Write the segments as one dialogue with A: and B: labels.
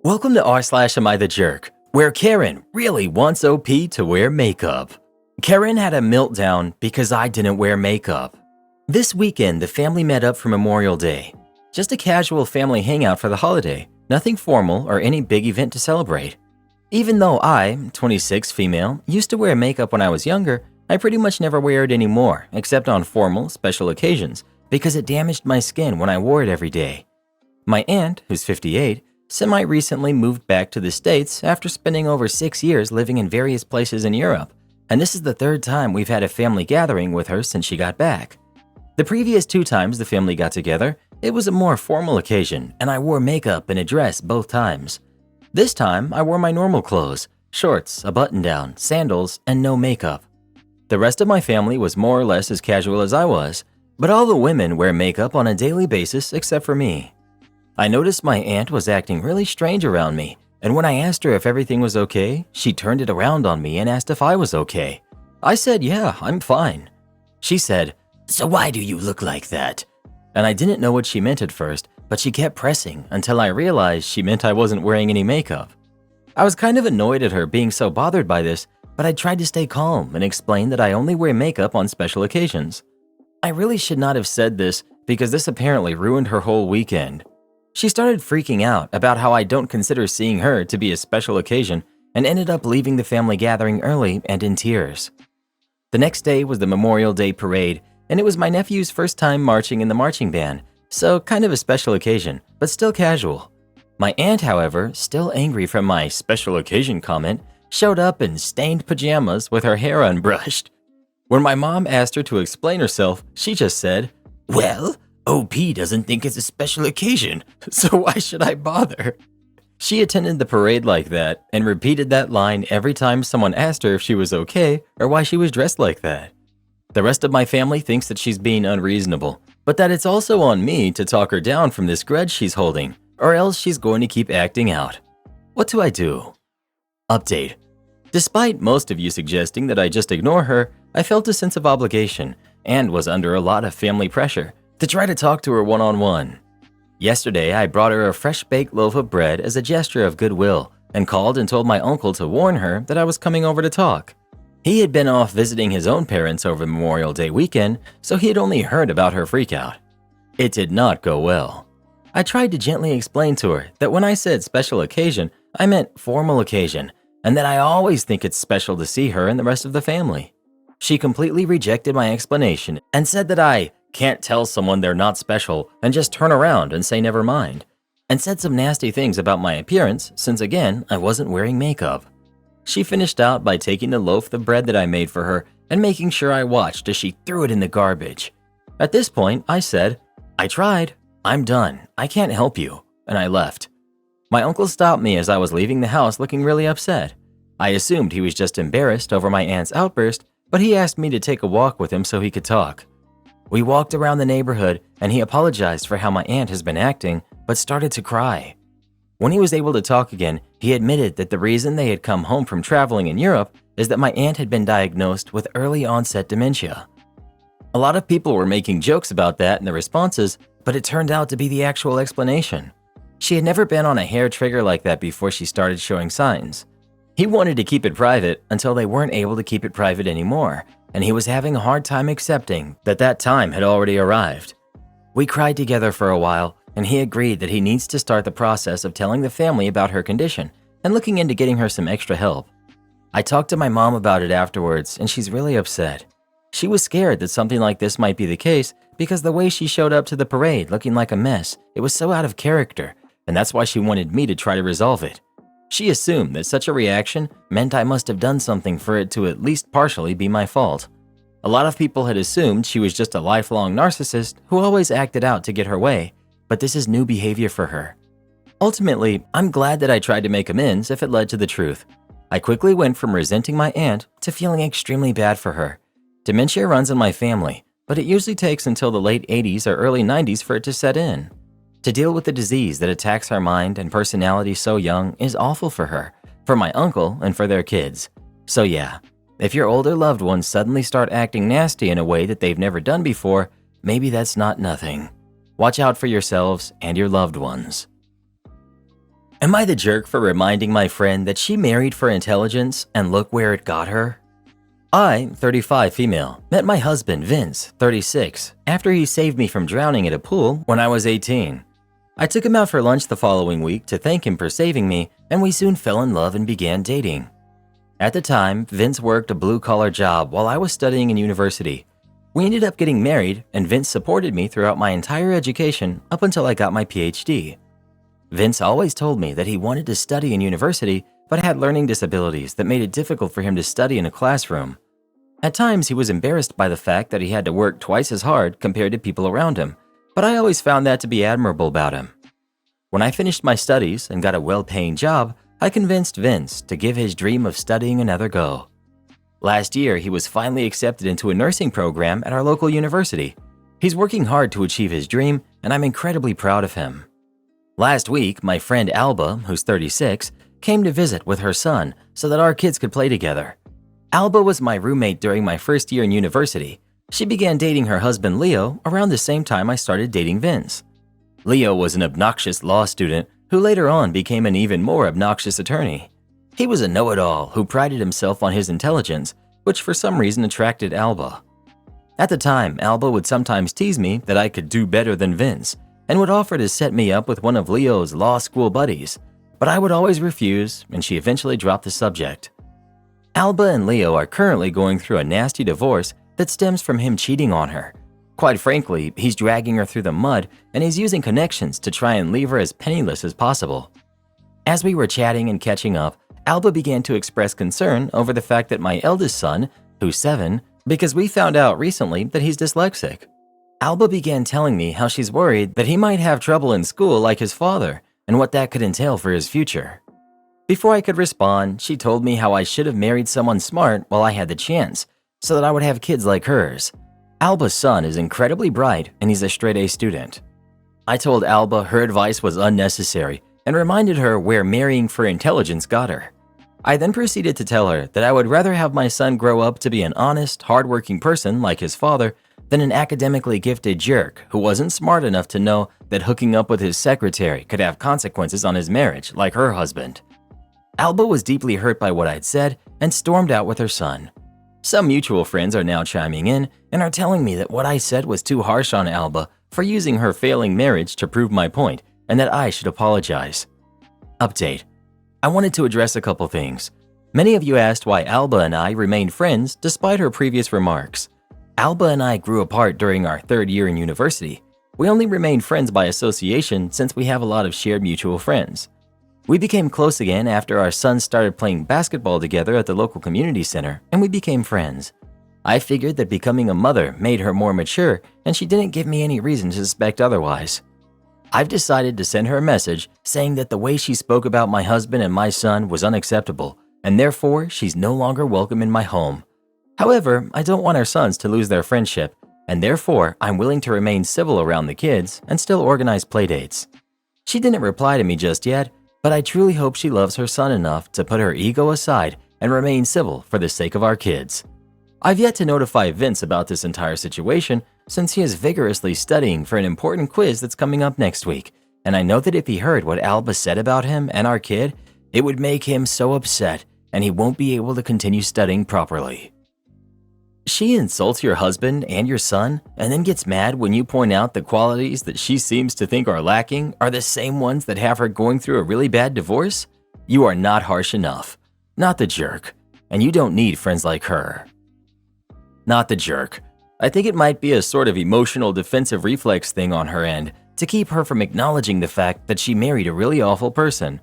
A: Welcome to r/Am I the Jerk, where Karen really wants OP to wear makeup. Karen had a meltdown because I didn't wear makeup. This weekend, the family met up for Memorial Day. Just a casual family hangout for the holiday, nothing formal or any big event to celebrate. Even though I, 26 female, used to wear makeup when I was younger, I pretty much never wear it anymore, except on formal, special occasions, because it damaged my skin when I wore it every day. My aunt, who's 58, semi-recently moved back to the States after spending over 6 years living in various places in Europe, and this is the third time we've had a family gathering with her since she got back. The previous 2 times the family got together, it was a more formal occasion, and I wore makeup and a dress both times. This time, I wore my normal clothes, shorts, a button-down, sandals, and no makeup. The rest of my family was more or less as casual as I was, but all the women wear makeup on a daily basis except for me. I noticed my aunt was acting really strange around me, and when I asked her if everything was okay, she turned it around on me and asked if I was okay. I said, yeah, I'm fine. She said, so why do you look like that? And I didn't know what she meant at first, but she kept pressing until I realized she meant I wasn't wearing any makeup. I was kind of annoyed at her being so bothered by this, but I tried to stay calm and explain that I only wear makeup on special occasions. I really should not have said this because this apparently ruined her whole weekend. She started freaking out about how I don't consider seeing her to be a special occasion and ended up leaving the family gathering early and in tears. The next day was the Memorial Day parade, and it was my nephew's first time marching in the marching band, so kind of a special occasion, but still casual. My aunt, however, still angry from my special occasion comment, showed up in stained pajamas with her hair unbrushed. When my mom asked her to explain herself, she just said, well, OP doesn't think it's a special occasion, so why should I bother? She attended the parade like that and repeated that line every time someone asked her if she was okay or why she was dressed like that. The rest of my family thinks that she's being unreasonable, but that it's also on me to talk her down from this grudge she's holding, or else she's going to keep acting out. What do I do? Update. Despite most of you suggesting that I just ignore her, I felt a sense of obligation and was under a lot of family pressure to try to talk to her one-on-one. Yesterday, I brought her a fresh-baked loaf of bread as a gesture of goodwill and called and told my uncle to warn her that I was coming over to talk. He had been off visiting his own parents over Memorial Day weekend, so he had only heard about her freakout. It did not go well. I tried to gently explain to her that when I said special occasion, I meant formal occasion, and that I always think it's special to see her and the rest of the family. She completely rejected my explanation and said that I can't tell someone they're not special and just turn around and say never mind, and said some nasty things about my appearance since again, I wasn't wearing makeup. She finished out by taking the loaf of bread that I made for her and making sure I watched as she threw it in the garbage. At this point, I said, I tried, I'm done, I can't help you, and I left. My uncle stopped me as I was leaving the house looking really upset. I assumed he was just embarrassed over my aunt's outburst, but he asked me to take a walk with him so he could talk. We walked around the neighborhood and he apologized for how my aunt has been acting, but started to cry. When he was able to talk again, he admitted that the reason they had come home from traveling in Europe is that my aunt had been diagnosed with early onset dementia. A lot of people were making jokes about that in the responses, but it turned out to be the actual explanation. She had never been on a hair trigger like that before she started showing signs. He wanted to keep it private until they weren't able to keep it private anymore, and he was having a hard time accepting that that time had already arrived. We cried together for a while, and he agreed that he needs to start the process of telling the family about her condition and looking into getting her some extra help. I talked to my mom about it afterwards, and she's really upset. She was scared that something like this might be the case because the way she showed up to the parade looking like a mess, it was so out of character, and that's why she wanted me to try to resolve it. She assumed that such a reaction meant I must have done something for it to at least partially be my fault. A lot of people had assumed she was just a lifelong narcissist who always acted out to get her way, but this is new behavior for her. Ultimately, I'm glad that I tried to make amends if it led to the truth. I quickly went from resenting my aunt to feeling extremely bad for her. Dementia runs in my family, but it usually takes until the late 80s or early 90s for it to set in. To deal with the disease that attacks her mind and personality so young is awful for her, for my uncle, and for their kids. So yeah, if your older loved ones suddenly start acting nasty in a way that they've never done before, maybe that's not nothing. Watch out for yourselves and your loved ones. Am I the jerk for reminding my friend that she married for intelligence and look where it got her? I, 35 female, met my husband Vince, 36, after he saved me from drowning at a pool when I was 18. I took him out for lunch the following week to thank him for saving me, and we soon fell in love and began dating. At the time, Vince worked a blue-collar job while I was studying in university. We ended up getting married, and Vince supported me throughout my entire education up until I got my PhD. Vince always told me that he wanted to study in university but had learning disabilities that made it difficult for him to study in a classroom. At times, he was embarrassed by the fact that he had to work twice as hard compared to people around him, but I always found that to be admirable about him. When I finished my studies and got a well-paying job, I convinced Vince to give his dream of studying another go. Last year, he was finally accepted into a nursing program at our local university. He's working hard to achieve his dream, and I'm incredibly proud of him. Last week, my friend Alba, who's 36, came to visit with her son so that our kids could play together. Alba was my roommate during my first year in university. She began dating her husband Leo around the same time I started dating Vince. Leo was an obnoxious law student who later on became an even more obnoxious attorney. He was a know-it-all who prided himself on his intelligence, which for some reason attracted Alba. At the time, Alba would sometimes tease me that I could do better than Vince and would offer to set me up with one of Leo's law school buddies, but I would always refuse, and she eventually dropped the subject. Alba and Leo are currently going through a nasty divorce that stems from him cheating on her. Quite frankly, he's dragging her through the mud and he's using connections to try and leave her as penniless as possible. As we were chatting and catching up, Alba began to express concern over the fact that my eldest son, who's 7, because we found out recently that he's dyslexic. Alba began telling me how she's worried that he might have trouble in school like his father and what that could entail for his future. Before I could respond, she told me how I should have married someone smart while I had the chance, so that I would have kids like hers. Alba's son is incredibly bright and he's a straight-A student. I told Alba her advice was unnecessary and reminded her where marrying for intelligence got her. I then proceeded to tell her that I would rather have my son grow up to be an honest, hardworking person like his father than an academically gifted jerk who wasn't smart enough to know that hooking up with his secretary could have consequences on his marriage like her husband. Alba was deeply hurt by what I'd said and stormed out with her son. Some mutual friends are now chiming in and are telling me that what I said was too harsh on Alba for using her failing marriage to prove my point and that I should apologize. Update. I wanted to address a couple things. Many of you asked why Alba and I remained friends despite her previous remarks. Alba and I grew apart during our third year in university. We only remained friends by association since we have a lot of shared mutual friends. We became close again after our sons started playing basketball together at the local community center, and we became friends. I figured that becoming a mother made her more mature, and she didn't give me any reason to suspect otherwise. I've decided to send her a message saying that the way she spoke about my husband and my son was unacceptable, and therefore she's no longer welcome in my home. However, I don't want our sons to lose their friendship, and therefore I'm willing to remain civil around the kids and still organize playdates. She didn't reply to me just yet, but I truly hope she loves her son enough to put her ego aside and remain civil for the sake of our kids. I've yet to notify Vince about this entire situation since he is vigorously studying for an important quiz that's coming up next week, and I know that if he heard what Alba said about him and our kid, it would make him so upset and he won't be able to continue studying properly. She insults your husband and your son and then gets mad when you point out the qualities that she seems to think are lacking are the same ones that have her going through a really bad divorce? You are not harsh enough. Not the jerk. And you don't need friends like her. Not the jerk. I think it might be a sort of emotional defensive reflex thing on her end to keep her from acknowledging the fact that she married a really awful person.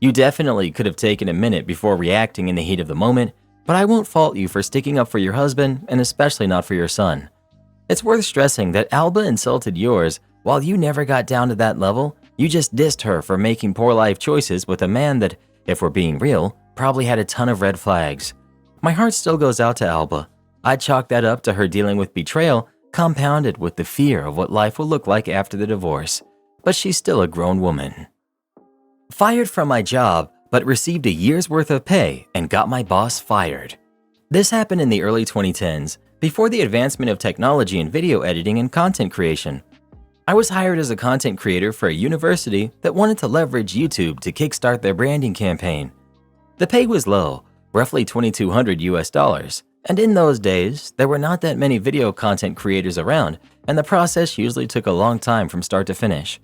A: You definitely could have taken a minute before reacting in the heat of the moment, but I won't fault you for sticking up for your husband and especially not for your son. It's worth stressing that Alba insulted yours while you never got down to that level. You just dissed her for making poor life choices with a man that, if we're being real, probably had a ton of red flags. My heart still goes out to Alba. I chalk that up to her dealing with betrayal compounded with the fear of what life will look like after the divorce, but she's still a grown woman. Fired from my job, but received a year's worth of pay and got my boss fired. This happened in the early 2010s, before the advancement of technology in video editing and content creation. I was hired as a content creator for a university that wanted to leverage YouTube to kickstart their branding campaign. The pay was low, roughly $2,200 US, and in those days, there were not that many video content creators around, and the process usually took a long time from start to finish.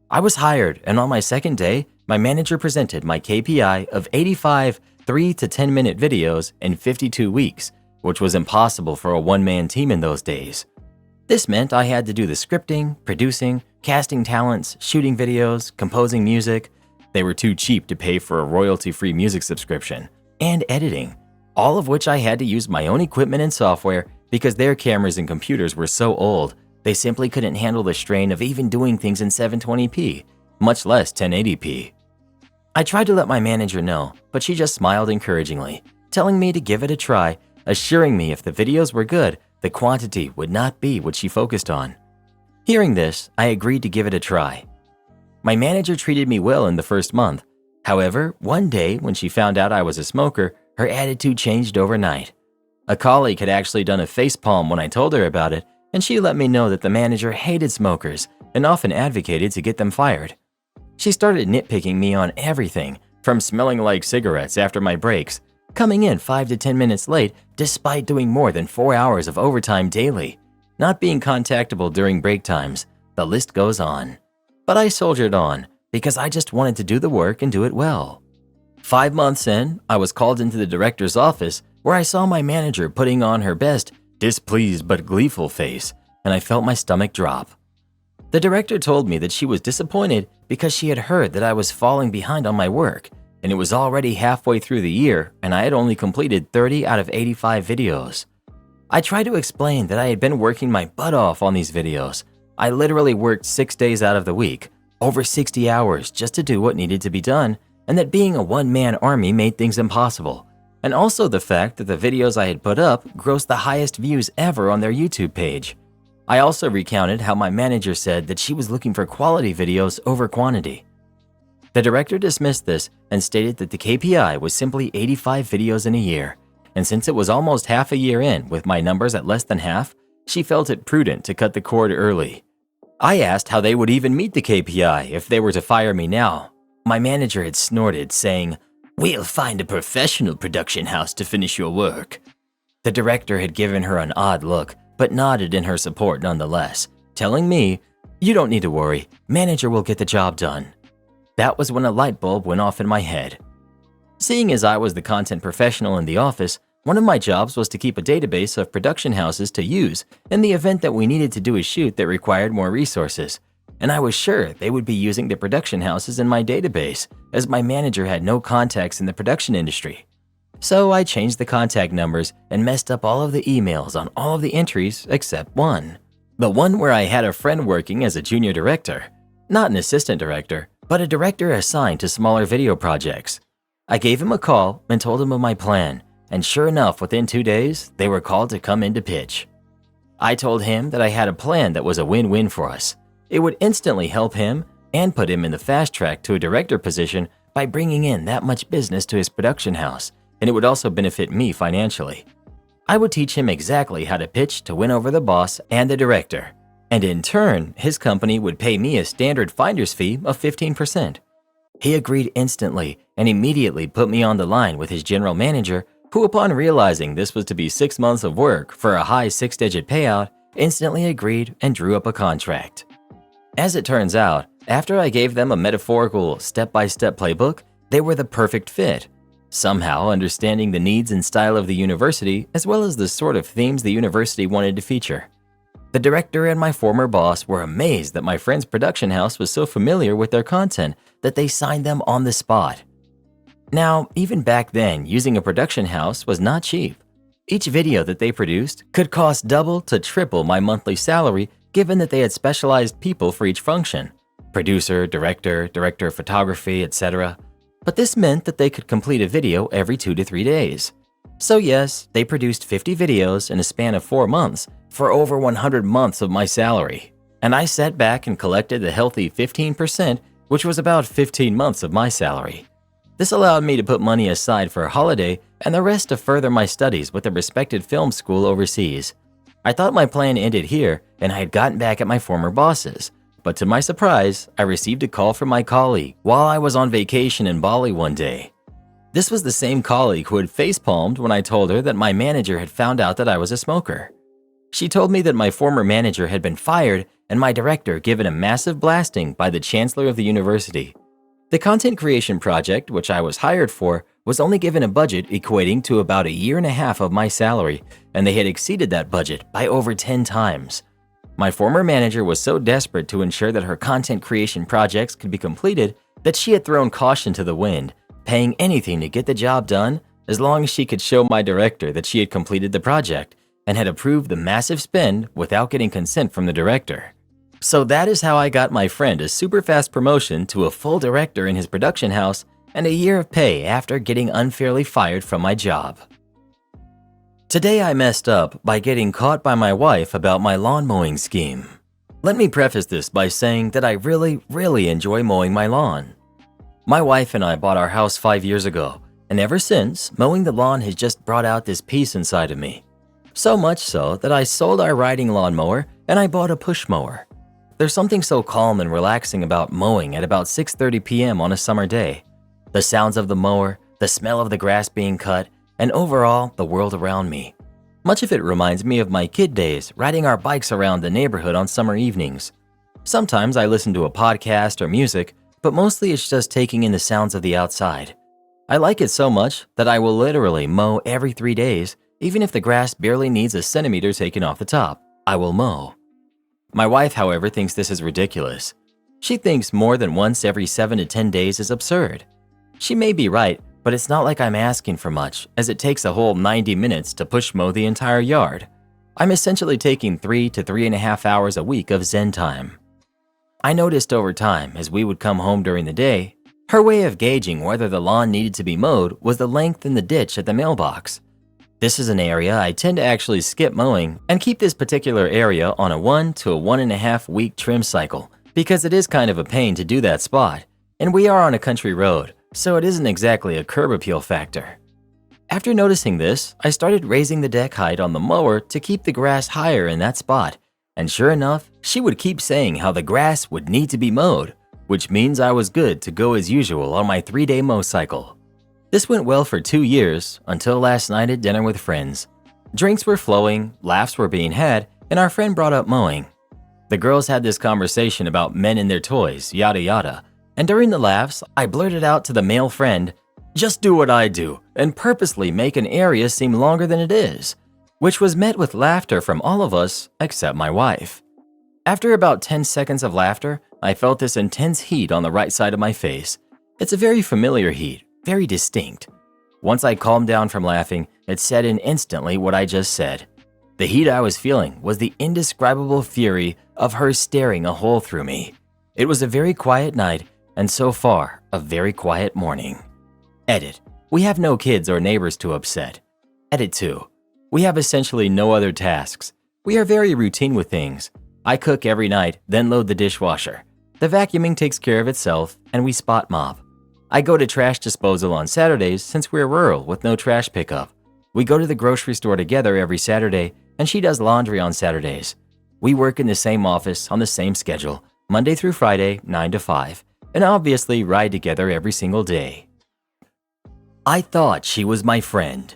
A: I was hired, and on my second day, my manager presented my KPI of 85 3 to 10 minute videos in 52 weeks, which was impossible for a one-man team in those days. This meant I had to do the scripting, producing, casting talents, shooting videos, composing music. They were too cheap to pay for a royalty-free music subscription, and editing, all of which I had to use my own equipment and software because their cameras and computers were so old, they simply couldn't handle the strain of even doing things in 720p, much less 1080p. I tried to let my manager know, but she just smiled encouragingly, telling me to give it a try, assuring me if the videos were good, the quantity would not be what she focused on. Hearing this, I agreed to give it a try. My manager treated me well in the first month. However, one day when she found out I was a smoker, her attitude changed overnight. A colleague had actually done a facepalm when I told her about it, and she let me know that the manager hated smokers and often advocated to get them fired. She started nitpicking me on everything, from smelling like cigarettes after my breaks, coming in 5 to 10 minutes late despite doing more than 4 hours of overtime daily, not being contactable during break times. The list goes on. But I soldiered on because I just wanted to do the work and do it well. 5 months in, I was called into the director's office where I saw my manager putting on her best displeased but gleeful face, and I felt my stomach drop. The director told me that she was disappointed because she had heard that I was falling behind on my work, and it was already halfway through the year and I had only completed 30 out of 85 videos. I tried to explain that I had been working my butt off on these videos. I literally worked 6 days out of the week, over 60 hours just to do what needed to be done, and that being a one-man army made things impossible. And also the fact that the videos I had put up grossed the highest views ever on their YouTube page. I also recounted how my manager said that she was looking for quality videos over quantity. The director dismissed this and stated that the KPI was simply 85 videos in a year, and since it was almost half a year in with my numbers at less than half, she felt it prudent to cut the cord early. I asked how they would even meet the KPI if they were to fire me now. My manager had snorted, saying, "We'll find a professional production house to finish your work." The director had given her an odd look, but nodded in her support nonetheless, telling me, "You don't need to worry, manager will get the job done." That was when a light bulb went off in my head. Seeing as I was the content professional in the office, one of my jobs was to keep a database of production houses to use in the event that we needed to do a shoot that required more resources, and I was sure they would be using the production houses in my database, as my manager had no contacts in the production industry. So I changed the contact numbers and messed up all of the emails on all of the entries except one. The one where I had a friend working as a junior director, not an assistant director, but a director assigned to smaller video projects. I gave him a call and told him of my plan, and sure enough, within 2 days, they were called to come in to pitch. I told him that I had a plan that was a win-win for us. It would instantly help him and put him in the fast track to a director position by bringing in that much business to his production house, and it would also benefit me financially. I would teach him exactly how to pitch to win over the boss and the director, and in turn, his company would pay me a standard finder's fee of 15%. He agreed instantly and immediately put me on the line with his general manager, who, upon realizing this was to be 6 months of work for a high 6-digit payout, instantly agreed and drew up a contract. As it turns out, after I gave them a metaphorical step-by-step playbook, they were the perfect fit. Somehow understanding the needs and style of the university as well as the sort of themes the university wanted to feature. The director and my former boss were amazed that my friend's production house was so familiar with their content that they signed them on the spot. Now, even back then, using a production house was not cheap. Each video that they produced could cost double to triple my monthly salary, given that they had specialized people for each function: producer, director, director of photography, etc. But this meant that they could complete a video every 2 to 3 days. So yes, they produced 50 videos in a span of 4 months for over 100 months of my salary. And I sat back and collected a healthy 15%, which was about 15 months of my salary. This allowed me to put money aside for a holiday and the rest to further my studies with a respected film school overseas. I thought my plan ended here and I had gotten back at my former bosses, But to my surprise, I received a call from my colleague while I was on vacation in Bali one day. This was the same colleague who had facepalmed when I told her that my manager had found out that I was a smoker. She told me that my former manager had been fired and my director given a massive blasting by the chancellor of the university. The content creation project, which I was hired for, was only given a budget equating to about a year and a half of my salary, and they had exceeded that budget by over 10 times. My former manager was so desperate to ensure that her content creation projects could be completed that she had thrown caution to the wind, paying anything to get the job done as long as she could show my director that she had completed the project and had approved the massive spend without getting consent from the director. So that is how I got my friend a super fast promotion to a full director in his production house and a year of pay after getting unfairly fired from my job. Today I messed up by getting caught by my wife about my lawn mowing scheme. Let me preface this by saying that I really enjoy mowing my lawn. My wife and I bought our house 5 years ago, and ever since, mowing the lawn has just brought out this peace inside of me. So much so that I sold our riding lawnmower and I bought a push mower. There's something so calm and relaxing about mowing at about 6:30 p.m. on a summer day. The sounds of the mower, the smell of the grass being cut, and overall, the world around me. Much of it reminds me of my kid days riding our bikes around the neighborhood on summer evenings. Sometimes I listen to a podcast or music, but mostly it's just taking in the sounds of the outside. I like it so much that I will literally mow every 3 days, even if the grass barely needs a centimeter taken off the top. I will mow. My wife, however, thinks this is ridiculous. She thinks more than once every 7 to 10 days is absurd. She may be right, but it's not like I'm asking for much, as it takes a whole 90 minutes to push mow the entire yard. I'm essentially taking 3 to 3.5 hours a week of Zen time. I noticed over time, as we would come home during the day, her way of gauging whether the lawn needed to be mowed was the length in the ditch at the mailbox. This is an area I tend to actually skip mowing and keep this particular area on a 1 to 1.5 week trim cycle because it is kind of a pain to do that spot, and we are on a country road, so it isn't exactly a curb appeal factor. After noticing this, I started raising the deck height on the mower to keep the grass higher in that spot, and sure enough, she would keep saying how the grass would need to be mowed, which means I was good to go as usual on my 3-day mow cycle. This went well for 2 years until last night at dinner with friends. Drinks were flowing, laughs were being had, and our friend brought up mowing. The girls had this conversation about men and their toys, yada yada, and during the laughs, I blurted out to the male friend, "Just do what I do and purposely make an area seem longer than it is," which was met with laughter from all of us except my wife. After about 10 seconds of laughter, I felt this intense heat on the right side of my face. It's a very familiar heat, very distinct. Once I calmed down from laughing, it set in instantly what I just said. The heat I was feeling was the indescribable fury of her staring a hole through me. It was a very quiet night, and so far, a very quiet morning. Edit. We have no kids or neighbors to upset. Edit 2. We have essentially no other tasks. We are very routine with things. I cook every night, then load the dishwasher. The vacuuming takes care of itself, and we spot mop. I go to trash disposal on Saturdays since we're rural with no trash pickup. We go to the grocery store together every Saturday, and she does laundry on Saturdays. We work in the same office on the same schedule, Monday through Friday, 9 to 5, and obviously ride together every single day. I thought she was my friend.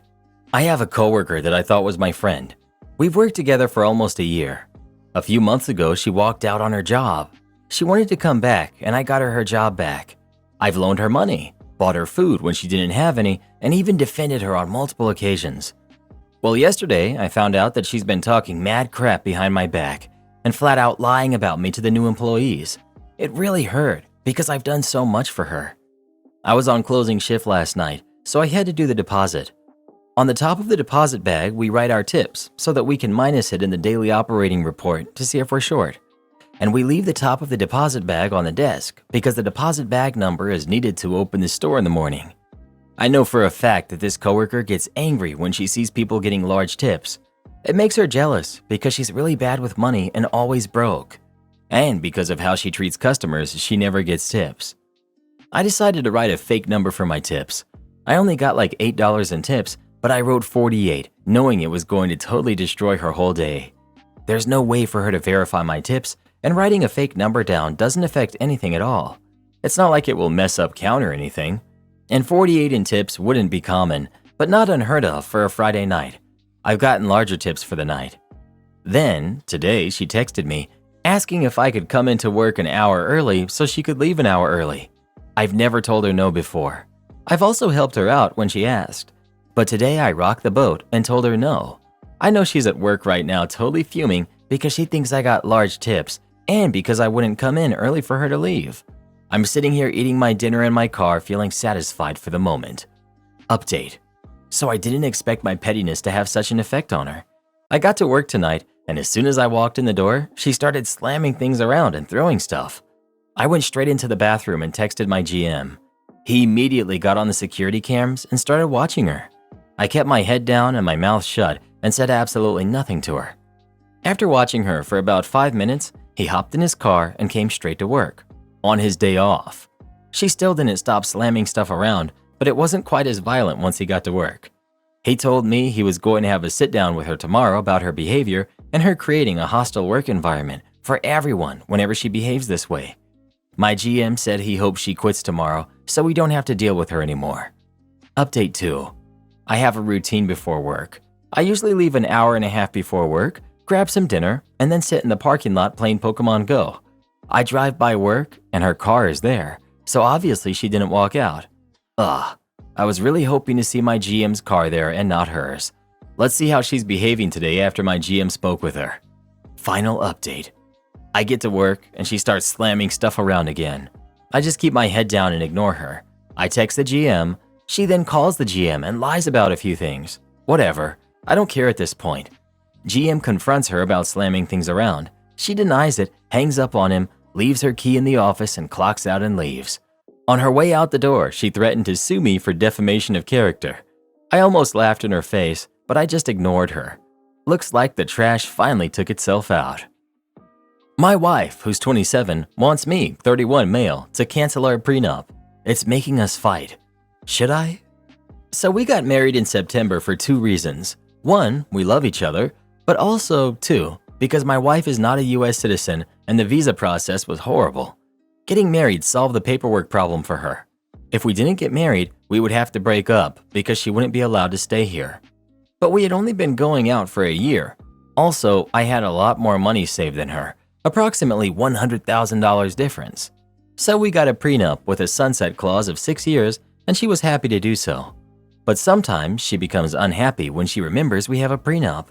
A: I have a coworker that I thought was my friend. We've worked together for almost a year. A few months ago, she walked out on her job. She wanted to come back, and I got her job back. I've loaned her money, bought her food when she didn't have any, and even defended her on multiple occasions. Well, yesterday, I found out that she's been talking mad crap behind my back and flat out lying about me to the new employees. It really hurt because I've done so much for her. I was on closing shift last night, so I had to do the deposit. On the top of the deposit bag, we write our tips so that we can minus it in the daily operating report to see if we're short. And we leave the top of the deposit bag on the desk because the deposit bag number is needed to open the store in the morning. I know for a fact that this coworker gets angry when she sees people getting large tips. It makes her jealous because she's really bad with money and always broke. And because of how she treats customers, she never gets tips. I decided to write a fake number for my tips. I only got like $8 in tips, but I wrote 48, knowing it was going to totally destroy her whole day. There's no way for her to verify my tips, and writing a fake number down doesn't affect anything at all. It's not like it will mess up count or anything. And 48 in tips wouldn't be common, but not unheard of for a Friday night. I've gotten larger tips for the night. Then, today, she texted me, asking if I could come into work an hour early so she could leave an hour early. I've never told her no before. I've also helped her out when she asked. But today I rocked the boat and told her no. I know she's at work right now totally fuming because she thinks I got large tips and because I wouldn't come in early for her to leave. I'm sitting here eating my dinner in my car feeling satisfied for the moment. Update. So I didn't expect my pettiness to have such an effect on her. I got to work tonight, and as soon as I walked in the door, she started slamming things around and throwing stuff. I went straight into the bathroom and texted my GM. He immediately got on the security cams and started watching her. I kept my head down and my mouth shut and said absolutely nothing to her. After watching her for about 5 minutes, he hopped in his car and came straight to work, on his day off. She still didn't stop slamming stuff around, but it wasn't quite as violent once he got to work. He told me he was going to have a sit-down with her tomorrow about her behavior and her creating a hostile work environment for everyone whenever she behaves this way. My GM said he hopes she quits tomorrow so we don't have to deal with her anymore. Update 2. I have a routine before work. I usually leave an hour and a half before work, grab some dinner, and then sit in the parking lot playing Pokemon Go. I drive by work and her car is there, so obviously she didn't walk out. I was really hoping to see my GM's car there and not hers. Let's see how she's behaving today after my GM spoke with her. Final update. I get to work and she starts slamming stuff around again. I just keep my head down and ignore her. I text the GM. She then calls the GM and lies about a few things. Whatever. I don't care at this point. GM confronts her about slamming things around. She denies it, hangs up on him, leaves her key in the office and clocks out and leaves. On her way out the door, she threatened to sue me for defamation of character. I almost laughed in her face, but I just ignored her. Looks like the trash finally took itself out. My wife, who's 27, wants me, 31 male, to cancel our prenup. It's making us fight. Should I? So we got married in September for 2 reasons. 1, we love each other, but also 2, because my wife is not a US citizen and the visa process was horrible. Getting married solved the paperwork problem for her. If we didn't get married, we would have to break up because she wouldn't be allowed to stay here. But we had only been going out for a year. Also, I had a lot more money saved than her, approximately $100,000 difference. So we got a prenup with a sunset clause of 6 years, and she was happy to do so. But sometimes she becomes unhappy when she remembers we have a prenup.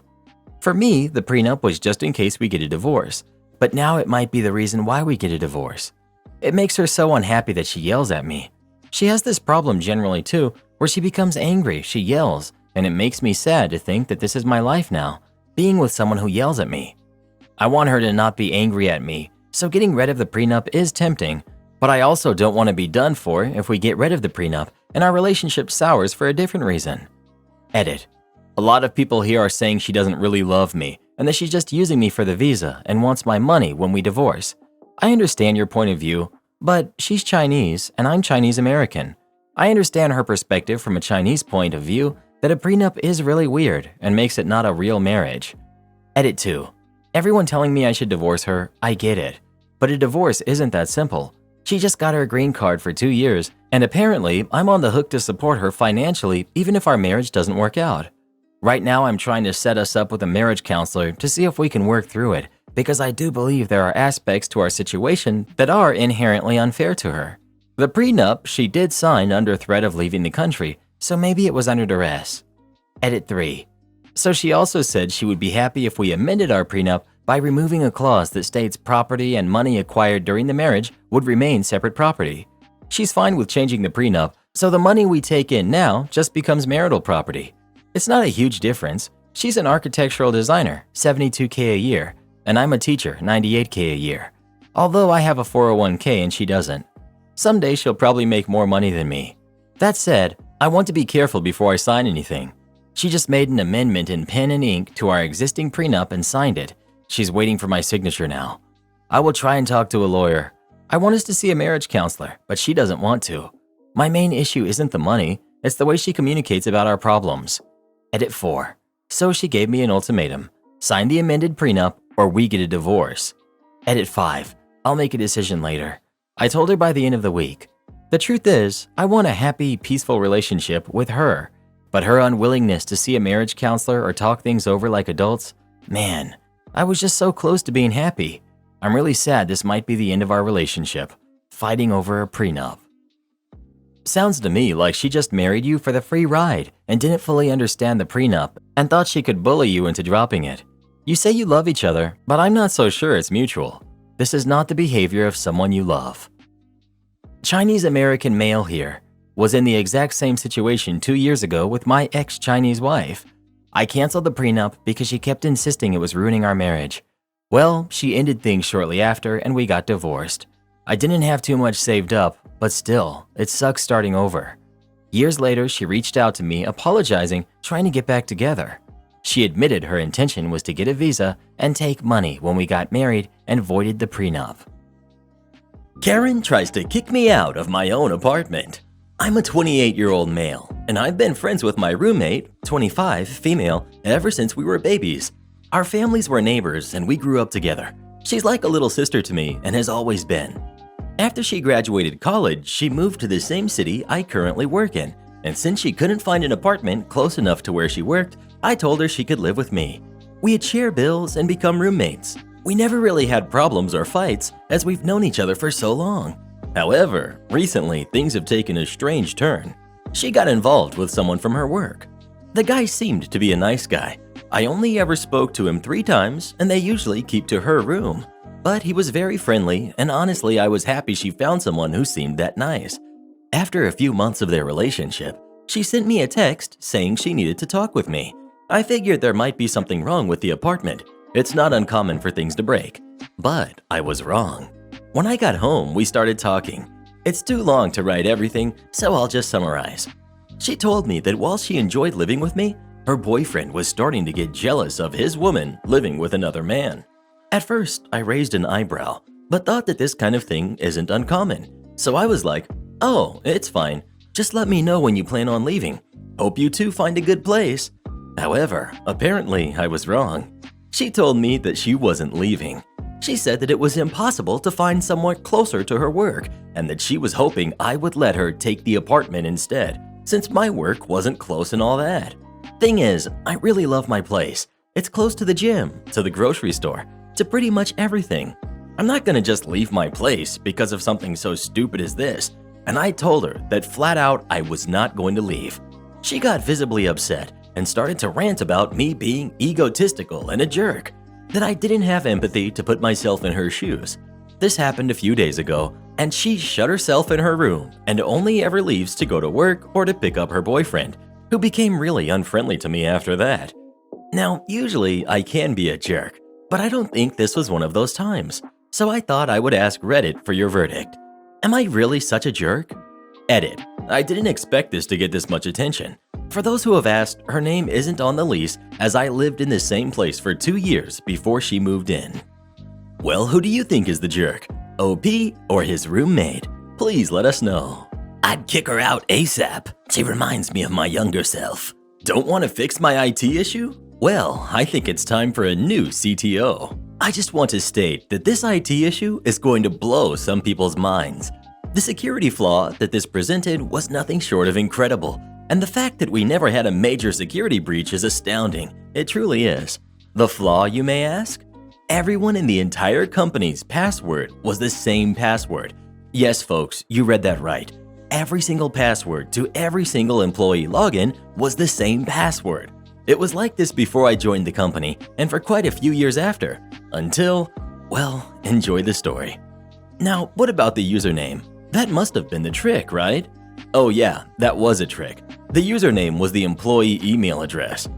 A: For me, the prenup was just in case we get a divorce, but now it might be the reason why we get a divorce. It makes her so unhappy that she yells at me. She has this problem generally too, where she becomes angry, she yells, and it makes me sad to think that this is my life now, being with someone who yells at me. I want her to not be angry at me, so getting rid of the prenup is tempting, but I also don't want to be done for if we get rid of the prenup and our relationship sours for a different reason. Edit. A lot of people here are saying she doesn't really love me and that she's just using me for the visa and wants my money when we divorce. I understand your point of view, but she's Chinese and I'm Chinese American. I understand her perspective from a Chinese point of view that a prenup is really weird and makes it not a real marriage. Edit 2. Everyone telling me I should divorce her, I get it. But a divorce isn't that simple. She just got her green card for 2 years, and apparently I'm on the hook to support her financially even if our marriage doesn't work out. Right now I'm trying to set us up with a marriage counselor to see if we can work through it, because I do believe there are aspects to our situation that are inherently unfair to her. The prenup she did sign under threat of leaving the country, so maybe it was under duress. Edit 3. So she also said she would be happy if we amended our prenup by removing a clause that states property and money acquired during the marriage would remain separate property. She's fine with changing the prenup, so the money we take in now just becomes marital property. It's not a huge difference. She's an architectural designer, $72K a year, and I'm a teacher, $98K a year. Although I have a 401k and she doesn't. Someday she'll probably make more money than me. That said, I want to be careful before I sign anything. She just made an amendment in pen and ink to our existing prenup and signed it. She's waiting for my signature now. I will try and talk to a lawyer. I want us to see a marriage counselor, but she doesn't want to. My main issue isn't the money, it's the way she communicates about our problems. Edit 4. So she gave me an ultimatum. Sign the amended prenup or we get a divorce. Edit 5. I'll make a decision later. I told her by the end of the week. The truth is, I want a happy, peaceful relationship with her. But her unwillingness to see a marriage counselor or talk things over like adults, man, I was just so close to being happy. I'm really sad this might be the end of our relationship. Fighting over a prenup. Sounds to me like she just married you for the free ride and didn't fully understand the prenup and thought she could bully you into dropping it. You say you love each other, but I'm not so sure it's mutual. This is not the behavior of someone you love. Chinese-American male here. Was in the exact same situation 2 years ago with my ex-Chinese wife. I canceled the prenup because she kept insisting it was ruining our marriage. Well, she ended things shortly after and we got divorced. I didn't have too much saved up, but still, it sucks starting over. Years later, she reached out to me apologizing, trying to get back together. She admitted her intention was to get a visa and take money when we got married and voided the prenup. Karen tries to kick me out of my own apartment. I'm a 28-year-old male, and I've been friends with my roommate, 25, female, ever since we were babies. Our families were neighbors and we grew up together. She's like a little sister to me and has always been. After she graduated college, she moved to the same city I currently work in, and since she couldn't find an apartment close enough to where she worked, I told her she could live with me. We'd share bills and become roommates. We never really had problems or fights as we've known each other for so long. However, recently things have taken a strange turn. She got involved with someone from her work. The guy seemed to be a nice guy. I only ever spoke to him 3 times and they usually keep to her room. But he was very friendly and honestly I was happy she found someone who seemed that nice. After a few months of their relationship, she sent me a text saying she needed to talk with me. I figured there might be something wrong with the apartment. It's not uncommon for things to break. But I was wrong. When I got home, we started talking. It's too long to write everything, so I'll just summarize. She told me that while she enjoyed living with me, her boyfriend was starting to get jealous of his woman living with another man. At first, I raised an eyebrow, but thought that this kind of thing isn't uncommon. So I was like, oh, it's fine. Just let me know when you plan on leaving. Hope you two find a good place. However, apparently I was wrong. She told me that she wasn't leaving. She said that it was impossible to find someone closer to her work and that she was hoping I would let her take the apartment instead, since my work wasn't close and all that. Thing is, I really love my place. It's close to the gym, to the grocery store, to pretty much everything. I'm not gonna just leave my place because of something so stupid as this, and I told her that flat out I was not going to leave. She got visibly upset and started to rant about me being egotistical and a jerk, that I didn't have empathy to put myself in her shoes. This happened a few days ago, and she shut herself in her room and only ever leaves to go to work or to pick up her boyfriend, who became really unfriendly to me after that. Now, usually I can be a jerk, but I don't think this was one of those times, so I thought I would ask Reddit for your verdict. Am I really such a jerk? Edit. I didn't expect this to get this much attention. For those who have asked, her name isn't on the lease as I lived in the same place for 2 years before she moved in. Well, who do you think is the jerk? OP or his roommate? Please let us know. I'd kick her out ASAP. She reminds me of my younger self. Don't want to fix my IT issue? Well, I think it's time for a new CTO. I just want to state that this IT issue is going to blow some people's minds. The security flaw that this presented was nothing short of incredible. And the fact that we never had a major security breach is astounding. It truly is. The flaw, you may ask? Everyone in the entire company's password was the same password. Yes, folks, you read that right. Every single password to every single employee login was the same password. It was like this before I joined the company and for quite a few years after. Until, well, enjoy the story. Now, what about the username? That must have been the trick, right? Oh yeah, that was a trick. The username was the employee email address.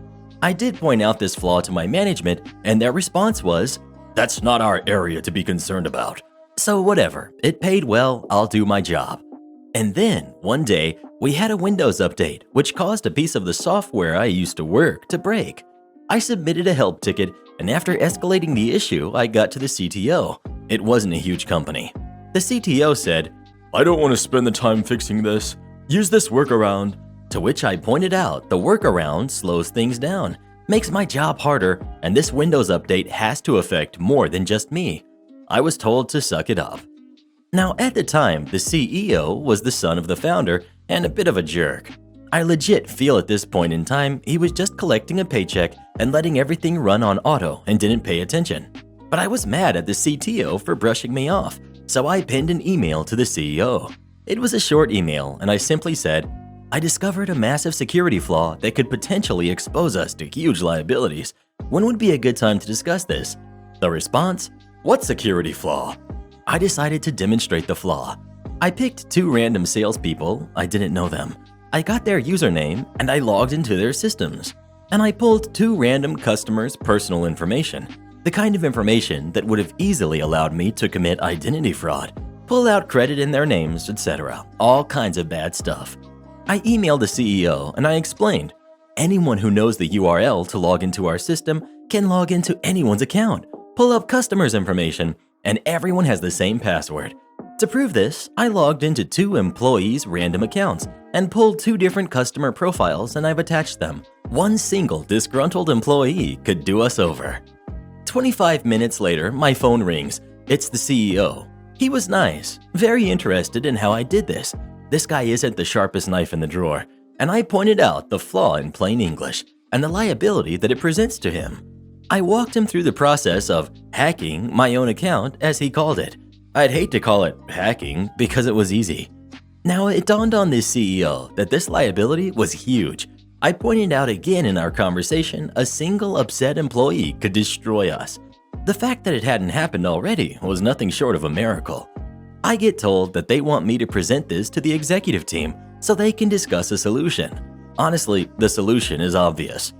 A: I did point out this flaw to my management, and their response was, "That's not our area to be concerned about." So whatever, it paid well, I'll do my job. And then, one day, we had a Windows update, which caused a piece of the software I used to work to break. I submitted a help ticket, and after escalating the issue, I got to the CTO. It wasn't a huge company. The CTO said, "I don't want to spend the time fixing this. Use this workaround." To which I pointed out the workaround slows things down, makes my job harder, and this Windows update has to affect more than just me. I was told to suck it up. Now, at the time, the CEO was the son of the founder and a bit of a jerk. I legit feel at this point in time he was just collecting a paycheck and letting everything run on auto and didn't pay attention. But I was mad at the CTO for brushing me off, so I penned an email to the CEO. It was a short email, and I simply said, "I discovered a massive security flaw that could potentially expose us to huge liabilities. When would be a good time to discuss this?" The response, "What security flaw?" I decided to demonstrate the flaw. I picked 2 random salespeople, I didn't know them. I got their username and I logged into their systems. And I pulled 2 random customers' personal information, the kind of information that would have easily allowed me to commit identity fraud, pull out credit in their names, etc. All kinds of bad stuff. I emailed the CEO and I explained, anyone who knows the URL to log into our system can log into anyone's account, pull up customers' information, and everyone has the same password. To prove this, I logged into 2 employees' random accounts and pulled 2 different customer profiles and I've attached them. One single disgruntled employee could do us over. 25 minutes later, my phone rings. It's the CEO. He was nice, very interested in how I did this. This guy isn't the sharpest knife in the drawer, and I pointed out the flaw in plain English and the liability that it presents to him. I walked him through the process of hacking my own account, as he called it. I'd hate to call it hacking because it was easy. Now, it dawned on this CEO that this liability was huge. I pointed out again in our conversation a single upset employee could destroy us. The fact that it hadn't happened already was nothing short of a miracle. I get told that they want me to present this to the executive team so they can discuss a solution. Honestly, the solution is obvious.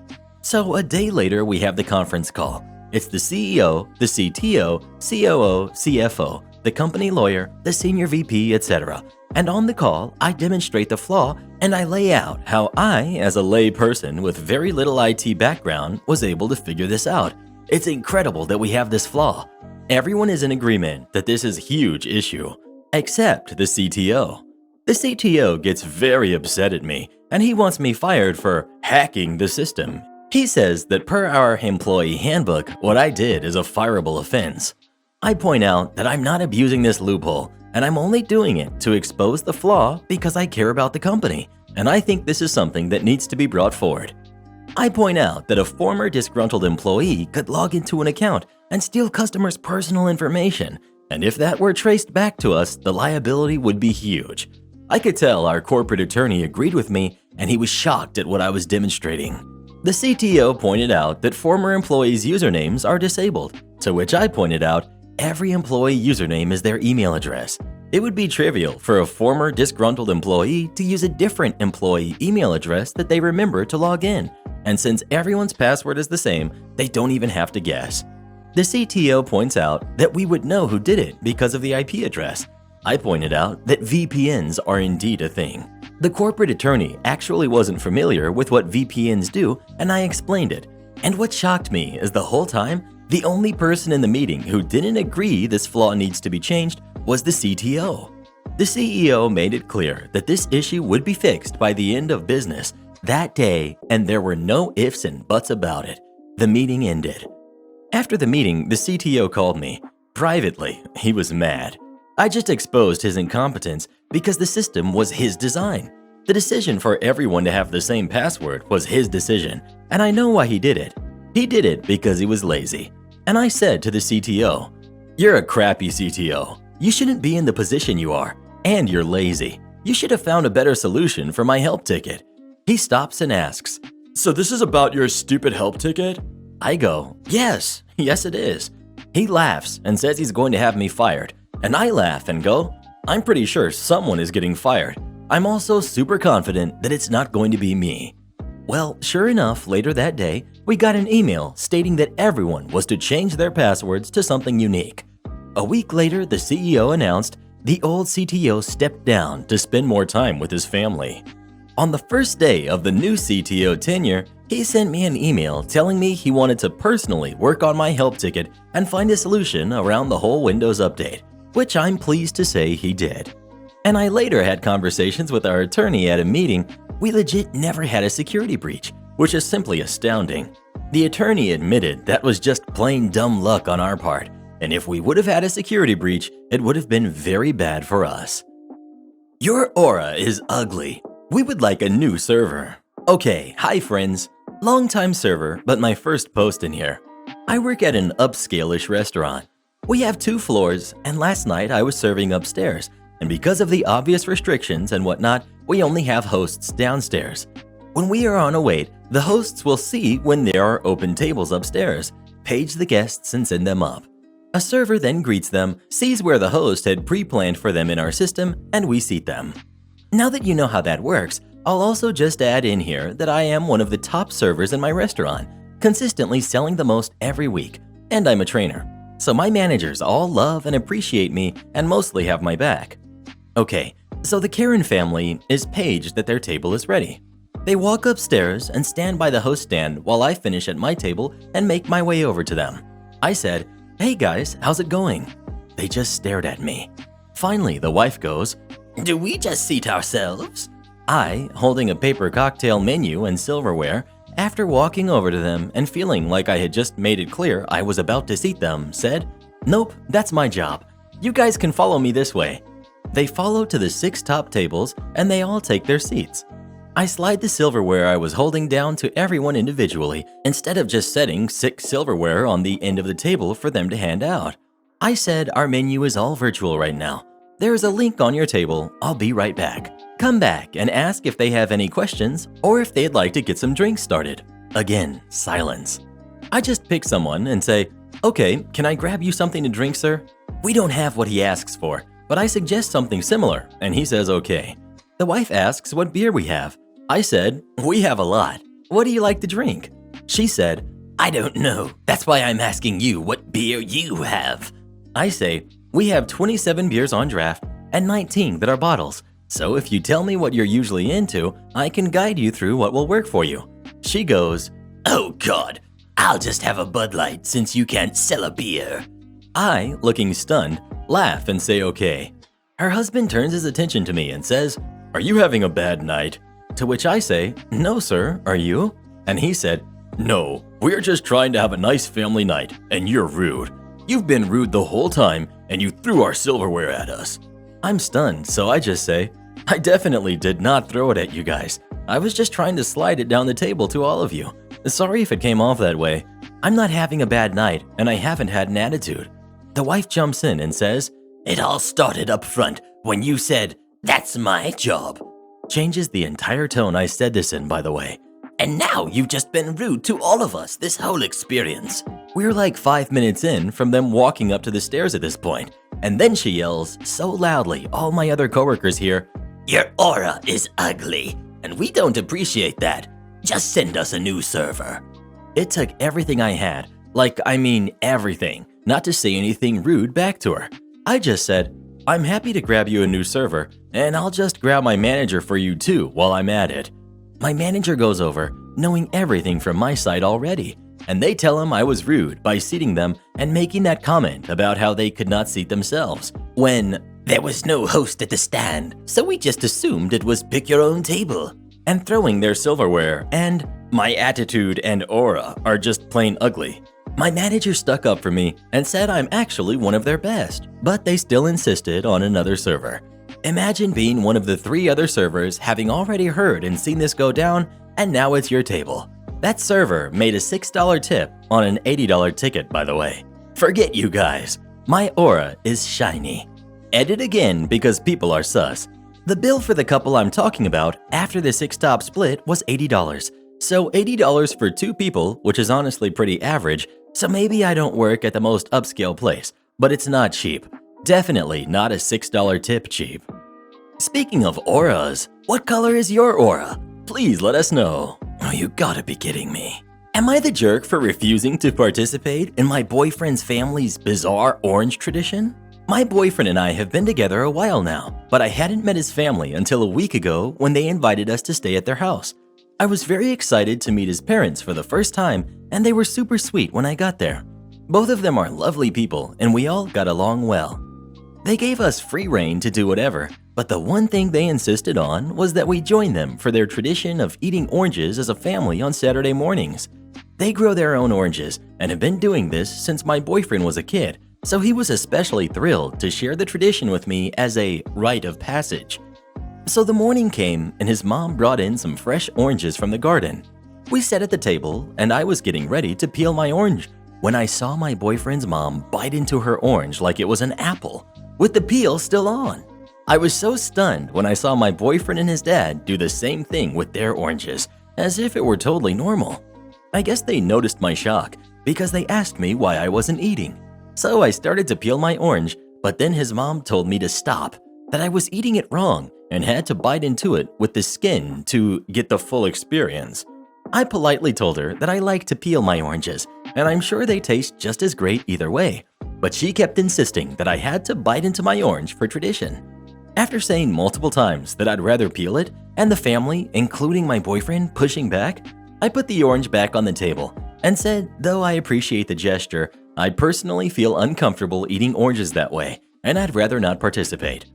A: So a day later, we have the conference call. It's the CEO, the CTO, COO, CFO, the company lawyer, the senior VP, etc. And on the call, I demonstrate the flaw and I lay out how I, as a lay person with very little IT background, was able to figure this out. It's incredible that we have this flaw. Everyone is in agreement that this is a huge issue, except the CTO. The CTO gets very upset at me and he wants me fired for hacking the system. He says that per our employee handbook, what I did is a fireable offense. I point out that I'm not abusing this loophole and I'm only doing it to expose the flaw because I care about the company and I think this is something that needs to be brought forward. I point out that a former disgruntled employee could log into an account and steal customers' personal information, and if that were traced back to us, the liability would be huge. I could tell our corporate attorney agreed with me and he was shocked at what I was demonstrating. The CTO pointed out that former employees' usernames are disabled, to which I pointed out every employee username is their email address. It would be trivial for a former disgruntled employee to use a different employee email address that they remember to log in, and since everyone's password is the same, they don't even have to guess. The CTO points out that we would know who did it because of the IP address. I pointed out that VPNs are indeed a thing. The corporate attorney actually wasn't familiar with what VPNs do, and I explained it. And what shocked me is the whole time, the only person in the meeting who didn't agree this flaw needs to be changed was the CTO. The CEO made it clear that this issue would be fixed by the end of business that day, and there were no ifs and buts about it. The meeting ended. After the meeting, the CTO called me. Privately, he was mad. I just exposed his incompetence because the system was his design. The decision for everyone to have the same password was his decision, and I know why he did it. He did it because he was lazy. And I said to the CTO, "You're a crappy CTO. You shouldn't be in the position you are, and you're lazy. You should have found a better solution for my help ticket." He stops and asks, "So this is about your stupid help ticket?" I go, Yes it is." He laughs and says he's going to have me fired. And I laugh and go, "I'm pretty sure someone is getting fired. I'm also super confident that it's not going to be me." Well, sure enough, later that day, we got an email stating that everyone was to change their passwords to something unique. A week later, the CEO announced the old CTO stepped down to spend more time with his family. On the first day of the new CTO tenure, he sent me an email telling me he wanted to personally work on my help ticket and find a solution around the whole Windows update, which I'm pleased to say he did. And I later had conversations with our attorney at a meeting. We legit never had a security breach, which is simply astounding. The attorney admitted that was just plain dumb luck on our part, and if we would have had a security breach, it would have been very bad for us. Your aura is ugly. We would like a new server. Okay, hi friends. Long-time server, but my first post in here. I work at an upscale-ish restaurant. We have 2 floors, and last night I was serving upstairs, and because of the obvious restrictions and whatnot, we only have hosts downstairs. When we are on a wait, the hosts will see when there are open tables upstairs, page the guests and send them up. A server then greets them, sees where the host had pre-planned for them in our system, and we seat them. Now that you know how that works, I'll also just add in here that I am one of the top servers in my restaurant, consistently selling the most every week, and I'm a trainer. So my managers all love and appreciate me and mostly have my back. Okay, so the Karen family is paged that their table is ready. They walk upstairs and stand by the host stand while I finish at my table and make my way over to them. I said, "Hey guys, how's it going?" They just stared at me. Finally, the wife goes, "Do we just seat ourselves?" I, holding a paper cocktail menu and silverware, after walking over to them and feeling like I had just made it clear I was about to seat them, said, "Nope, that's my job. You guys can follow me this way." They follow to the 6 top tables and they all take their seats. I slide the silverware I was holding down to everyone individually instead of just setting 6 silverware on the end of the table for them to hand out. I said our menu is all virtual right now. There is a link on your table. I'll be right back. Come back and ask if they have any questions or if they'd like to get some drinks started. Again, silence. I just pick someone and say, "Okay, can I grab you something to drink, sir?" We don't have what he asks for, but I suggest something similar, and he says okay. The wife asks what beer we have. I said, "We have a lot. What do you like to drink?" She said, "I don't know. That's why I'm asking you what beer you have." I say, "We have 27 beers on draft and 19 that are bottles. So if you tell me what you're usually into, I can guide you through what will work for you." She goes, "Oh God, I'll just have a Bud Light since you can't sell a beer." I, looking stunned, laugh and say okay. Her husband turns his attention to me and says, "Are you having a bad night?" To which I say, "No sir, are you?" And he said, "No, we're just trying to have a nice family night, and you're rude. You've been rude the whole time, and you threw our silverware at us." I'm stunned, so I just say, "I definitely did not throw it at you guys. I was just trying to slide it down the table to all of you. Sorry if it came off that way. I'm not having a bad night, and I haven't had an attitude." The wife jumps in and says, "It all started up front when you said, 'That's my job.'" Changes the entire tone I said this in, by the way. "And now you've just been rude to all of us this whole experience." We're like 5 minutes in from them walking up to the stairs at this point, and then she yells so loudly all my other coworkers hear, "Your aura is ugly, and we don't appreciate that. Just send us a new server." It took everything I had, everything, not to say anything rude back to her. I just said, "I'm happy to grab you a new server, and I'll just grab my manager for you too while I'm at it." My manager goes over, knowing everything from my side already, and they tell him I was rude by seating them and making that comment about how they could not seat themselves, when there was no host at the stand, so we just assumed it was pick your own table, and throwing their silverware, and my attitude and aura are just plain ugly. My manager stuck up for me and said I'm actually one of their best, but they still insisted on another server. Imagine being one of the 3 other servers having already heard and seen this go down, and now it's your table. That server made a $6 tip on an $80 ticket, by the way. Forget you guys. My aura is shiny. Edit again because people are sus. The bill for the couple I'm talking about after the 6-top split was $80. So $80 for 2 people, which is honestly pretty average, so maybe I don't work at the most upscale place, but it's not cheap. Definitely not a $6 tip cheap. Speaking of auras, what color is your aura? Please let us know. Oh, you gotta be kidding me. Am I the jerk for refusing to participate in my boyfriend's family's bizarre orange tradition? My boyfriend and I have been together a while now, but I hadn't met his family until a week ago when they invited us to stay at their house. I was very excited to meet his parents for the first time, and they were super sweet when I got there. Both of them are lovely people, and we all got along well. They gave us free rein to do whatever, but the one thing they insisted on was that we join them for their tradition of eating oranges as a family on Saturday mornings. They grow their own oranges and have been doing this since my boyfriend was a kid, so he was especially thrilled to share the tradition with me as a rite of passage. So the morning came and his mom brought in some fresh oranges from the garden. We sat at the table and I was getting ready to peel my orange when I saw my boyfriend's mom bite into her orange like it was an apple, with the peel still on. I was so stunned when I saw my boyfriend and his dad do the same thing with their oranges, as if it were totally normal. I guess they noticed my shock because they asked me why I wasn't eating. So I started to peel my orange, but then his mom told me to stop, that I was eating it wrong and had to bite into it with the skin to get the full experience. I politely told her that I like to peel my oranges, and I'm sure they taste just as great either way, but she kept insisting that I had to bite into my orange for tradition. After saying multiple times that I'd rather peel it, and the family, including my boyfriend, pushing back, I put the orange back on the table and said, though I appreciate the gesture, I personally feel uncomfortable eating oranges that way, and I'd rather not participate.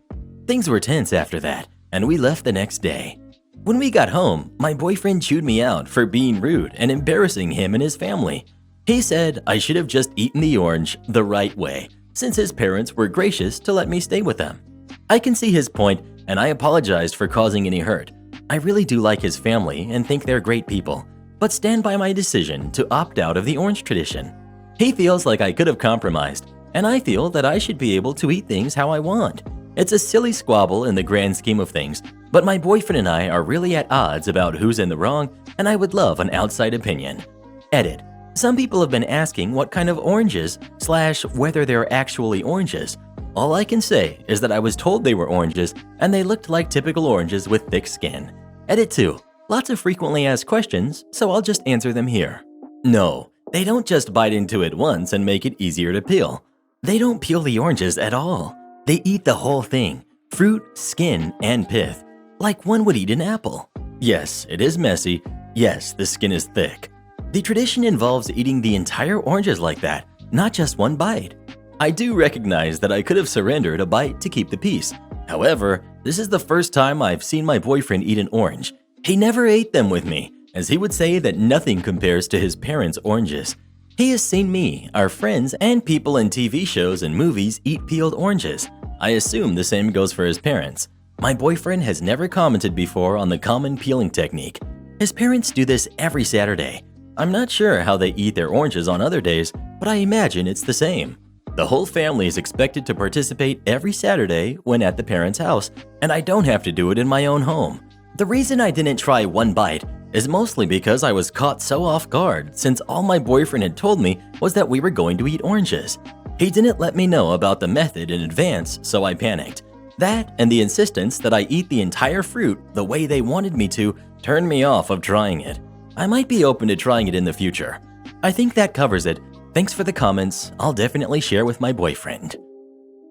A: Things were tense after that, and we left the next day. When we got home, my boyfriend chewed me out for being rude and embarrassing him and his family. He said I should have just eaten the orange the right way, since his parents were gracious to let me stay with them. I can see his point, and I apologized for causing any hurt. I really do like his family and think they're great people, but stand by my decision to opt out of the orange tradition. He feels like I could have compromised, and I feel that I should be able to eat things how I want. It's a silly squabble in the grand scheme of things, but my boyfriend and I are really at odds about who's in the wrong, and I would love an outside opinion. Edit. Some people have been asking what kind of oranges / whether they're actually oranges. All I can say is that I was told they were oranges and they looked like typical oranges with thick skin. Edit 2. Lots of frequently asked questions, so I'll just answer them here. No, they don't just bite into it once and make it easier to peel. They don't peel the oranges at all. They eat the whole thing, fruit, skin, and pith, like one would eat an apple. Yes, it is messy. Yes, the skin is thick. The tradition involves eating the entire oranges like that, not just one bite. I do recognize that I could have surrendered a bite to keep the peace. However, this is the first time I've seen my boyfriend eat an orange. He never ate them with me, as he would say that nothing compares to his parents' oranges. He has seen me, our friends, and people in TV shows and movies eat peeled oranges. I assume the same goes for his parents. My boyfriend has never commented before on the common peeling technique. His parents do this every Saturday. I'm not sure how they eat their oranges on other days, but I imagine it's the same. The whole family is expected to participate every Saturday when at the parents' house, and I don't have to do it in my own home. The reason I didn't try one bite is mostly because I was caught so off guard, since all my boyfriend had told me was that we were going to eat oranges. He didn't let me know about the method in advance, so I panicked. That and the insistence that I eat the entire fruit the way they wanted me to turned me off of trying it. I might be open to trying it in the future. I think that covers it. Thanks for the comments. I'll definitely share with my boyfriend.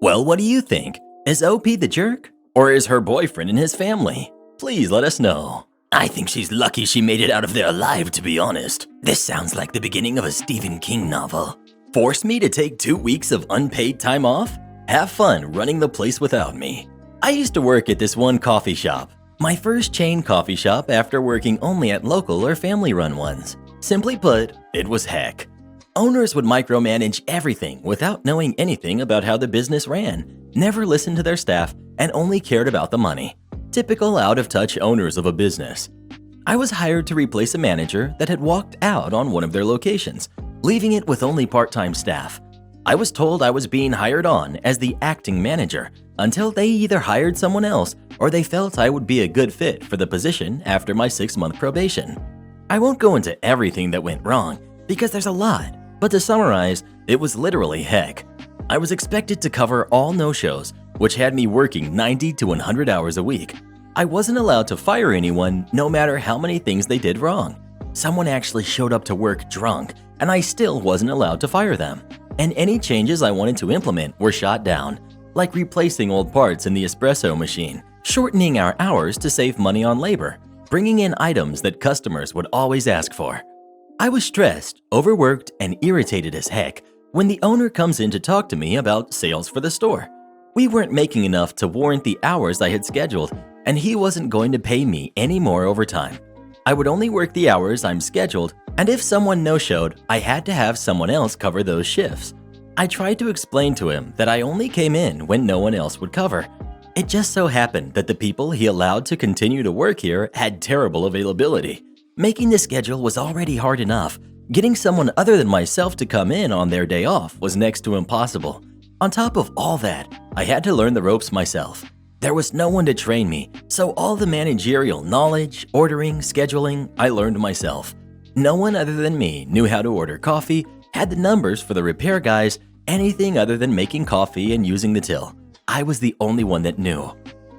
A: Well, what do you think? Is OP the jerk? Or is her boyfriend and his family? Please let us know. I think she's lucky she made it out of there alive, to be honest. This sounds like the beginning of a Stephen King novel. Force me to take 2 weeks of unpaid time off? Have fun running the place without me. I used to work at this one coffee shop. My first chain coffee shop after working only at local or family-run ones. Simply put, it was heck. Owners would micromanage everything without knowing anything about how the business ran, never listened to their staff, and only cared about the money. Typical out-of-touch owners of a business. I was hired to replace a manager that had walked out on one of their locations, leaving it with only part-time staff. I was told I was being hired on as the acting manager until they either hired someone else or they felt I would be a good fit for the position after my 6-month probation. I won't go into everything that went wrong because there's a lot, but to summarize, it was literally heck. I was expected to cover all no-shows, which had me working 90 to 100 hours a week. I wasn't allowed to fire anyone no matter how many things they did wrong. Someone actually showed up to work drunk, and I still wasn't allowed to fire them. And any changes I wanted to implement were shot down, like replacing old parts in the espresso machine, shortening our hours to save money on labor, bringing in items that customers would always ask for. I was stressed, overworked, and irritated as heck when the owner comes in to talk to me about sales for the store. We weren't making enough to warrant the hours I had scheduled, and he wasn't going to pay me any more overtime. I would only work the hours I'm scheduled, and if someone no-showed, I had to have someone else cover those shifts. I tried to explain to him that I only came in when no one else would cover. It just so happened that the people he allowed to continue to work here had terrible availability. Making the schedule was already hard enough. Getting someone other than myself to come in on their day off was next to impossible. On top of all that, I had to learn the ropes myself. There was no one to train me, so all the managerial knowledge, ordering, scheduling, I learned myself. No one other than me knew how to order coffee, had the numbers for the repair guys, anything other than making coffee and using the till. I was the only one that knew.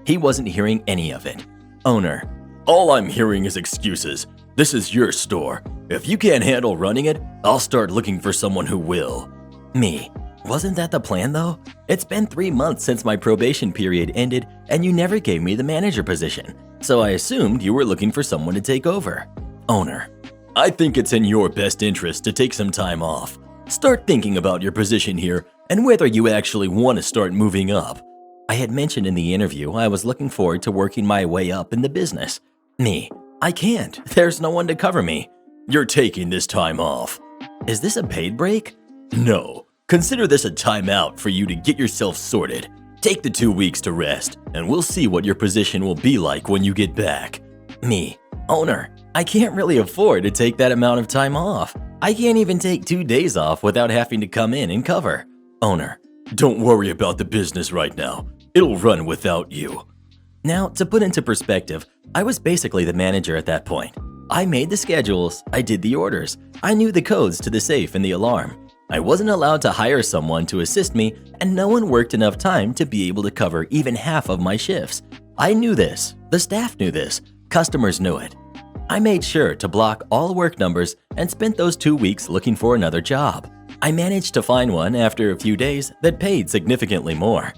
A: He wasn't hearing any of it. Owner: "All I'm hearing is excuses. This is your store. If you can't handle running it, I'll start looking for someone who will." Me: "Wasn't that the plan though? It's been 3 months since my probation period ended and you never gave me the manager position, so I assumed you were looking for someone to take over." Owner: "I think it's in your best interest to take some time off. Start thinking about your position here and whether you actually want to start moving up." I had mentioned in the interview I was looking forward to working my way up in the business. Me: "I can't. There's no one to cover me." "You're taking this time off." "Is this a paid break?" "No. Consider this a timeout for you to get yourself sorted. Take the 2 weeks to rest, and we'll see what your position will be like when you get back." Me: "Owner, I can't really afford to take that amount of time off. I can't even take 2 days off without having to come in and cover." Owner: "Don't worry about the business right now. It'll run without you." Now, to put into perspective, I was basically the manager at that point. I made the schedules, I did the orders, I knew the codes to the safe and the alarm. I wasn't allowed to hire someone to assist me, and no one worked enough time to be able to cover even half of my shifts. I knew this, the staff knew this, customers knew it. I made sure to block all work numbers and spent those 2 weeks looking for another job. I managed to find one after a few days that paid significantly more.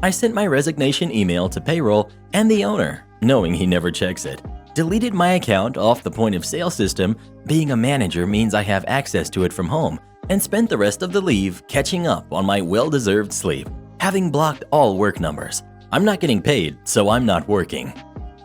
A: I sent my resignation email to payroll and the owner, knowing he never checks it. Deleted my account off the point of sale system. Being a manager means I have access to it from home, and spent the rest of the leave catching up on my well-deserved sleep, having blocked all work numbers. I'm not getting paid, so I'm not working.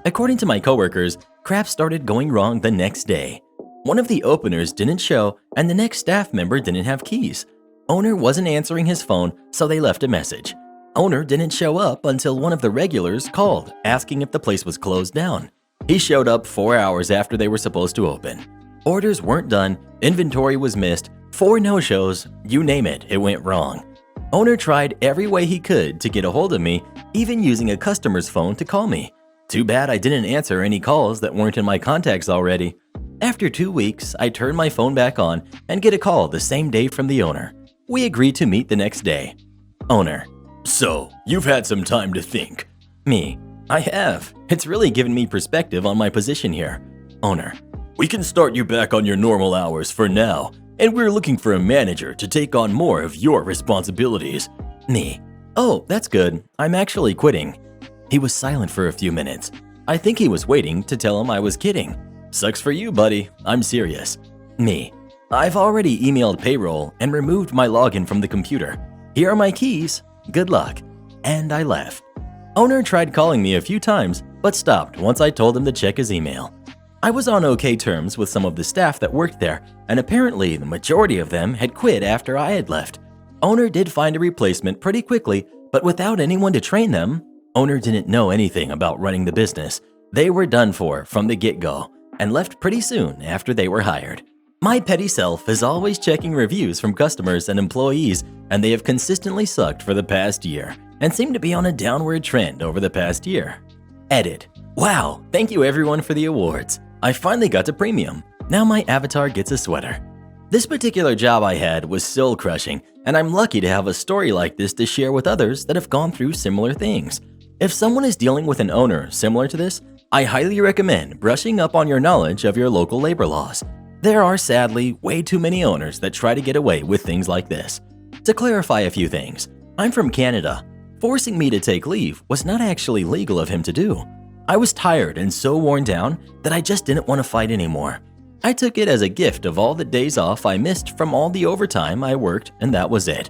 A: According to my coworkers, crap started going wrong the next day. One of the openers didn't show, and the next staff member didn't have keys. Owner wasn't answering his phone, so they left a message. Owner didn't show up until one of the regulars called, asking if the place was closed down. He showed up 4 hours after they were supposed to open. Orders weren't done, inventory was missed, 4 no-shows, you name it, it went wrong. Owner tried every way he could to get a hold of me, even using a customer's phone to call me. Too bad I didn't answer any calls that weren't in my contacts already. After 2 weeks, I turned my phone back on and get a call the same day from the owner. We agreed to meet the next day. Owner: "So, you've had some time to think." Me: "I have. It's really given me perspective on my position here." Owner: "We can start you back on your normal hours for now, and we're looking for a manager to take on more of your responsibilities." Me: "Oh, that's good. I'm actually quitting." He was silent for a few minutes. I think he was waiting to tell him I was kidding. "Sucks for you, buddy. I'm serious." Me: "I've already emailed payroll and removed my login from the computer. Here are my keys. Good luck." And I left. Owner tried calling me a few times, but stopped once I told him to check his email. I was on okay terms with some of the staff that worked there, and apparently the majority of them had quit after I had left. Owner did find a replacement pretty quickly, but without anyone to train them. Owner didn't know anything about running the business. They were done for from the get-go, and left pretty soon after they were hired. My petty self is always checking reviews from customers and employees, and they have consistently sucked for the past year, and seem to be on a downward trend over the past year. Edit: "Wow, thank you everyone for the awards. I finally got to premium. Now my avatar gets a sweater." This particular job I had was soul-crushing, and I'm lucky to have a story like this to share with others that have gone through similar things. If someone is dealing with an owner similar to this, I highly recommend brushing up on your knowledge of your local labor laws. There are sadly way too many owners that try to get away with things like this. To clarify a few things, I'm from Canada. Forcing me to take leave was not actually legal of him to do. I was tired and so worn down that I just didn't want to fight anymore. I took it as a gift of all the days off I missed from all the overtime I worked, and that was it.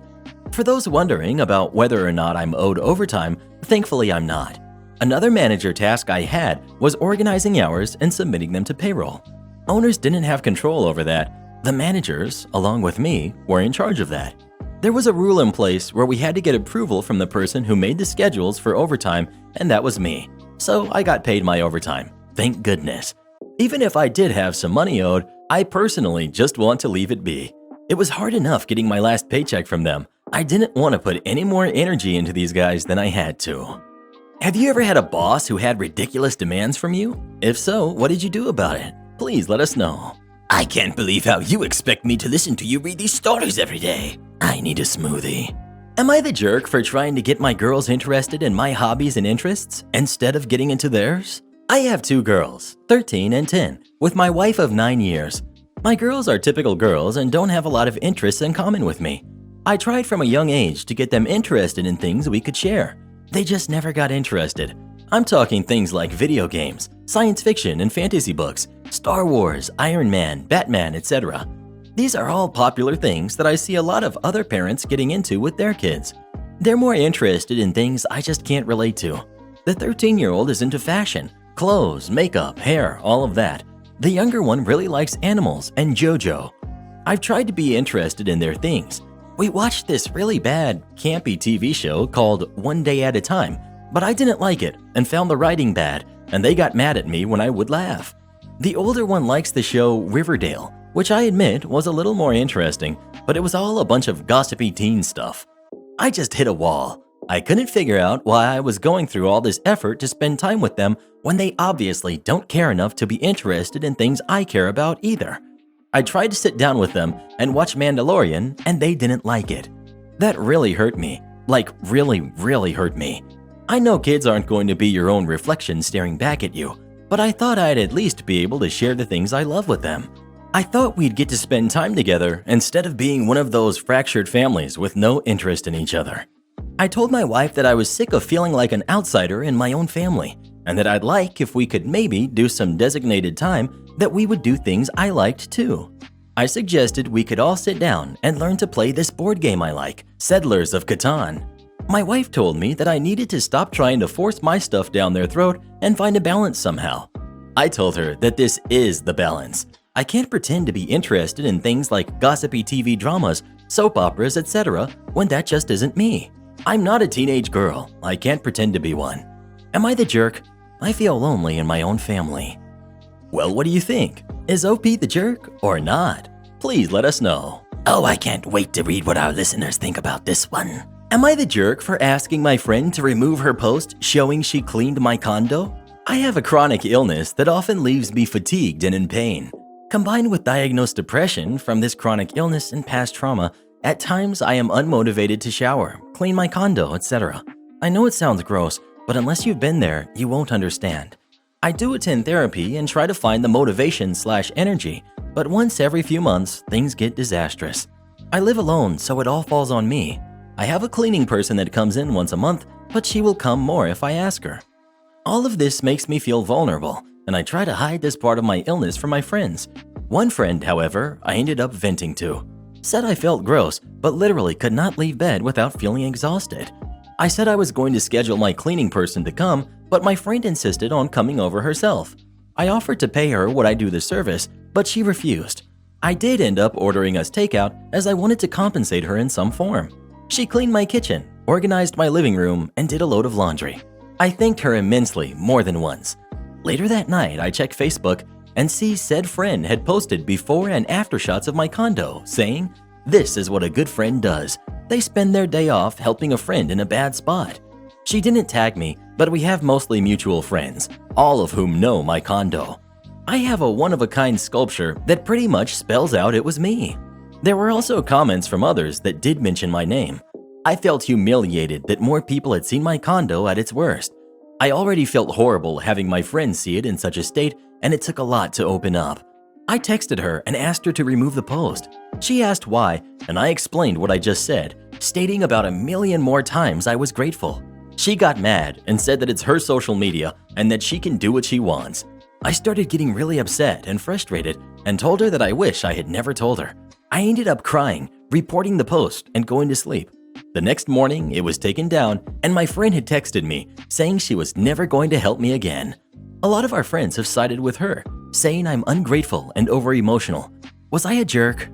A: For those wondering about whether or not I'm owed overtime, thankfully I'm not. Another manager task I had was organizing hours and submitting them to payroll. Owners didn't have control over that. The managers, along with me, were in charge of that. There was a rule in place where we had to get approval from the person who made the schedules for overtime, and that was me. So I got paid my overtime. Thank goodness. Even if I did have some money owed, I personally just want to leave it be. It was hard enough getting my last paycheck from them. I didn't want to put any more energy into these guys than I had to. Have you ever had a boss who had ridiculous demands from you? If so, what did you do about it? Please let us know. I can't believe how you expect me to listen to you read these stories every day. I need a smoothie. Am I the jerk for trying to get my girls interested in my hobbies and interests instead of getting into theirs? I have 2 girls, 13 and 10, with my wife of 9 years. My girls are typical girls and don't have a lot of interests in common with me. I tried from a young age to get them interested in things we could share. They just never got interested. I'm talking things like video games, science fiction and fantasy books, Star Wars, Iron Man, Batman, etc. These are all popular things that I see a lot of other parents getting into with their kids. They're more interested in things I just can't relate to. The 13-year-old is into fashion, clothes, makeup, hair, all of that. The younger one really likes animals and JoJo. I've tried to be interested in their things. We watched this really bad, campy TV show called One Day at a Time, but I didn't like it and found the writing bad, and they got mad at me when I would laugh. The older one likes the show Riverdale, which I admit was a little more interesting, but it was all a bunch of gossipy teen stuff. I just hit a wall. I couldn't figure out why I was going through all this effort to spend time with them when they obviously don't care enough to be interested in things I care about either. I tried to sit down with them and watch Mandalorian, and they didn't like it. That really hurt me. Like, really hurt me. I know kids aren't going to be your own reflection staring back at you, but I thought I'd at least be able to share the things I love with them. I thought we'd get to spend time together instead of being one of those fractured families with no interest in each other. I told my wife that I was sick of feeling like an outsider in my own family, and that I'd like if we could maybe do some designated time that we would do things I liked too. I suggested we could all sit down and learn to play this board game I like, Settlers of Catan. My wife told me that I needed to stop trying to force my stuff down their throat and find a balance somehow. I told her that this is the balance. I can't pretend to be interested in things like gossipy TV dramas, soap operas, etc. when that just isn't me. I'm not a teenage girl. I can't pretend to be one. Am I the jerk? I feel lonely in my own family. Well, what do you think? Is OP the jerk or not? Please let us know. Oh, I can't wait to read what our listeners think about this one. Am I the jerk for asking my friend to remove her post showing she cleaned my condo? I have a chronic illness that often leaves me fatigued and in pain. Combined with diagnosed depression from this chronic illness and past trauma, at times I am unmotivated to shower, clean my condo, etc. I know it sounds gross, but unless you've been there, you won't understand. I do attend therapy and try to find the motivation/energy, but once every few months, things get disastrous. I live alone, so it all falls on me. I have a cleaning person that comes in once a month, but she will come more if I ask her. All of this makes me feel vulnerable, and I try to hide this part of my illness from my friends. One friend, however, I ended up venting to. Said I felt gross, but literally could not leave bed without feeling exhausted. I said I was going to schedule my cleaning person to come, but my friend insisted on coming over herself. I offered to pay her what I do the service, but she refused. I did end up ordering us takeout as I wanted to compensate her in some form. She cleaned my kitchen, organized my living room, and did a load of laundry. I thanked her immensely more than once. Later that night, I checked Facebook and see said friend had posted before and after shots of my condo saying, "This is what a good friend does. They spend their day off helping a friend in a bad spot." She didn't tag me, but we have mostly mutual friends, all of whom know my condo. I have a one-of-a-kind sculpture that pretty much spells out it was me. There were also comments from others that did mention my name. I felt humiliated that more people had seen my condo at its worst. I already felt horrible having my friends see it in such a state, and it took a lot to open up. I texted her and asked her to remove the post. She asked why, and I explained what I just said, stating about 1,000,000 more times I was grateful. She got mad and said that it's her social media and that she can do what she wants. I started getting really upset and frustrated and told her that I wish I had never told her. I ended up crying, reporting the post, and going to sleep. The next morning, it was taken down, and my friend had texted me saying she was never going to help me again. A lot of our friends have sided with her, saying I'm ungrateful and over-emotional. Was I a jerk?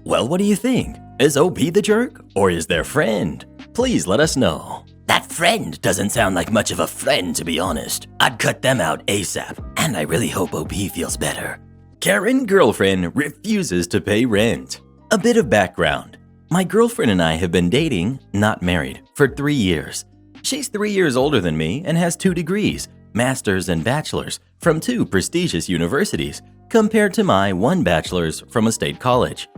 A: Well, what do you think? Is OP the jerk, or is their friend? Please let us know. That friend doesn't sound like much of a friend, to be honest. I'd cut them out ASAP, and I really hope OP feels better. Karen girlfriend refuses to pay rent. A bit of background. My girlfriend and I have been dating, not married, for 3 years. She's 3 years older than me and has 2 degrees, master's and bachelor's, from 2 prestigious universities, compared to my 1 bachelor's from a state college.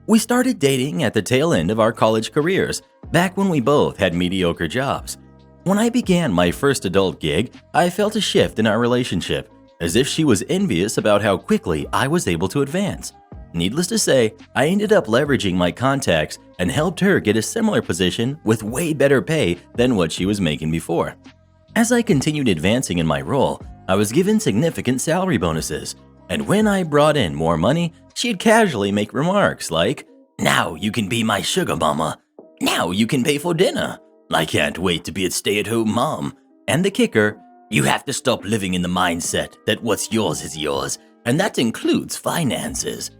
A: We started dating at the tail end of our college careers, back when we both had mediocre jobs. When I began my first adult gig, I felt a shift in our relationship, as if she was envious about how quickly I was able to advance. Needless to say, I ended up leveraging my contacts and helped her get a similar position with way better pay than what she was making before. As I continued advancing in my role, I was given significant salary bonuses, and when I brought in more money, she'd casually make remarks like, "Now you can be my sugar mama. Now you can pay for dinner. I can't wait to be a stay-at-home mom." And the kicker, "You have to stop living in the mindset that what's yours is yours, and that includes finances."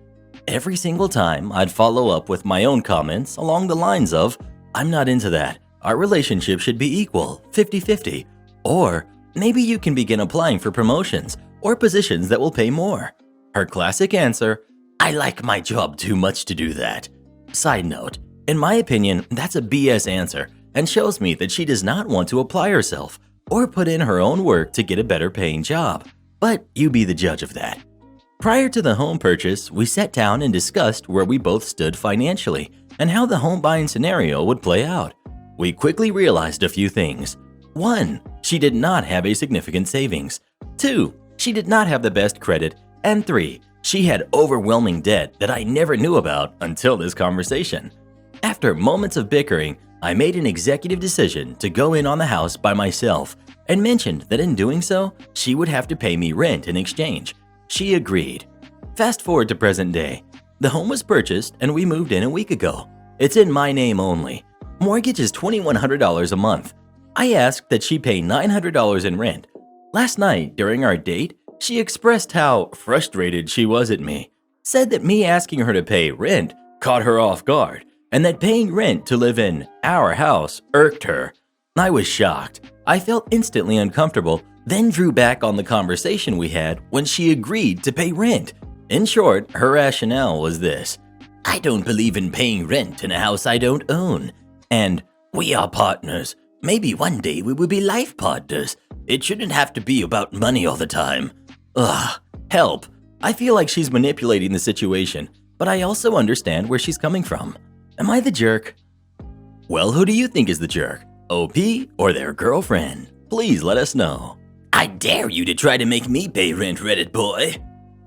A: Every single time, I'd follow up with my own comments along the lines of, "I'm not into that. Our relationship should be equal, 50-50. Or, maybe you can begin applying for promotions or positions that will pay more." Her classic answer, "I like my job too much to do that." Side note, in my opinion, that's a BS answer and shows me that she does not want to apply herself or put in her own work to get a better paying job. But you be the judge of that. Prior to the home purchase, we sat down and discussed where we both stood financially and how the home buying scenario would play out. We quickly realized a few things. 1. She did not have a significant savings. 2. She did not have the best credit. And 3. She had overwhelming debt that I never knew about until this conversation. After moments of bickering, I made an executive decision to go in on the house by myself and mentioned that in doing so, she would have to pay me rent in exchange. She agreed. Fast forward to present day. The home was purchased and we moved in a week ago. It's in my name only. Mortgage is $2,100 a month. I asked that she pay $900 in rent. Last night, during our date, she expressed how frustrated she was at me. Said that me asking her to pay rent caught her off guard, and that paying rent to live in our house irked her. I was shocked. I felt instantly uncomfortable, then drew back on the conversation we had when she agreed to pay rent. In short, her rationale was this: "I don't believe in paying rent in a house I don't own." And, "We are partners. Maybe one day we will be life partners. It shouldn't have to be about money all the time." Ugh, help. I feel like she's manipulating the situation, but I also understand where she's coming from. Am I the jerk? Well, who do you think is the jerk? OP or their girlfriend? Please let us know. I dare you to try to make me pay rent, Reddit boy.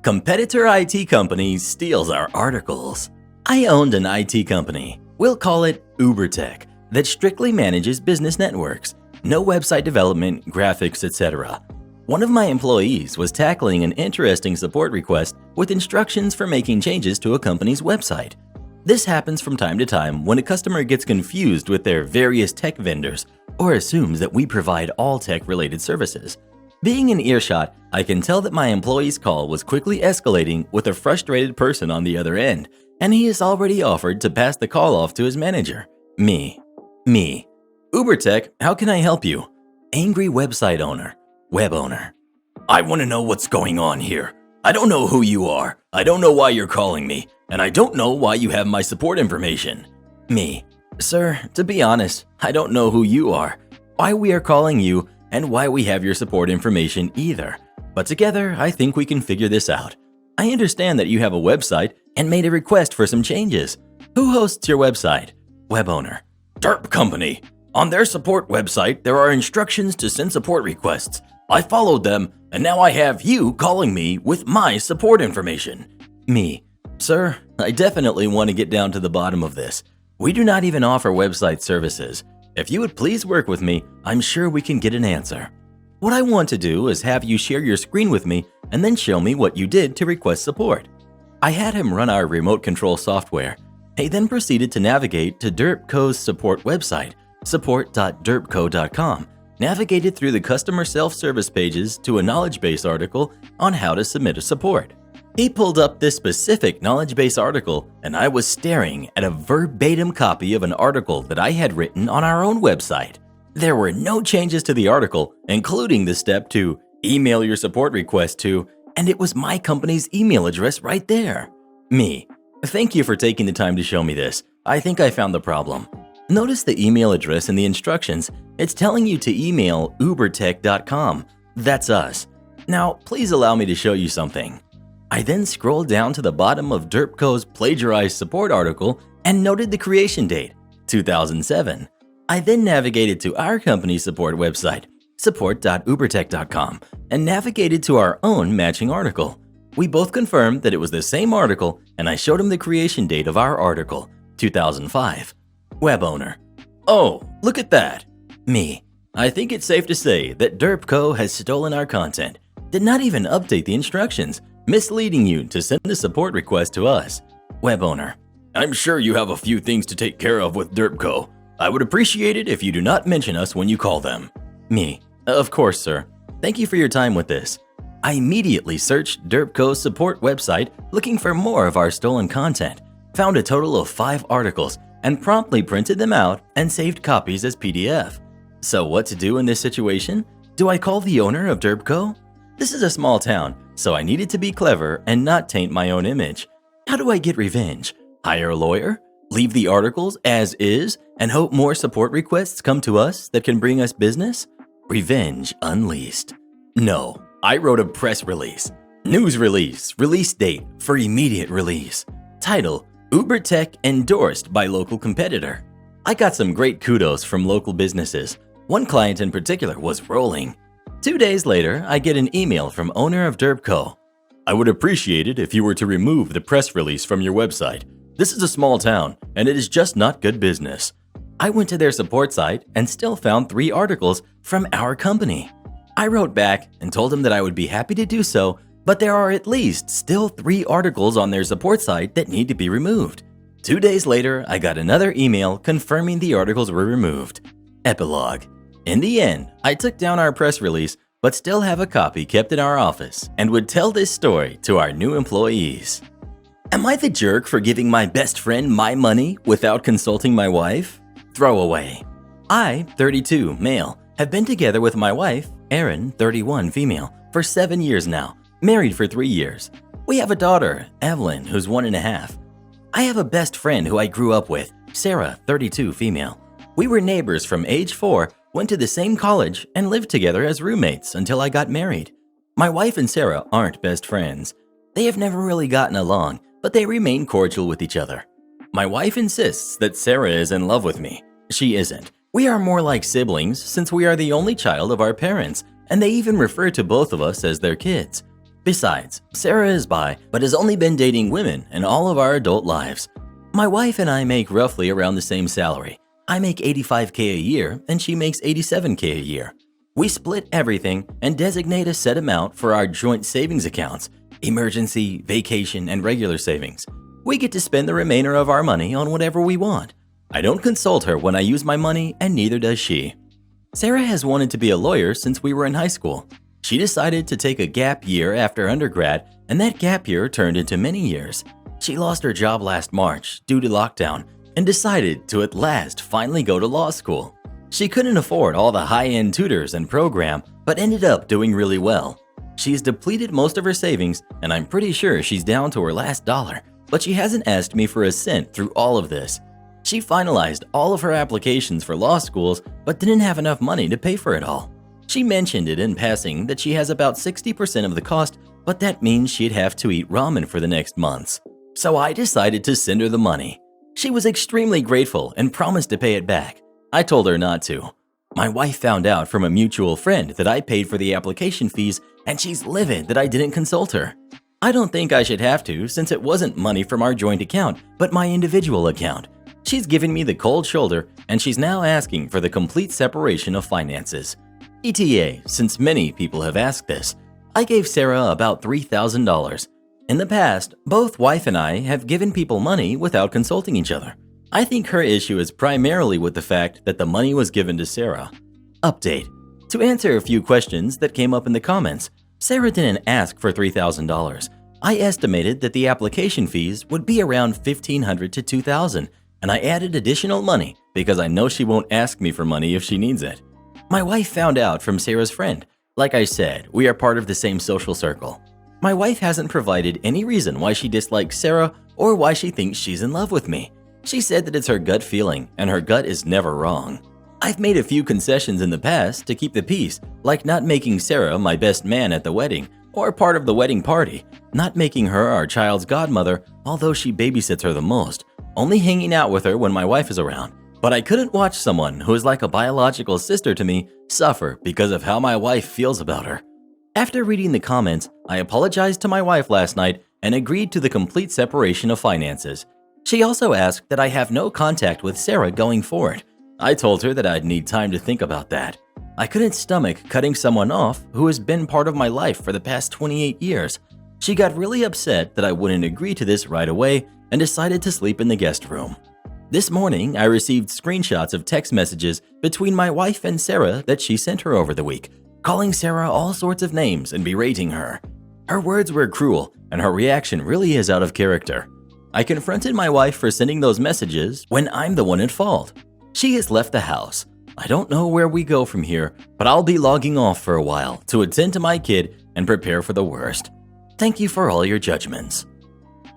A: Competitor IT company steals our articles. I owned an IT company, we'll call it UberTech, that strictly manages business networks, no website development, graphics, etc. One of my employees was tackling an interesting support request with instructions for making changes to a company's website. This happens from time to time when a customer gets confused with their various tech vendors or assumes that we provide all tech-related services. Being in earshot, I can tell that my employee's call was quickly escalating with a frustrated person on the other end, and he has already offered to pass the call off to his manager. Me. UberTech, how can I help you? Angry website owner. Web owner. I want to know what's going on here. I don't know who you are. I don't know why you're calling me, and I don't know why you have my support information. Me. Sir, to be honest, I don't know who you are, why we are calling you, and why we have your support information either. But together, I think we can figure this out. I understand that you have a website and made a request for some changes. Who hosts your website? Web owner. Derp company. On their support website, there are instructions to send support requests. I followed them, and now I have you calling me with my support information. Me. Sir, I definitely want to get down to the bottom of this. We do not even offer website services. If you would please work with me, I'm sure we can get an answer. What I want to do is have you share your screen with me and then show me what you did to request support. I had him run our remote control software. He then proceeded to navigate to DerpCo's support website, support.derpco.com, navigated through the customer self-service pages to a knowledge base article on how to submit a support. He pulled up this specific knowledge base article, and I was staring at a verbatim copy of an article that I had written on our own website. There were no changes to the article, including the step to email your support request to, and it was my company's email address right there. Me. Thank you for taking the time to show me this. I think I found the problem. Notice the email address in the instructions. It's telling you to email ubertech.com. That's us. Now, please allow me to show you something. I then scrolled down to the bottom of Derpco's plagiarized support article and noted the creation date, 2007. I then navigated to our company's support website, support.ubertech.com, and navigated to our own matching article. We both confirmed that it was the same article, and I showed him the creation date of our article, 2005. Web owner. Oh, look at that. Me. I think it's safe to say that Derpco has stolen our content, did not even update the instructions, misleading you to send a support request to us. Web owner. I'm sure you have a few things to take care of with Derpco. I would appreciate it if you do not mention us when you call them. Me. Of course, sir. Thank you for your time with this. I immediately searched Derpco's support website looking for more of our stolen content, found a total of 5 articles, and promptly printed them out and saved copies as PDF. So what to do in this situation? Do I call the owner of Derpco? This is a small town, so I needed to be clever and not taint my own image. How do I get revenge? Hire a lawyer? Leave the articles as is and hope more support requests come to us that can bring us business? Revenge unleashed. No, I wrote a press release. News release, release date for immediate release. Title, UberTech endorsed by local competitor. I got some great kudos from local businesses. One client in particular was rolling. 2 days later, I get an email from owner of Derpco. I would appreciate it if you were to remove the press release from your website. This is a small town, and it is just not good business. I went to their support site and still found 3 articles from our company. I wrote back and told them that I would be happy to do so, but there are at least still 3 articles on their support site that need to be removed. 2 days later, I got another email confirming the articles were removed. Epilogue. In the end, I took down our press release, but still have a copy kept in our office and would tell this story to our new employees. Am I the jerk for giving my best friend my money without consulting my wife? Throwaway. I, 32, male, have been together with my wife, Erin, 31, female, for 7 years now, married for 3 years. We have a daughter, Evelyn, who's 1.5. I have a best friend who I grew up with, Sarah, 32, female. We were neighbors from age 4, went to the same college, and lived together as roommates until I got married. My wife and Sarah aren't best friends. They have never really gotten along, but they remain cordial with each other. My wife insists that Sarah is in love with me. She isn't. We are more like siblings since we are the only child of our parents, and they even refer to both of us as their kids. Besides, Sarah is bi, but has only been dating women in all of our adult lives. My wife and I make roughly around the same salary. I make $85K a year, and she makes $87K a year. We split everything and designate a set amount for our joint savings accounts, emergency, vacation, and regular savings. We get to spend the remainder of our money on whatever we want. I don't consult her when I use my money, and neither does she. Sarah has wanted to be a lawyer since we were in high school. She decided to take a gap year after undergrad, and that gap year turned into many years. She lost her job last March due to lockdown and decided to at last finally go to law school. She couldn't afford all the high-end tutors and program, but ended up doing really well. She's depleted most of her savings, and I'm pretty sure she's down to her last dollar, but she hasn't asked me for a cent through all of this. She finalized all of her applications for law schools, but didn't have enough money to pay for it all. She mentioned it in passing that she has about 60% of the cost, but that means she'd have to eat ramen for the next months. So I decided to send her the money. She was extremely grateful and promised to pay it back. I told her not to. My wife found out from a mutual friend that I paid for the application fees, and she's livid that I didn't consult her. I don't think I should have to since it wasn't money from our joint account, but my individual account. She's given me the cold shoulder, and she's now asking for the complete separation of finances. ETA, since many people have asked this, I gave Sarah about $3,000. In the past, both wife and I have given people money without consulting each other. I think her issue is primarily with the fact that the money was given to Sarah. Update. To answer a few questions that came up in the comments, Sarah didn't ask for $3,000. I estimated that the application fees would be around $1,500 to $2,000, and I added additional money because I know she won't ask me for money if she needs it. My wife found out from Sarah's friend. Like I said, we are part of the same social circle. My wife hasn't provided any reason why she dislikes Sarah or why she thinks she's in love with me. She said that it's her gut feeling, and her gut is never wrong. I've made a few concessions in the past to keep the peace, like not making Sarah my best man at the wedding or part of the wedding party, not making her our child's godmother, although she babysits her the most, only hanging out with her when my wife is around. But I couldn't watch someone who is like a biological sister to me suffer because of how my wife feels about her. After reading the comments, I apologized to my wife last night and agreed to the complete separation of finances. She also asked that I have no contact with Sarah going forward. I told her that I'd need time to think about that. I couldn't stomach cutting someone off who has been part of my life for the past 28 years. She got really upset that I wouldn't agree to this right away and decided to sleep in the guest room. This morning, I received screenshots of text messages between my wife and Sarah that she sent her over the week, calling Sarah all sorts of names and berating her. Her words were cruel, and her reaction really is out of character. I confronted my wife for sending those messages when I'm the one at fault. She has left the house. I don't know where we go from here, but I'll be logging off for a while to attend to my kid and prepare for the worst. Thank you for all your judgments.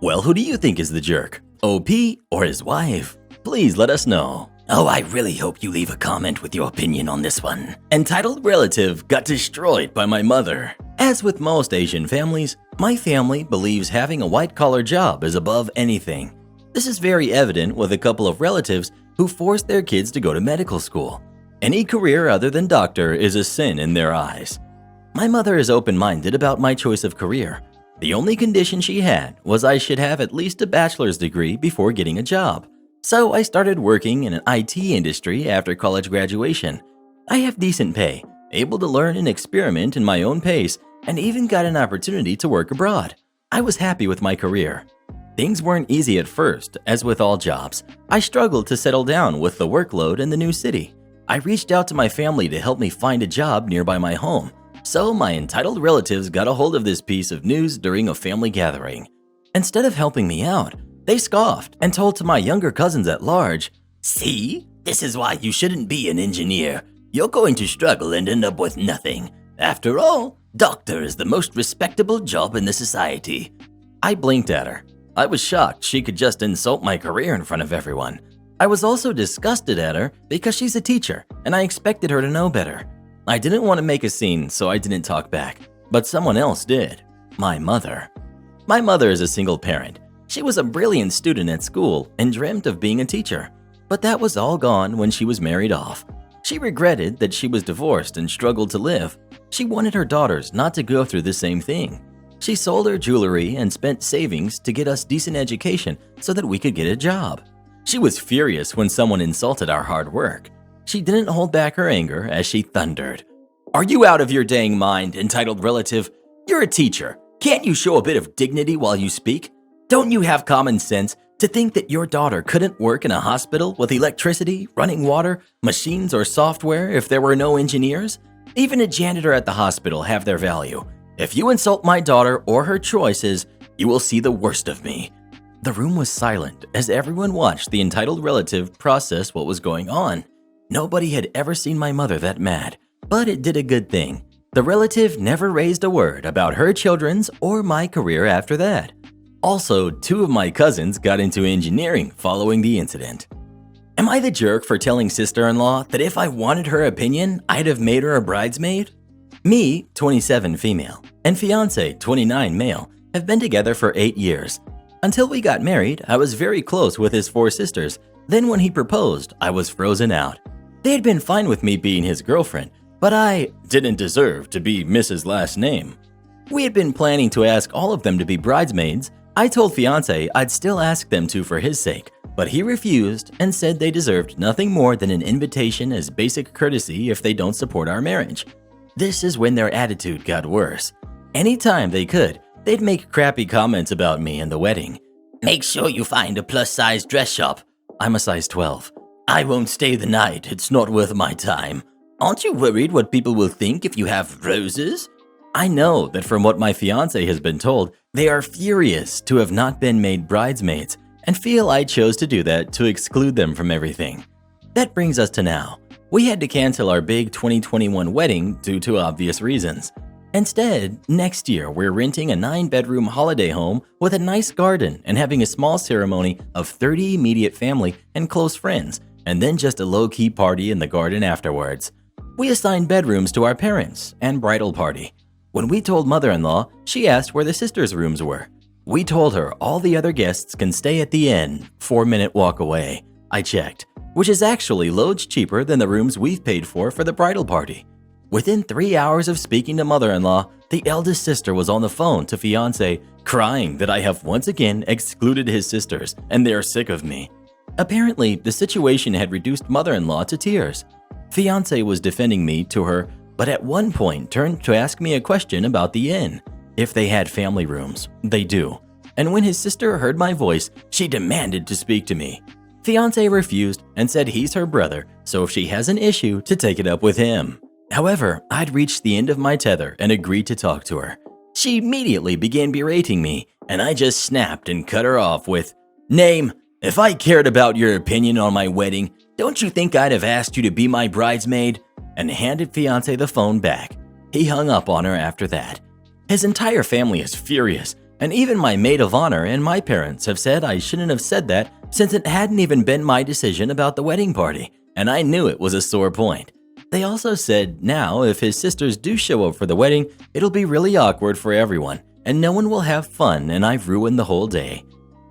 A: Well, who do you think is the jerk? OP or his wife? Please let us know. Oh, I really hope you leave a comment with your opinion on this one. Entitled relative got destroyed by my mother. As with most Asian families, my family believes having a white-collar job is above anything. This is very evident with a couple of relatives who forced their kids to go to medical school. Any career other than doctor is a sin in their eyes. My mother is open-minded about my choice of career. The only condition she had was I should have at least a bachelor's degree before getting a job. So I started working in an IT industry after college graduation. I have decent pay, able to learn and experiment in my own pace, and even got an opportunity to work abroad. I was happy with my career. Things weren't easy at first, as with all jobs. I struggled to settle down with the workload in the new city. I reached out to my family to help me find a job nearby my home. So my entitled relatives got a hold of this piece of news during a family gathering. Instead of helping me out, they scoffed and told to my younger cousins at large, "See, this is why you shouldn't be an engineer. You're going to struggle and end up with nothing. After all, doctor is the most respectable job in the society." I blinked at her. I was shocked she could just insult my career in front of everyone. I was also disgusted at her because she's a teacher and I expected her to know better. I didn't want to make a scene, so I didn't talk back, but someone else did. My mother. My mother is a single parent. She was a brilliant student at school and dreamt of being a teacher, but that was all gone when she was married off. She regretted that she was divorced and struggled to live. She wanted her daughters not to go through the same thing. She sold her jewelry and spent savings to get us decent education so that we could get a job. She was furious when someone insulted our hard work. She didn't hold back her anger as she thundered, "Are you out of your dang mind, entitled relative? You're a teacher. Can't you show a bit of dignity while you speak? Don't you have common sense to think that your daughter couldn't work in a hospital with electricity, running water, machines, or software if there were no engineers? Even a janitor at the hospital have their value. If you insult my daughter or her choices, you will see the worst of me." The room was silent as everyone watched the entitled relative process what was going on. Nobody had ever seen my mother that mad, but it did a good thing. The relative never raised a word about her children's or my career after that. Also, 2 of my cousins got into engineering following the incident. Am I the jerk for telling sister-in-law that if I wanted her opinion, I'd have made her a bridesmaid? Me, 27 female, and Fiance, 29 male, have been together for 8 years. Until we got married, I was very close with his 4 sisters. Then when he proposed, I was frozen out. They had been fine with me being his girlfriend, but I didn't deserve to be Mrs. Last Name. We had been planning to ask all of them to be bridesmaids. I told Fiance I'd still ask them to for his sake, but he refused and said they deserved nothing more than an invitation as basic courtesy if they don't support our marriage. This is when their attitude got worse. Anytime they could, they'd make crappy comments about me and the wedding. "Make sure you find a plus-size dress shop." I'm a size 12. "I won't stay the night, it's not worth my time." "Aren't you worried what people will think if you have roses?" I know that from what my fiance has been told, they are furious to have not been made bridesmaids and feel I chose to do that to exclude them from everything. That brings us to now. We had to cancel our big 2021 wedding due to obvious reasons. Instead, next year we're renting a 9-bedroom holiday home with a nice garden and having a small ceremony of 30 immediate family and close friends, and then just a low-key party in the garden afterwards. We assigned bedrooms to our parents and bridal party. When we told mother-in-law, she asked where the sisters' rooms were. We told her all the other guests can stay at the inn, 4-minute walk away. I checked, which is actually loads cheaper than the rooms we've paid for the bridal party. Within 3 hours of speaking to mother-in-law, the eldest sister was on the phone to fiance, crying that I have once again excluded his sisters and they are sick of me. Apparently, the situation had reduced mother-in-law to tears. Fiance was defending me to her, but at one point turned to ask me a question about the inn. If they had family rooms, they do. And when his sister heard my voice, she demanded to speak to me. Fiance refused and said he's her brother, so if she has an issue, to take it up with him. However, I'd reached the end of my tether and agreed to talk to her. She immediately began berating me, and I just snapped and cut her off with, "Name, if I cared about your opinion on my wedding, don't you think I'd have asked you to be my bridesmaid?" and handed fiance the phone back. He hung up on her after that. His entire family is furious, and even my maid of honor and my parents have said I shouldn't have said that since it hadn't even been my decision about the wedding party, and I knew it was a sore point. They also said now if his sisters do show up for the wedding, it'll be really awkward for everyone, and no one will have fun and I've ruined the whole day.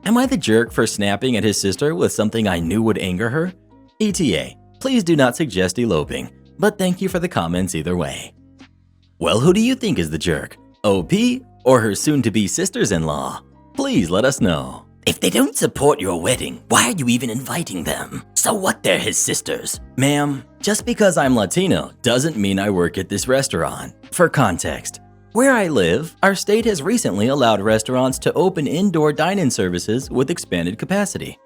A: Am I the jerk for snapping at his sister with something I knew would anger her? ETA, please do not suggest eloping, but thank you for the comments either way. Well, who do you think is the jerk? OP or her soon-to-be sisters-in-law? Please let us know.
B: If they don't support your wedding, why are you even inviting them? So what, they're his sisters?
A: Ma'am, just because I'm Latino doesn't mean I work at this restaurant. For context, where I live, our state has recently allowed restaurants to open indoor dine-in services with expanded capacity.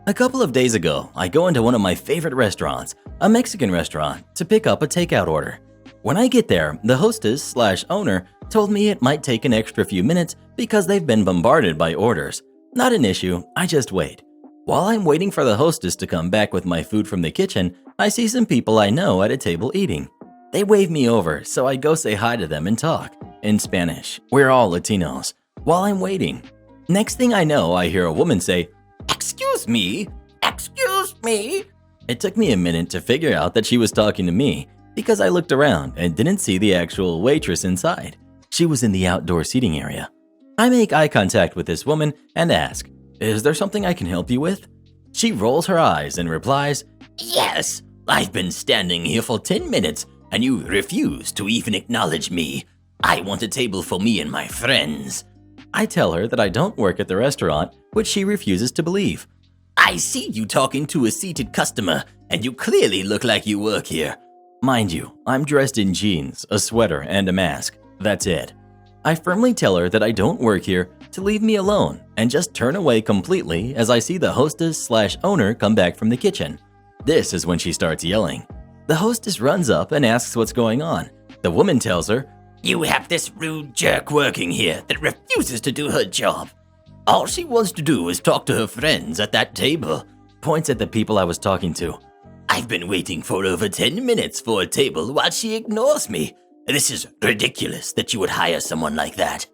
A: A couple of days ago, I go into one of my favorite restaurants, a Mexican restaurant, to pick up a takeout order. When I get there, the hostess/owner told me it might take an extra few minutes because they've been bombarded by orders. Not an issue, I just wait. While I'm waiting for the hostess to come back with my food from the kitchen, I see some people I know at a table eating. They wave me over, so I go say hi to them and talk. In Spanish, we're all Latinos. While I'm waiting, next thing I know, I hear a woman say,
B: Excuse me? Excuse me?
A: It took me a minute to figure out that she was talking to me because I looked around and didn't see the actual waitress inside. She was in the outdoor seating area. I make eye contact with this woman and ask, "Is there something I can help you with?" She rolls her eyes and replies,
B: Yes, I've been standing here for 10 minutes and you refuse to even acknowledge me. I want a table for me and my friends.
A: I tell her that I don't work at the restaurant, which she refuses to believe.
B: I see you talking to a seated customer and you clearly look like you work here.
A: Mind you, I'm dressed in jeans, a sweater, and a mask. That's it. I firmly tell her that I don't work here, to leave me alone, and just turn away completely as I see the hostess/owner come back from the kitchen. This is when she starts yelling. The hostess runs up and asks what's going on. The woman tells her,
B: You have this rude jerk working here that refuses to do her job. All she wants to do is talk to her friends at that table.
A: Points at the people I was talking to.
B: I've been waiting for over 10 minutes for a table while she ignores me. This is ridiculous that you would hire someone like that.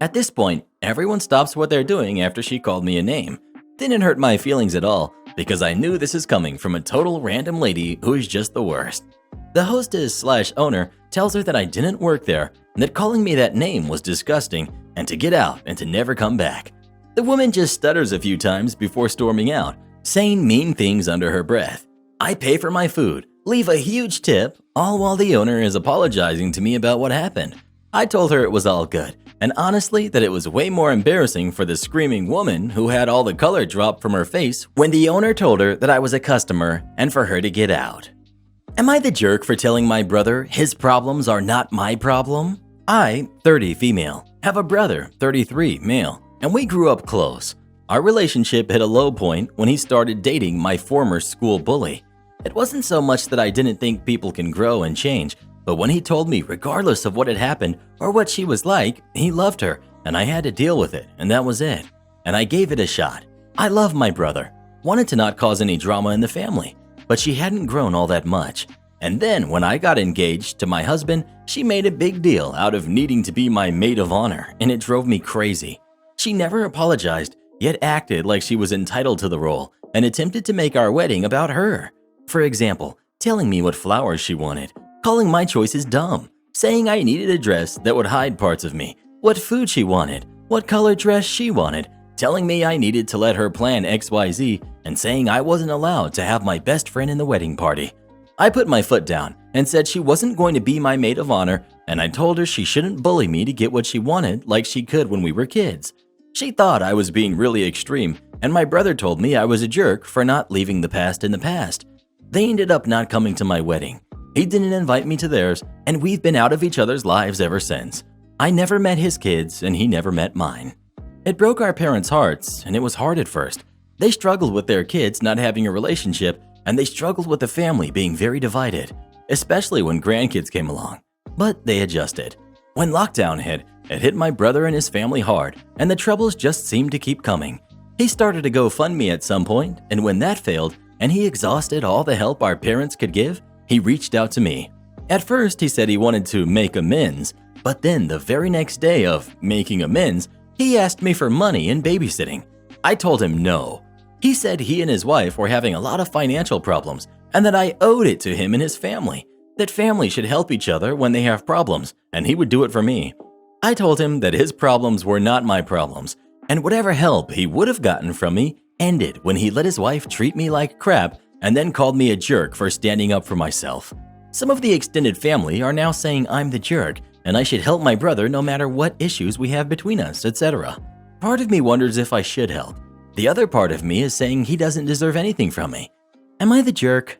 A: At this point, everyone stops what they're doing after she called me a name. Didn't hurt my feelings at all because I knew this is coming from a total random lady who is just the worst. The hostess/owner tells her that I didn't work there and that calling me that name was disgusting and to get out and to never come back. The woman just stutters a few times before storming out, saying mean things under her breath. I pay for my food, leave a huge tip, all while the owner is apologizing to me about what happened. I told her it was all good, and honestly that it was way more embarrassing for the screaming woman who had all the color drop from her face when the owner told her that I was a customer and for her to get out. Am I the jerk for telling my brother his problems are not my problem? I, 30 female, have a brother, 33 male, and we grew up close. Our relationship hit a low point when he started dating my former school bully. It wasn't so much that I didn't think people can grow and change, But when he told me, regardless of what had happened or what she was like, he loved her and I had to deal with it, and that was it. And I gave it a shot. I love my brother, wanted to not cause any drama in the family, but she hadn't grown all that much. And then when I got engaged to my husband, she made a big deal out of needing to be my maid of honor, and it drove me crazy. She never apologized, yet acted like she was entitled to the role and attempted to make our wedding about her. For example, telling me what flowers she wanted, calling my choices dumb, saying I needed a dress that would hide parts of me, what food she wanted, what color dress she wanted, telling me I needed to let her plan XYZ, and saying I wasn't allowed to have my best friend in the wedding party. I put my foot down and said she wasn't going to be my maid of honor, and I told her she shouldn't bully me to get what she wanted like she could when we were kids. She thought I was being really extreme, and my brother told me I was a jerk for not leaving the past in the past. They ended up not coming to my wedding. He didn't invite me to theirs, and we've been out of each other's lives ever since. I never met his kids, and he never met mine. It broke our parents' hearts, and it was hard at first. They struggled with their kids not having a relationship, and they struggled with the family being very divided, especially when grandkids came along. But they adjusted. When lockdown hit, it hit my brother and his family hard, and the troubles just seemed to keep coming. He started a GoFundMe at some point, and when that failed, and he exhausted all the help our parents could give, he reached out to me. At first, he said he wanted to make amends, but then the very next day of making amends, he asked me for money and babysitting. I told him no. He said he and his wife were having a lot of financial problems and that I owed it to him and his family, that families should help each other when they have problems, and he would do it for me. I told him that his problems were not my problems, and whatever help he would have gotten from me ended when he let his wife treat me like crap and then called me a jerk for standing up for myself. Some of the extended family are now saying I'm the jerk and I should help my brother no matter what issues we have between us, etc. Part of me wonders if I should help. The other part of me is saying he doesn't deserve anything from me. Am I the jerk?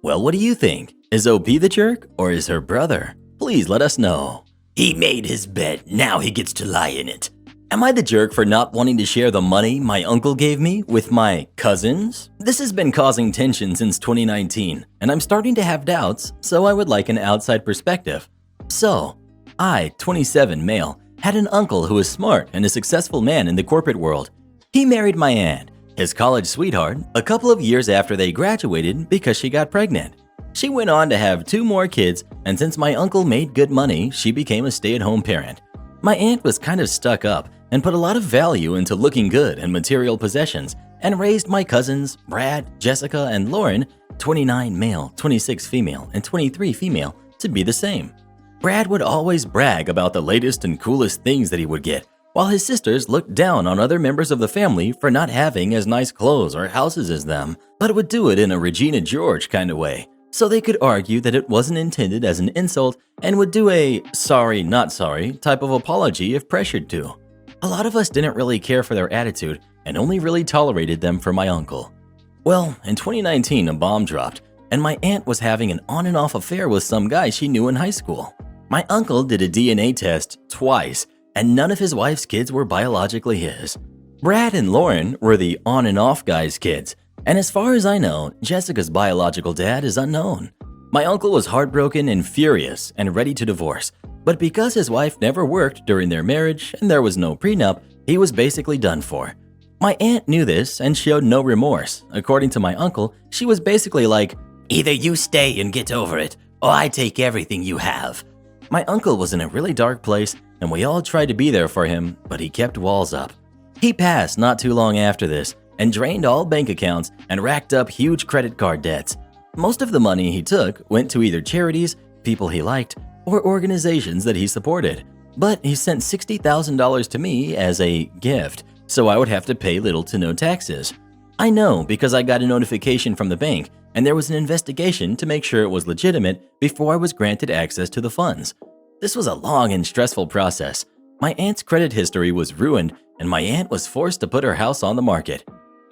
A: Well, what do you think? Is OP the jerk or is her brother? Please let us know.
B: He made his bed, now he gets to lie in it.
A: Am I the jerk for not wanting to share the money my uncle gave me with my cousins? This has been causing tension since 2019, and I'm starting to have doubts, so I would like an outside perspective. So, I, 27 male, had an uncle who was smart and a successful man in the corporate world. He married my aunt, his college sweetheart, a couple of years after they graduated because she got pregnant. She went on to have 2 more kids, and since my uncle made good money, she became a stay-at-home parent. My aunt was kind of stuck up and put a lot of value into looking good and material possessions, and raised my cousins, Brad, Jessica, and Lauren, 29 male, 26 female, and 23 female, to be the same. Brad would always brag about the latest and coolest things that he would get, while his sisters looked down on other members of the family for not having as nice clothes or houses as them, but would do it in a Regina George kind of way, so they could argue that it wasn't intended as an insult and would do a sorry, not sorry type of apology if pressured to. A lot of us didn't really care for their attitude and only really tolerated them for my uncle. Well, in 2019, a bomb dropped, and my aunt was having an on and off affair with some guy she knew in high school. My uncle did a DNA test twice, and none of his wife's kids were biologically his. Brad and Lauren were the on and off guy's kids, and as far as I know, Jessica's biological dad is unknown. My uncle was heartbroken and furious and ready to divorce, but because his wife never worked during their marriage and there was no prenup, he was basically done for. My aunt knew this and showed no remorse. According to my uncle, she was basically like,
B: Either you stay and get over it, or I take everything you have.
A: My uncle was in a really dark place, and we all tried to be there for him, but he kept walls up. He passed not too long after this and drained all bank accounts and racked up huge credit card debts. Most of the money he took went to either charities, people he liked, or organizations that he supported. But he sent $60,000 to me as a gift, so I would have to pay little to no taxes. I know because I got a notification from the bank, and there was an investigation to make sure it was legitimate before I was granted access to the funds. This was a long and stressful process. My aunt's credit history was ruined, and my aunt was forced to put her house on the market.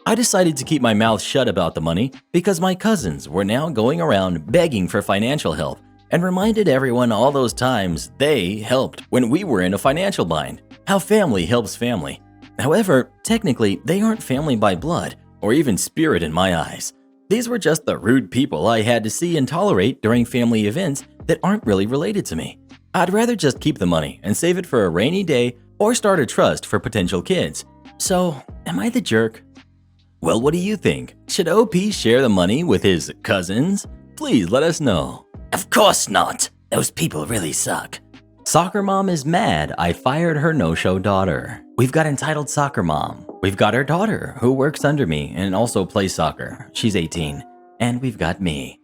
A: I decided to keep my mouth shut about the money because my cousins were now going around begging for financial help and reminded everyone all those times they helped when we were in a financial bind, how family helps family. However, technically, they aren't family by blood or even spirit in my eyes. These were just the rude people I had to see and tolerate during family events that aren't really related to me. I'd rather just keep the money and save it for a rainy day or start a trust for potential kids. So, am I the jerk? Well, what do you think? Should OP share the money with his cousins? Please let us know.
B: Of course not. Those people really suck.
A: Soccer mom is mad I fired her no-show daughter. We've got entitled soccer mom. We've got her daughter who works under me and also plays soccer. She's 18. And we've got me.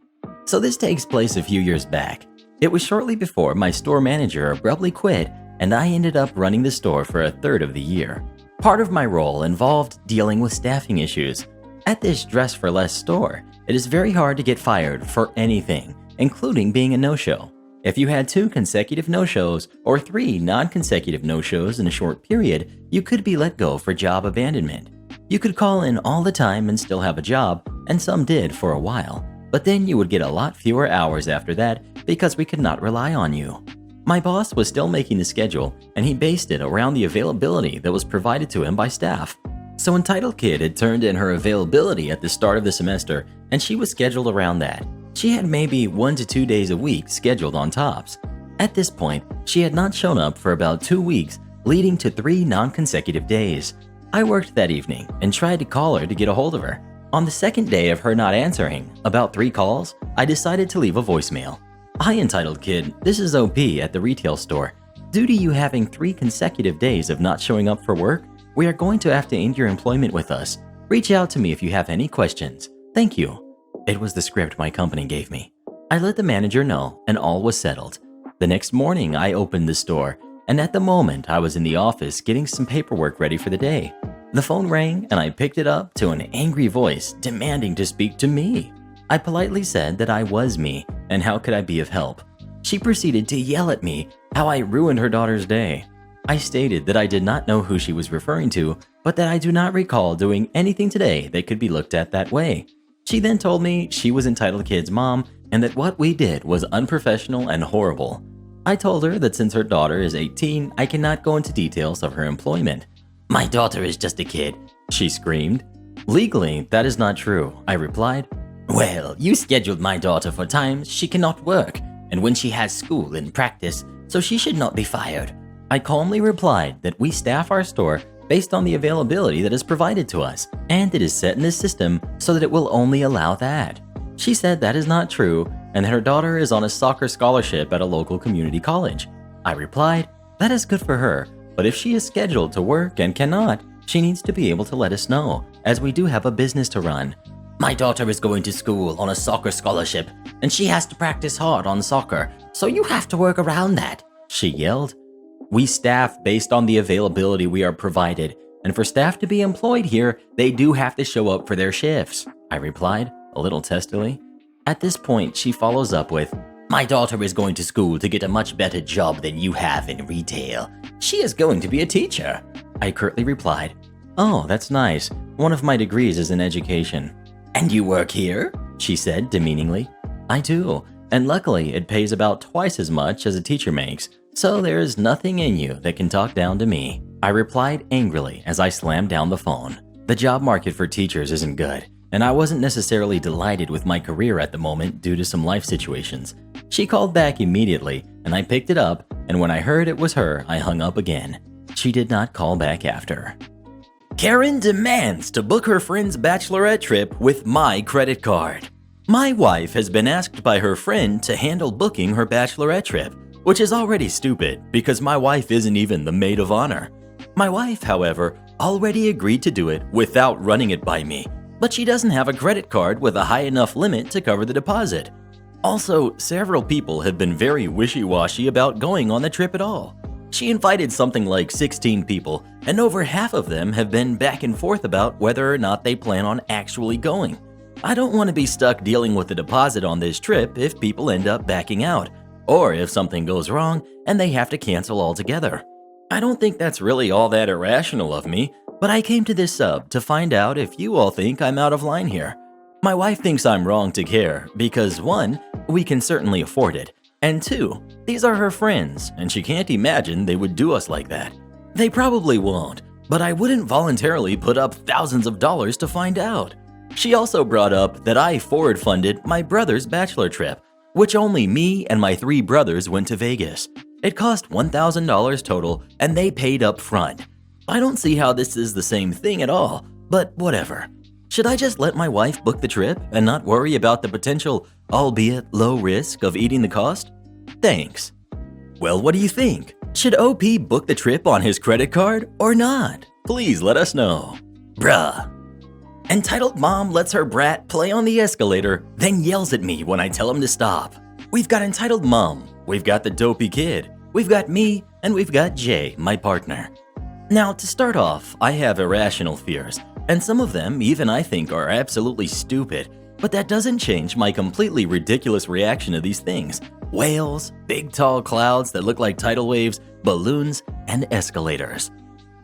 A: So this takes place a few years back. It was shortly before my store manager abruptly quit and I ended up running the store for a third of the year. Part of my role involved dealing with staffing issues. At this Dress for Less store, it is very hard to get fired for anything, including being a no-show. If you had 2 consecutive no-shows or 3 non-consecutive no-shows in a short period, you could be let go for job abandonment. You could call in all the time and still have a job, and some did for a while, but then you would get a lot fewer hours after that because we could not rely on you. My boss was still making the schedule, and he based it around the availability that was provided to him by staff. So Entitled Kid had turned in her availability at the start of the semester, and she was scheduled around that. She had maybe 1 to 2 days a week scheduled on tops. At this point, she had not shown up for about 2 weeks, leading to 3 non-consecutive days. I worked that evening and tried to call her to get a hold of her. On the second day of her not answering, about 3 calls, I decided to leave a voicemail. Hi, Entitled Kid, this is OP at the retail store. Due to you having 3 consecutive days of not showing up for work, we are going to have to end your employment with us. Reach out to me if you have any questions. Thank you. It was the script my company gave me. I let the manager know, and all was settled. The next morning, I opened the store, and at the moment, I was in the office getting some paperwork ready for the day. The phone rang, and I picked it up to an angry voice demanding to speak to me. I politely said that I was me, and how could I be of help? She proceeded to yell at me how I ruined her daughter's day. I stated that I did not know who she was referring to, but that I do not recall doing anything today that could be looked at that way. She then told me she was Entitled Kid's mom and that what we did was unprofessional and horrible. I told her that since her daughter is 18, I cannot go into details of her employment.
B: My daughter is just a kid,
A: she screamed. Legally, that is not true, I replied.
B: Well, you scheduled my daughter for times she cannot work, and when she has school and practice, so she should not be fired.
A: I calmly replied that we staff our store based on the availability that is provided to us, and it is set in the system so that it will only allow that. She said that is not true, and that her daughter is on a soccer scholarship at a local community college. I replied, that is good for her, but if she is scheduled to work and cannot, she needs to be able to let us know, as we do have a business to run.
B: My daughter is going to school on a soccer scholarship, and she has to practice hard on soccer, so you have to work around that,
A: she yelled. We staff based on the availability we are provided, and for staff to be employed here, they do have to show up for their shifts, I replied, a little testily. At this point, she follows up with,
B: my daughter is going to school to get a much better job than you have in retail. She is going to be a teacher.
A: I curtly replied, oh, that's nice. One of my degrees is in education.
B: And you work here?
A: She said demeaningly. I do, and luckily it pays about twice as much as a teacher makes, so there is nothing in you that can talk down to me. I replied angrily as I slammed down the phone. The job market for teachers isn't good, and I wasn't necessarily delighted with my career at the moment due to some life situations. She called back immediately, and I picked it up, and when I heard it was her, I hung up again. She did not call back after. Karen demands to book her friend's Bachelorette trip with my credit card. My wife has been asked by her friend to handle booking her Bachelorette trip, which is already stupid because my wife isn't even the maid of honor. My wife, however, already agreed to do it without running it by me, but she doesn't have a credit card with a high enough limit to cover the deposit. Also, several people have been very wishy-washy about going on the trip at all. She invited something like 16 people, and over half of them have been back and forth about whether or not they plan on actually going. I don't want to be stuck dealing with the deposit on this trip if people end up backing out, or if something goes wrong and they have to cancel altogether. I don't think that's really all that irrational of me, but I came to this sub to find out if you all think I'm out of line here. My wife thinks I'm wrong to care because 1, we can certainly afford it, and 2, these are her friends, and she can't imagine they would do us like that. They probably won't, but I wouldn't voluntarily put up thousands of dollars to find out. She also brought up that I forward funded my brother's bachelor trip, which only me and my 3 brothers went to Vegas. It cost $1,000 total and they paid up front. I don't see how this is the same thing at all, but whatever. Should I just let my wife book the trip and not worry about the potential, albeit low risk, of eating the cost? Thanks. Well, what do you think? Should OP book the trip on his credit card or not? Please let us know. Bruh. Entitled mom lets her brat play on the escalator, then yells at me when I tell him to stop. We've got entitled mom, we've got the dopey kid, we've got me, and we've got Jay, my partner. Now, to start off, I have irrational fears, and some of them even I think are absolutely stupid, but that doesn't change my completely ridiculous reaction to these things. Whales, big tall clouds that look like tidal waves, balloons, and escalators.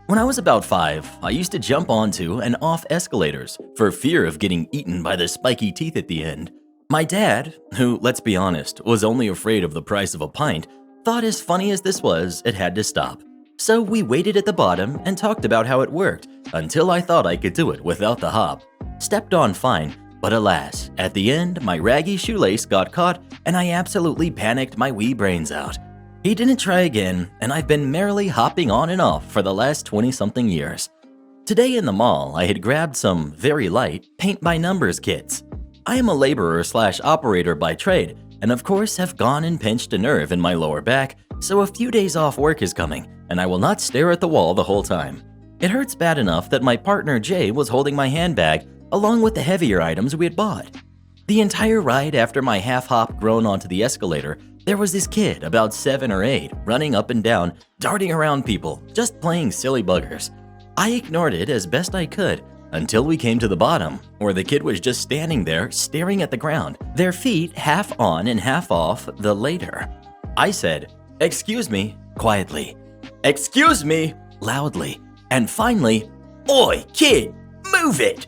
A: When I was about 5, I used to jump onto and off escalators for fear of getting eaten by the spiky teeth at the end. My dad, who, let's be honest, was only afraid of the price of a pint, thought as funny as this was, it had to stop. So we waited at the bottom and talked about how it worked until I thought I could do it without the hop. Stepped on fine, but alas, at the end, my raggy shoelace got caught and I absolutely panicked my wee brains out. He didn't try again, and I've been merrily hopping on and off for the last 20-something years. Today in the mall, I had grabbed some very light paint-by-numbers kits. I am a laborer/operator by trade, and of course have gone and pinched a nerve in my lower back, so a few days off work is coming, and I will not stare at the wall the whole time. It hurts bad enough that my partner Jay was holding my handbag along with the heavier items we had bought. The entire ride after my half-hop grown onto the escalator, there was this kid, about 7 or 8, running up and down, darting around people, just playing silly buggers. I ignored it as best I could until we came to the bottom, where the kid was just standing there staring at the ground, their feet half on and half off the later. I said, "Excuse me," quietly. "Excuse me," loudly. And finally, "Oi, kid, move it!"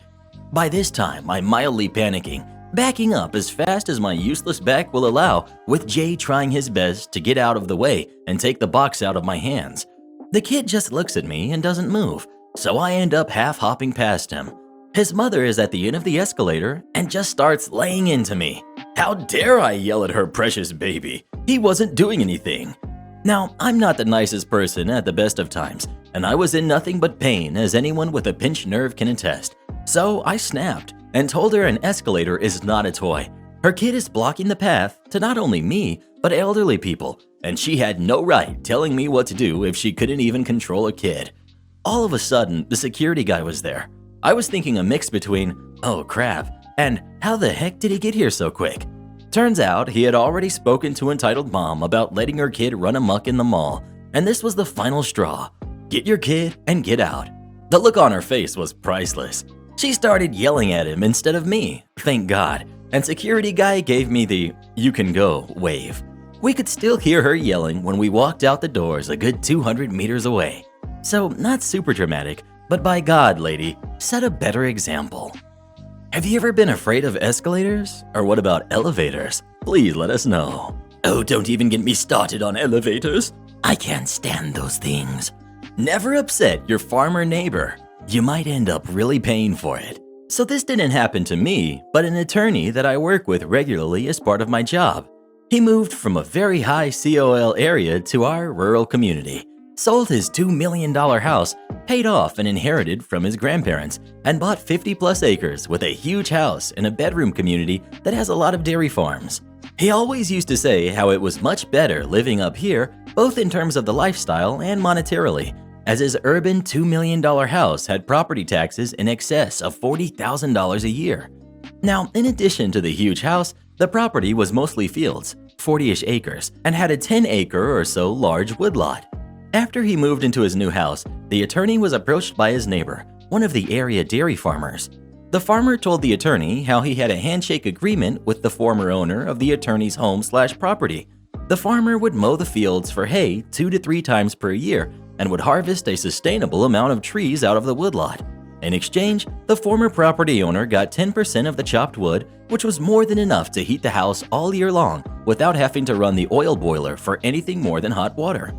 A: By this time, I'm mildly panicking, backing up as fast as my useless back will allow, with Jay trying his best to get out of the way and take the box out of my hands. The kid just looks at me and doesn't move, so I end up half-hopping past him. His mother is at the end of the escalator and just starts laying into me. How dare I yell at her precious baby? He wasn't doing anything. Now, I'm not the nicest person at the best of times, and I was in nothing but pain, as anyone with a pinched nerve can attest. So I snapped and told her an escalator is not a toy. Her kid is blocking the path to not only me, but elderly people, and she had no right telling me what to do if she couldn't even control a kid. All of a sudden, the security guy was there. I was thinking a mix between, "Oh crap," and "How the heck did he get here so quick?" Turns out he had already spoken to entitled mom about letting her kid run amok in the mall, and this was the final straw. Get your kid and get out. The look on her face was priceless. She started yelling at him instead of me, thank God, and security guy gave me the "you can go" wave. We could still hear her yelling when we walked out the doors a good 200 meters away. So not super dramatic, but by God, lady, set a better example. Have you ever been afraid of escalators? Or what about elevators? Please let us know. Oh, don't even get me started on elevators. I can't stand those things. Never upset your farmer neighbor. You might end up really paying for it. So this didn't happen to me, but an attorney that I work with regularly as part of my job. He moved from a very high COL area to our rural community, sold his $2 million house, paid off and inherited from his grandparents, and bought 50+ acres with a huge house in a bedroom community that has a lot of dairy farms. He always used to say how it was much better living up here, both in terms of the lifestyle and monetarily, as his urban $2 million house had property taxes in excess of $40,000 a year. Now, in addition to the huge house, the property was mostly fields, 40-ish acres, and had a 10-acre or so large woodlot. After he moved into his new house, the attorney was approached by his neighbor, one of the area dairy farmers. The farmer told the attorney how he had a handshake agreement with the former owner of the attorney's home/property. The farmer would mow the fields for hay 2 to 3 times per year and would harvest a sustainable amount of trees out of the woodlot. In exchange, the former property owner got 10% of the chopped wood, which was more than enough to heat the house all year long without having to run the oil boiler for anything more than hot water.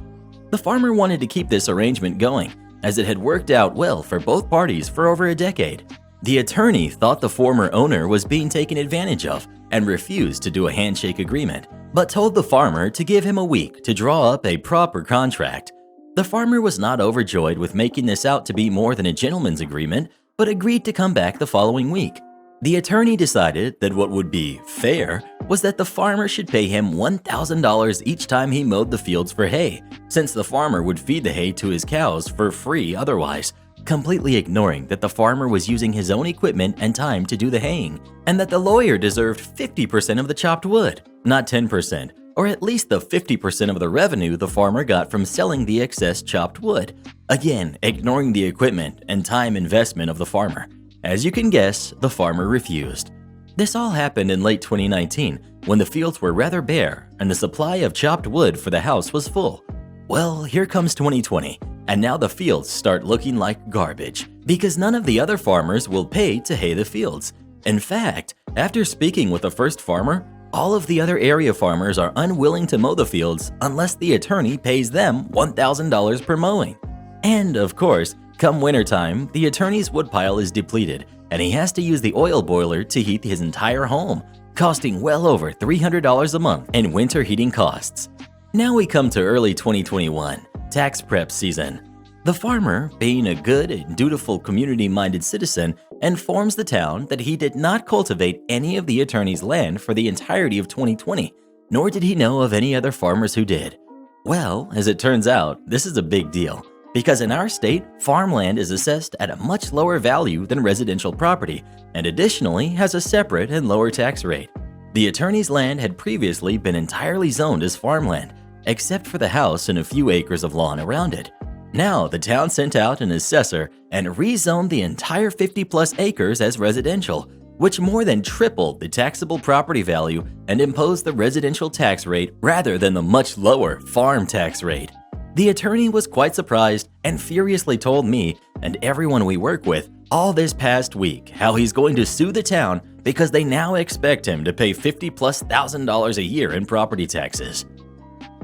A: The farmer wanted to keep this arrangement going, as it had worked out well for both parties for over a decade. The attorney thought the former owner was being taken advantage of and refused to do a handshake agreement, but told the farmer to give him a week to draw up a proper contract. The farmer was not overjoyed with making this out to be more than a gentleman's agreement, but agreed to come back the following week. The attorney decided that what would be fair was that the farmer should pay him $1,000 each time he mowed the fields for hay, since the farmer would feed the hay to his cows for free otherwise, completely ignoring that the farmer was using his own equipment and time to do the haying, and that the lawyer deserved 50% of the chopped wood, not 10%, or at least the 50% of the revenue the farmer got from selling the excess chopped wood, again ignoring the equipment and time investment of the farmer. As you can guess, the farmer refused. This all happened in late 2019, when the fields were rather bare and the supply of chopped wood for the house was full. Well, here comes 2020, and now the fields start looking like garbage, because none of the other farmers will pay to hay the fields. In fact, after speaking with the first farmer, all of the other area farmers are unwilling to mow the fields unless the attorney pays them $1,000 per mowing. And of course, come wintertime, the attorney's woodpile is depleted, and he has to use the oil boiler to heat his entire home, costing well over $300 a month in winter heating costs. Now we come to early 2021, tax prep season. The farmer, being a good and dutiful community-minded citizen, informs the town that he did not cultivate any of the attorney's land for the entirety of 2020, nor did he know of any other farmers who did. Well, as it turns out, this is a big deal, because in our state, farmland is assessed at a much lower value than residential property, and additionally has a separate and lower tax rate. The attorney's land had previously been entirely zoned as farmland, except for the house and a few acres of lawn around it. Now, the town sent out an assessor and rezoned the entire 50-plus acres as residential, which more than tripled the taxable property value and imposed the residential tax rate rather than the much lower farm tax rate. The attorney was quite surprised and furiously told me and everyone we work with all this past week how he's going to sue the town because they now expect him to pay $50,000+ a year in property taxes.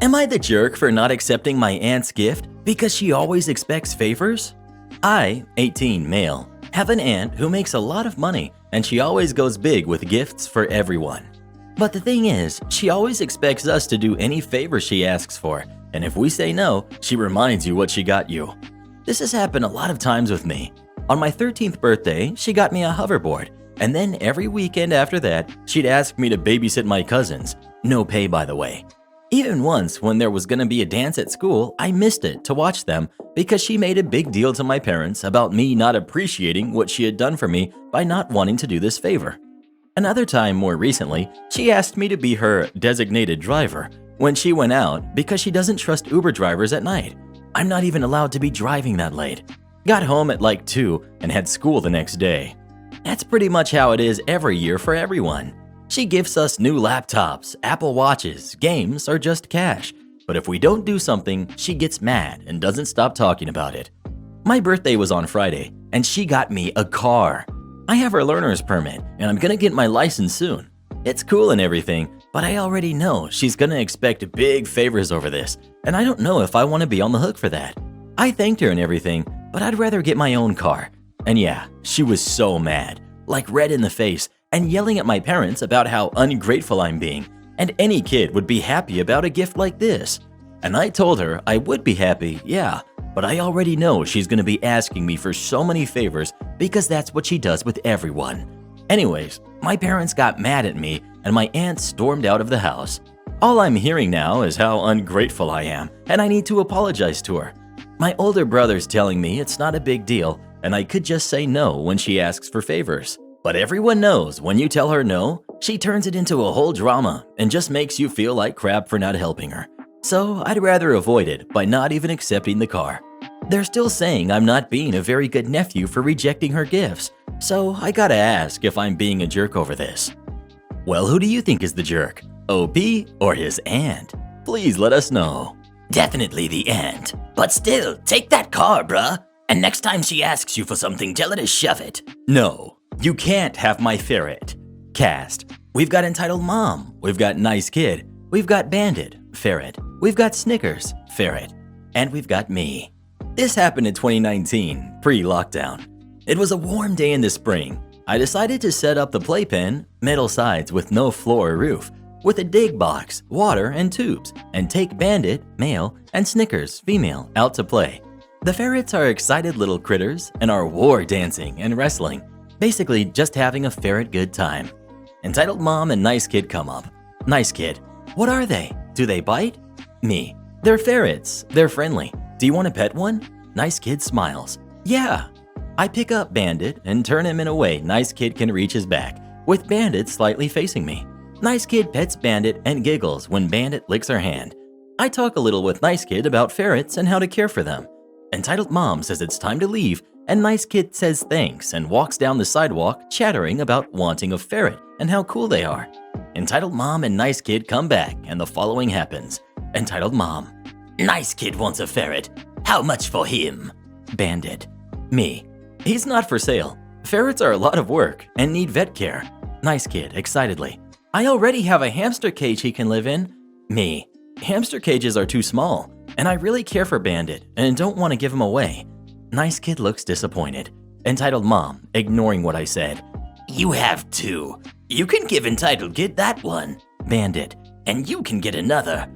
A: Am I the jerk for not accepting my aunt's gift because she always expects favors? I, 18 male, have an aunt who makes a lot of money and she always goes big with gifts for everyone. But the thing is, she always expects us to do any favor she asks for, and if we say no, she reminds you what she got you. This has happened a lot of times with me. On my 13th birthday, she got me a hoverboard, and then every weekend after that, she'd ask me to babysit my cousins. No pay, by the way. Even once, when there was gonna be a dance at school, I missed it to watch them because she made a big deal to my parents about me not appreciating what she had done for me by not wanting to do this favor. Another time more recently, she asked me to be her designated driver when she went out because she doesn't trust Uber drivers at night. I'm not even allowed to be driving that late. Got home at like 2 and had school the next day. That's pretty much how it is every year for everyone. She gifts us new laptops, Apple Watches, games, or just cash. But if we don't do something, she gets mad and doesn't stop talking about it. My birthday was on Friday, and she got me a car. I have her learner's permit, and I'm gonna get my license soon. It's cool and everything, but I already know she's gonna expect big favors over this, and I don't know if I want to be on the hook for that. I thanked her and everything, but I'd rather get my own car. And yeah, she was so mad, like red in the face, and yelling at my parents about how ungrateful I'm being, and any kid would be happy about a gift like this. And I told her I would be happy, yeah, but I already know she's gonna be asking me for so many favors because that's what she does with everyone. Anyways, my parents got mad at me and my aunt stormed out of the house. All I'm hearing now is how ungrateful I am, and I need to apologize to her. My older brother's telling me it's not a big deal, and I could just say no when she asks for favors. But everyone knows when you tell her no, she turns it into a whole drama and just makes you feel like crap for not helping her. So I'd rather avoid it by not even accepting the car. They're still saying I'm not being a very good nephew for rejecting her gifts, so I gotta ask if I'm being a jerk over this. Well, who do you think is the jerk? OP or his aunt? Please let us know.
B: Definitely the aunt. But still, take that car, bruh. And next time she asks you for something, tell her to shove it.
A: No, you can't have my Ferret. Cast. We've got entitled mom. We've got nice kid. We've got bandit. Ferret. We've got Snickers. Ferret. And we've got me. This happened in 2019, pre-lockdown. It was a warm day in the spring. I decided to set up the playpen, metal sides with no floor or roof, with a dig box, water, and tubes, and take Bandit, male, and Snickers, female, out to play. The ferrets are excited little critters and are war dancing and wrestling, basically just having a ferret good time. Entitled mom and nice kid come up. Nice kid, what are they? Do they bite? Me, they're ferrets, they're friendly. Do you want to pet one? Nice kid smiles. Yeah. I pick up Bandit and turn him in a way nice kid can reach his back, with Bandit slightly facing me. Nice kid pets Bandit and giggles when Bandit licks her hand. I talk a little with nice kid about ferrets and how to care for them. Entitled mom says it's time to leave, and nice kid says thanks and walks down the sidewalk chattering about wanting a ferret and how cool they are. Entitled mom and nice kid come back and the following happens. Entitled mom,
B: Nice kid wants a ferret. How much for him?
A: Bandit, me, he's not for sale. Ferrets are a lot of work and need vet care. Nice kid, excitedly, I already have a hamster cage he can live in. Me, hamster cages are too small, and I really care for Bandit and don't want to give him away. Nice kid looks disappointed. Entitled mom, ignoring what I said.
B: You have two. You can give entitled kid that one.
A: Bandit,
B: And you can get another.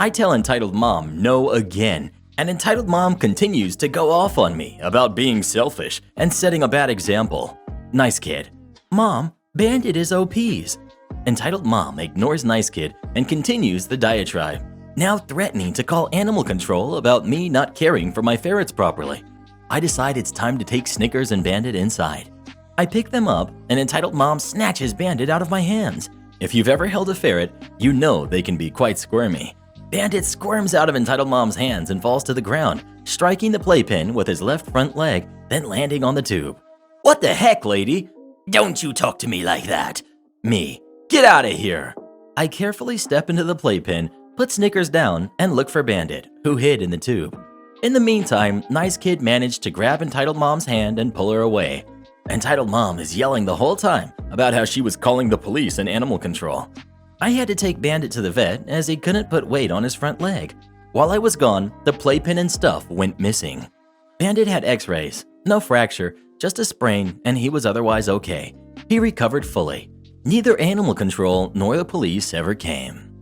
A: I tell entitled mom no again, and entitled mom continues to go off on me about being selfish and setting a bad example. Nice kid, Mom, Bandit is OPs. Entitled mom ignores nice kid and continues the diatribe, now threatening to call animal control about me not caring for my ferrets properly. I decide it's time to take Snickers and Bandit inside. I pick them up and entitled mom snatches Bandit out of my hands. If you've ever held a ferret, you know they can be quite squirmy. Bandit squirms out of entitled mom's hands and falls to the ground, striking the playpen with his left front leg, then landing on the tube.
B: What the heck, lady? Don't you talk to me like that.
A: Me, get out of here. I carefully step into the playpen, put Snickers down, and look for Bandit, who hid in the tube. In the meantime, nice kid managed to grab entitled mom's hand and pull her away. Entitled mom is yelling the whole time about how she was calling the police and animal control. I had to take Bandit to the vet as he couldn't put weight on his front leg. While I was gone, the playpen and stuff went missing. Bandit had x-rays, no fracture, just a sprain, and he was otherwise okay. He recovered fully. Neither animal control nor the police ever came.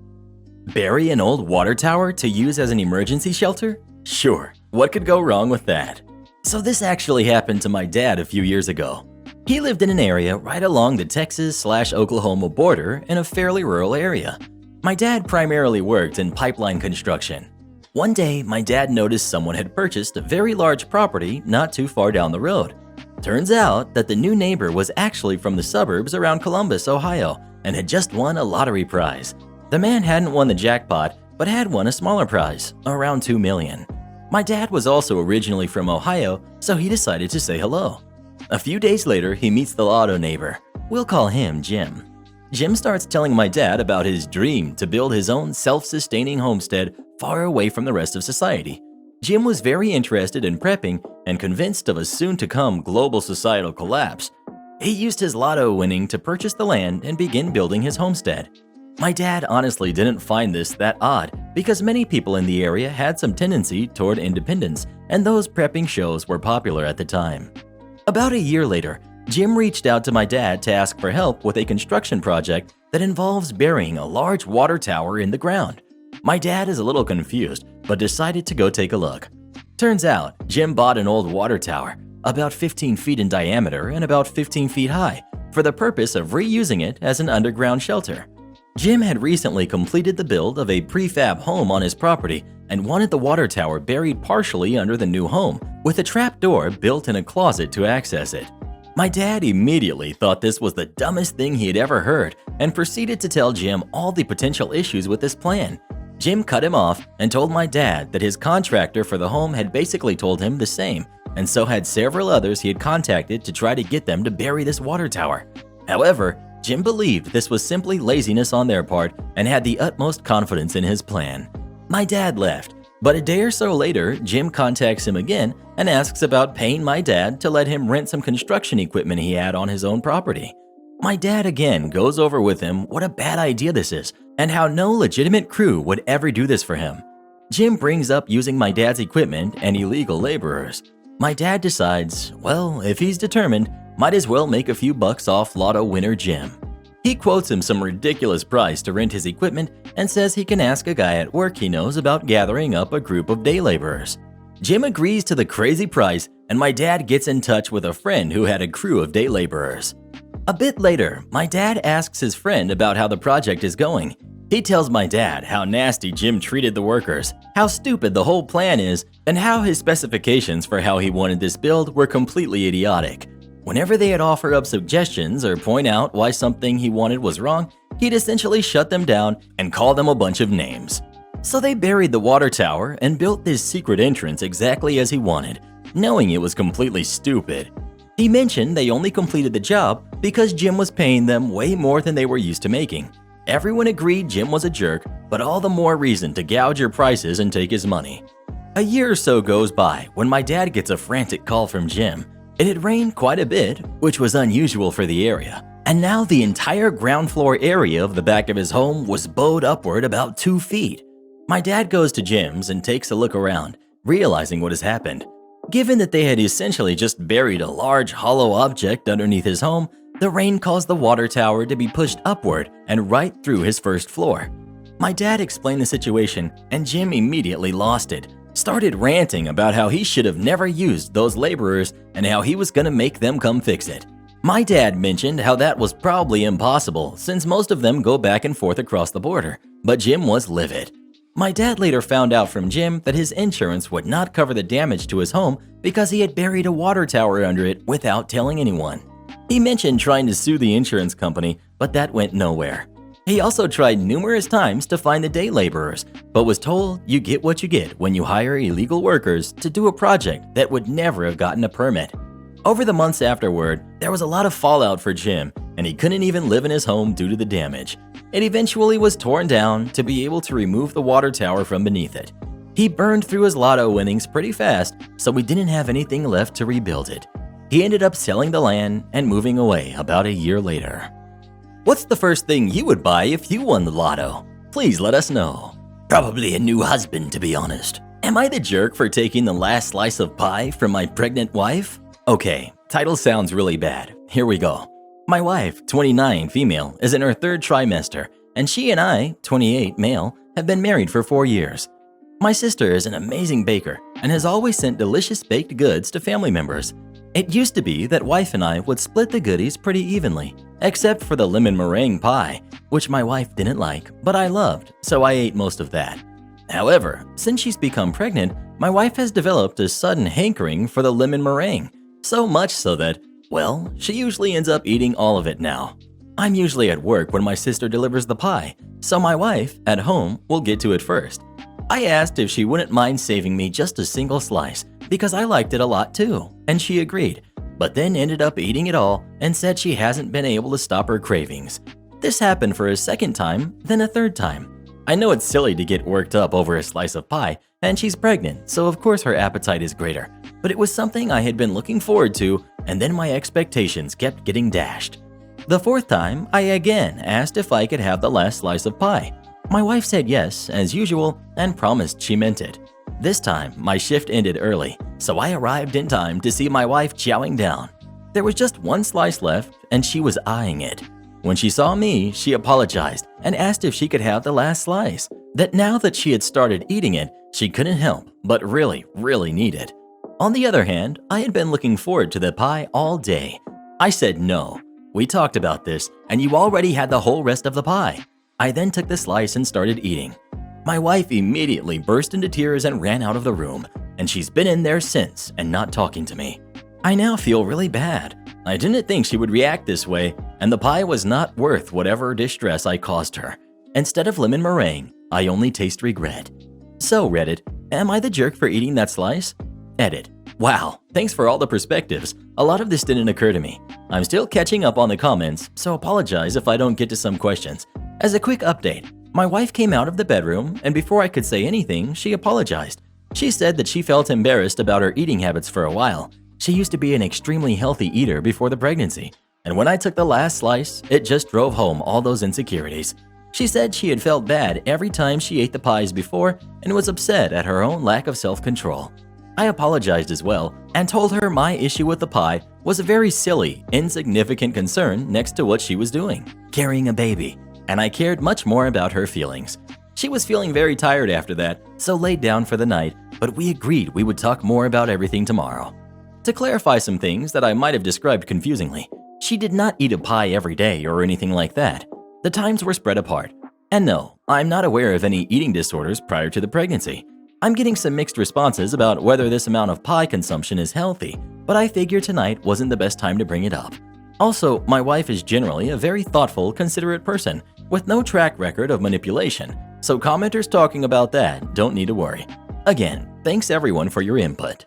A: Bury an old water tower to use as an emergency shelter? Sure, what could go wrong with that? So this actually happened to my dad a few years ago. He lived in an area right along the Texas/Oklahoma border in a fairly rural area. My dad primarily worked in pipeline construction. One day, my dad noticed someone had purchased a very large property not too far down the road. Turns out that the new neighbor was actually from the suburbs around Columbus, Ohio, and had just won a lottery prize. The man hadn't won the jackpot, but had won a smaller prize, around $2 million. My dad was also originally from Ohio, so he decided to say hello. A few days later, he meets the lotto neighbor. We'll call him Jim. Jim starts telling my dad about his dream to build his own self-sustaining homestead far away from the rest of society. Jim was very interested in prepping and convinced of a soon-to-come global societal collapse. He used his lotto winning to purchase the land and begin building his homestead. My dad honestly didn't find this that odd because many people in the area had some tendency toward independence, and those prepping shows were popular at the time. About a year later, Jim reached out to my dad to ask for help with a construction project that involves burying a large water tower in the ground. My dad is a little confused, but decided to go take a look. Turns out, Jim bought an old water tower, about 15 feet in diameter and about 15 feet high, for the purpose of reusing it as an underground shelter. Jim had recently completed the build of a prefab home on his property and wanted the water tower buried partially under the new home, with a trap door built in a closet to access it. My dad immediately thought this was the dumbest thing he had ever heard and proceeded to tell Jim all the potential issues with this plan. Jim cut him off and told my dad that his contractor for the home had basically told him the same, and so had several others he had contacted to try to get them to bury this water tower. However, Jim believed this was simply laziness on their part and had the utmost confidence in his plan. My dad left, but a day or so later, Jim contacts him again and asks about paying my dad to let him rent some construction equipment he had on his own property. My dad again goes over with him what a bad idea this is and how no legitimate crew would ever do this for him. Jim brings up using my dad's equipment and illegal laborers. My dad decides, well, if he's determined, might as well make a few bucks off lotto winner Jim. He quotes him some ridiculous price to rent his equipment and says he can ask a guy at work he knows about gathering up a group of day laborers. Jim agrees to the crazy price, and my dad gets in touch with a friend who had a crew of day laborers. A bit later, my dad asks his friend about how the project is going. He tells my dad how nasty Jim treated the workers, how stupid the whole plan is, and how his specifications for how he wanted this build were completely idiotic. Whenever they'd offer up suggestions or point out why something he wanted was wrong, he'd essentially shut them down and call them a bunch of names. So they buried the water tower and built this secret entrance exactly as he wanted, knowing it was completely stupid. He mentioned they only completed the job because Jim was paying them way more than they were used to making. Everyone agreed Jim was a jerk, but all the more reason to gouge your prices and take his money. A year or so goes by when my dad gets a frantic call from Jim. It had rained quite a bit, which was unusual for the area, and now the entire ground floor area of the back of his home was bowed upward about 2 feet. My dad goes to Jim's and takes a look around, realizing what has happened. Given that they had essentially just buried a large hollow object underneath his home, the rain caused the water tower to be pushed upward and right through his first floor. My dad explained the situation, and Jim immediately lost it, started ranting about how he should have never used those laborers and how he was going to make them come fix it. My dad mentioned how that was probably impossible since most of them go back and forth across the border, but Jim was livid. My dad later found out from Jim that his insurance would not cover the damage to his home because he had buried a water tower under it without telling anyone. He mentioned trying to sue the insurance company, but that went nowhere. He also tried numerous times to find the day laborers, but was told you get what you get when you hire illegal workers to do a project that would never have gotten a permit. Over the months afterward, there was a lot of fallout for Jim, and he couldn't even live in his home due to the damage. It eventually was torn down to be able to remove the water tower from beneath it. He burned through his lotto winnings pretty fast, so we didn't have anything left to rebuild it. He ended up selling the land and moving away about a year later. What's the first thing you would buy if you won the lotto? Please let us know.
B: Probably a new husband, to be honest.
A: Am I the jerk for taking the last slice of pie from my pregnant wife? Okay, title sounds really bad. Here we go. My wife, 29, female, is in her 3rd trimester, and she and I, 28, male, have been married for 4 years. My sister is an amazing baker and has always sent delicious baked goods to family members. It used to be that wife and I would split the goodies pretty evenly, except for the lemon meringue pie, which my wife didn't like, but I loved, so I ate most of that. However, since she's become pregnant, my wife has developed a sudden hankering for the lemon meringue, so much so that, well, she usually ends up eating all of it now. I'm usually at work when my sister delivers the pie, so my wife, at home, will get to it first. I asked if she wouldn't mind saving me just a single slice, because I liked it a lot too, and she agreed, but then ended up eating it all and said she hasn't been able to stop her cravings. This happened for a 2nd time, then a 3rd time. I know it's silly to get worked up over a slice of pie, and she's pregnant, so of course her appetite is greater, but it was something I had been looking forward to, and then my expectations kept getting dashed. The 4th time, I again asked if I could have the last slice of pie. My wife said yes, as usual, and promised she meant it. This time, my shift ended early, so I arrived in time to see my wife chowing down. There was just 1 slice left, and she was eyeing it. When she saw me, she apologized and asked if she could have the last slice, that now that she had started eating it, she couldn't help but really need it. On the other hand, I had been looking forward to the pie all day. I said no. We talked about this, and you already had the whole rest of the pie. I then took the slice and started eating. My wife immediately burst into tears and ran out of the room, and she's been in there since and not talking to me. I now feel really bad. I didn't think she would react this way, and the pie was not worth whatever distress I caused her. Instead of lemon meringue, I only taste regret. So Reddit, am I the jerk for eating that slice? Edit. Wow, thanks for all the perspectives. A lot of this didn't occur to me. I'm still catching up on the comments, so apologize if I don't get to some questions. As a quick update, my wife came out of the bedroom, and before I could say anything, she apologized. She said that she felt embarrassed about her eating habits for a while. She used to be an extremely healthy eater before the pregnancy, and when I took the last slice, it just drove home all those insecurities. She said she had felt bad every time she ate the pies before and was upset at her own lack of self-control. I apologized as well and told her my issue with the pie was a very silly, insignificant concern next to what she was doing, carrying a baby, and I cared much more about her feelings. She was feeling very tired after that, so laid down for the night, but we agreed we would talk more about everything tomorrow. To clarify some things that I might have described confusingly, she did not eat a pie every day or anything like that. The times were spread apart. And no, I'm not aware of any eating disorders prior to the pregnancy. I'm getting some mixed responses about whether this amount of pie consumption is healthy, but I figured tonight wasn't the best time to bring it up. Also, my wife is generally a very thoughtful, considerate person with no track record of manipulation, so commenters talking about that don't need to worry. Again, thanks everyone for your input.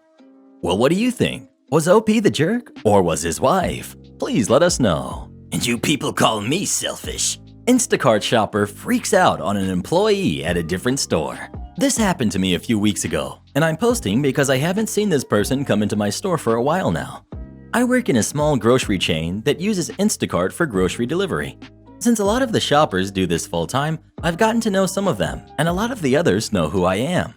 A: Well, what do you think? Was OP the jerk or was his wife? Please let us know.
B: And you people call me selfish.
A: Instacart shopper freaks out on an employee at a different store. This happened to me a few weeks ago, and I'm posting because I haven't seen this person come into my store for a while now. I work in a small grocery chain that uses Instacart for grocery delivery. Since a lot of the shoppers do this full time, I've gotten to know some of them, and a lot of the others know who I am.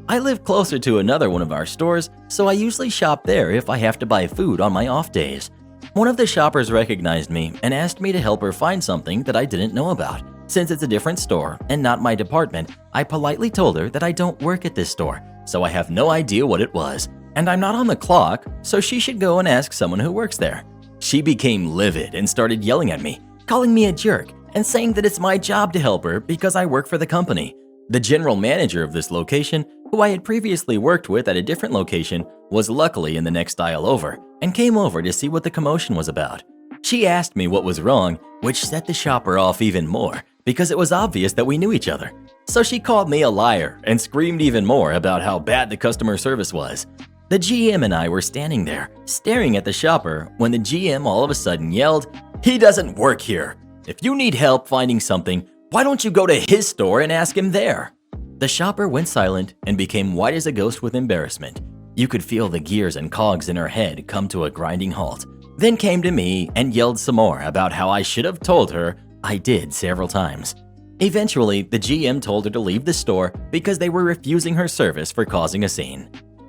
A: I live closer to another one of our stores, so I usually shop there if I have to buy food on my off days. One of the shoppers recognized me and asked me to help her find something that I didn't know about. Since it's a different store and not my department, I politely told her that I don't work at this store, so I have no idea what it was, and I'm not on the clock, so she should go and ask someone who works there. She became livid and started yelling at me, calling me a jerk, and saying that it's my job to help her because I work for the company. The general manager of this location, who I had previously worked with at a different location, was luckily in the next aisle over and came over to see what the commotion was about. She asked me what was wrong, which set the shopper off even more because it was obvious that we knew each other. So she called me a liar and screamed even more about how bad the customer service was. The GM and I were standing there, staring at the shopper, when the GM all of a sudden yelled, "He doesn't work here. If you need help finding something, why don't you go to his store and ask him there?" The shopper went silent and became white as a ghost with embarrassment. You could feel the gears and cogs in her head come to a grinding halt. Then came to me and yelled some more about how I should have told her. I did several times. Eventually, the GM told her to leave the store because they were refusing her service for causing a scene.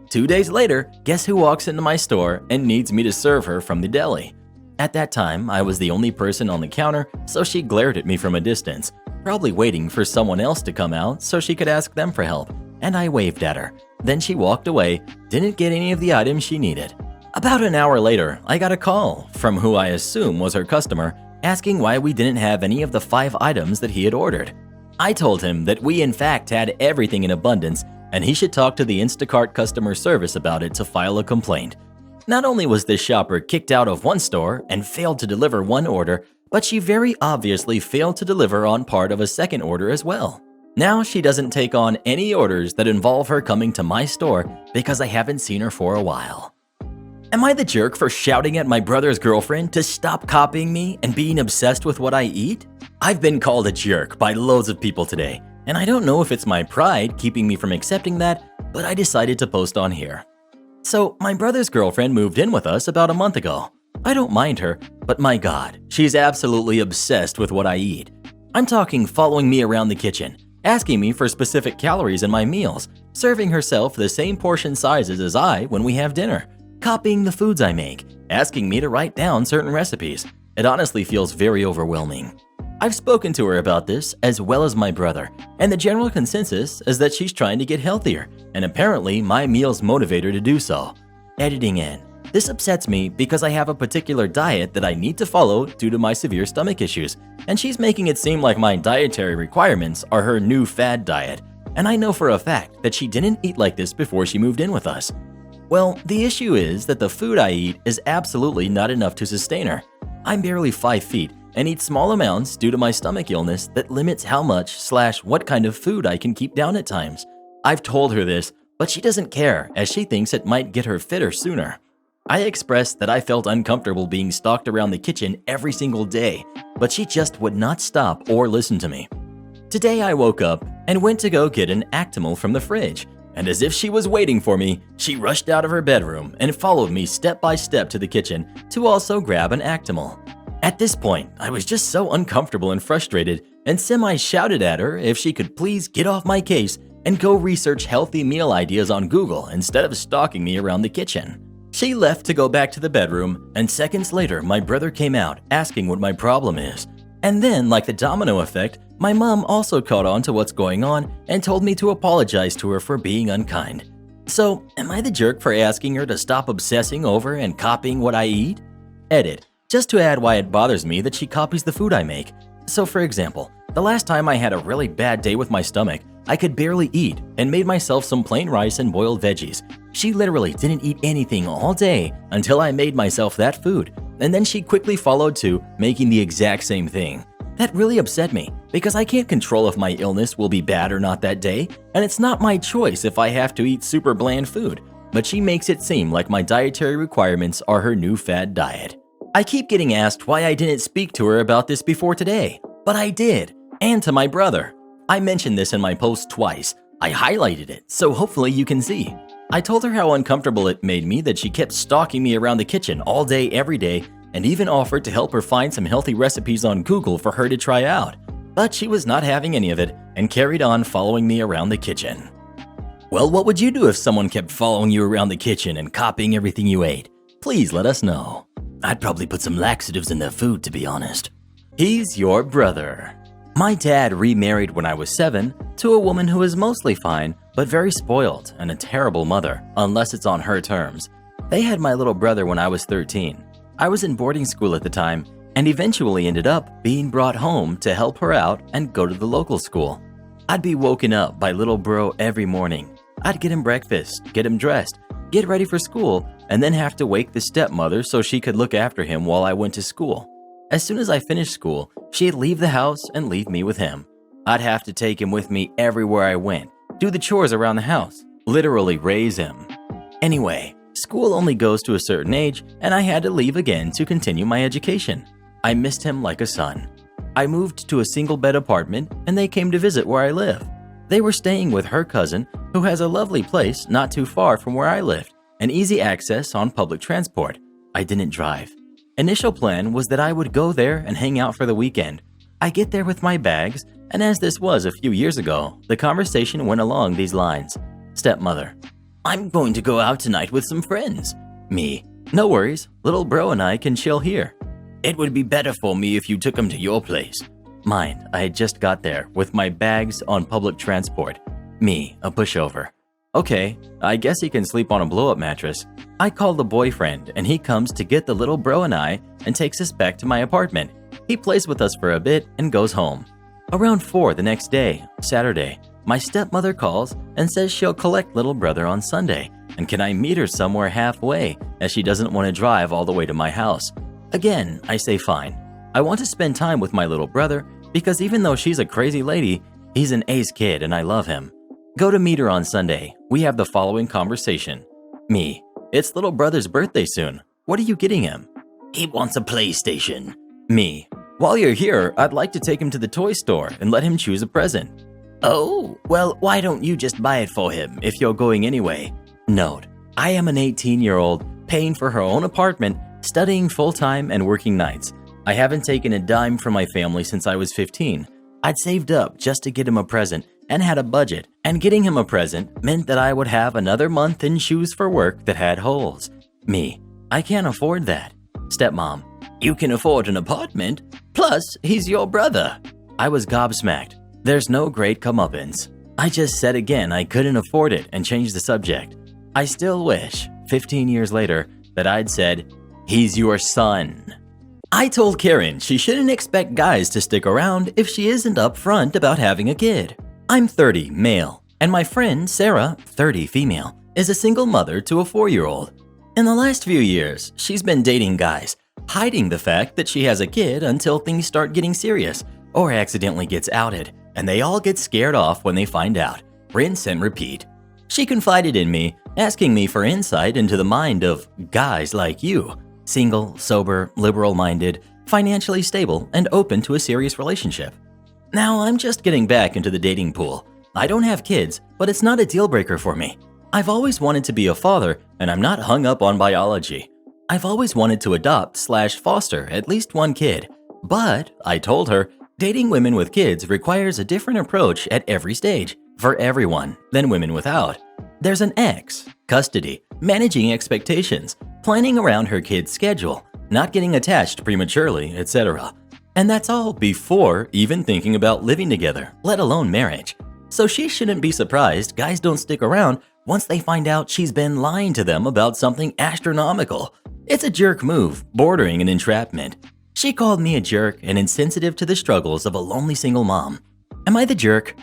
A: 2 days later, guess who walks into my store and needs me to serve her from the deli? At that time, I was the only person on the counter, so she glared at me from a distance, probably waiting for someone else to come out so she could ask them for help, and I waved at her. Then she walked away, didn't get any of the items she needed. About an hour later, I got a call from who I assume was her customer, asking why we didn't have any of the 5 items that he had ordered. I told him that we in fact had everything in abundance, and he should talk to the Instacart customer service about it to file a complaint. Not only was this shopper kicked out of one store and failed to deliver one order, but she very obviously failed to deliver on part of a second order as well. Now she doesn't take on any orders that involve her coming to my store because I haven't seen her for a while. Am I the jerk for shouting at my brother's girlfriend to stop copying me and being obsessed with what I eat? I've been called a jerk by loads of people today, and I don't know if it's my pride keeping me from accepting that, but I decided to post on here. So, my brother's girlfriend moved in with us about a month ago. I don't mind her, but my God, she's absolutely obsessed with what I eat. I'm talking following me around the kitchen, asking me for specific calories in my meals, serving herself the same portion sizes as I when we have dinner, copying the foods I make, asking me to write down certain recipes. It honestly feels very overwhelming. I've spoken to her about this as well as my brother, and the general consensus is that she's trying to get healthier, and apparently my meals motivate her to do so. Editing in. This upsets me because I have a particular diet that I need to follow due to my severe stomach issues, and she's making it seem like my dietary requirements are her new fad diet, and I know for a fact that she didn't eat like this before she moved in with us. Well, the issue is that the food I eat is absolutely not enough to sustain her. I'm barely 5 feet and eat small amounts due to my stomach illness that limits how much/what kind of food I can keep down at times. I've told her this, but she doesn't care as she thinks it might get her fitter sooner. I expressed that I felt uncomfortable being stalked around the kitchen every single day, but she just would not stop or listen to me. Today I woke up and went to go get an Actimel from the fridge, and as if she was waiting for me, she rushed out of her bedroom and followed me step by step to the kitchen to also grab an Actimel. At this point, I was just so uncomfortable and frustrated and semi-shouted at her if she could please get off my case and go research healthy meal ideas on Google instead of stalking me around the kitchen. She left to go back to the bedroom, and seconds later, my brother came out asking what my problem is. And then, like the domino effect, my mom also caught on to what's going on and told me to apologize to her for being unkind. So, am I the jerk for asking her to stop obsessing over and copying what I eat? Edit. Just to add why it bothers me that she copies the food I make. So for example, the last time I had a really bad day with my stomach, I could barely eat and made myself some plain rice and boiled veggies. She literally didn't eat anything all day until I made myself that food, and then she quickly followed to making the exact same thing. That really upset me because I can't control if my illness will be bad or not that day, and it's not my choice if I have to eat super bland food, but she makes it seem like my dietary requirements are her new fad diet. I keep getting asked why I didn't speak to her about this before today, but I did, and to my brother. I mentioned this in my post twice. I highlighted it, so hopefully you can see. I told her how uncomfortable it made me that she kept stalking me around the kitchen all day, every day, and even offered to help her find some healthy recipes on Google for her to try out. But she was not having any of it and carried on following me around the kitchen. Well, what would you do if someone kept following you around the kitchen and copying everything you ate? Please let us know.
B: I'd probably put some laxatives in their food, to be honest.
A: He's your brother. My dad remarried when I was 7 to a woman who is mostly fine, but very spoiled and a terrible mother, unless it's on her terms. They had my little brother when I was 13. I was in boarding school at the time and eventually ended up being brought home to help her out and go to the local school. I'd be woken up by little bro every morning. I'd get him breakfast, get him dressed, get ready for school, and then have to wake the stepmother so she could look after him while I went to school. As soon as I finished school, she'd leave the house and leave me with him. I'd have to take him with me everywhere I went, do the chores around the house, literally raise him. Anyway, school only goes to a certain age, and I had to leave again to continue my education. I missed him like a son. I moved to a single-bed apartment, and they came to visit where I live. They were staying with her cousin, who has a lovely place not too far from where I lived, and easy access on public transport. I didn't drive. Initial plan was that I would go there and hang out for the weekend. I get there with my bags, and as this was a few years ago, the conversation went along these lines. Stepmother:
B: I'm going to go out tonight with some friends.
A: Me: no worries, little bro and I can chill here.
B: It would be better for me if you took them to your place.
A: Mind, I had just got there with my bags on public transport. Me: a pushover. Okay, I guess he can sleep on a blow-up mattress. I call the boyfriend and he comes to get the little bro and I and takes us back to my apartment. He plays with us for a bit and goes home. Around 4 the next day, Saturday, my stepmother calls and says she'll collect little brother on Sunday, and can I meet her somewhere halfway as she doesn't want to drive all the way to my house. Again, I say fine. I want to spend time with my little brother because even though she's a crazy lady, he's an ace kid and I love him. Go to meet her on Sunday. We have the following conversation. Me: it's little brother's birthday soon. What are you getting him?
B: He wants a PlayStation.
A: Me: while you're here, I'd like to take him to the toy store and let him choose a present.
B: Oh, well, why don't you just buy it for him if you're going anyway?
A: Note: I am an 18-year-old paying for her own apartment, studying full-time and working nights. I haven't taken a dime from my family since I was 15. I'd saved up just to get him a present and had a budget, and getting him a present meant that I would have another month in shoes for work that had holes. Me: I can't afford that. Stepmom:
B: you can afford an apartment, plus he's your brother.
A: I was gobsmacked. There's no great comeuppance. I just said again I couldn't afford it and changed the subject. I still wish, 15 years later, that I'd said, he's your son. I told Karen she shouldn't expect guys to stick around if she isn't upfront about having a kid. I'm 30, male, and my friend Sarah, 30, female, is a single mother to a 4-year-old. In the last few years, she's been dating guys, hiding the fact that she has a kid until things start getting serious or accidentally gets outed, and they all get scared off when they find out. Rinse and repeat. She confided in me, asking me for insight into the mind of guys like you, single, sober, liberal-minded, financially stable, and open to a serious relationship. Now, I'm just getting back into the dating pool. I don't have kids, but it's not a deal breaker for me. I've always wanted to be a father, and I'm not hung up on biology. I've always wanted to adopt/foster at least one kid, but I told her dating women with kids requires a different approach at every stage. for everyone than women without. There's an ex, custody, managing expectations, planning around her kid's schedule, not getting attached prematurely, etc. And that's all before even thinking about living together, let alone marriage. So she shouldn't be surprised guys don't stick around once they find out she's been lying to them about something astronomical. It's a jerk move, bordering an entrapment. She called me a jerk and insensitive to the struggles of a lonely single mom. Am I the jerk?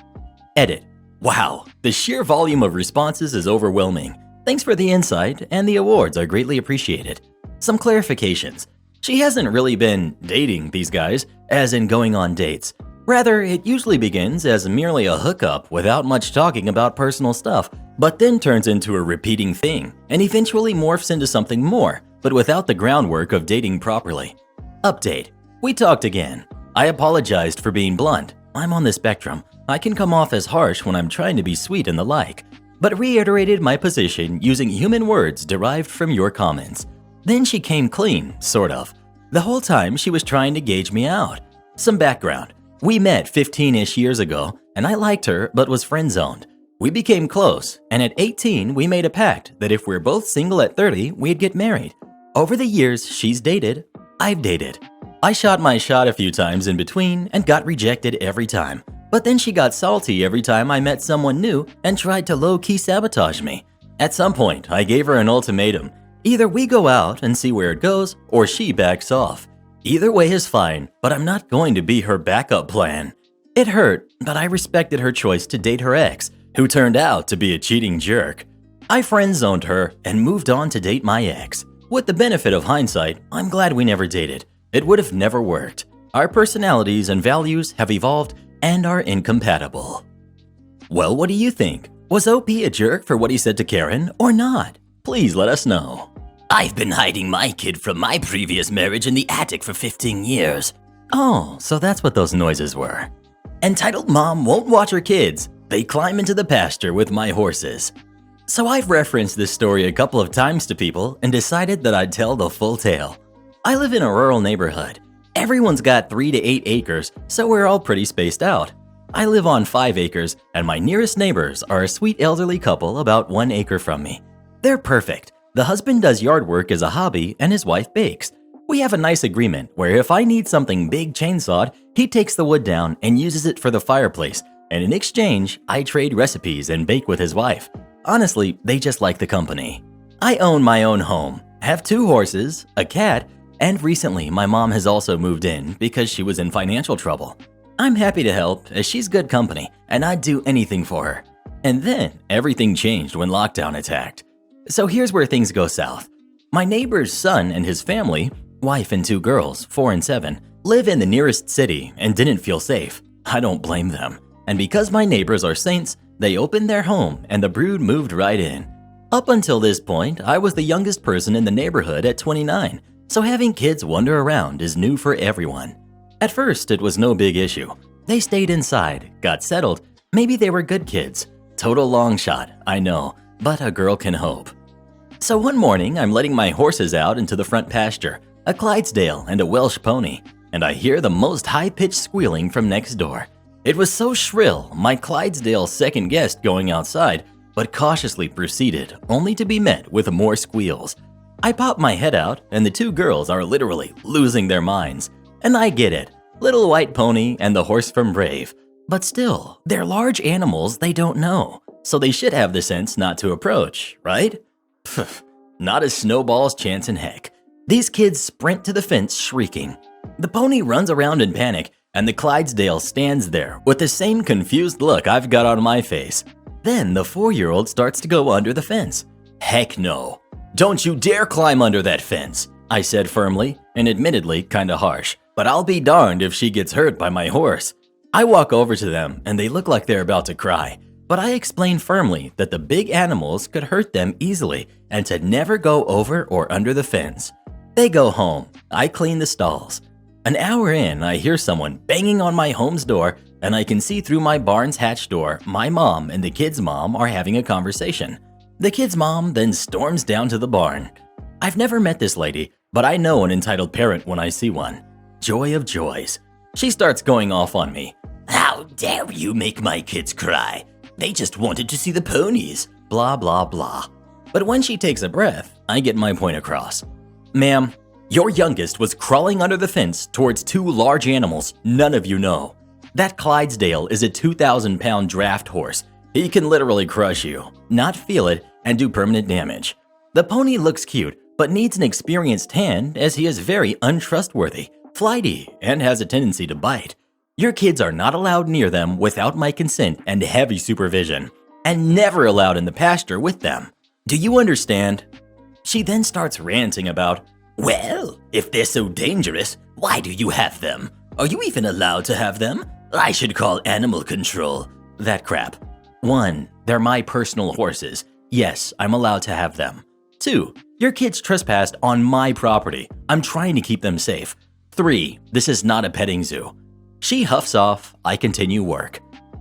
A: Edit. Wow, the sheer volume of responses is overwhelming. Thanks for the insight, and the awards are greatly appreciated. Some clarifications. She hasn't really been dating these guys, as in going on dates. Rather, it usually begins as merely a hookup without much talking about personal stuff, but then turns into a repeating thing, and eventually morphs into something more, but without the groundwork of dating properly. Update. We talked again. I apologized for being blunt. I'm on the spectrum. I can come off as harsh when I'm trying to be sweet and the like, but reiterated my position using human words derived from your comments. Then she came clean, sort of. The whole time she was trying to gauge me out. Some background. We met 15-ish years ago, and I liked her but was friend-zoned. We became close, and at 18 we made a pact that if we're both single at 30, we'd get married. Over the years she's dated, I've dated. I shot my shot a few times in between and got rejected every time. But then she got salty every time I met someone new and tried to low-key sabotage me. At some point, I gave her an ultimatum. Either we go out and see where it goes, or she backs off. Either way is fine, but I'm not going to be her backup plan. It hurt, but I respected her choice to date her ex, who turned out to be a cheating jerk. I friend-zoned her and moved on to date my ex. With the benefit of hindsight, I'm glad we never dated. It would have never worked. Our personalities and values have evolved and are incompatible. Well, what do you think? Was OP a jerk for what he said to Karen or not? Please let us know.
B: I've been hiding my kid from my previous marriage in the attic for 15 years.
A: Oh, so that's what those noises were. Entitled mom won't watch her kids. They climb into the pasture with my horses. So I've referenced this story a couple of times to people and decided that I'd tell the full tale. I live in a rural neighborhood. Everyone's got 3 to 8 acres, so we're all pretty spaced out. I live on 5 acres, and my nearest neighbors are a sweet elderly couple about 1 acre from me. They're perfect. The husband does yard work as a hobby, and his wife bakes. We have a nice agreement where if I need something big chainsawed, he takes the wood down and uses it for the fireplace, and in exchange, I trade recipes and bake with his wife. Honestly, they just like the company. I own my own home, have 2 horses, a cat, and recently my mom has also moved in because she was in financial trouble. I'm happy to help as she's good company and I'd do anything for her. And then everything changed when lockdown attacked. So here's where things go south. My neighbor's son and his family, wife and 2 girls, 4 and 7, live in the nearest city and didn't feel safe. I don't blame them. And because my neighbors are saints, they opened their home and the brood moved right in. Up until this point, I was the youngest person in the neighborhood at 29. So having kids wander around is new for everyone. At first, it was no big issue. They stayed inside, got settled. Maybe they were good kids. Total long shot, I know, but a girl can hope. So one morning, I'm letting my horses out into the front pasture, a Clydesdale and a Welsh pony, and I hear the most high-pitched squealing from next door. It was so shrill, my Clydesdale second-guessed going outside, but cautiously proceeded, only to be met with more squeals. I pop my head out, and the 2 girls are literally losing their minds. And I get it, little white pony and the horse from Brave. But still, they're large animals they don't know, so they should have the sense not to approach, right? Pfft, not a snowball's chance in heck. These kids sprint to the fence shrieking. The pony runs around in panic, and the Clydesdale stands there with the same confused look I've got on my face. Then the 4-year-old starts to go under the fence. Heck no. Don't you dare climb under that fence, I said firmly, and admittedly kinda harsh, but I'll be darned if she gets hurt by my horse. I walk over to them and they look like they're about to cry, but I explain firmly that the big animals could hurt them easily and to never go over or under the fence. They go home. I clean the stalls. An hour in, I hear someone banging on my home's door and I can see through my barn's hatch door my mom and the kid's mom are having a conversation. The kid's mom then storms down to the barn. I've never met this lady, but I know an entitled parent when I see one. Joy of joys. She starts going off on me.
B: How dare you make my kids cry? They just wanted to see the ponies.
A: Blah, blah, blah. But when she takes a breath, I get my point across. Ma'am, your youngest was crawling under the fence towards two large animals none of you know. That Clydesdale is a 2,000-pound draft horse. He can literally crush you, not feel it, and do permanent damage. The pony looks cute, but needs an experienced hand as he is very untrustworthy, flighty, and has a tendency to bite. Your kids are not allowed near them without my consent and heavy supervision, and never allowed in the pasture with them. Do you understand? She then starts ranting about,
B: Well, if they're so dangerous, why do you have them? Are you even allowed to have them? I should call animal control.
A: that crap. 1, they're my personal horses. Yes, I'm allowed to have them. 2, your kids trespassed on my property. I'm trying to keep them safe. 3, this is not a petting zoo. She huffs off, I continue work.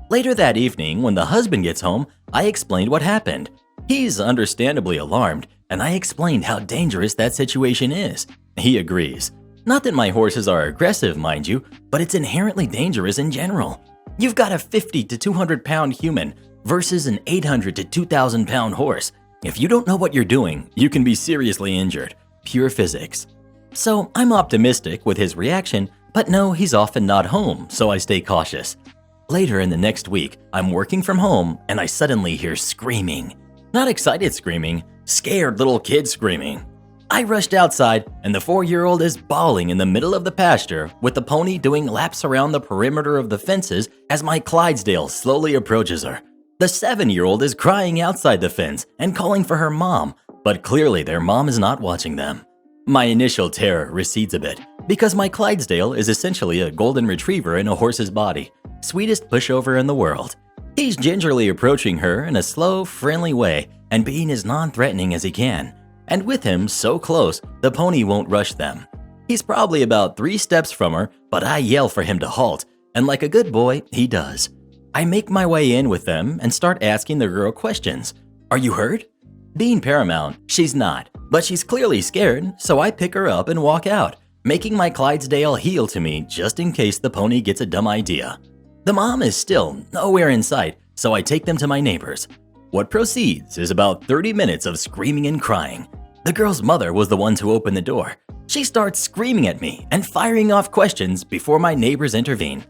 A: Later that evening, when the husband gets home, I explained what happened. He's understandably alarmed, and I explained how dangerous that situation is. He agrees. Not that my horses are aggressive, mind you, but it's inherently dangerous in general. You've got a 50 to 200 pound human versus an 800 to 2,000 pound horse. If you don't know what you're doing, you can be seriously injured. Pure physics. So I'm optimistic with his reaction, but no, he's often not home, so I stay cautious. Later in the next week, I'm working from home and I suddenly hear screaming. Not excited screaming, scared little kid screaming. I rushed outside and the 4-year-old is bawling in the middle of the pasture with the pony doing laps around the perimeter of the fences as my Clydesdale slowly approaches her. The 7-year-old is crying outside the fence and calling for her mom, but clearly their mom is not watching them. My initial terror recedes a bit because my Clydesdale is essentially a golden retriever in a horse's body. Sweetest pushover in the world. He's gingerly approaching her in a slow, friendly way and being as non-threatening as he can. And with him so close, the pony won't rush them. He's probably about 3 steps from her, but I yell for him to halt, and like a good boy, he does. I make my way in with them and start asking the girl questions. Are you hurt? Being paramount, she's not, but she's clearly scared, so I pick her up and walk out, making my Clydesdale heel to me just in case the pony gets a dumb idea. The mom is still nowhere in sight, so I take them to my neighbors. What proceeds is about 30 minutes of screaming and crying. The girl's mother was the one to open the door. She starts screaming at me and firing off questions before my neighbors intervene.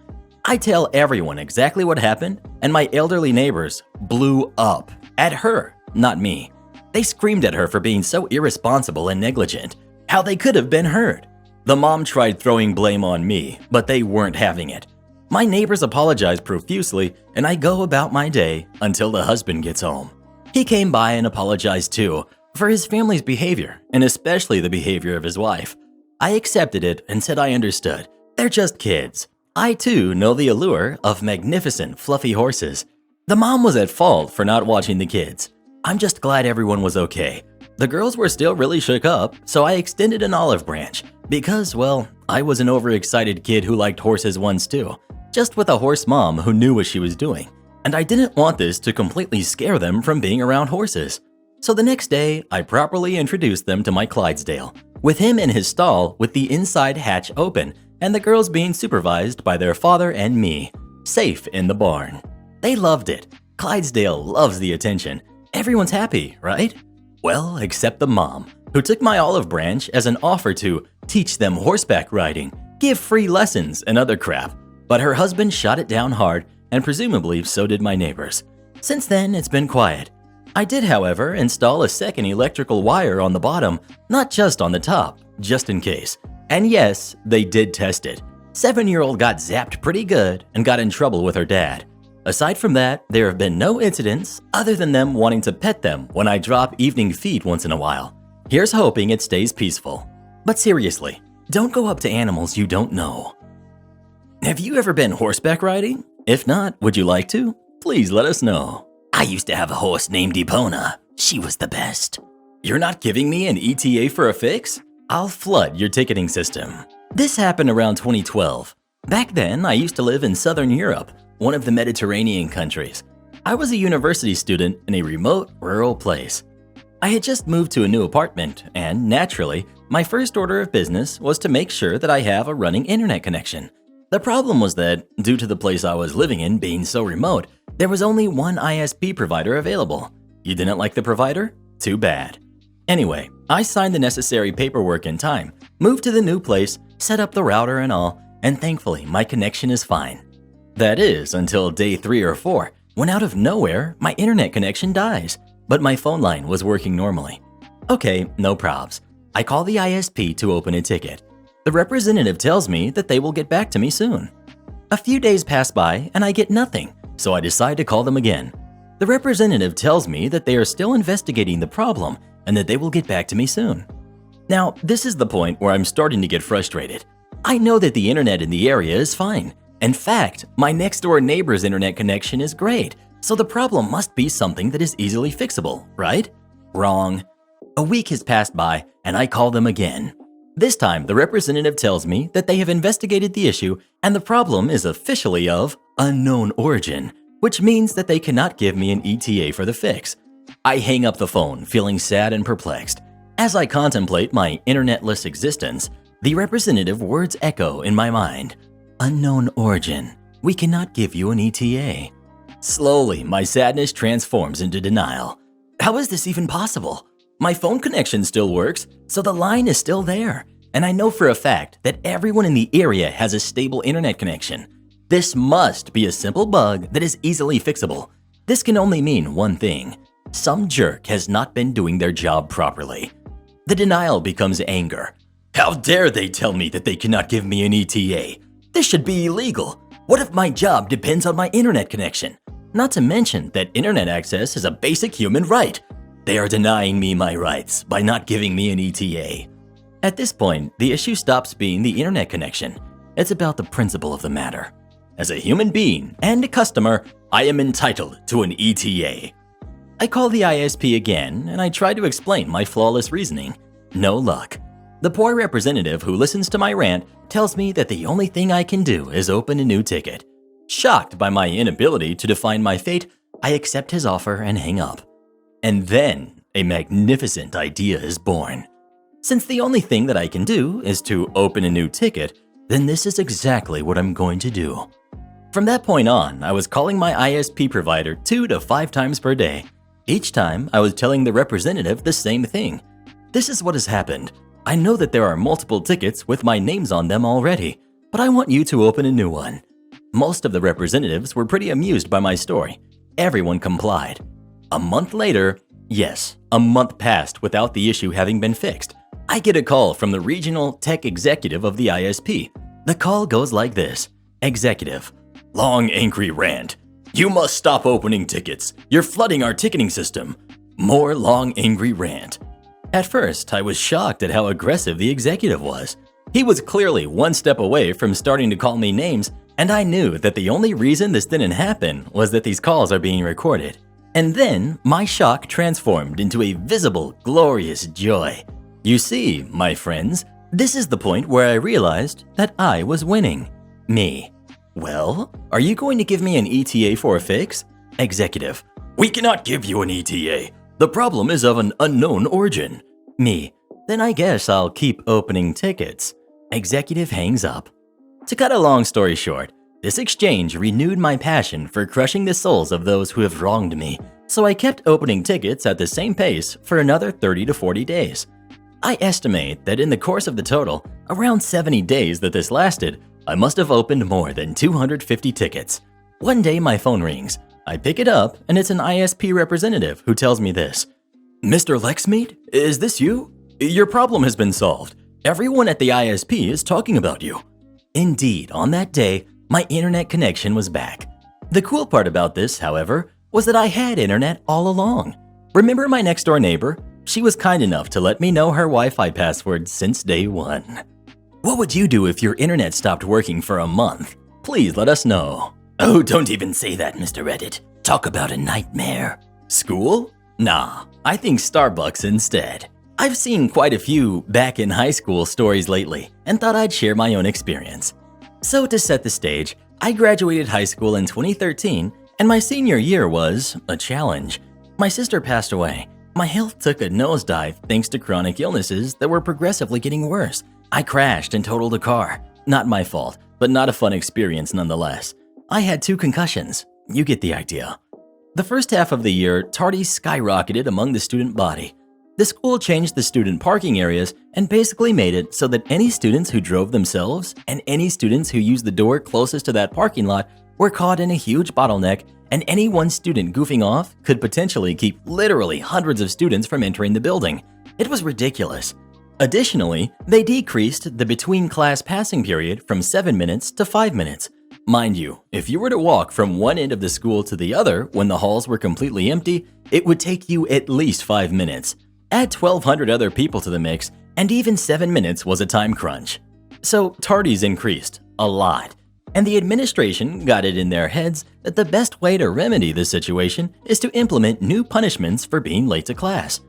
A: I tell everyone exactly what happened, and my elderly neighbors blew up at her, not me. They screamed at her for being so irresponsible and negligent, how they could have been heard. The mom tried throwing blame on me, but they weren't having it. My neighbors apologize profusely, and I go about my day until the husband gets home. He came by and apologized too for his family's behavior, and especially the behavior of his wife. I accepted it and said I understood. They're just kids. I too know the allure of magnificent, fluffy horses. The mom was at fault for not watching the kids. I'm just glad everyone was okay. The girls were still really shook up, so I extended an olive branch because, well, I was an overexcited kid who liked horses once too, just with a horse mom who knew what she was doing. And I didn't want this to completely scare them from being around horses. So the next day, I properly introduced them to my Clydesdale, with him in his stall with the inside hatch open and the girls being supervised by their father and me, safe in the barn. They loved it. Clydesdale loves the attention. Everyone's happy, right? Well, except the mom, who took my olive branch as an offer to teach them horseback riding, give free lessons and other crap. But her husband shot it down hard, and presumably so did my neighbors. Since then, it's been quiet. I did, however, install a second electrical wire on the bottom, not just on the top, just in case. And yes, they did test it. 7-year-old got zapped pretty good and got in trouble with her dad. Aside from that, there have been no incidents other than them wanting to pet them when I drop evening feed once in a while. Here's hoping it stays peaceful. But seriously, don't go up to animals you don't know. Have you ever been horseback riding? If not, would you like to? Please let us know.
B: I used to have a horse named Epona. She was the best.
A: You're not giving me an ETA for a fix? I'll flood your ticketing system. This happened around 2012. Back then, I used to live in Southern Europe, one of the Mediterranean countries. I was a university student in a remote, rural place. I had just moved to a new apartment, and naturally, my first order of business was to make sure that I have a running internet connection. The problem was that, due to the place I was living in being so remote, There was only one ISP provider available. You didn't like the provider? Too bad. Anyway, I signed the necessary paperwork in time, moved to the new place, set up the router and all, and thankfully my connection is fine. That is, until day 3 or 4, when out of nowhere, my internet connection dies, but my phone line was working normally. Okay, no probs. I call the ISP to open a ticket. The representative tells me that they will get back to me soon. A few days pass by and I get nothing, so I decide to call them again. The representative tells me that they are still investigating the problem and that they will get back to me soon. Now, this is the point where I'm starting to get frustrated. I know that the internet in the area is fine. In fact, my next door neighbor's internet connection is great, so the problem must be something that is easily fixable, right? Wrong. A week has passed by and I call them again. This time, the representative tells me that they have investigated the issue and the problem is officially of unknown origin, which means that they cannot give me an ETA for the fix. I hang up the phone, feeling sad and perplexed. As I contemplate my internetless existence, the representative words echo in my mind. Unknown origin. We cannot give you an ETA. Slowly, my sadness transforms into denial. How is this even possible? My phone connection still works, so the line is still there. And I know for a fact that everyone in the area has a stable internet connection. This must be a simple bug that is easily fixable. This can only mean one thing. Some jerk has not been doing their job properly. The denial becomes anger. How dare they tell me that they cannot give me an ETA? This should be illegal. What if my job depends on my internet connection? Not to mention that internet access is a basic human right. They are denying me my rights by not giving me an ETA. At this point, the issue stops being the internet connection. It's about the principle of the matter. As a human being and a customer, I am entitled to an ETA. I call the ISP again and I try to explain my flawless reasoning. No luck. The poor representative who listens to my rant tells me that the only thing I can do is open a new ticket. Shocked by my inability to define my fate, I accept his offer and hang up. And then a magnificent idea is born. Since the only thing that I can do is to open a new ticket, then this is exactly what I'm going to do. From that point on, I was calling my ISP provider 2 to 5 times per day. Each time, I was telling the representative the same thing. This is what has happened. I know that there are multiple tickets with my names on them already, but I want you to open a new one. Most of the representatives were pretty amused by my story. Everyone complied. A month later, yes, a month passed without the issue having been fixed. I get a call from the regional tech executive of the ISP. The call goes like this. Executive. Long angry rant. You must stop opening tickets. You're flooding our ticketing system. More long angry rant. At first, I was shocked at how aggressive the executive was. He was clearly one step away from starting to call me names, and I knew that the only reason this didn't happen was that these calls are being recorded. And then, my shock transformed into a visible, glorious joy. You see, my friends, this is the point where I realized that I was winning. Me. Well, are you going to give me an ETA for a fix? Executive. We cannot give you an ETA. The problem is of an unknown origin. Me. Then I guess I'll keep opening tickets. Executive hangs up. To cut a long story short, this exchange renewed my passion for crushing the souls of those who have wronged me, so I kept opening tickets at the same pace for another 30 to 40 days. I estimate that in the course of the total, around 70 days that this lasted, I must have opened more than 250 tickets. One day my phone rings. I pick it up and it's an ISP representative who tells me this. Mr. Lexmead, is this you? Your problem has been solved. Everyone at the ISP is talking about you. Indeed, on that day, my internet connection was back. The cool part about this, however, was that I had internet all along. Remember my next door neighbor? She was kind enough to let me know her Wi-Fi password since day one. What would you do if your internet stopped working for a month? Please let us know. Oh, don't even say that, Mr. Reddit. Talk about a nightmare. School? Nah, I think Starbucks instead. I've seen quite a few back in high school stories lately and thought I'd share my own experience. So to set the stage, I graduated high school in 2013 and my senior year was a challenge. My sister passed away. My health took a nosedive thanks to chronic illnesses that were progressively getting worse. I crashed and totaled a car. Not my fault, but not a fun experience nonetheless. I had 2 concussions. you get the idea. The first half of the year, tardies skyrocketed among the student body. The school changed the student parking areas and basically made it so that any students who drove themselves and any students who used the door closest to that parking lot were caught in a huge bottleneck, and any one student goofing off could potentially keep literally hundreds of students from entering the building. It was ridiculous. Additionally, they decreased the between-class passing period from 7 minutes to 5 minutes. Mind you, if you were to walk from one end of the school to the other when the halls were completely empty, it would take you at least 5 minutes. Add 1,200 other people to the mix, and even 7 minutes was a time crunch. So tardies increased a lot, and the administration got it in their heads that the best way to remedy this situation is to implement new punishments for being late to class.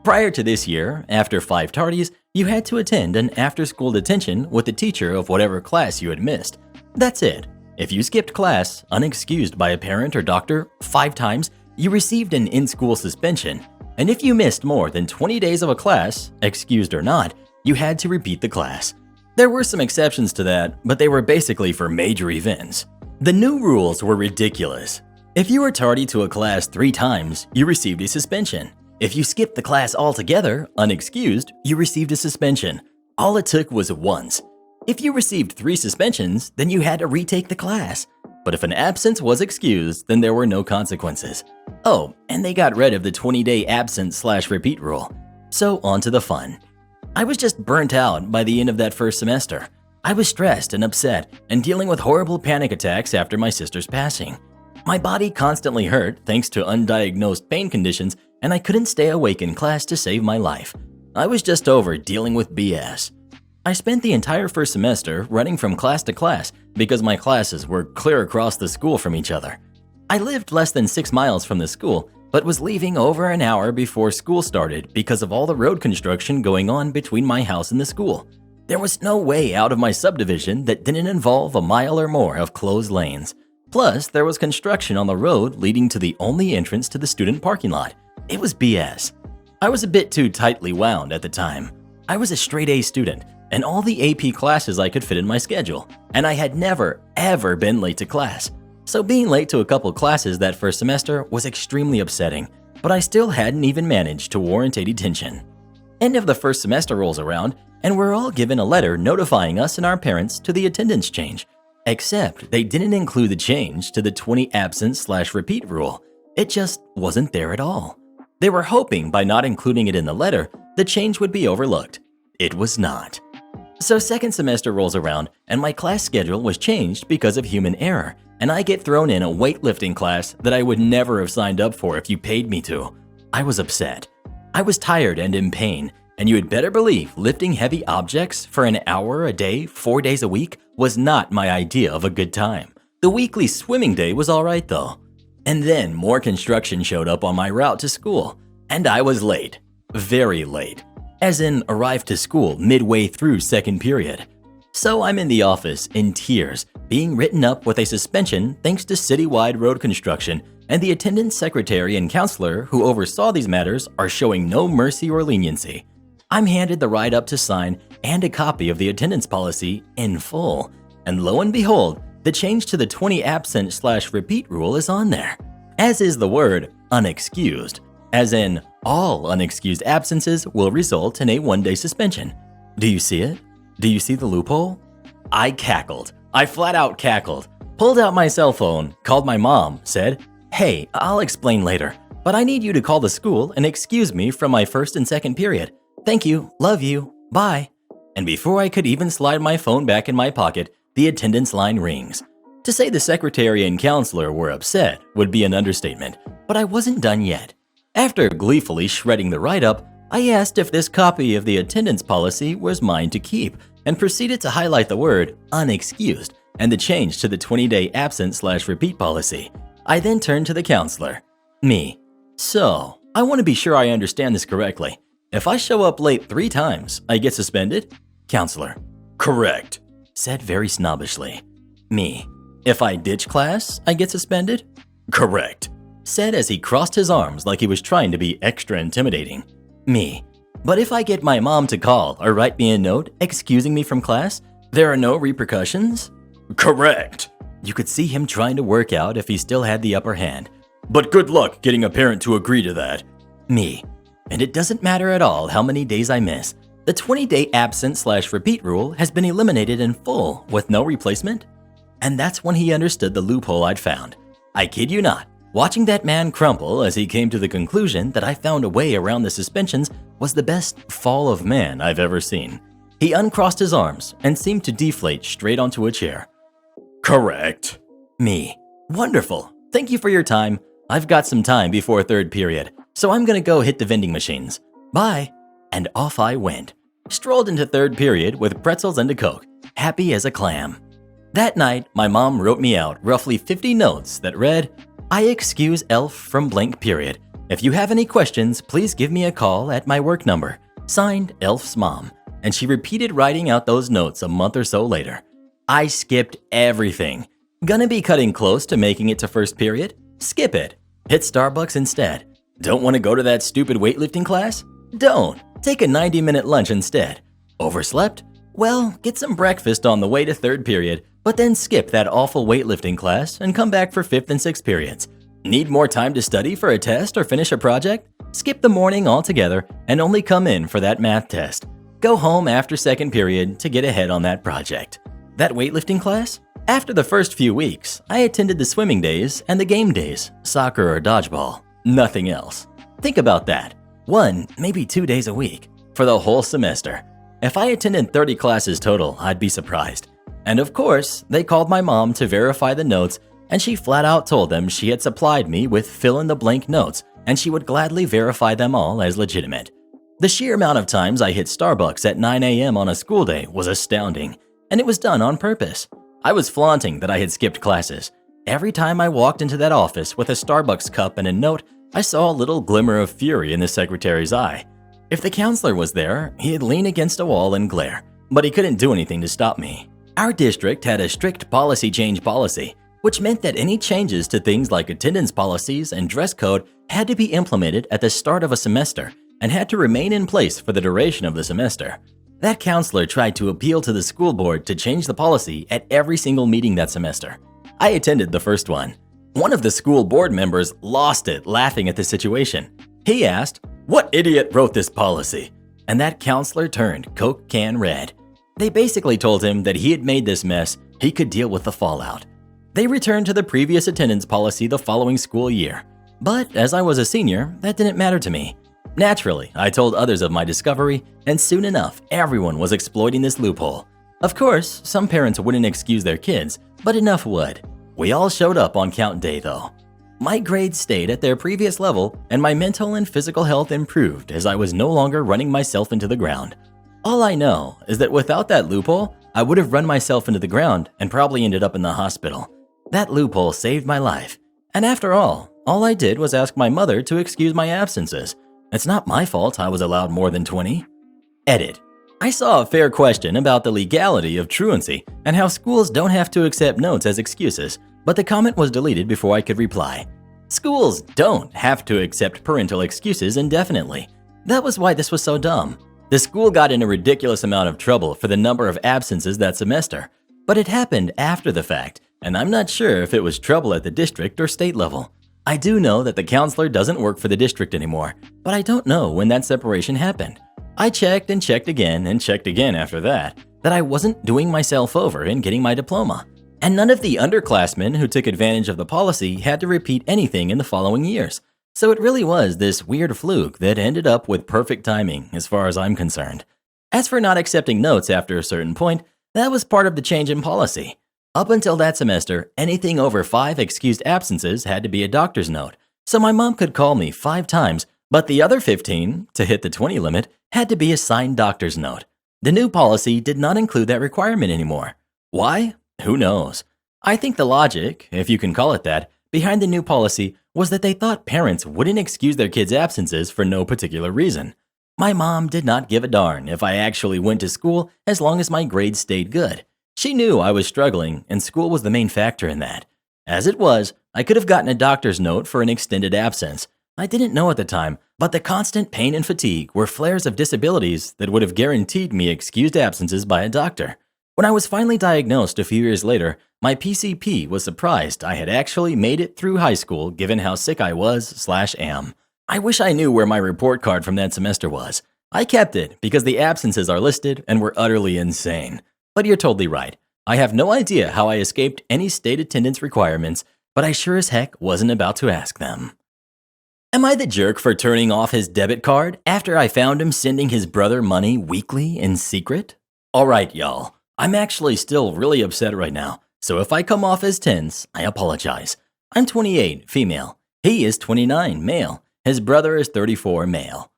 A: Prior to this year, after 5 tardies, you had to attend an after-school detention with the teacher of whatever class you had missed. That's it. If you skipped class, unexcused by a parent or doctor, 5 times, you received an in-school suspension. And if you missed more than 20 days of a class, excused or not, you had to repeat the class. There were some exceptions to that, but they were basically for major events. The new rules were ridiculous. If you were tardy to a class 3 times, you received a suspension. If you skipped the class altogether, unexcused, you received a suspension. All it took was once. If you received 3 suspensions, then you had to retake the class. But if an absence was excused, then there were no consequences. Oh, and they got rid of the 20-day absence/repeat rule. So on to the fun. I was just burnt out by the end of that first semester. I was stressed and upset and dealing with horrible panic attacks after my sister's passing. My body constantly hurt thanks to undiagnosed pain conditions, and I couldn't stay awake in class to save my life. I was just over dealing with BS. I spent the entire first semester running from class to class because my classes were clear across the school from each other. I lived less than 6 miles from the school, but was leaving over an hour before school started because of all the road construction going on between my house and the school. There was no way out of my subdivision that didn't involve a mile or more of closed lanes. Plus, there was construction on the road leading to the only entrance to the student parking lot. It was BS. I was a bit too tightly wound at the time. I was a straight A student, and all the AP classes I could fit in my schedule, and I had never, ever been late to class. So being late to a couple classes that first semester was extremely upsetting, but I still hadn't even managed to warrant a detention. End of the first semester rolls around, and we're all given a letter notifying us and our parents to the attendance change, except they didn't include the change to the 20 absence/repeat rule. It just wasn't there at all. They were hoping by not including it in the letter, the change would be overlooked. It was not. So second semester rolls around and my class schedule was changed because of human error, and I get thrown in a weightlifting class that I would never have signed up for if you paid me to. I was upset. I was tired and in pain, and you had better believe lifting heavy objects for an hour a day, 4 days a week was not my idea of a good time. The weekly swimming day was alright though. And then more construction showed up on my route to school, and I was late. Very late. As in, arrived to school midway through second period. So I'm in the office in tears, being written up with a suspension thanks to citywide road construction, and the attendance secretary and counselor who oversaw these matters are showing no mercy or leniency. I'm handed the write-up to sign and a copy of the attendance policy in full, and lo and behold, the change to the 20 absence/repeat rule is on there, as is the word unexcused, as in all unexcused absences will result in a 1-day suspension. Do you see it? Do you see the loophole? I cackled. I flat out cackled. Pulled out my cell phone, called my mom, said, "Hey, I'll explain later, but I need you to call the school and excuse me from my first and second period. Thank you, love you, bye." And before I could even slide my phone back in my pocket, the attendance line rings. To say the secretary and counselor were upset would be an understatement, but I wasn't done yet. After gleefully shredding the write-up, I asked if this copy of the attendance policy was mine to keep and proceeded to highlight the word unexcused and the change to the 20-day absence/repeat policy. I then turned to the counselor. Me. "So, I want to be sure I understand this correctly. If I show up late 3 times, I get suspended?" Counselor. "Correct," said very snobbishly. Me. "If I ditch class, I get suspended?" "Correct," said as he crossed his arms like he was trying to be extra intimidating. Me. "But if I get my mom to call or write me a note excusing me from class, there are no repercussions?" "Correct," You could see him trying to work out if he still had the upper hand. But good luck getting a parent to agree to that. Me. And it doesn't matter at all how many days I miss. The 20-day absent/repeat rule has been eliminated in full with no replacement. And that's when he understood the loophole I'd found. I kid you not, watching that man crumple as he came to the conclusion that I found a way around the suspensions was the best fall of man I've ever seen. He uncrossed his arms and seemed to deflate straight onto a chair. Correct. Me. Wonderful. Thank you for your time. I've got some time before third period, so I'm gonna go hit the vending machines. Bye. And off I went. Strolled into third period with pretzels and a Coke, happy as a clam. That night, my mom wrote me out roughly 50 notes that read, I excuse Elf from blank period. If you have any questions, please give me a call at my work number. Signed, Elf's mom. And she repeated writing out those notes a month or so later. I skipped everything. Gonna be cutting close to making it to first period? Skip it. Hit Starbucks instead. Don't want to go to that stupid weightlifting class? Don't. Take a 90-minute lunch instead. Overslept? Well, get some breakfast on the way to third period, but then skip that awful weightlifting class and come back for fifth and sixth periods. Need more time to study for a test or finish a project? Skip the morning altogether and only come in for that math test. Go home after second period to get ahead on that project. That weightlifting class? After the first few weeks, I attended the swimming days and the game days, soccer or dodgeball. Nothing else. Think about that. 1, maybe 2 days a week for the whole semester. If I attended 30 classes total, I'd be surprised. And of course, they called my mom to verify the notes, and she flat out told them she had supplied me with fill-in-the-blank notes, and she would gladly verify them all as legitimate. The sheer amount of times I hit Starbucks at 9 a.m. on a school day was astounding, and it was done on purpose. I was flaunting that I had skipped classes. Every time I walked into that office with a Starbucks cup and a note, I saw a little glimmer of fury in the secretary's eye. If the counselor was there, he'd lean against a wall and glare, but he couldn't do anything to stop me. Our district had a strict policy change policy, which meant that any changes to things like attendance policies and dress code had to be implemented at the start of a semester and had to remain in place for the duration of the semester. That counselor tried to appeal to the school board to change the policy at every single meeting that semester. I attended the first one. One of the school board members lost it laughing at the situation. He asked, "What idiot wrote this policy?" And that counselor turned Coke can red. They basically told him that he had made this mess, he could deal with the fallout. They returned to the previous attendance policy the following school year. But as I was a senior, that didn't matter to me. Naturally, I told others of my discovery, and soon enough, everyone was exploiting this loophole. Of course, some parents wouldn't excuse their kids, but enough would. We all showed up on count day though. My grades stayed at their previous level, and my mental and physical health improved as I was no longer running myself into the ground. All I know is that without that loophole, I would have run myself into the ground and probably ended up in the hospital. That loophole saved my life. And after all I did was ask my mother to excuse my absences. It's not my fault I was allowed more than 20. Edit. I saw a fair question about the legality of truancy and how schools don't have to accept notes as excuses, but the comment was deleted before I could reply. Schools don't have to accept parental excuses indefinitely. That was why this was so dumb. The school got in a ridiculous amount of trouble for the number of absences that semester, but it happened after the fact, and I'm not sure if it was trouble at the district or state level. I do know that the counselor doesn't work for the district anymore, but I don't know when that separation happened. I checked and checked again and checked again after that I wasn't doing myself over in getting my diploma. And none of the underclassmen who took advantage of the policy had to repeat anything in the following years. So it really was this weird fluke that ended up with perfect timing as far as I'm concerned. As for not accepting notes after a certain point, that was part of the change in policy. Up until that semester, anything over 5 excused absences had to be a doctor's note, so my mom could call me 5 times, but the other 15, to hit the 20 limit, had to be a signed doctor's note. The new policy did not include that requirement anymore. Why? Who knows? I think the logic, if you can call it that, behind the new policy was that they thought parents wouldn't excuse their kids' absences for no particular reason. My mom did not give a darn if I actually went to school as long as my grades stayed good. She knew I was struggling, and school was the main factor in that. As it was, I could have gotten a doctor's note for an extended absence. I didn't know at the time, but the constant pain and fatigue were flares of disabilities that would have guaranteed me excused absences by a doctor. When I was finally diagnosed a few years later, my PCP was surprised I had actually made it through high school given how sick I was/am. I wish I knew where my report card from that semester was. I kept it because the absences are listed and were utterly insane. But you're totally right. I have no idea how I escaped any state attendance requirements, but I sure as heck wasn't about to ask them. Am I the jerk for turning off his debit card after I found him sending his brother money weekly in secret? Alright, y'all. I'm actually still really upset right now, so if I come off as tense, I apologize. I'm 28, female. He is 29, male. His brother is 34, male.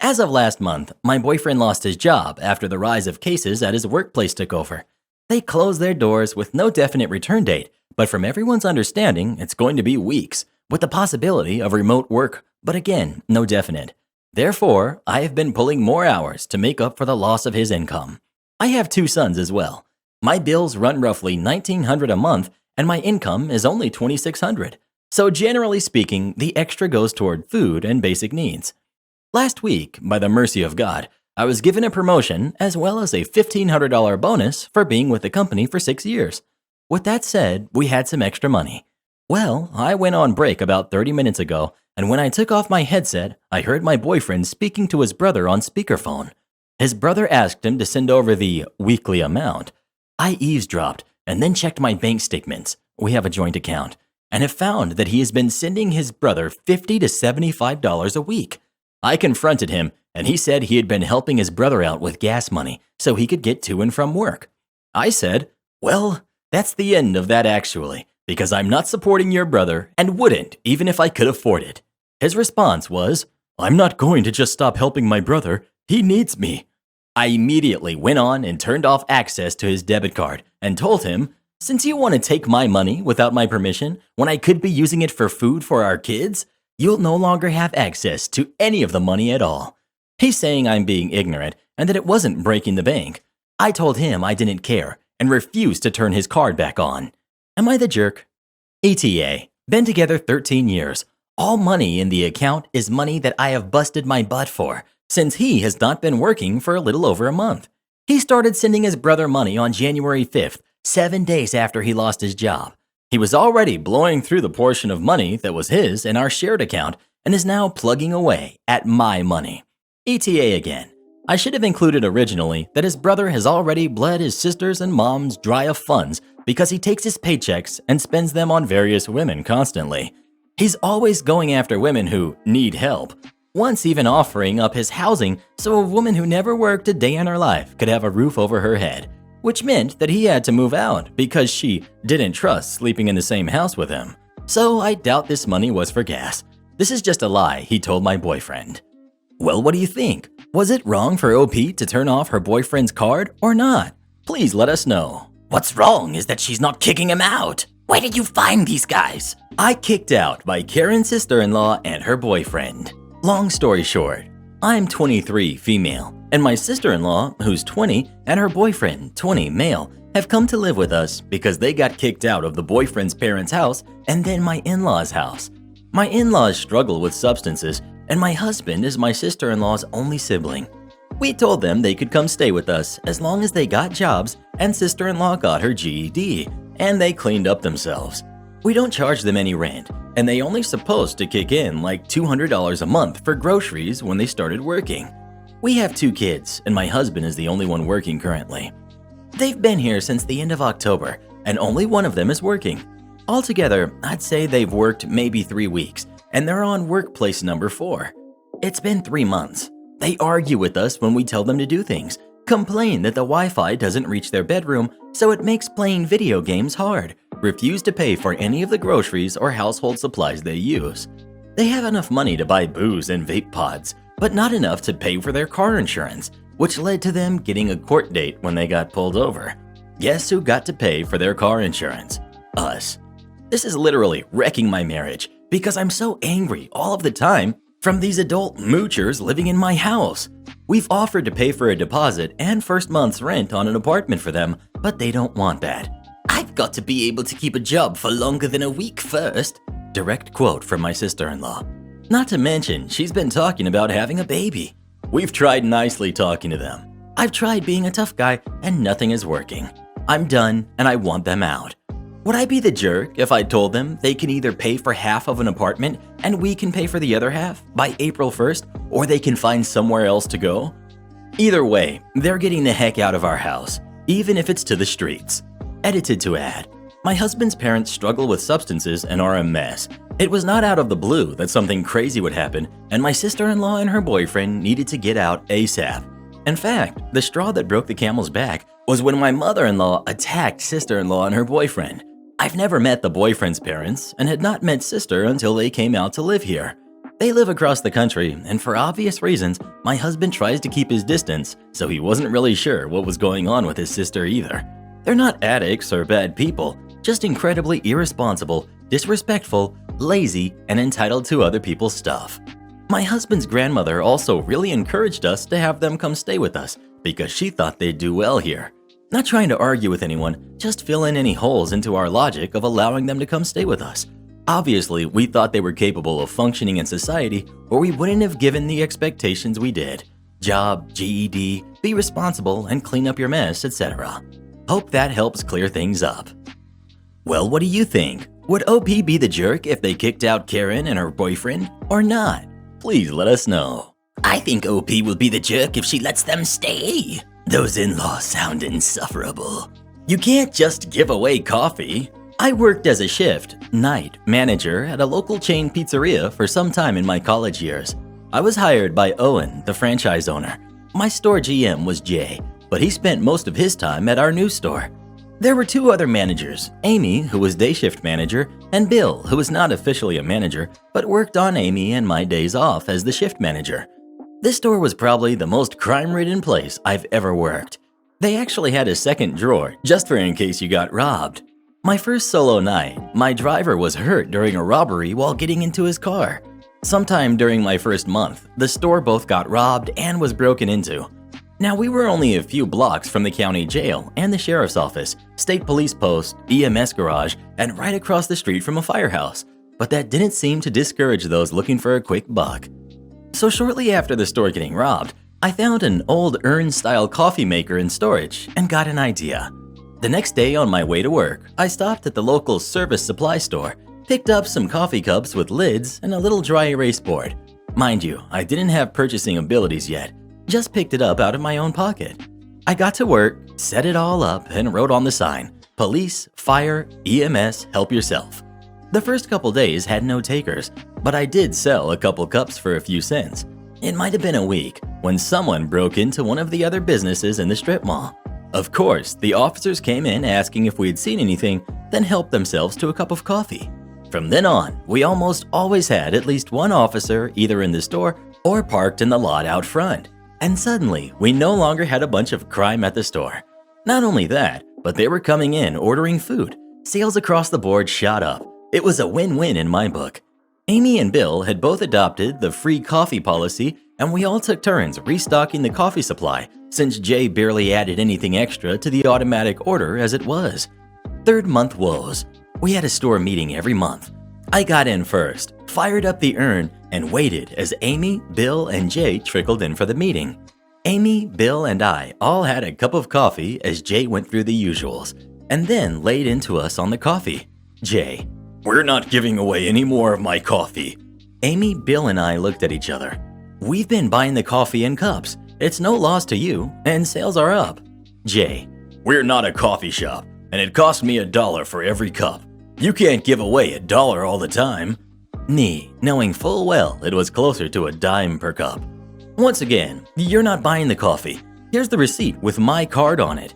A: As of last month, my boyfriend lost his job after the rise of cases at his workplace took over. They closed their doors with no definite return date, but from everyone's understanding, it's going to be weeks, with the possibility of remote work, but again, no definite. Therefore, I have been pulling more hours to make up for the loss of his income. I have 2 sons as well. My bills run roughly $1,900 a month, and my income is only $2,600. So generally speaking, the extra goes toward food and basic needs. Last week, by the mercy of God, I was given a promotion as well as a $1,500 bonus for being with the company for 6 years. With that said, we had some extra money. Well, I went on break about 30 minutes ago, and when I took off my headset, I heard my boyfriend speaking to his brother on speakerphone. His brother asked him to send over the weekly amount. I eavesdropped and then checked my bank statements. We have a joint account, and have found that he has been sending his brother $50 to $75 a week. I confronted him, and he said he had been helping his brother out with gas money so he could get to and from work. I said, well, that's the end of that actually, because I'm not supporting your brother and wouldn't even if I could afford it. His response was, I'm not going to just stop helping my brother. He needs me. I immediately went on and turned off access to his debit card and told him, since you want to take my money without my permission when I could be using it for food for our kids, you'll no longer have access to any of the money at all. He's saying I'm being ignorant and that it wasn't breaking the bank. I told him I didn't care and refused to turn his card back on. Am I the jerk? ETA. Been together 13 years. All money in the account is money that I have busted my butt for, since he has not been working for a little over a month. He started sending his brother money on January 5th, 7 days after he lost his job. He was already blowing through the portion of money that was his in our shared account and is now plugging away at my money. ETA again. I should have included originally that his brother has already bled his sisters and moms dry of funds because he takes his paychecks and spends them on various women constantly. He's always going after women who need help, once even offering up his housing so a woman who never worked a day in her life could have a roof over her head, which meant that he had to move out because she didn't trust sleeping in the same house with him. So I doubt this money was for gas. This is just a lie he told my boyfriend. Well, what do you think? Was it wrong for OP to turn off her boyfriend's card or not? Please let us know.
B: What's wrong is that she's not kicking him out. Where did you find these guys?
A: I kicked out by Karen's sister-in-law and her boyfriend. Long story short, I'm 23, female, and my sister-in-law, who's 20, and her boyfriend, 20, male, have come to live with us because they got kicked out of the boyfriend's parents' house and then my in-laws' house. My in-laws struggle with substances, and my husband is my sister-in-law's only sibling. We told them they could come stay with us as long as they got jobs and sister-in-law got her GED, and they cleaned up themselves. We don't charge them any rent, and they only supposed to kick in like $200 a month for groceries when they started working. We have 2 kids, and my husband is the only one working currently. They've been here since the end of October, and only one of them is working. Altogether, I'd say they've worked maybe 3 weeks, and they're on workplace number 4. It's been 3 months. They argue with us when we tell them to do things, complain that the Wi-Fi doesn't reach their bedroom, so it makes playing video games hard, refuse to pay for any of the groceries or household supplies they use. They have enough money to buy booze and vape pods, but not enough to pay for their car insurance, which led to them getting a court date when they got pulled over. Guess who got to pay for their car insurance? Us. This is literally wrecking my marriage because I'm so angry all of the time from these adult moochers living in my house. We've offered to pay for a deposit and first month's rent on an apartment for them, but they don't want that.
B: I've got to be able to keep a job for longer than a week first.
A: Direct quote from my sister-in-law. Not to mention, she's been talking about having a baby. We've tried nicely talking to them. I've tried being a tough guy and nothing is working. I'm done and I want them out. Would I be the jerk if I told them they can either pay for half of an apartment and we can pay for the other half by April 1st, or they can find somewhere else to go? Either way, they're getting the heck out of our house, even if it's to the streets. Edited to add, my husband's parents struggle with substances and are a mess. It was not out of the blue that something crazy would happen, and my sister-in-law and her boyfriend needed to get out ASAP. In fact, the straw that broke the camel's back was when my mother-in-law attacked sister-in-law and her boyfriend. I've never met the boyfriend's parents and had not met sister until they came out to live here. They live across the country, and for obvious reasons, my husband tries to keep his distance, so he wasn't really sure what was going on with his sister either. They're not addicts or bad people, just incredibly irresponsible, disrespectful, lazy, and entitled to other people's stuff. My husband's grandmother also really encouraged us to have them come stay with us because she thought they'd do well here. Not trying to argue with anyone, just fill in any holes into our logic of allowing them to come stay with us. Obviously, we thought they were capable of functioning in society, or we wouldn't have given the expectations we did. Job, GED, be responsible, and clean up your mess, etc. Hope that helps clear things up. Well, what do you think? Would OP be the jerk if they kicked out Karen and her boyfriend, or not? Please let us know.
B: I think OP will be the jerk if she lets them stay. Those in-laws sound insufferable.
A: You can't just give away coffee. I worked as a shift, night, manager at a local chain pizzeria for some time in my college years. I was hired by Owen, the franchise owner. My store GM was Jay, but he spent most of his time at our new store. There were two other managers, Amy, who was day shift manager, and Bill, who was not officially a manager, but worked on Amy and my days off as the shift manager. This store was probably the most crime-ridden place I've ever worked. They actually had a second drawer, just for in case you got robbed. My first solo night, my driver was hurt during a robbery while getting into his car. Sometime during my first month, the store both got robbed and was broken into. Now, we were only a few blocks from the county jail and the sheriff's office, state police post, EMS garage, and right across the street from a firehouse. But that didn't seem to discourage those looking for a quick buck. So shortly after the store getting robbed, I found an old urn-style coffee maker in storage and got an idea. The next day on my way to work, I stopped at the local service supply store, picked up some coffee cups with lids and a little dry erase board. Mind you, I didn't have purchasing abilities yet, just picked it up out of my own pocket. I got to work, set it all up, and wrote on the sign, "Police, Fire, EMS, help yourself." The first couple days had no takers, but I did sell a couple cups for a few cents. It might have been a week when someone broke into one of the other businesses in the strip mall. Of course, the officers came in asking if we had seen anything, then helped themselves to a cup of coffee. From then on, we almost always had at least one officer either in the store or parked in the lot out front. And suddenly, we no longer had a bunch of crime at the store. Not only that, but they were coming in ordering food. Sales across the board shot up. It was a win-win in my book. Amy and Bill had both adopted the free coffee policy, and we all took turns restocking the coffee supply since Jay barely added anything extra to the automatic order as it was. Third month woes. We had a store meeting every month. I got in first, fired up the urn, and waited as Amy, Bill, and Jay trickled in for the meeting. Amy, Bill, and I all had a cup of coffee as Jay went through the usuals, and then laid into us on the coffee. Jay:
B: "We're not giving away any more of my coffee."
A: Amy, Bill, and I looked at each other. We've been buying the coffee in cups. It's no loss to you, and sales are up. Jay:
B: "We're not a coffee shop, and it cost me $1 for every cup. You can't give away $1 all the time."
A: Nee, knowing full well it was closer to a dime per cup. Once again, you're not buying the coffee. Here's the receipt with my card on it.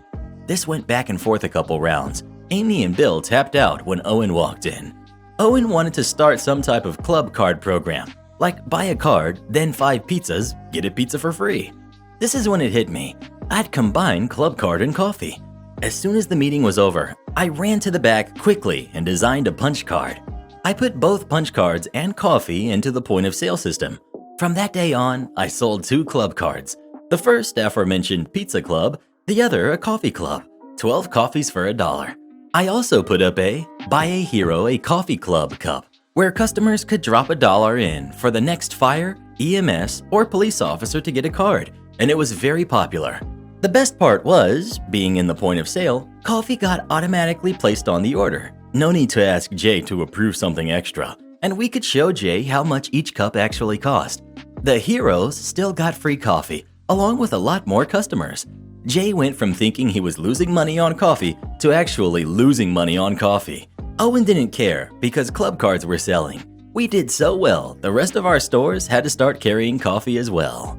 A: This went back and forth a couple rounds. Amy and Bill tapped out when Owen walked in. Owen wanted to start some type of club card program, like buy a card, then 5 pizzas, get a pizza for free. This is when it hit me. I'd combine club card and coffee. As soon as the meeting was over, I ran to the back quickly and designed a punch card. I put both punch cards and coffee into the point of sale system. From that day on, I sold 2 club cards. The first aforementioned pizza club, the other a coffee club. 12 coffees for $1. I also put up a Buy a Hero a Coffee Club cup, where customers could drop $1 in for the next fire, EMS, or police officer to get a card, and it was very popular. The best part was, being in the point of sale, coffee got automatically placed on the order. No need to ask Jay to approve something extra, and we could show Jay how much each cup actually cost. The heroes still got free coffee, along with a lot more customers. Jay went from thinking he was losing money on coffee to actually losing money on coffee. Owen didn't care because club cards were selling. We did so well, the rest of our stores had to start carrying coffee as well.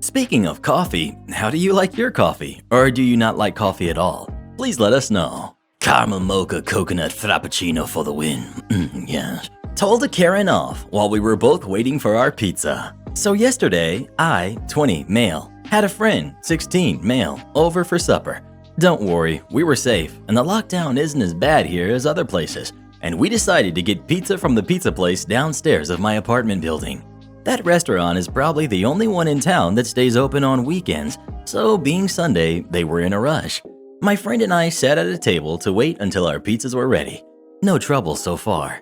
A: Speaking of coffee, how do you like your coffee? Or do you not like coffee at all? Please let us know.
B: Caramel mocha coconut frappuccino for the win. Yes.
A: Told a Karen off while we were both waiting for our pizza. So yesterday, I, 20, male, had a friend, 16, male, over for supper. Don't worry, we were safe, and the lockdown isn't as bad here as other places, and we decided to get pizza from the pizza place downstairs of my apartment building. That restaurant is probably the only one in town that stays open on weekends, so being Sunday, they were in a rush. My friend and I sat at a table to wait until our pizzas were ready. No trouble so far.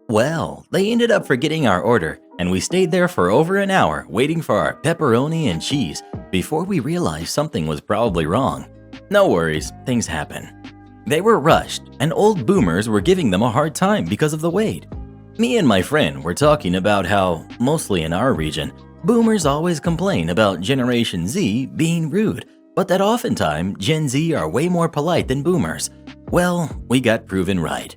A: Well, they ended up forgetting our order, and we stayed there for over an hour waiting for our pepperoni and cheese before we realized something was probably wrong. No worries, things happen. They were rushed, and old boomers were giving them a hard time because of the wait. Me and my friend were talking about how, mostly in our region, boomers always complain about Generation Z being rude, but that oftentimes Gen Z are way more polite than boomers. Well, we got proven right.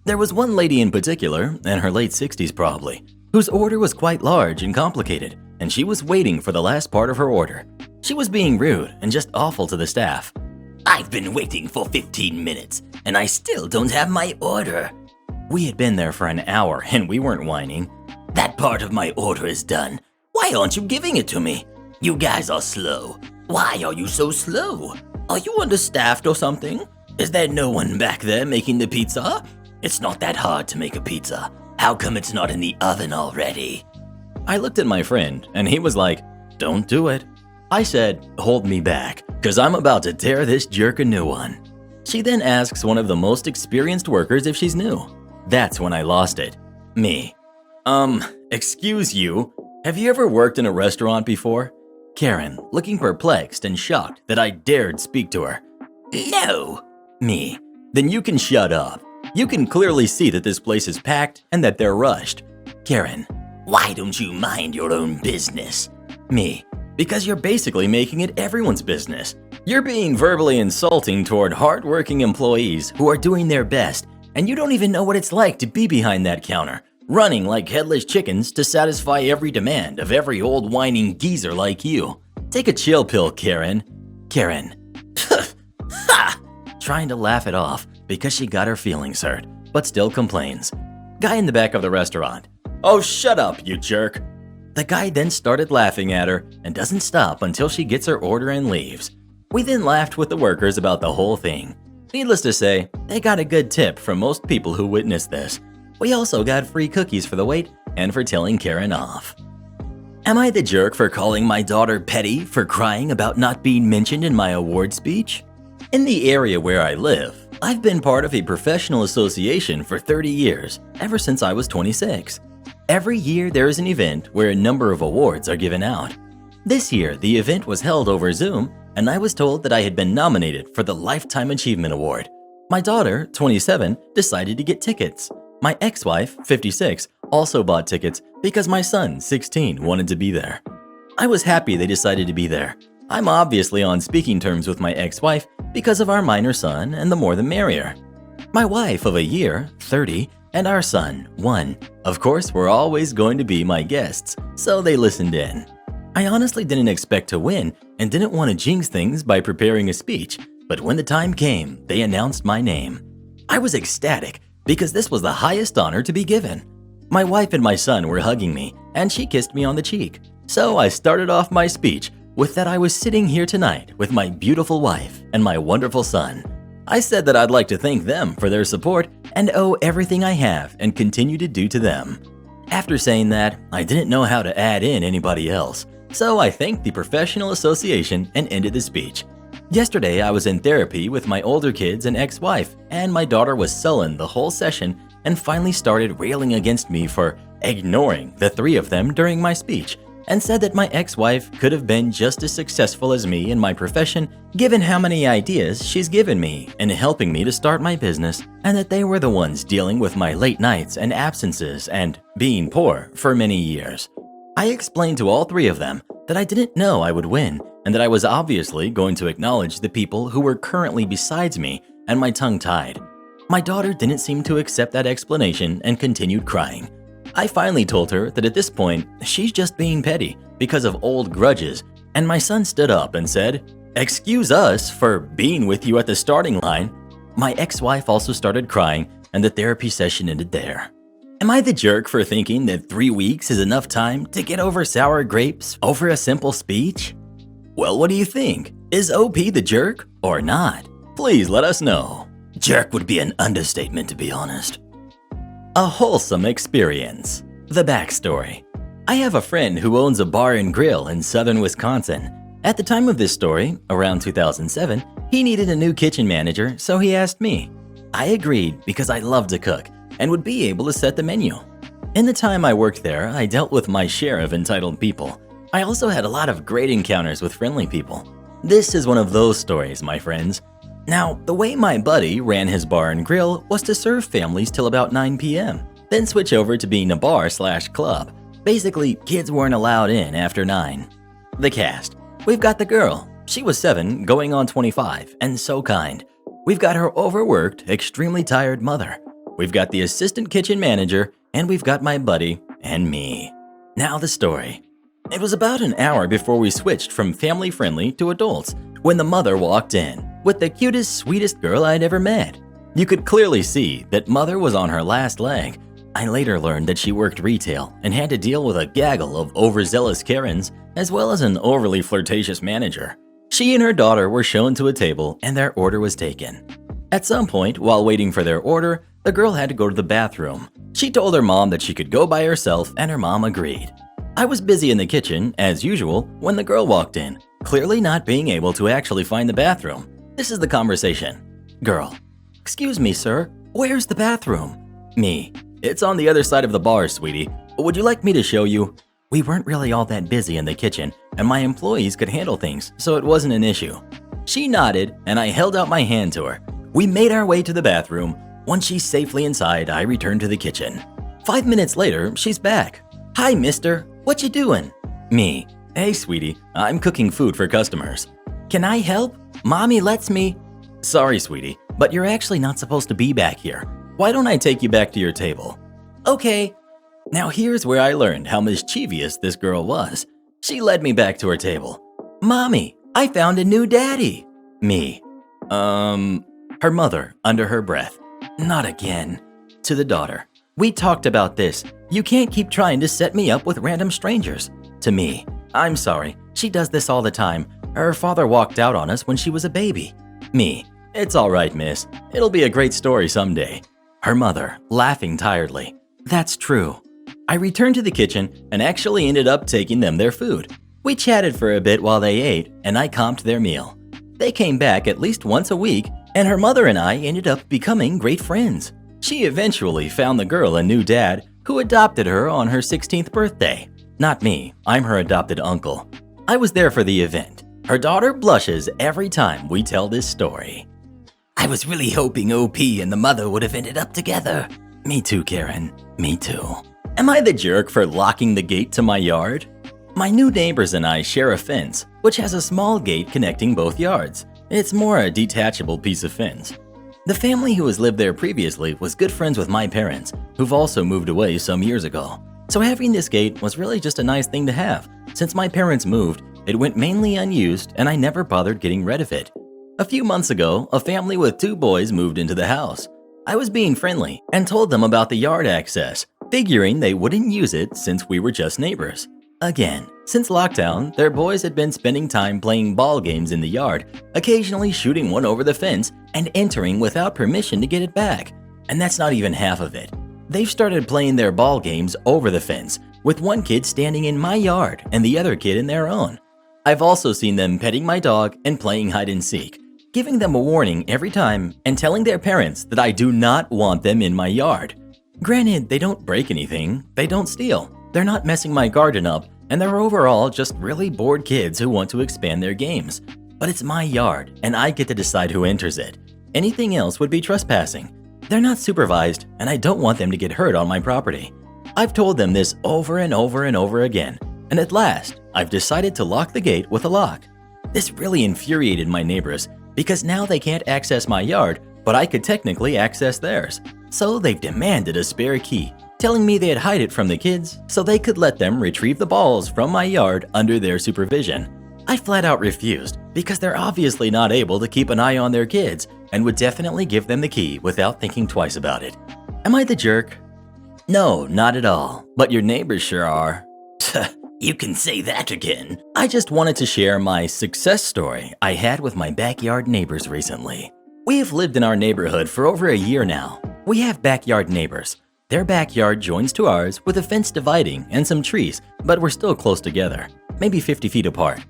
A: There was one lady in particular, in her late 60s probably, whose order was quite large and complicated, and she was waiting for the last part of her order. She was being rude and just awful to the staff.
B: I've been waiting for 15 minutes, and I still don't have my order.
A: We had been there for an hour, and we weren't whining.
B: That part of my order is done. Why aren't you giving it to me? You guys are slow. Why are you so slow? Are you understaffed or something? Is there no one back there making the pizza? It's not that hard to make a pizza. How come it's not in the oven already?
A: I looked at my friend, and he was like, "Don't do it." I said, "Hold me back, cause I'm about to tear this jerk a new one." She then asks one of the most experienced workers if she's new. That's when I lost it. Me. Excuse you, have you ever worked in a restaurant before? Karen, looking perplexed and shocked that I dared speak to her.
B: No.
A: Me. Then you can shut up. You can clearly see that this place is packed and that they're rushed. Karen.
B: Why don't you mind your own business?
A: Me. Because you're basically making it everyone's business. You're being verbally insulting toward hardworking employees who are doing their best, and you don't even know what it's like to be behind that counter, running like headless chickens to satisfy every demand of every old whining geezer like you. Take a chill pill, Karen. Karen.
B: Ha!
A: Trying to laugh it off because she got her feelings hurt, but still complains. Guy in the back of the restaurant. Oh, shut up, you jerk. The guy then started laughing at her and doesn't stop until she gets her order and leaves. We then laughed with the workers about the whole thing. Needless to say, they got a good tip from most people who witnessed this. We also got free cookies for the wait and for telling Karen off. Am I the jerk for calling my daughter petty for crying about not being mentioned in my award speech? In the area where I live, I've been part of a professional association for 30 years, ever since I was 26. Every year there is an event where a number of awards are given out. This year, the event was held over Zoom, and I was told that I had been nominated for the Lifetime Achievement Award. My daughter, 27, decided to get tickets. My ex-wife, 56, also bought tickets because my son, 16, wanted to be there. I was happy they decided to be there. I'm obviously on speaking terms with my ex-wife because of our minor son, and the more the merrier. My wife of a year, 30, and our son, 1, of course, were always going to be my guests, so they listened in. I honestly didn't expect to win and didn't want to jinx things by preparing a speech, but when the time came, they announced my name. I was ecstatic because this was the highest honor to be given. My wife and my son were hugging me, and she kissed me on the cheek. So I started off my speech with that I was sitting here tonight with my beautiful wife and my wonderful son. I said that I'd like to thank them for their support and owe everything I have and continue to do to them. After saying that, I didn't know how to add in anybody else, so I thanked the professional association and ended the speech. Yesterday, I was in therapy with my older kids and ex-wife, and my daughter was sullen the whole session and finally started railing against me for ignoring the 3 of them during my speech and said that my ex-wife could have been just as successful as me in my profession given how many ideas she's given me in helping me to start my business, and that they were the ones dealing with my late nights and absences and being poor for many years. I explained to all three of them that I didn't know I would win and that I was obviously going to acknowledge the people who were currently besides me, and my tongue tied. My daughter didn't seem to accept that explanation and continued crying. I finally told her that at this point, she's just being petty because of old grudges, and my son stood up and said, "Excuse us for being with you at the starting line." My ex-wife also started crying, and the therapy session ended there. Am I the jerk for thinking that 3 weeks is enough time to get over sour grapes over a simple speech? Well, what do you think? Is OP the jerk or not? Please let us know.
B: Jerk would be an understatement, to be honest.
A: A wholesome experience. The backstory. I have a friend who owns a bar and grill in southern Wisconsin. At the time of this story, around 2007, he needed a new kitchen manager, so he asked me. I agreed because I love to cook and would be able to set the menu. In the time I worked there, I dealt with my share of entitled people. I also had a lot of great encounters with friendly people. This is one of those stories, my friends. Now, the way my buddy ran his bar and grill was to serve families till about 9 p.m., then switch over to being a bar/club. Basically, kids weren't allowed in after 9. The cast. We've got the girl. She was 7, going on 25, and so kind. We've got her overworked, extremely tired mother. We've got the assistant kitchen manager, and we've got my buddy and me. Now the story. It was about an hour before we switched from family-friendly to adults when the mother walked in with the cutest, sweetest girl I'd ever met. You could clearly see that mother was on her last leg. I later learned that she worked retail and had to deal with a gaggle of overzealous Karens as well as an overly flirtatious manager. She and her daughter were shown to a table and their order was taken. At some point, while waiting for their order, the girl had to go to the bathroom. She told her mom that she could go by herself and her mom agreed. I was busy in the kitchen, as usual, when the girl walked in, clearly not being able to actually find the bathroom. This is the conversation. Girl: "Excuse me, sir, where's the bathroom?" Me: "It's on the other side of the bar, sweetie. Would you like me to show you?" We weren't really all that busy in the kitchen, and my employees could handle things, so it wasn't an issue. She nodded, and I held out my hand to her. We made our way to the bathroom. Once she's safely inside, I returned to the kitchen. 5 minutes later, she's back. "Hi, mister. What you doing?" Me: "Hey, sweetie, I'm cooking food for customers." "Can I help? Mommy lets me." "Sorry, sweetie, but you're actually not supposed to be back here. Why don't I take you back to your table?" "Okay." Now here's where I learned how mischievous this girl was. She led me back to her table. "Mommy, I found a new daddy." Me: Her mother, under her breath: "Not again." To the daughter: "We talked about this. You can't keep trying to set me up with random strangers." To me: "I'm sorry. She does this all the time. Her father walked out on us when she was a baby." Me: "It's all right, miss. It'll be a great story someday." Her mother, laughing tiredly: "That's true." I returned to the kitchen and actually ended up taking them their food. We chatted for a bit while they ate, and I comped their meal. They came back at least once a week, and her mother and I ended up becoming great friends. She eventually found the girl a new dad who adopted her on her 16th birthday. Not me, I'm her adopted uncle. I was there for the event. Her daughter blushes every time we tell this story.
B: I was really hoping OP and the mother would have ended up together.
A: Me too, Karen. Me too. Am I the jerk for locking the gate to my yard? My new neighbors and I share a fence, which has a small gate connecting both yards. It's more a detachable piece of fence. The family who has lived there previously was good friends with my parents, who've also moved away some years ago. So having this gate was really just a nice thing to have. Since my parents moved, it went mainly unused and I never bothered getting rid of it. A few months ago, a family with 2 boys moved into the house. I was being friendly and told them about the yard access, figuring they wouldn't use it since we were just neighbors. Again, since lockdown, their boys had been spending time playing ball games in the yard, occasionally shooting one over the fence and entering without permission to get it back. And that's not even half of it. They've started playing their ball games over the fence, with one kid standing in my yard and the other kid in their own. I've also seen them petting my dog and playing hide and seek, giving them a warning every time and telling their parents that I do not want them in my yard. Granted, they don't break anything, they don't steal, they're not messing my garden up, and they're overall just really bored kids who want to expand their games. But it's my yard, and I get to decide who enters it. Anything else would be trespassing. They're not supervised, and I don't want them to get hurt on my property. I've told them this over and over and over again, and at last, I've decided to lock the gate with a lock. This really infuriated my neighbors because now they can't access my yard, but I could technically access theirs. So they've demanded a spare key, telling me they'd hide it from the kids so they could let them retrieve the balls from my yard under their supervision. I flat out refused because they're obviously not able to keep an eye on their kids and would definitely give them the key without thinking twice about it. Am I the jerk? No, not at all, but your neighbors sure are.
B: You can say that again.
A: I just wanted to share my success story I had with my backyard neighbors recently. We have lived in our neighborhood for over a year now. We have backyard neighbors. Their backyard joins to ours with a fence dividing and some trees, but we're still close together, maybe 50 feet apart.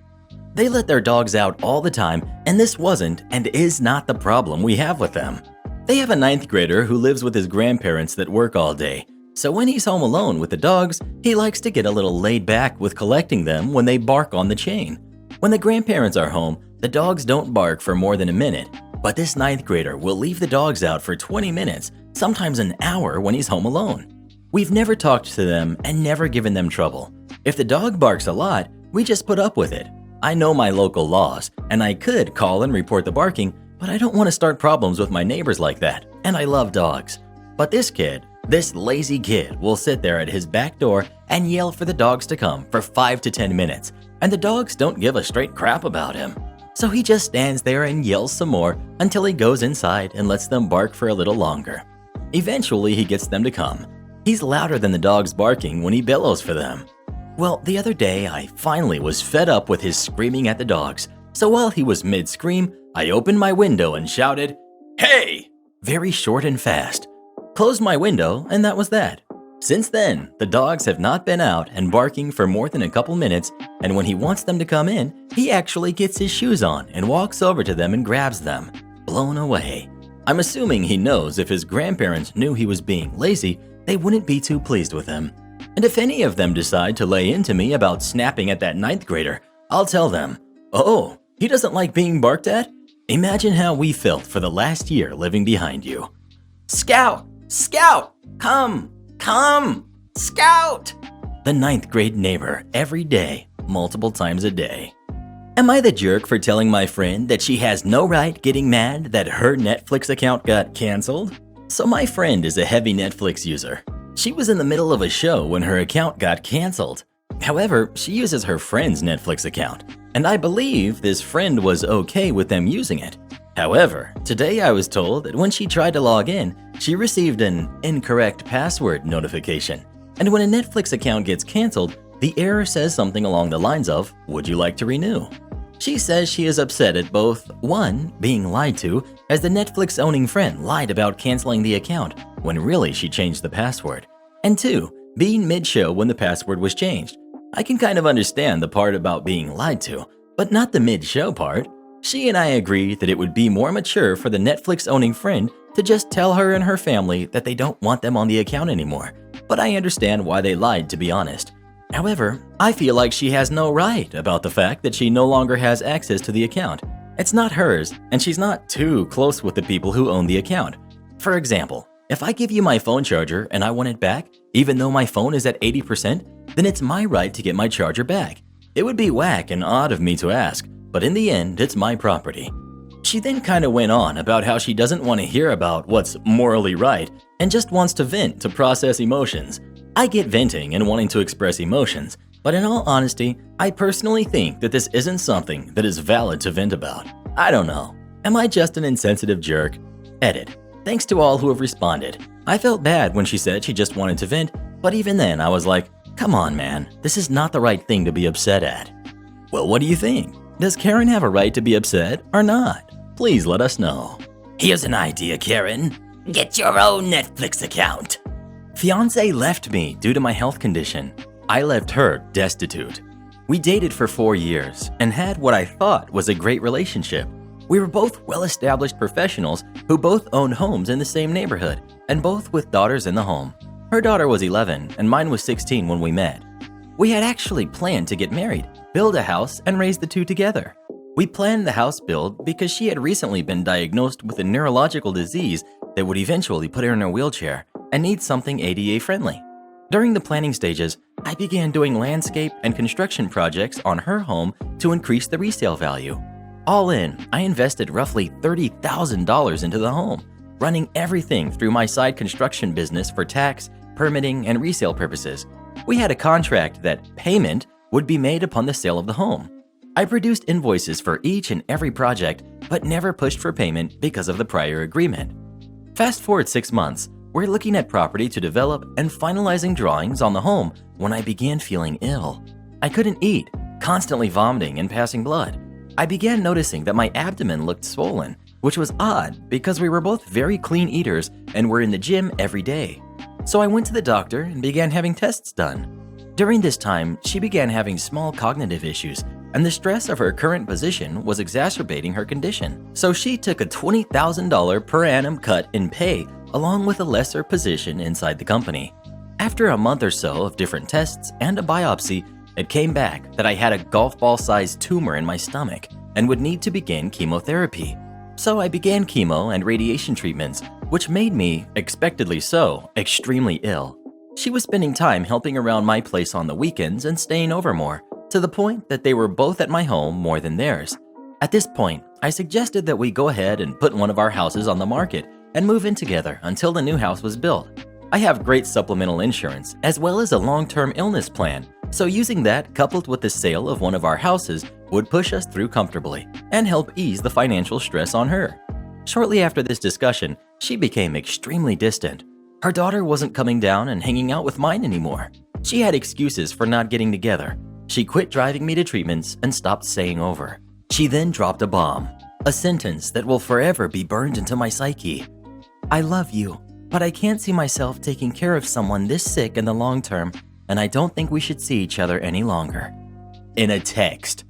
A: They let their dogs out all the time, and this wasn't and is not the problem we have with them. They have a 9th grader who lives with his grandparents that work all day. So when he's home alone with the dogs, he likes to get a little laid back with collecting them when they bark on the chain. When the grandparents are home, the dogs don't bark for more than a minute, but this 9th grader will leave the dogs out for 20 minutes, sometimes an hour when he's home alone. We've never talked to them and never given them trouble. If the dog barks a lot, we just put up with it. I know my local laws, and I could call and report the barking, but I don't want to start problems with my neighbors like that, and I love dogs. But this lazy kid will sit there at his back door and yell for the dogs to come for 5 to 10 minutes, and the dogs don't give a straight crap about him. So he just stands there and yells some more until he goes inside and lets them bark for a little longer. Eventually, he gets them to come. He's louder than the dogs barking when he bellows for them. Well, the other day, I finally was fed up with his screaming at the dogs, so while he was mid-scream, I opened my window and shouted, "Hey!" very short and fast. Closed my window, and that was that. Since then, the dogs have not been out and barking for more than a couple minutes, and when he wants them to come in, he actually gets his shoes on and walks over to them and grabs them. Blown away. I'm assuming he knows if his grandparents knew he was being lazy, they wouldn't be too pleased with him. And if any of them decide to lay into me about snapping at that 9th grader, I'll tell them, "Oh, he doesn't like being barked at? Imagine how we felt for the last year living behind you." Scout! Scout! Come! Come! Scout! The 9th grade neighbor every day, multiple times a day. Am I the jerk for telling my friend that she has no right getting mad that her Netflix account got canceled? So my friend is a heavy Netflix user. She was in the middle of a show when her account got canceled. However, she uses her friend's Netflix account, and I believe this friend was okay with them using it. However, today I was told that when she tried to log in, she received an incorrect password notification. And when a Netflix account gets canceled, the error says something along the lines of, "Would you like to renew?" She says she is upset at both, 1, being lied to, as the Netflix-owning friend lied about canceling the account when really she changed the password, and 2, being mid-show when the password was changed. I can kind of understand the part about being lied to, but not the mid-show part. She and I agree that it would be more mature for the Netflix-owning friend to just tell her and her family that they don't want them on the account anymore, but I understand why they lied, to be honest. However, I feel like she has no right about the fact that she no longer has access to the account. It's not hers, and she's not too close with the people who own the account. For example, if I give you my phone charger and I want it back, even though my phone is at 80%, then it's my right to get my charger back. It would be whack and odd of me to ask, but in the end, it's my property. She then kind of went on about how she doesn't want to hear about what's morally right and just wants to vent to process emotions. I get venting and wanting to express emotions, but in all honesty, I personally think that this isn't something that is valid to vent about. I don't know. Am I just an insensitive jerk? Edit. Thanks to all who have responded. I felt bad when she said she just wanted to vent, but even then I was like, come on man, this is not the right thing to be upset at. Well, what do you think? Does Karen have a right to be upset or not? Please let us know.
B: Here's an idea, Karen. Get your own Netflix account.
A: Fiance left me due to my health condition. I left her destitute. We dated for 4 years and had what I thought was a great relationship. We were both well-established professionals who both owned homes in the same neighborhood and both with daughters in the home. Her daughter was 11 and mine was 16 when we met. We had actually planned to get married, build a house, and raise the two together. We planned the house build because she had recently been diagnosed with a neurological disease that would eventually put her in a wheelchair and need something ADA friendly. During the planning stages, I began doing landscape and construction projects on her home to increase the resale value. All in, I invested roughly $30,000 into the home, running everything through my side construction business for tax, permitting, and resale purposes. We had a contract that payment would be made upon the sale of the home. I produced invoices for each and every project, but never pushed for payment because of the prior agreement. Fast forward 6 months, we're looking at property to develop and finalizing drawings on the home when I began feeling ill. I couldn't eat, constantly vomiting and passing blood. I began noticing that my abdomen looked swollen, which was odd because we were both very clean eaters and were in the gym every day. So I went to the doctor and began having tests done. During this time, she began having small cognitive issues, and the stress of her current position was exacerbating her condition. So she took a $20,000 per annum cut in pay along with a lesser position inside the company. After a month or so of different tests and a biopsy, it came back that I had a golf ball-sized tumor in my stomach and would need to begin chemotherapy. So I began chemo and radiation treatments, which made me, expectedly so, extremely ill. She was spending time helping around my place on the weekends and staying over more, to the point that they were both at my home more than theirs. At this point, I suggested that we go ahead and put one of our houses on the market and move in together until the new house was built. I have great supplemental insurance as well as a long-term illness plan, so using that coupled with the sale of one of our houses would push us through comfortably and help ease the financial stress on her. Shortly after this discussion, she became extremely distant. Her daughter wasn't coming down and hanging out with mine anymore. She had excuses for not getting together. She quit driving me to treatments and stopped staying over. She then dropped a bomb, a sentence that will forever be burned into my psyche. I love you, but I can't see myself taking care of someone this sick in the long term, and I don't think we should see each other any longer. In a text.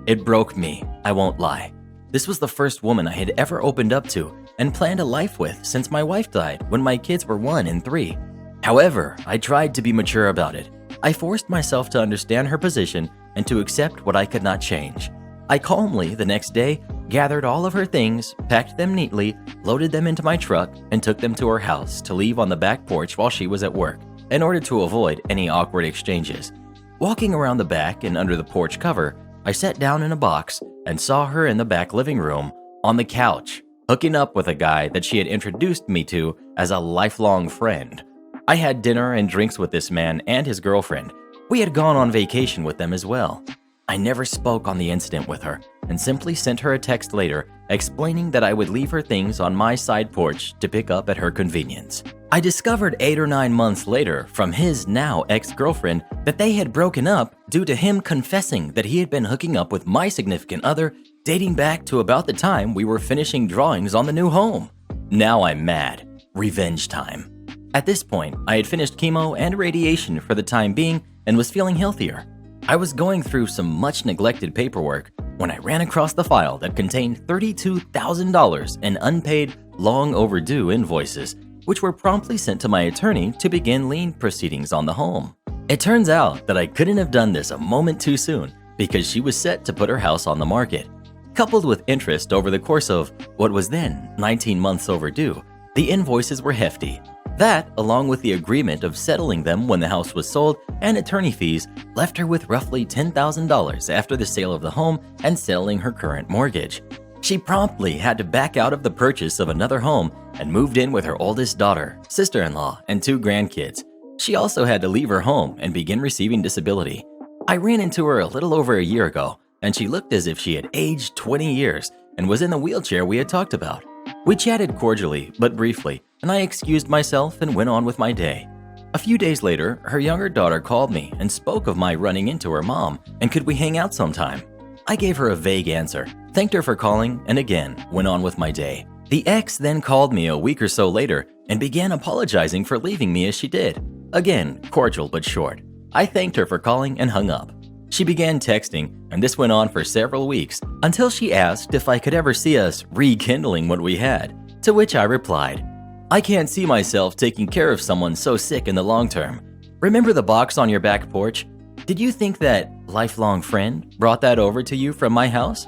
A: It broke me, I won't lie. This was the first woman I had ever opened up to and planned a life with since my wife died when my kids were 1 and 3. However, I tried to be mature about it. I forced myself to understand her position and to accept what I could not change. I calmly, the next day, gathered all of her things, packed them neatly, loaded them into my truck, and took them to her house to leave on the back porch while she was at work, in order to avoid any awkward exchanges. Walking around the back and under the porch cover, I sat down in a box and saw her in the back living room, on the couch, hooking up with a guy that she had introduced me to as a lifelong friend. I had dinner and drinks with this man and his girlfriend. We had gone on vacation with them as well. I never spoke on the incident with her and simply sent her a text later explaining that I would leave her things on my side porch to pick up at her convenience. I discovered 8 or 9 months later from his now ex-girlfriend that they had broken up due to him confessing that he had been hooking up with my significant other dating back to about the time we were finishing drawings on the new home. Now I'm mad. Revenge time. At this point, I had finished chemo and radiation for the time being and was feeling healthier. I was going through some much neglected paperwork when I ran across the file that contained $32,000 in unpaid, long overdue invoices, which were promptly sent to my attorney to begin lien proceedings on the home. It turns out that I couldn't have done this a moment too soon because she was set to put her house on the market. Coupled with interest over the course of what was then 19 months overdue, the invoices were hefty. That, along with the agreement of settling them when the house was sold and attorney fees, left her with roughly $10,000 after the sale of the home and settling her current mortgage. She promptly had to back out of the purchase of another home and moved in with her oldest daughter, sister-in-law, and 2 grandkids. She also had to leave her home and begin receiving disability. I ran into her a little over a year ago, and she looked as if she had aged 20 years and was in the wheelchair we had talked about. We chatted cordially, but briefly, and I excused myself and went on with my day. A few days later, her younger daughter called me and spoke of my running into her mom and could we hang out sometime. I gave her a vague answer, thanked her for calling, and again went on with my day. The ex then called me a week or so later and began apologizing for leaving me as she did. Again, cordial but short. I thanked her for calling and hung up. She began texting, and this went on for several weeks until she asked if I could ever see us rekindling what we had, to which I replied, I can't see myself taking care of someone so sick in the long term. Remember the box on your back porch? Did you think that lifelong friend brought that over to you from my house?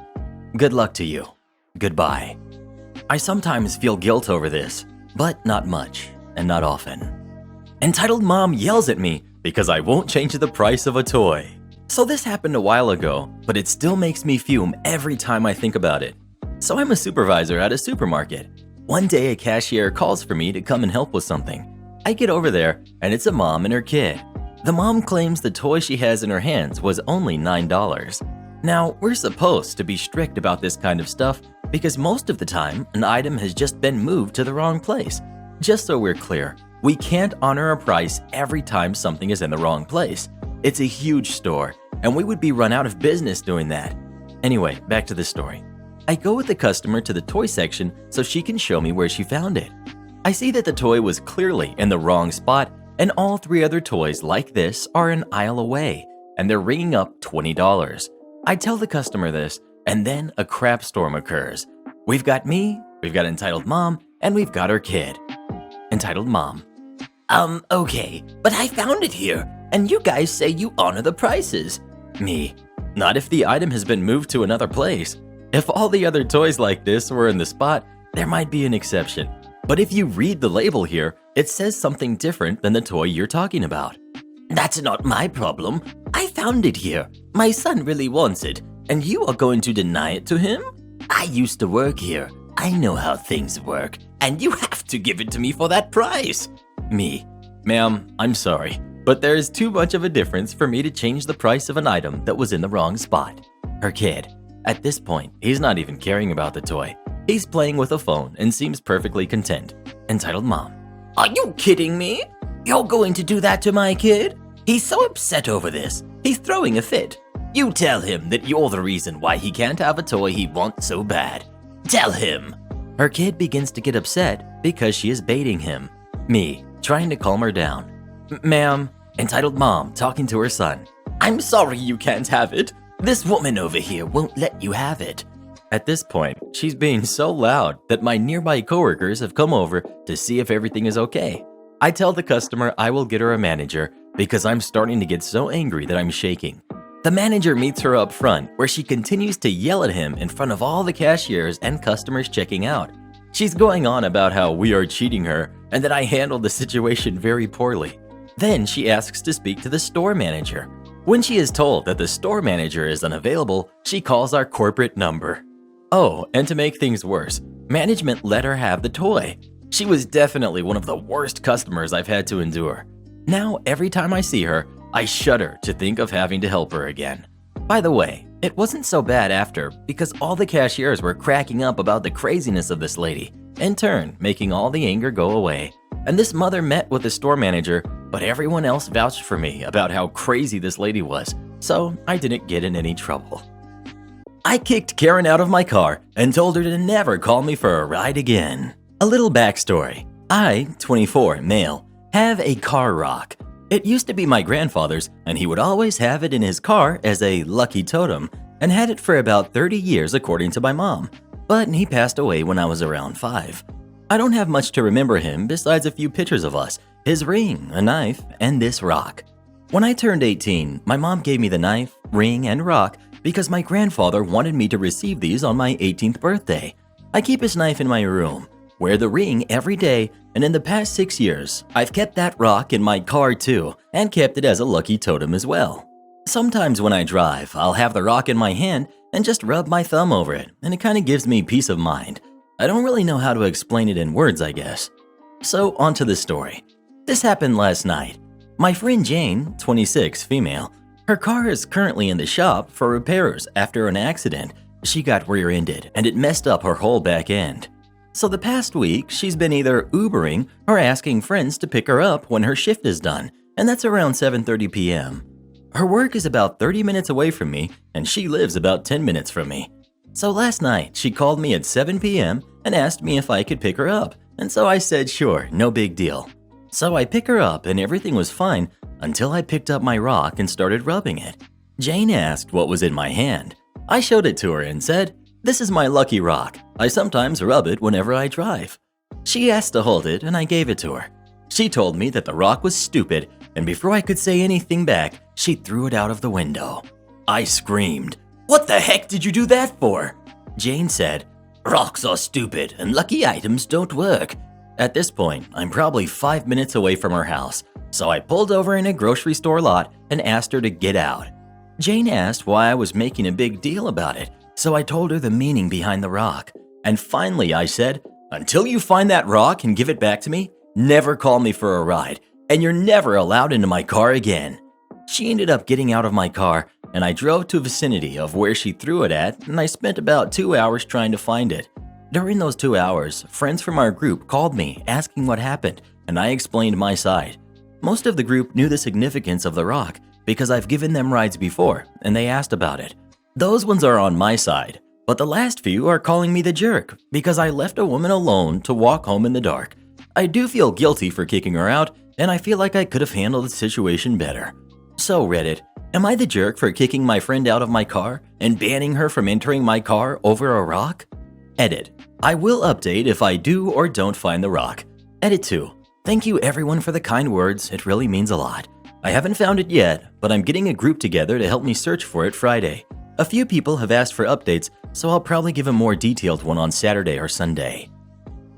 A: Good luck to you. Goodbye. I sometimes feel guilt over this, but not much and not often. Entitled mom yells at me because I won't change the price of a toy. So this happened a while ago, but it still makes me fume every time I think about it. So I'm a supervisor at a supermarket. One day a cashier calls for me to come and help with something. I get over there and it's a mom and her kid. The mom claims the toy she has in her hands was only $9. Now, we're supposed to be strict about this kind of stuff because most of the time an item has just been moved to the wrong place. Just so we're clear, we can't honor a price every time something is in the wrong place. It's a huge store, and we would be run out of business doing that. Anyway, back to the story. I go with the customer to the toy section so she can show me where she found it. I see that the toy was clearly in the wrong spot, and all 3 other toys like this are an aisle away, and they're ringing up $20. I tell the customer this, and then a crap storm occurs. We've got me, we've got entitled mom, and we've got her kid. Entitled mom.
B: Okay, but I found it here, and you guys say you honor the prices.
A: Me. Not if the item has been moved to another place. If all the other toys like this were in the spot, there might be an exception. But if you read the label here, it says something different than the toy you're talking about.
B: That's not my problem. I found it here. My son really wants it, and you are going to deny it to him? I used to work here. I know how things work, and you have to give it to me for that price.
A: Me. Ma'am, I'm sorry, but there is too much of a difference for me to change the price of an item that was in the wrong spot. Her kid. At this point, he's not even caring about the toy. He's playing with a phone and seems perfectly content. Entitled mom.
B: Are you kidding me? You're going to do that to my kid? He's so upset over this. He's throwing a fit. You tell him that you're the reason why he can't have a toy he wants so bad. Tell him.
A: Her kid begins to get upset because she is baiting him. Me, trying to calm her down. Ma'am, entitled mom talking to her son.
B: I'm sorry you can't have it. This woman over here won't let you have it.
A: At this point, she's being so loud that my nearby coworkers have come over to see if everything is okay. I tell the customer I will get her a manager because I'm starting to get so angry that I'm shaking. The manager meets her up front where she continues to yell at him in front of all the cashiers and customers checking out. She's going on about how we are cheating her and that I handled the situation very poorly. Then she asks to speak to the store manager. When she is told that the store manager is unavailable, she calls our corporate number. Oh, and to make things worse, management let her have the toy. She was definitely one of the worst customers I've had to endure. Now, every time I see her, I shudder to think of having to help her again. By the way, it wasn't so bad after because all the cashiers were cracking up about the craziness of this lady, in turn making all the anger go away. And this mother met with the store manager, but everyone else vouched for me about how crazy this lady was, so I didn't get in any trouble. I kicked Karen out of my car and told her to never call me for a ride again. A little backstory. I, 24, male, have a car rock. It used to be my grandfather's, and he would always have it in his car as a lucky totem, and had it for about 30 years according to my mom. But he passed away when I was around 5. I don't have much to remember him besides a few pictures of us, his ring, a knife, and this rock. When I turned 18, my mom gave me the knife, ring, and rock because my grandfather wanted me to receive these on my 18th birthday. I keep his knife in my room, wear the ring every day, and in the past 6 years, I've kept that rock in my car too, and kept it as a lucky totem as well. Sometimes when I drive, I'll have the rock in my hand and just rub my thumb over it, and it kind of gives me peace of mind. I don't really know how to explain it in words, I guess. So, on to the story. This happened last night. My friend Jane, 26, female, her car is currently in the shop for repairs after an accident. She got rear-ended and it messed up her whole back end. So the past week, she's been either Ubering or asking friends to pick her up when her shift is done, and that's around 7:30 p.m. Her work is about 30 minutes away from me, and she lives about 10 minutes from me. So last night, she called me at 7 p.m. and asked me if I could pick her up, and so I said sure, no big deal. So I pick her up and everything was fine until I picked up my rock and started rubbing it. Jane asked what was in my hand. I showed it to her and said, "This is my lucky rock. I sometimes rub it whenever I drive." She asked to hold it and I gave it to her. She told me that the rock was stupid and before I could say anything back, she threw it out of the window. I screamed,
B: "What the heck did you do that for?"
A: Jane said,
B: "Rocks are stupid and lucky items don't work."
A: At this point, I'm probably 5 minutes away from her house, so I pulled over in a grocery store lot and asked her to get out. Jane asked why I was making a big deal about it, so I told her the meaning behind the rock. And finally I said, "Until you find that rock and give it back to me, never call me for a ride, and you're never allowed into my car again." She ended up getting out of my car, and I drove to the vicinity of where she threw it at, and I spent about 2 hours trying to find it. During those 2 hours, friends from our group called me asking what happened, and I explained my side. Most of the group knew the significance of the rock because I've given them rides before, and they asked about it. Those ones are on my side, but the last few are calling me the jerk because I left a woman alone to walk home in the dark. I do feel guilty for kicking her out, and I feel like I could have handled the situation better. So Reddit, am I the jerk for kicking my friend out of my car and banning her from entering my car over a rock? Edit. I will update if I do or don't find the rock. Edit 2. Thank you everyone for the kind words, it really means a lot. I haven't found it yet, but I'm getting a group together to help me search for it Friday. A few people have asked for updates, so I'll probably give a more detailed one on Saturday or Sunday.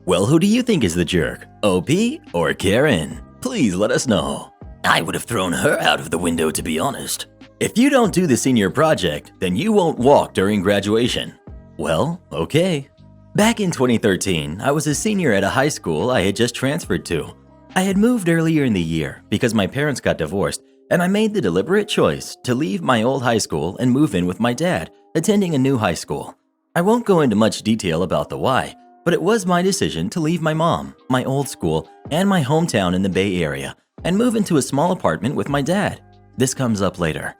A: Well, who do you think is the jerk? OP or Karen? Please let us know.
B: I would have thrown her out of the window, to be honest.
A: If you don't do the senior project, then you won't walk during graduation. Well, okay. Back in 2013, I was a senior at a high school I had just transferred to. I had moved earlier in the year because my parents got divorced, and I made the deliberate choice to leave my old high school and move in with my dad, attending a new high school. I won't go into much detail about the why, but it was my decision to leave my mom, my old school, and my hometown in the Bay Area, and move into a small apartment with my dad. This comes up later.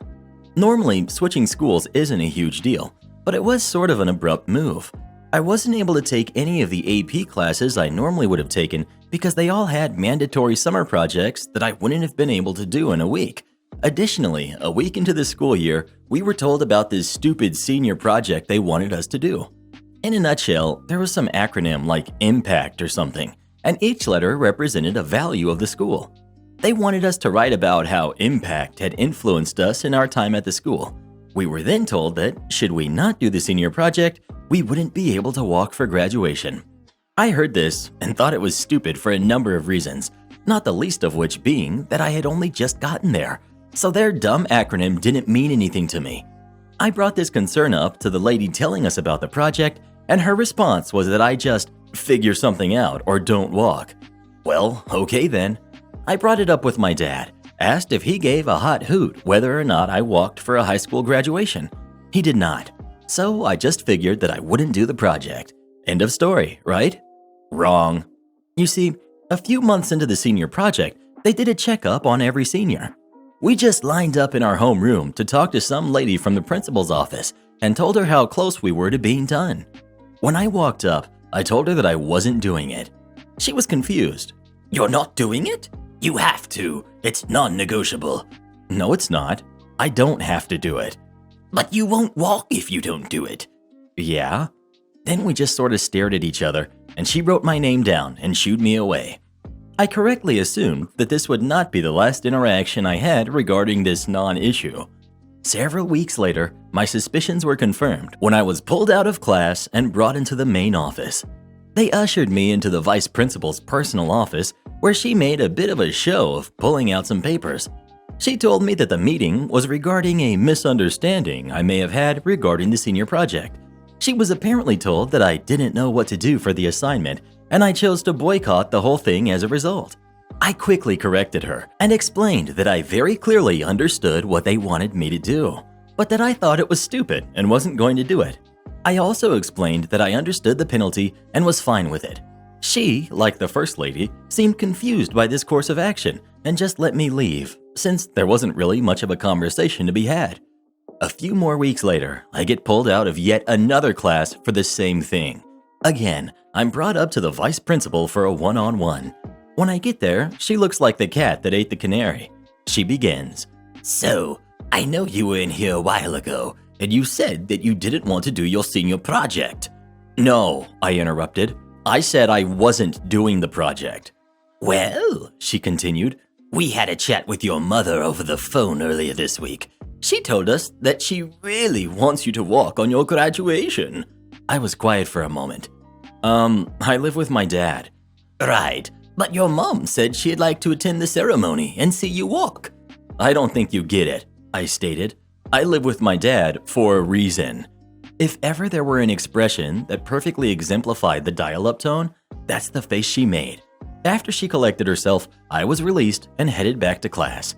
A: Normally, switching schools isn't a huge deal, but it was sort of an abrupt move. I wasn't able to take any of the AP classes I normally would have taken because they all had mandatory summer projects that I wouldn't have been able to do in a week. Additionally, a week into the school year, we were told about this stupid senior project they wanted us to do. In a nutshell, there was some acronym like IMPACT or something, and each letter represented a value of the school. They wanted us to write about how impact had influenced us in our time at the school. We were then told that, should we not do the senior project, we wouldn't be able to walk for graduation. I heard this and thought it was stupid for a number of reasons, not the least of which being that I had only just gotten there, so their dumb acronym didn't mean anything to me. I brought this concern up to the lady telling us about the project, and her response was that I just figure something out or don't walk. Well, okay then. I brought it up with my dad, asked if he gave a hot hoot whether or not I walked for a high school graduation. He did not. So I just figured that I wouldn't do the project. End of story, right? Wrong. You see, a few months into the senior project, they did a checkup on every senior. We just lined up in our homeroom to talk to some lady from the principal's office and told her how close we were to being done. When I walked up, I told her that I wasn't doing it. She was confused.
B: "You're not doing it? You have to. It's non-negotiable."
A: No, it's not. I don't have to do it.
B: "But you won't walk if you don't do it."
A: Yeah? Then we just sort of stared at each other, and she wrote my name down and shooed me away. I correctly assumed that this would not be the last interaction I had regarding this non-issue. Several weeks later, my suspicions were confirmed when I was pulled out of class and brought into the main office. They ushered me into the vice principal's personal office, where she made a bit of a show of pulling out some papers. She told me that the meeting was regarding a misunderstanding I may have had regarding the senior project. She was apparently told that I didn't know what to do for the assignment, and I chose to boycott the whole thing as a result. I quickly corrected her and explained that I very clearly understood what they wanted me to do, but that I thought it was stupid and wasn't going to do it. I also explained that I understood the penalty and was fine with it. She, like the first lady, seemed confused by this course of action and just let me leave, since there wasn't really much of a conversation to be had. A few more weeks later, I get pulled out of yet another class for the same thing. Again, I'm brought up to the vice principal for a one-on-one. When I get there, she looks like the cat that ate the canary. She begins,
B: "So, I know you were in here a while ago, and you said that you didn't want to do your senior project."
A: "No," I interrupted. "I said I wasn't doing the project."
B: "Well,"
A: she continued,
B: We had a chat with your mother over the phone earlier this week. She told us that she really wants you to walk on your graduation.
A: I was quiet for a moment. I live with my dad.
B: Right, but your mom said she'd like to attend the ceremony and see you walk.
A: I don't think you get it, I stated. I live with my dad for a reason. If ever there were an expression that perfectly exemplified the dial-up tone, that's the face she made. After she collected herself, I was released and headed back to class.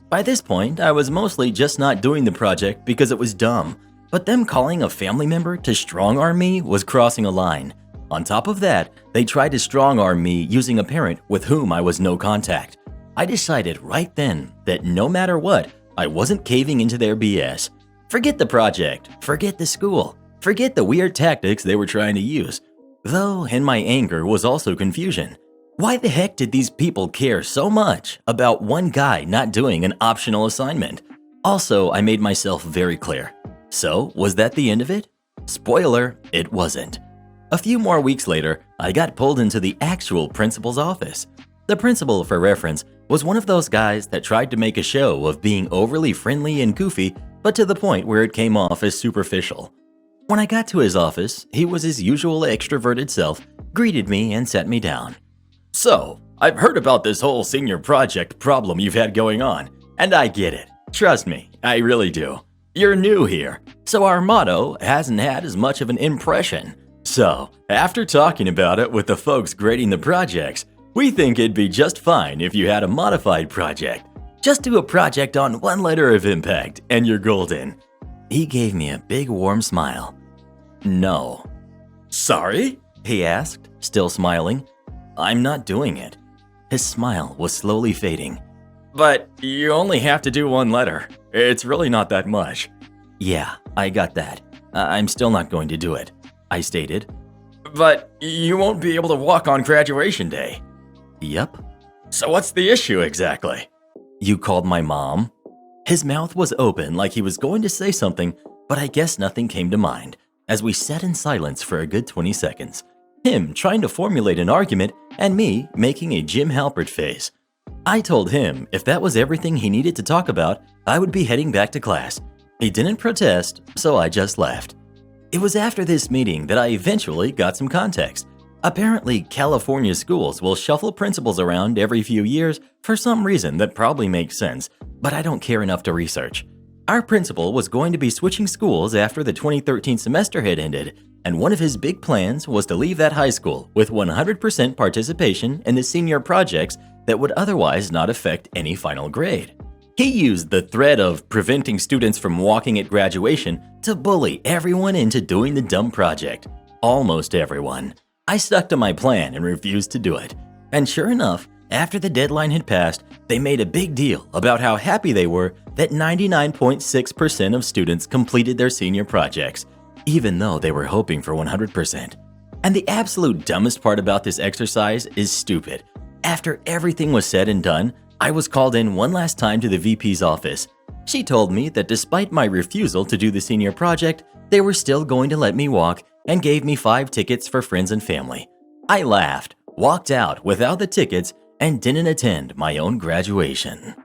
A: By this point, I was mostly just not doing the project because it was dumb, but them calling a family member to strong-arm me was crossing a line. On top of that, they tried to strong-arm me using a parent with whom I was no contact. I decided right then that no matter what, I wasn't caving into their BS. Forget the project, forget the school, forget the weird tactics they were trying to use. Though in my anger was also confusion. Why the heck did these people care so much about one guy not doing an optional assignment? Also, I made myself very clear. So, was that the end of it? Spoiler, it wasn't. A few more weeks later, I got pulled into the actual principal's office. The principal, for reference, was one of those guys that tried to make a show of being overly friendly and goofy, but to the point where it came off as superficial. When I got to his office, he was his usual extroverted self, greeted me and sat me down.
B: So, I've heard about this whole senior project problem you've had going on, and I get it. Trust me, I really do. You're new here, so our motto hasn't had as much of an impression. So, after talking about it with the folks grading the projects, we think it'd be just fine if you had a modified project. Just do a project on one letter of impact, and you're golden.
A: He gave me a big warm smile. No.
B: Sorry?
A: He asked, still smiling. I'm not doing it. His smile was slowly fading.
B: But you only have to do one letter. It's really not that much.
A: Yeah, I got that. I'm still not going to do it, I stated.
B: But you won't be able to walk on graduation day.
A: Yep.
B: So what's the issue exactly?
A: You called my mom? His mouth was open like he was going to say something, but I guess nothing came to mind, as we sat in silence for a good 20 seconds. Him trying to formulate an argument, and me making a Jim Halpert face. I told him if that was everything he needed to talk about, I would be heading back to class. He didn't protest, so I just left. It was after this meeting that I eventually got some context. Apparently, California schools will shuffle principals around every few years for some reason that probably makes sense, but I don't care enough to research. Our principal was going to be switching schools after the 2013 semester had ended, and one of his big plans was to leave that high school with 100% participation in the senior projects that would otherwise not affect any final grade. He used the threat of preventing students from walking at graduation to bully everyone into doing the dumb project. Almost everyone. I stuck to my plan and refused to do it. And sure enough, after the deadline had passed, they made a big deal about how happy they were that 99.6% of students completed their senior projects, even though they were hoping for 100%. And the absolute dumbest part about this exercise is stupid. After everything was said and done, I was called in one last time to the VP's office. She told me that despite my refusal to do the senior project, they were still going to let me walk and gave me 5 tickets for friends and family. I laughed, walked out without the tickets, and didn't attend my own graduation.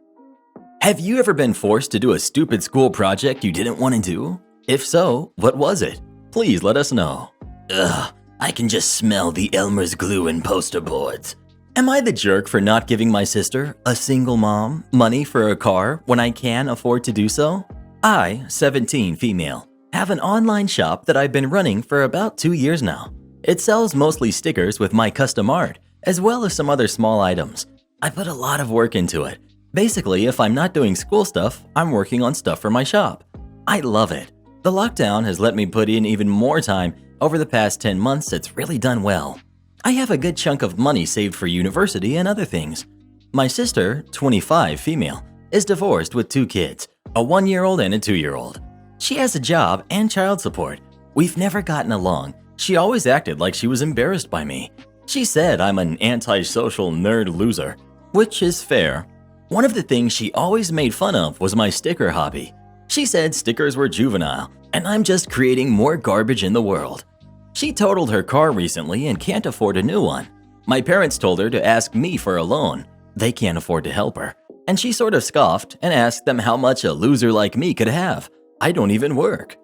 A: Have you ever been forced to do a stupid school project you didn't want to do? If so, what was it? Please let us know.
B: Ugh, I can just smell the Elmer's glue and poster boards.
A: Am I the jerk for not giving my sister, a single mom, money for a car when I can afford to do so? I, 17 female, have an online shop that I've been running for about 2 years now. It sells mostly stickers with my custom art, as well as some other small items. I put a lot of work into it. Basically, if I'm not doing school stuff, I'm working on stuff for my shop. I love it. The lockdown has let me put in even more time. Over the past 10 months, it's really done well. I have a good chunk of money saved for university and other things. My sister, 25 female, is divorced with 2 kids, a 1-year-old and a 2-year-old. She has a job and child support. We've never gotten along. She always acted like she was embarrassed by me. She said I'm an antisocial nerd loser, which is fair. One of the things she always made fun of was my sticker hobby. She said stickers were juvenile, and I'm just creating more garbage in the world. She totaled her car recently and can't afford a new one. My parents told her to ask me for a loan. They can't afford to help her. And she sort of scoffed and asked them how much a loser like me could have. I don't even work.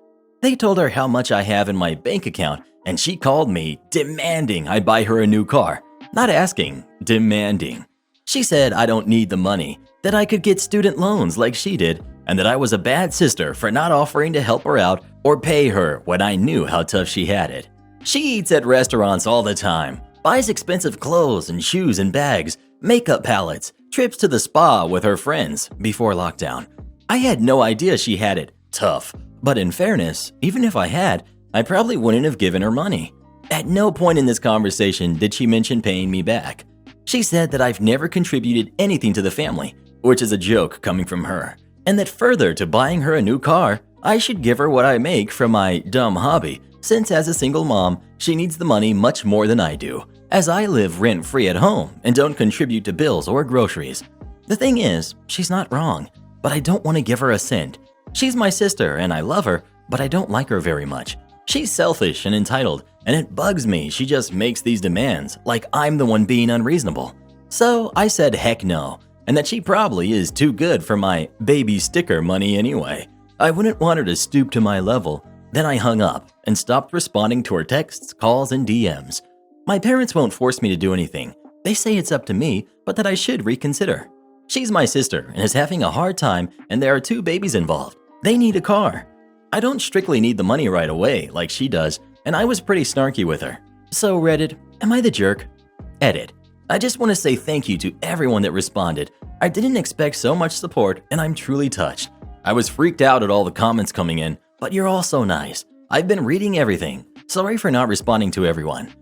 A: They told her how much I have in my bank account, and she called me demanding I buy her a new car. Not asking, demanding. She said I don't need the money, that I could get student loans like she did, and that I was a bad sister for not offering to help her out or pay her when I knew how tough she had it. She eats at restaurants all the time, buys expensive clothes and shoes and bags, makeup palettes, trips to the spa with her friends before lockdown. I had no idea she had it tough, but in fairness, even if I had, I probably wouldn't have given her money. At no point in this conversation did she mention paying me back. She said that I've never contributed anything to the family, which is a joke coming from her, and that further to buying her a new car, I should give her what I make from my dumb hobby, since as a single mom, she needs the money much more than I do, as I live rent-free at home and don't contribute to bills or groceries. The thing is, she's not wrong, but I don't want to give her a cent. She's my sister and I love her, but I don't like her very much. She's selfish and entitled, and it bugs me she just makes these demands like I'm the one being unreasonable. So I said heck no, and that she probably is too good for my baby sticker money anyway. I wouldn't want her to stoop to my level. Then I hung up and stopped responding to her texts, calls, and DMs. My parents won't force me to do anything. They say it's up to me, but that I should reconsider. She's my sister and is having a hard time, and there are 2 babies involved. They need a car. I don't strictly need the money right away like she does, and I was pretty snarky with her. So Reddit, am I the jerk? Edit. I just want to say thank you to everyone that responded. I didn't expect so much support, and I'm truly touched. I was freaked out at all the comments coming in, but you're all so nice. I've been reading everything. Sorry for not responding to everyone.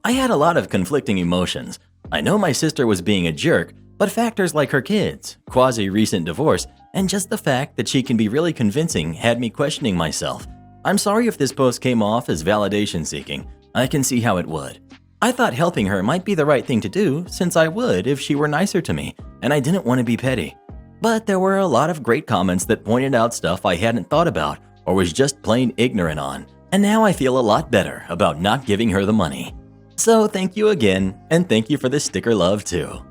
A: I had a lot of conflicting emotions. I know my sister was being a jerk, but factors like her kids, quasi-recent divorce, and just the fact that she can be really convincing had me questioning myself. I'm sorry if this post came off as validation seeking. I can see how it would. I thought helping her might be the right thing to do, since I would if she were nicer to me, and I didn't want to be petty. But there were a lot of great comments that pointed out stuff I hadn't thought about or was just plain ignorant on, and now I feel a lot better about not giving her the money. So thank you again, and thank you for the sticker love too.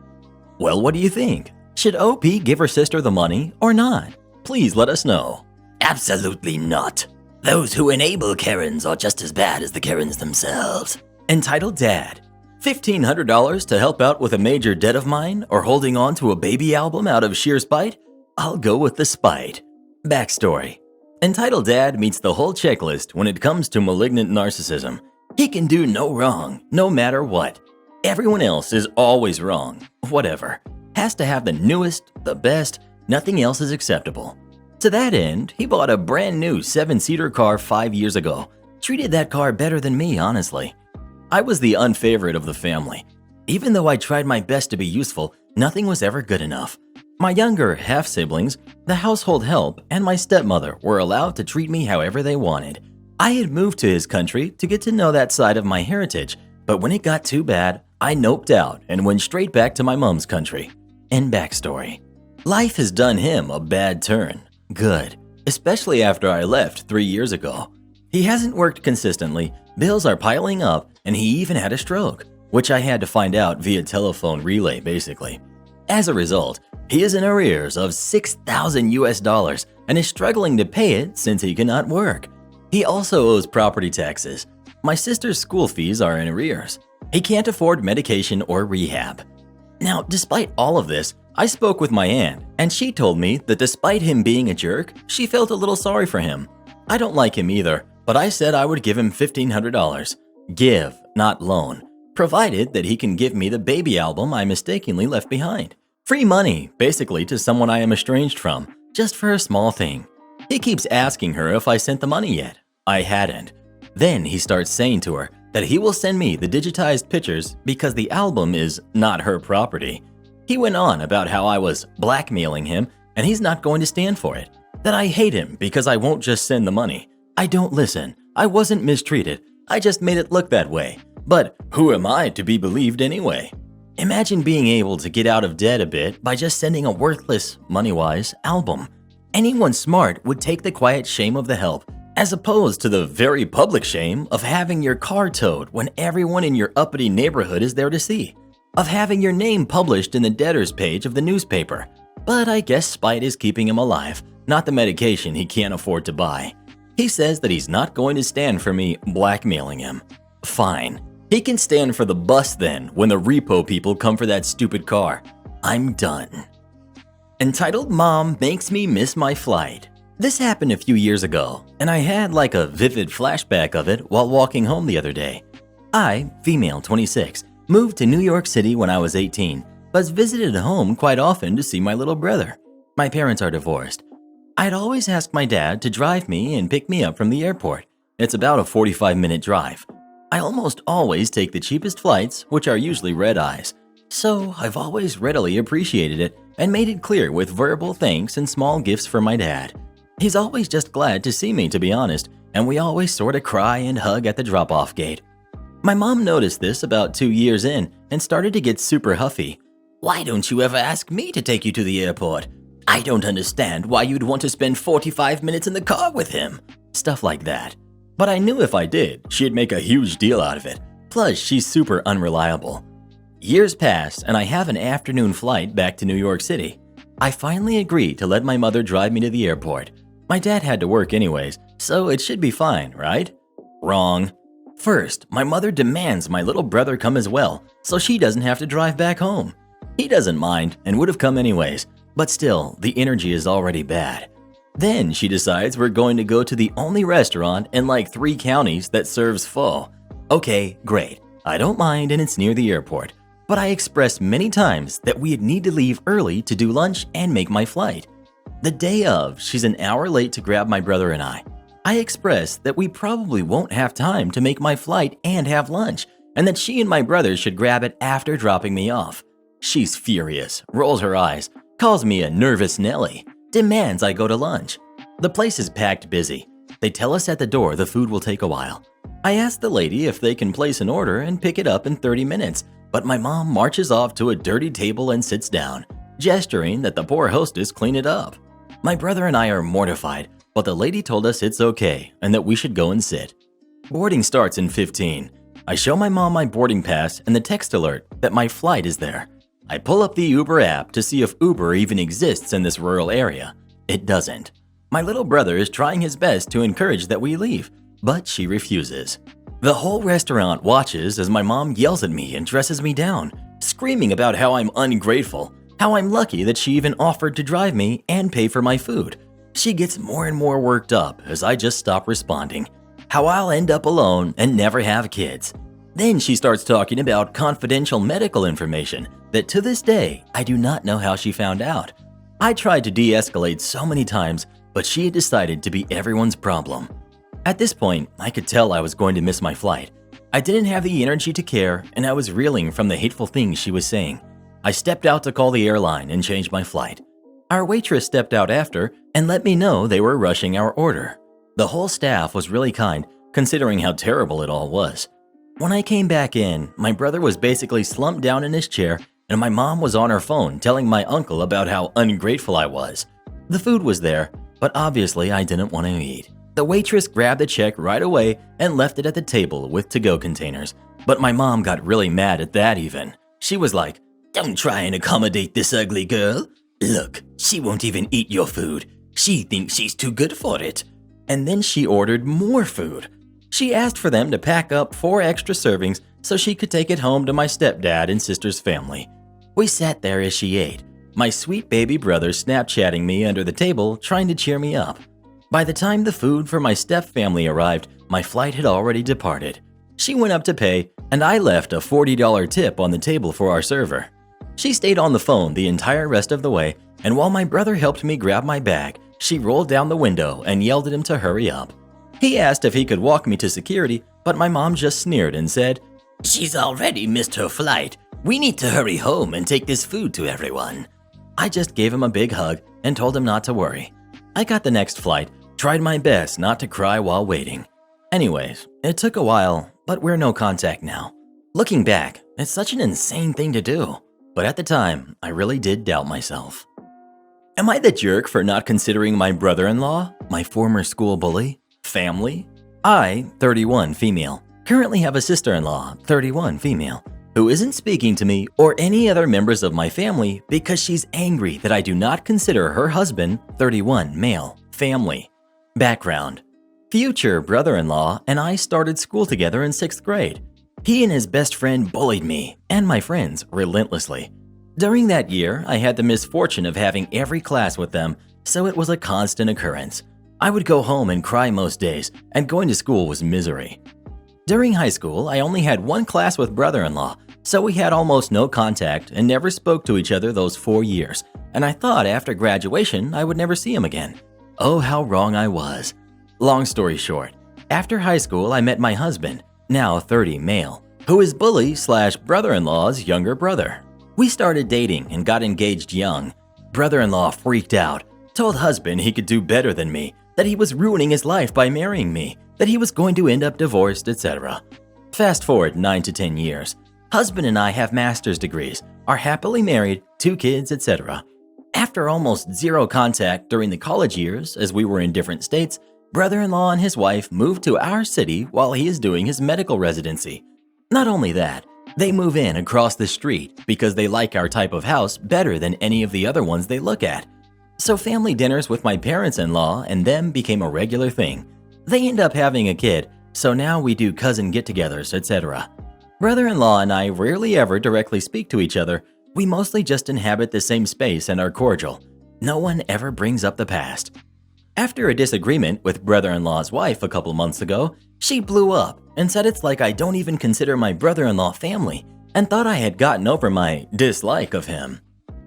A: Well, what do you think? Should OP give her sister the money or not? Please let us know.
B: Absolutely not. Those who enable Karens are just as bad as the Karens themselves.
A: Entitled Dad. $1,500 to help out with a major debt of mine or holding on to a baby album out of sheer spite? I'll go with the spite. Backstory. Entitled Dad meets the whole checklist when it comes to malignant narcissism. He can do no wrong, no matter what. Everyone else is always wrong. Whatever. Has to have the newest, the best, nothing else is acceptable. To that end, he bought a brand new 7-seater car 5 years ago. Treated that car better than me, honestly. I was the unfavorite of the family. Even though I tried my best to be useful, nothing was ever good enough. My younger half-siblings, the household help, and my stepmother were allowed to treat me however they wanted. I had moved to his country to get to know that side of my heritage, but when it got too bad, I noped out and went straight back to my mom's country. And backstory. Life has done him a bad turn. Good. Especially after I left 3 years ago. He hasn't worked consistently, bills are piling up, and he even had a stroke, which I had to find out via telephone relay basically. As a result, he is in arrears of $6,000 US and is struggling to pay it since he cannot work. He also owes property taxes. My sister's school fees are in arrears. He can't afford medication or rehab. Now, despite all of this, I spoke with my aunt, and she told me that despite him being a jerk, she felt a little sorry for him. I don't like him either, but I said I would give him $1,500. Give, not loan, provided that he can give me the baby album I mistakenly left behind. Free money, basically, to someone I am estranged from, just for a small thing. He keeps asking her if I sent the money yet. I hadn't. Then he starts saying to her that he will send me the digitized pictures because the album is not her property. He went on about how I was blackmailing him and he's not going to stand for it. That I hate him because I won't just send the money. I don't listen. I wasn't mistreated. I just made it look that way. But who am I to be believed anyway? Imagine being able to get out of debt a bit by just sending a worthless, money-wise, album. Anyone smart would take the quiet shame of the help, as opposed to the very public shame of having your car towed when everyone in your uppity neighborhood is there to see. of having your name published in the debtors page of the newspaper. But I guess spite is keeping him alive, not the medication he can't afford to buy. He says that he's not going to stand for me blackmailing him. Fine. He can stand for the bus then when the repo people come for that stupid car. I'm done. Entitled Mom Makes Me Miss My Flight. This happened a few years ago, and I had like a vivid flashback of it while walking home the other day. I, female 26, moved to New York City when I was 18, but visited home quite often to see my little brother. My parents are divorced. I'd always ask my dad to drive me and pick me up from the airport. It's about a 45-minute drive. I almost always take the cheapest flights, which are usually red-eyes. So I've always readily appreciated it and made it clear with verbal thanks and small gifts for my dad. He's always just glad to see me, to be honest, and we always sort of cry and hug at the drop-off gate. My mom noticed this about 2 years in and started to get super huffy.
B: Why don't you ever ask me to take you to the airport? I don't understand why you'd want to spend 45 minutes in the car with him.
A: Stuff like that. But I knew if I did, she'd make a huge deal out of it. Plus, she's super unreliable. Years pass and I have an afternoon flight back to New York City. I finally agreed to let my mother drive me to the airport. My dad had to work anyways, so it should be fine, right? Wrong. First, my mother demands my little brother come as well, so she doesn't have to drive back home. He doesn't mind and would have come anyways, but still, the energy is already bad. Then she decides we're going to go to the only restaurant in like 3 counties that serves pho. Okay, great. I don't mind and it's near the airport, but I expressed many times that we'd need to leave early to do lunch and make my flight. The day of, she's an hour late to grab my brother and I. I expressed that we probably won't have time to make my flight and have lunch, and that she and my brother should grab it after dropping me off. She's furious, rolls her eyes, calls me a nervous Nelly, demands I go to lunch. The place is packed busy. They tell us at the door the food will take a while. I ask the lady if they can place an order and pick it up in 30 minutes, but my mom marches off to a dirty table and sits down, gesturing that the poor hostess clean it up. My brother and I are mortified, but the lady told us it's okay and that we should go and sit. Boarding starts in 15. I show my mom my boarding pass and the text alert that my flight is there. I pull up the Uber app to see if Uber even exists in this rural area. It doesn't. My little brother is trying his best to encourage that we leave, but she refuses. The whole restaurant watches as my mom yells at me and dresses me down, screaming about how I'm ungrateful, how I'm lucky that she even offered to drive me and pay for my food. She gets more and more worked up as I just stop responding, how I'll end up alone and never have kids. Then she starts talking about confidential medical information that to this day I do not know how she found out. I tried to de-escalate so many times, but she had decided to be everyone's problem. At this point, I could tell I was going to miss my flight. I didn't have the energy to care, and I was reeling from the hateful things she was saying. I stepped out to call the airline and change my flight. Our waitress stepped out after and let me know they were rushing our order. The whole staff was really kind, considering how terrible it all was. When I came back in, my brother was basically slumped down in his chair, and my mom was on her phone telling my uncle about how ungrateful I was. The food was there, but obviously I didn't want to eat. The waitress grabbed the check right away and left it at the table with to-go containers, but my mom got really mad at that even. She was like,
B: "Don't try and accommodate this ugly girl. Look, she won't even eat your food. She thinks she's too good for it."
A: And then she ordered more food. She asked for them to pack up 4 extra servings so she could take it home to my stepdad and sister's family. We sat there as she ate, my sweet baby brother Snapchatting me under the table trying to cheer me up. By the time the food for my step family arrived, my flight had already departed. She went up to pay, and I left a $40 tip on the table for our server. She stayed on the phone the entire rest of the way, and while my brother helped me grab my bag, she rolled down the window and yelled at him to hurry up. He asked if he could walk me to security, but my mom just sneered and said,
B: "She's already missed her flight. We need to hurry home and take this food to everyone."
A: I just gave him a big hug and told him not to worry. I got the next flight, tried my best not to cry while waiting. Anyways, it took a while, but we're no contact now. Looking back, it's such an insane thing to do, but at the time, I really did doubt myself. Am I the jerk for not considering my brother-in-law, my former school bully, family? I, 31 female, currently have a sister-in-law, 31 female, who isn't speaking to me or any other members of my family because she's angry that I do not consider her husband, 31, male, family. Background: future brother-in-law and I started school together in 6th grade. He and his best friend bullied me and my friends relentlessly. During that year, I had the misfortune of having every class with them, so it was a constant occurrence. I would go home and cry most days, and going to school was misery. During high school, I only had one class with brother-in-law, so we had almost no contact and never spoke to each other those 4 years, and I thought after graduation I would never see him again. Oh, how wrong I was. Long story short, after high school I met my husband, now 30 male, who is bully/brother-in-law's younger brother. We started dating and got engaged young. Brother-in-law freaked out, told husband he could do better than me, that he was ruining his life by marrying me, that he was going to end up divorced, etc. Fast forward 9 to 10 years. Husband and I have master's degrees, are happily married, 2 kids, etc. After almost zero contact during the college years, as we were in different states, brother-in-law and his wife moved to our city while he is doing his medical residency. Not only that, they move in across the street because they like our type of house better than any of the other ones they look at. So family dinners with my parents-in-law and them became a regular thing. They end up having a kid, so now we do cousin get-togethers, etc. Brother-in-law and I rarely ever directly speak to each other. We mostly just inhabit the same space and are cordial. No one ever brings up the past. After a disagreement with brother-in-law's wife a couple months ago, she blew up and said it's like I don't even consider my brother-in-law family and thought I had gotten over my dislike of him.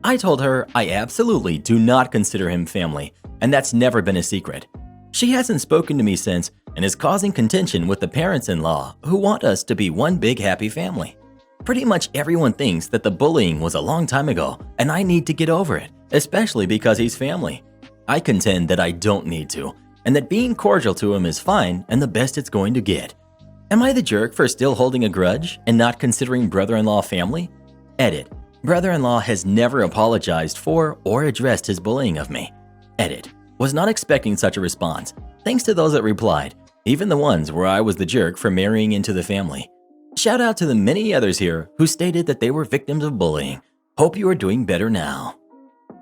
A: I told her I absolutely do not consider him family, and that's never been a secret. She hasn't spoken to me since and is causing contention with the parents-in-law who want us to be one big happy family. Pretty much everyone thinks that the bullying was a long time ago and I need to get over it, especially because he's family. I contend that I don't need to, and that being cordial to him is fine and the best it's going to get. Am I the jerk for still holding a grudge and not considering brother-in-law family? Edit. Brother-in-law has never apologized for or addressed his bullying of me. Edit. Was not expecting such a response. Thanks to those that replied, even the ones where I was the jerk for marrying into the family. Shout out to the many others here who stated that they were victims of bullying. Hope you are doing better now.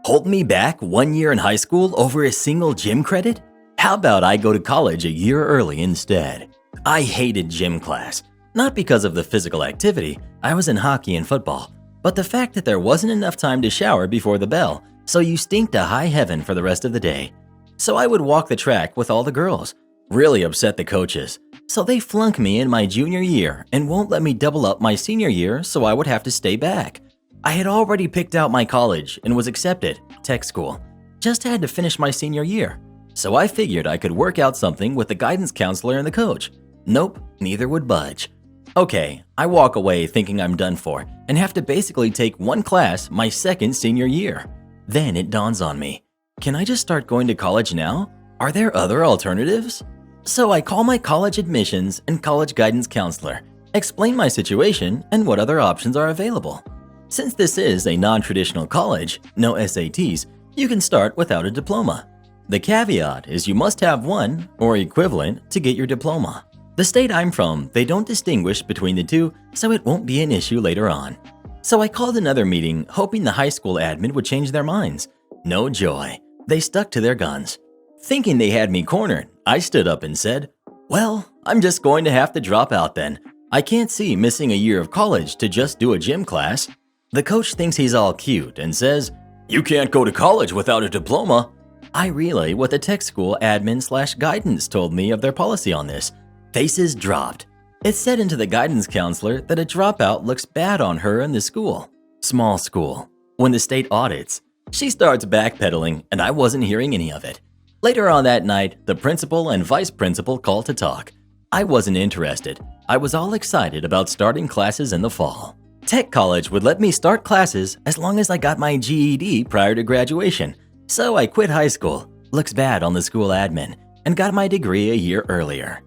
A: Hold me back 1 year in high school over a single gym credit? How about I go to college a year early instead? I hated gym class. Not because of the physical activity, I was in hockey and football, but the fact that there wasn't enough time to shower before the bell, so you stink to high heaven for the rest of the day. So I would walk the track with all the girls. Really upset the coaches. So they flunk me in my junior year and won't let me double up my senior year, so I would have to stay back. I had already picked out my college and was accepted, tech school. Just had to finish my senior year. So I figured I could work out something with the guidance counselor and the coach. Nope, neither would budge. Okay, I walk away thinking I'm done for and have to basically take one class my second senior year. Then it dawns on me. Can I just start going to college now? Are there other alternatives? So I call my college admissions and college guidance counselor, explain my situation and what other options are available. Since this is a non-traditional college, no SATs, you can start without a diploma. The caveat is you must have one, or equivalent, to get your diploma. The state I'm from, they don't distinguish between the two, so it won't be an issue later on. So I called another meeting, hoping the high school admin would change their minds. No joy. They stuck to their guns. Thinking they had me cornered, I stood up and said, "Well, I'm just going to have to drop out then. I can't see missing a year of college to just do a gym class." The coach thinks he's all cute and says, "You can't go to college without a diploma." I relay what the tech school admin/guidance told me of their policy on this. Faces dropped. It said into the guidance counselor that a dropout looks bad on her and the school. Small school. When the state audits, she starts backpedaling and I wasn't hearing any of it. Later on that night, the principal and vice principal called to talk. I wasn't interested. I was all excited about starting classes in the fall. Tech college would let me start classes as long as I got my GED prior to graduation. So I quit high school, looks bad on the school admin, and got my degree a year earlier.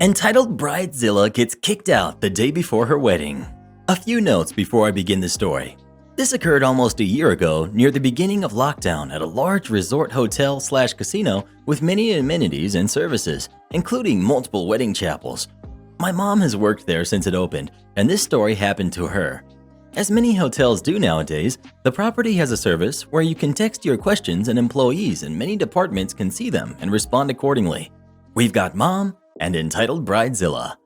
A: Entitled Bridezilla Gets Kicked Out the Day Before Her Wedding. A few notes before I begin the story. This occurred almost a year ago near the beginning of lockdown at a large resort hotel/casino with many amenities and services, including multiple wedding chapels. My mom has worked there since it opened, and this story happened to her. As many hotels do nowadays, the property has a service where you can text your questions and employees and many departments can see them and respond accordingly. We've got Mom and entitled Bridezilla.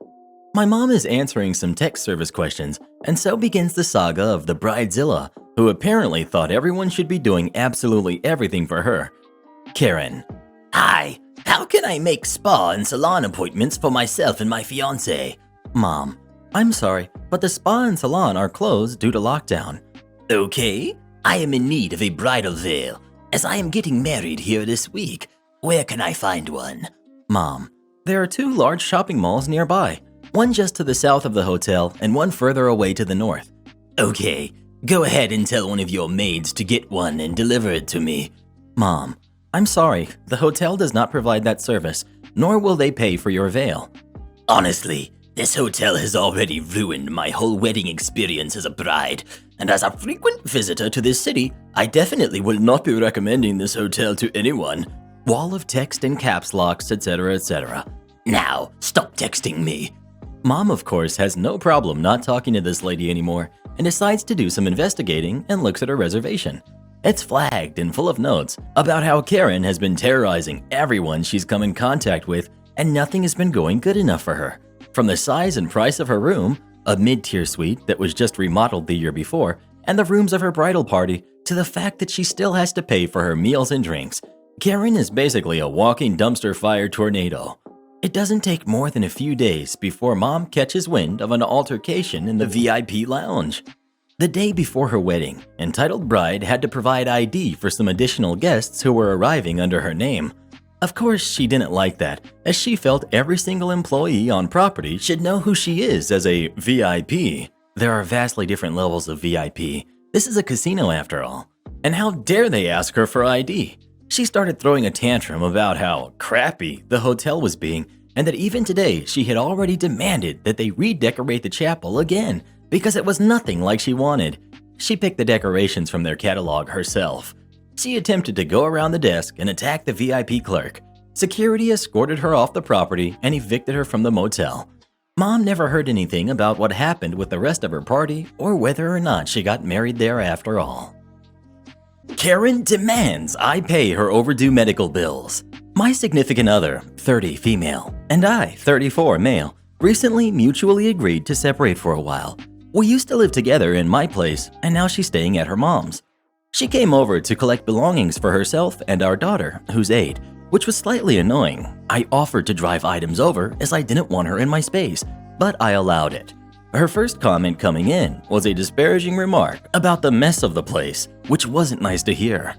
A: My mom is answering some text service questions, and so begins the saga of the Bridezilla, who apparently thought everyone should be doing absolutely everything for her. Karen.
B: Hi, how can I make spa and salon appointments for myself and my fiance?
A: Mom. I'm sorry, but the spa and salon are closed due to lockdown.
B: Okay, I am in need of a bridal veil, as I am getting married here this week. Where can I find one?
A: Mom. There are 2 large shopping malls nearby, one just to the south of the hotel and one further away to the north.
B: Okay, go ahead and tell one of your maids to get one and deliver it to me.
A: Mom. I'm sorry, the hotel does not provide that service, nor will they pay for your veil.
B: Honestly, this hotel has already ruined my whole wedding experience as a bride, and as a frequent visitor to this city, I definitely will not be recommending this hotel to anyone.
A: Wall of text and caps locks, etc., etc.
B: Now, stop texting me.
A: Mom, of course, has no problem not talking to this lady anymore and decides to do some investigating and looks at her reservation. It's flagged and full of notes about how Karen has been terrorizing everyone she's come in contact with and nothing has been going good enough for her. From the size and price of her room, a mid-tier suite that was just remodeled the year before, and the rooms of her bridal party, to the fact that she still has to pay for her meals and drinks. Karen is basically a walking dumpster fire tornado. It doesn't take more than a few days before Mom catches wind of an altercation in the VIP lounge. The day before her wedding, entitled bride had to provide ID for some additional guests who were arriving under her name. Of course, she didn't like that, as she felt every single employee on property should know who she is as a VIP. There are vastly different levels of VIP. This is a casino after all. And how dare they ask her for ID? She started throwing a tantrum about how crappy the hotel was being, and that even today she had already demanded that they redecorate the chapel again because it was nothing like she wanted. She picked the decorations from their catalog herself. She attempted to go around the desk and attack the VIP clerk. Security escorted her off the property and evicted her from the motel. Mom never heard anything about what happened with the rest of her party or whether or not she got married there after all. Karen demands I pay her overdue medical bills. My significant other, 30 female, and I, 34 male, recently mutually agreed to separate for a while. We used to live together in my place, and now she's staying at her mom's. She came over to collect belongings for herself and our daughter, who's 8, which was slightly annoying. I offered to drive items over as I didn't want her in my space, but I allowed it. Her first comment coming in was a disparaging remark about the mess of the place, which wasn't nice to hear.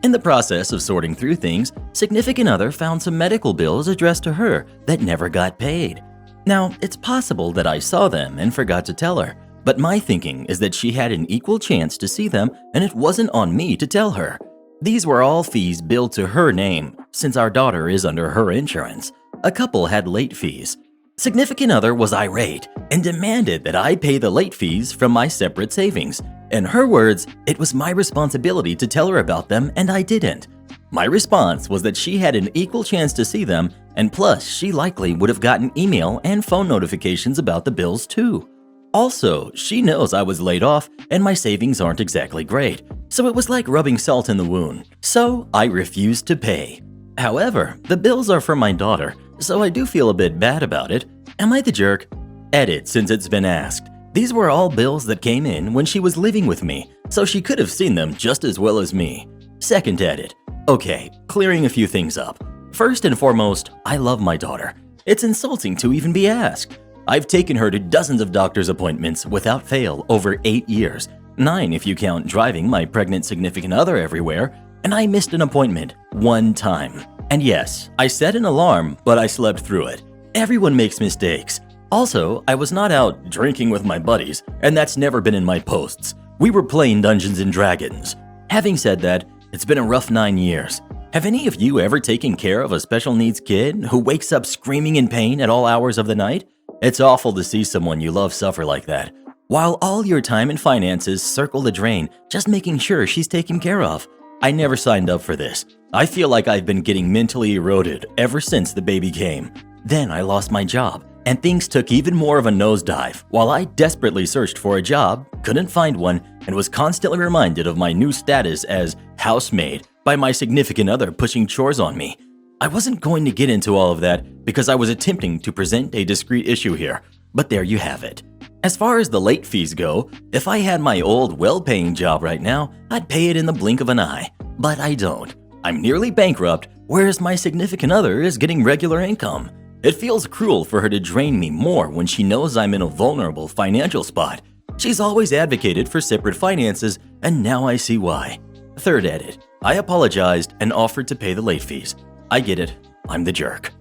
A: In the process of sorting through things, significant other found some medical bills addressed to her that never got paid. Now, it's possible that I saw them and forgot to tell her, but my thinking is that she had an equal chance to see them and it wasn't on me to tell her. These were all fees billed to her name, since our daughter is under her insurance. A couple had late fees. Significant other was irate and demanded that I pay the late fees from my separate savings. In her words, it was my responsibility to tell her about them and I didn't. My response was that she had an equal chance to see them, and plus she likely would have gotten email and phone notifications about the bills too. Also, she knows I was laid off and my savings aren't exactly great, so it was like rubbing salt in the wound. So I refused to pay. However, the bills are for my daughter, so I do feel a bit bad about it. Am I the jerk? Edit since it's been asked. These were all bills that came in when she was living with me, so she could have seen them just as well as me. Second edit. Okay, clearing a few things up. First and foremost, I love my daughter. It's insulting to even be asked. I've taken her to dozens of doctor's appointments without fail over 8 years, 9 if you count driving my pregnant significant other everywhere, and I missed an appointment 1 time. And yes, I set an alarm, but I slept through it. Everyone makes mistakes. Also, I was not out drinking with my buddies, and that's never been in my posts. We were playing Dungeons and Dragons. Having said that, it's been a rough 9 years. Have any of you ever taken care of a special needs kid who wakes up screaming in pain at all hours of the night? It's awful to see someone you love suffer like that, while all your time and finances circle the drain just making sure she's taken care of. I never signed up for this. I feel like I've been getting mentally eroded ever since the baby came. Then I lost my job, and things took even more of a nosedive while I desperately searched for a job, couldn't find one, and was constantly reminded of my new status as housemaid by my significant other pushing chores on me. I wasn't going to get into all of that because I was attempting to present a discrete issue here, but there you have it. As far as the late fees go, if I had my old well-paying job right now, I'd pay it in the blink of an eye, but I don't. I'm nearly bankrupt, whereas my significant other is getting regular income. It feels cruel for her to drain me more when she knows I'm in a vulnerable financial spot. She's always advocated for separate finances, and now I see why. Third edit. I apologized and offered to pay the late fees. I get it. I'm the jerk.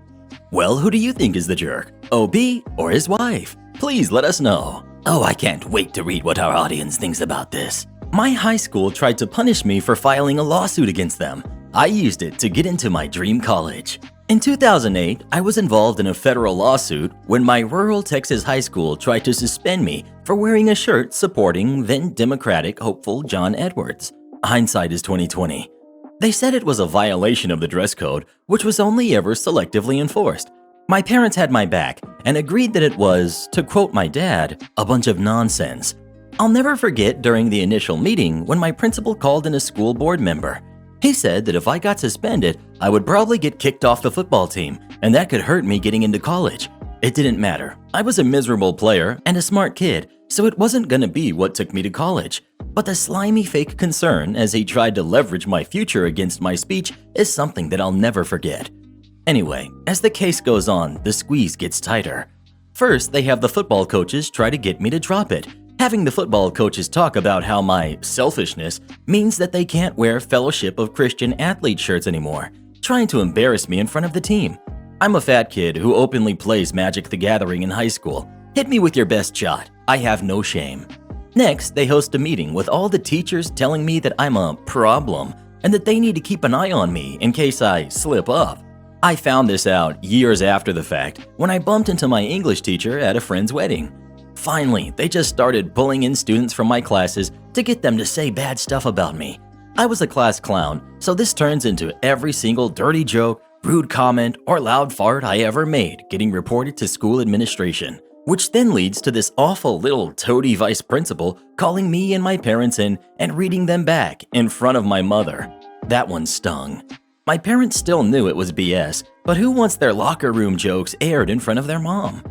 A: Well, who do you think is the jerk? OB or his wife? Please let us know.
B: Oh, I can't wait to read what our audience thinks about this.
A: My high school tried to punish me for filing a lawsuit against them. I used it to get into my dream college. In 2008, I was involved in a federal lawsuit when my rural Texas high school tried to suspend me for wearing a shirt supporting then Democratic hopeful John Edwards. Hindsight is 2020. They said it was a violation of the dress code, which was only ever selectively enforced. My parents had my back and agreed that it was, to quote my dad, a bunch of nonsense. I'll never forget during the initial meeting when my principal called in a school board member. He said that if I got suspended, I would probably get kicked off the football team, and that could hurt me getting into college. It didn't matter. I was a miserable player and a smart kid, so it wasn't gonna be what took me to college. But the slimy fake concern as he tried to leverage my future against my speech is something that I'll never forget. Anyway, as the case goes on, the squeeze gets tighter. First, they have the football coaches try to get me to drop it. Having the football coaches talk about how my selfishness means that they can't wear Fellowship of Christian Athlete shirts anymore, trying to embarrass me in front of the team. I'm a fat kid who openly plays Magic the Gathering in high school. Hit me with your best shot. I have no shame. Next, they host a meeting with all the teachers telling me that I'm a problem and that they need to keep an eye on me in case I slip up. I found this out years after the fact when I bumped into my English teacher at a friend's wedding. Finally, they just started pulling in students from my classes to get them to say bad stuff about me. I was a class clown, so this turns into every single dirty joke, rude comment, or loud fart I ever made getting reported to school administration, which then leads to this awful little toady vice principal calling me and my parents in and reading them back in front of my mother. That one stung. My parents still knew it was BS, but who wants their locker room jokes aired in front of their mom?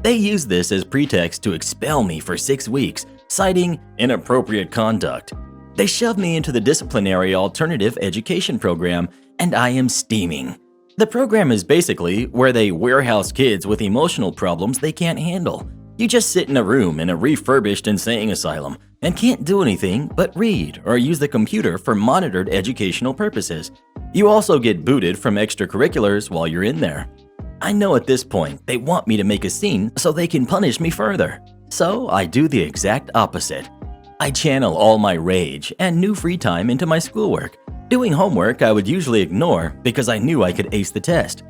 A: They used this as pretext to expel me for 6 weeks, citing inappropriate conduct. They shoved me into the disciplinary alternative education program, and I am steaming. The program is basically where they warehouse kids with emotional problems they can't handle. You just sit in a room in a refurbished insane asylum and can't do anything but read or use the computer for monitored educational purposes. You also get booted from extracurriculars while you're in there. I know at this point they want me to make a scene so they can punish me further. So I do the exact opposite. I channel all my rage and new free time into my schoolwork. Doing homework I would usually ignore because I knew I could ace the test.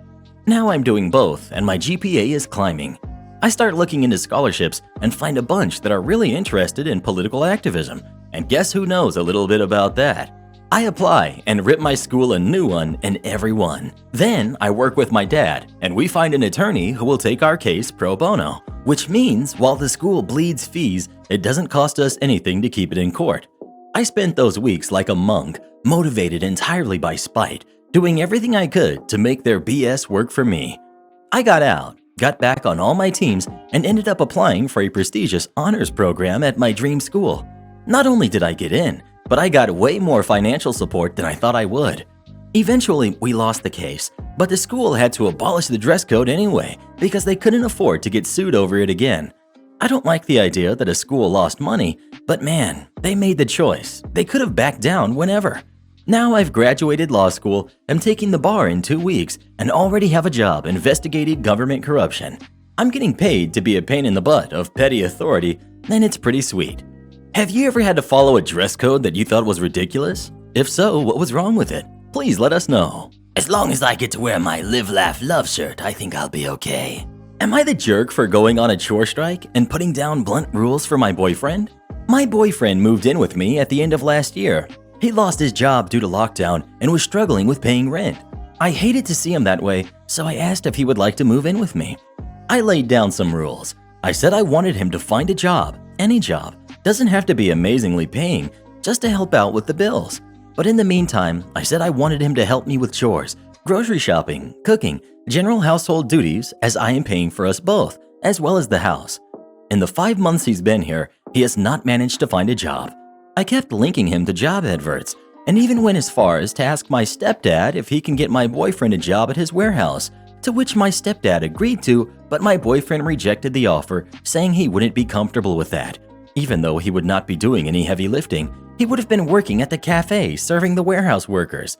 A: Now I'm doing both and my GPA is climbing. I start looking into scholarships and find a bunch that are really interested in political activism. And guess who knows a little bit about that? I apply and rip my school a new one in every one. Then I work with my dad and we find an attorney who will take our case pro bono, which means while the school bleeds fees, it doesn't cost us anything to keep it in court. I spent those weeks like a monk, motivated entirely by spite, doing everything I could to make their BS work for me. I got out, got back on all my teams, and ended up applying for a prestigious honors program at my dream school. Not only did I get in, but I got way more financial support than I thought I would. Eventually, we lost the case, but the school had to abolish the dress code anyway because they couldn't afford to get sued over it again. I don't like the idea that a school lost money, but man, they made the choice. They could have backed down whenever. Now I've graduated law school, am taking the bar in 2 weeks, and already have a job investigating government corruption. I'm getting paid to be a pain in the butt of petty authority, and it's pretty sweet. Have you ever had to follow a dress code that you thought was ridiculous? If so, what was wrong with it? Please let us know.
B: As long as I get to wear my Live, Laugh, Love shirt, I think I'll be okay.
A: Am I the jerk for going on a chore strike and putting down blunt rules for my boyfriend? My boyfriend moved in with me at the end of last year. He lost his job due to lockdown and was struggling with paying rent. I hated to see him that way, so I asked if he would like to move in with me. I laid down some rules. I said I wanted him to find a job, any job. Doesn't have to be amazingly paying, just to help out with the bills. But in the meantime, I said I wanted him to help me with chores, grocery shopping, cooking, general household duties, as I am paying for us both, as well as the house. In the 5 months he's been here, he has not managed to find a job. I kept linking him to job adverts, and even went as far as to ask my stepdad if he can get my boyfriend a job at his warehouse, to which my stepdad agreed to, but my boyfriend rejected the offer, saying he wouldn't be comfortable with that. Even though he would not be doing any heavy lifting, he would have been working at the cafe serving the warehouse workers.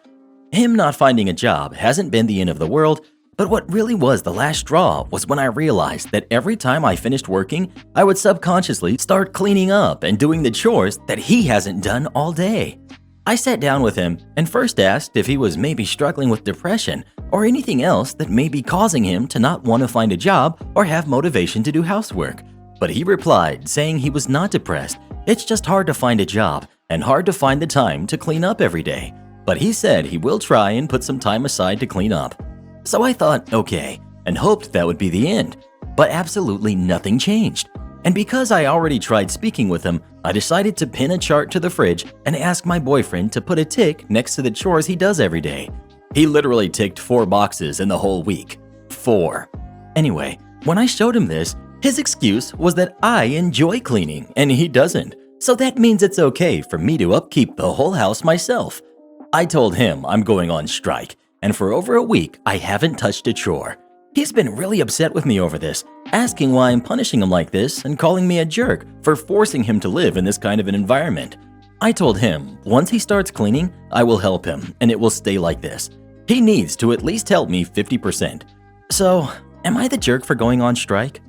A: Him not finding a job hasn't been the end of the world, but what really was the last straw was when I realized that every time I finished working, I would subconsciously start cleaning up and doing the chores that he hasn't done all day. I sat down with him and first asked if he was maybe struggling with depression or anything else that may be causing him to not want to find a job or have motivation to do housework. But he replied saying he was not depressed, it's just hard to find a job and hard to find the time to clean up every day. But he said he will try and put some time aside to clean up. So I thought, okay, and hoped that would be the end. But absolutely nothing changed. And because I already tried speaking with him, I decided to pin a chart to the fridge and ask my boyfriend to put a tick next to the chores he does every day. He literally ticked 4 boxes in the whole week. 4. Anyway, when I showed him this, his excuse was that I enjoy cleaning and he doesn't. So that means it's okay for me to upkeep the whole house myself. I told him I'm going on strike, and for over a week I haven't touched a chore. He's been really upset with me over this, asking why I'm punishing him like this and calling me a jerk for forcing him to live in this kind of an environment. I told him once he starts cleaning, I will help him and it will stay like this. He needs to at least help me 50%. So, am I the jerk for going on strike?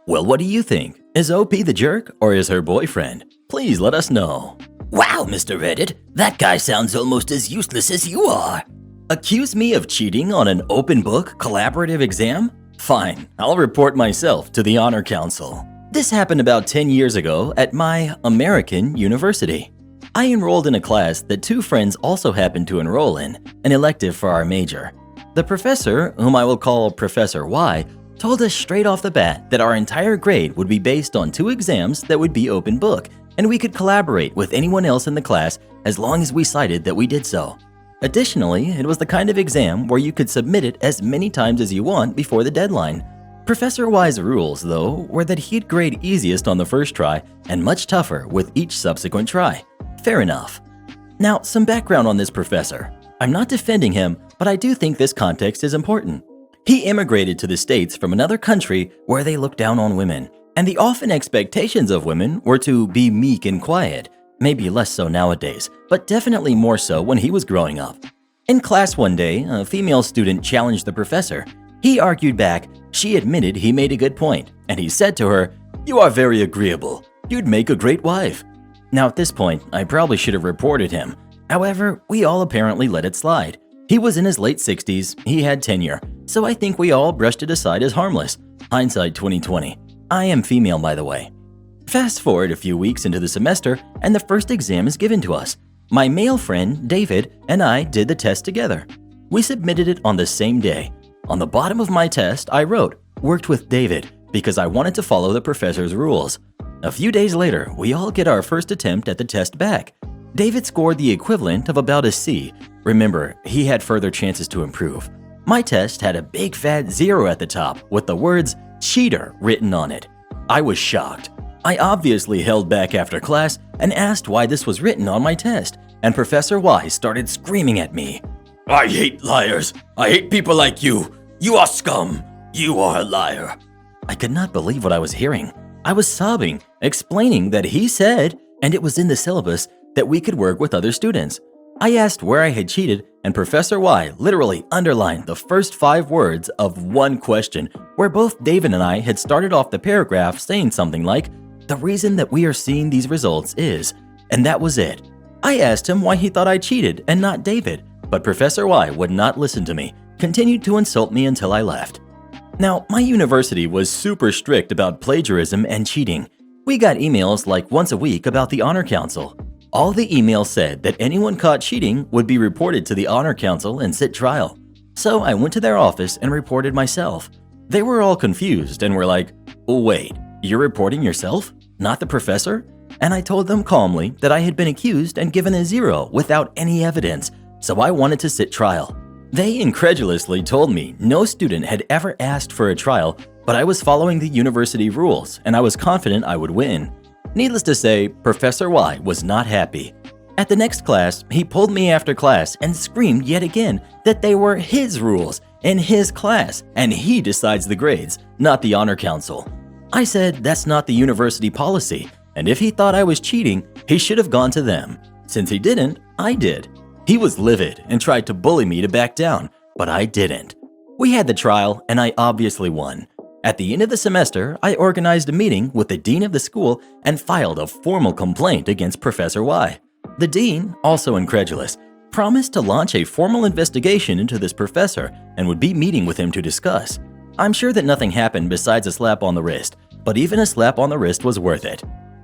A: Well, what do you think? Is OP the jerk or is her boyfriend? Please let us know.
B: Wow, Mr. Reddit, that guy sounds almost as useless as you are.
A: Accuse me of cheating on an open book collaborative exam? Fine, I'll report myself to the Honor Council. This happened about 10 years ago at my American university. I enrolled in a class that 2 friends also happened to enroll in, an elective for our major. The professor, whom I will call Professor Y, told us straight off the bat that our entire grade would be based on 2 exams that would be open book, and we could collaborate with anyone else in the class as long as we cited that we did so. Additionally, it was the kind of exam where you could submit it as many times as you want before the deadline. Professor Y's rules, though, were that he'd grade easiest on the first try and much tougher with each subsequent try. Fair enough. Now, some background on this professor. I'm not defending him, but I do think this context is important. He immigrated to the States from another country where they look down on women, and the often expectations of women were to be meek and quiet. Maybe less so nowadays, but definitely more so when he was growing up. In class one day, a female student challenged the professor. He argued back, she admitted he made a good point, and he said to her, "You are very agreeable. You'd make a great wife." Now at this point, I probably should have reported him. However, we all apparently let it slide. He was in his late 60s, he had tenure, so I think we all brushed it aside as harmless. Hindsight 2020. I am female, by the way. Fast forward a few weeks into the semester, and the first exam is given to us. My male friend, David, and I did the test together. We submitted it on the same day. On the bottom of my test, I wrote, "Worked with David," because I wanted to follow the professor's rules. A few days later, we all get our first attempt at the test back. David scored the equivalent of about a C. Remember, he had further chances to improve. My test had a big fat 0 at the top with the words "cheater" written on it. I was shocked. I obviously held back after class and asked why this was written on my test, and Professor Y started screaming at me.
B: I hate liars. I hate people like you. You are scum. You are a liar.
A: I could not believe what I was hearing. I was sobbing, explaining that he said, and it was in the syllabus, that we could work with other students. I asked where I had cheated, and Professor Y literally underlined the first 5 words of one question, where both David and I had started off the paragraph saying something like, "The reason that we are seeing these results is," and that was it. I asked him why he thought I cheated and not David, but Professor Y would not listen to me, continued to insult me until I left. Now, my university was super strict about plagiarism and cheating. We got emails like once a week about the Honor Council. All the emails said that anyone caught cheating would be reported to the Honor Council and sit trial. So I went to their office and reported myself. They were all confused and were like, "Wait, you're reporting yourself, not the professor?" And I told them calmly that I had been accused and given a 0 without any evidence, so I wanted to sit trial. They incredulously told me no student had ever asked for a trial, but I was following the university rules and I was confident I would win. Needless to say, Professor Y was not happy. At the next class, he pulled me after class and screamed yet again that they were his rules in his class and he decides the grades, not the honor council. I said that's not the university policy, and if he thought I was cheating, he should have gone to them. Since he didn't, I did. He was livid and tried to bully me to back down, but I didn't. We had the trial and I obviously won. At the end of the semester, I organized a meeting with the dean of the school and filed a formal complaint against Professor Y. The dean, also incredulous, promised to launch a formal investigation into this professor and would be meeting with him to discuss. I'm sure that nothing happened besides a slap on the wrist, but even a slap on the wrist was worth it.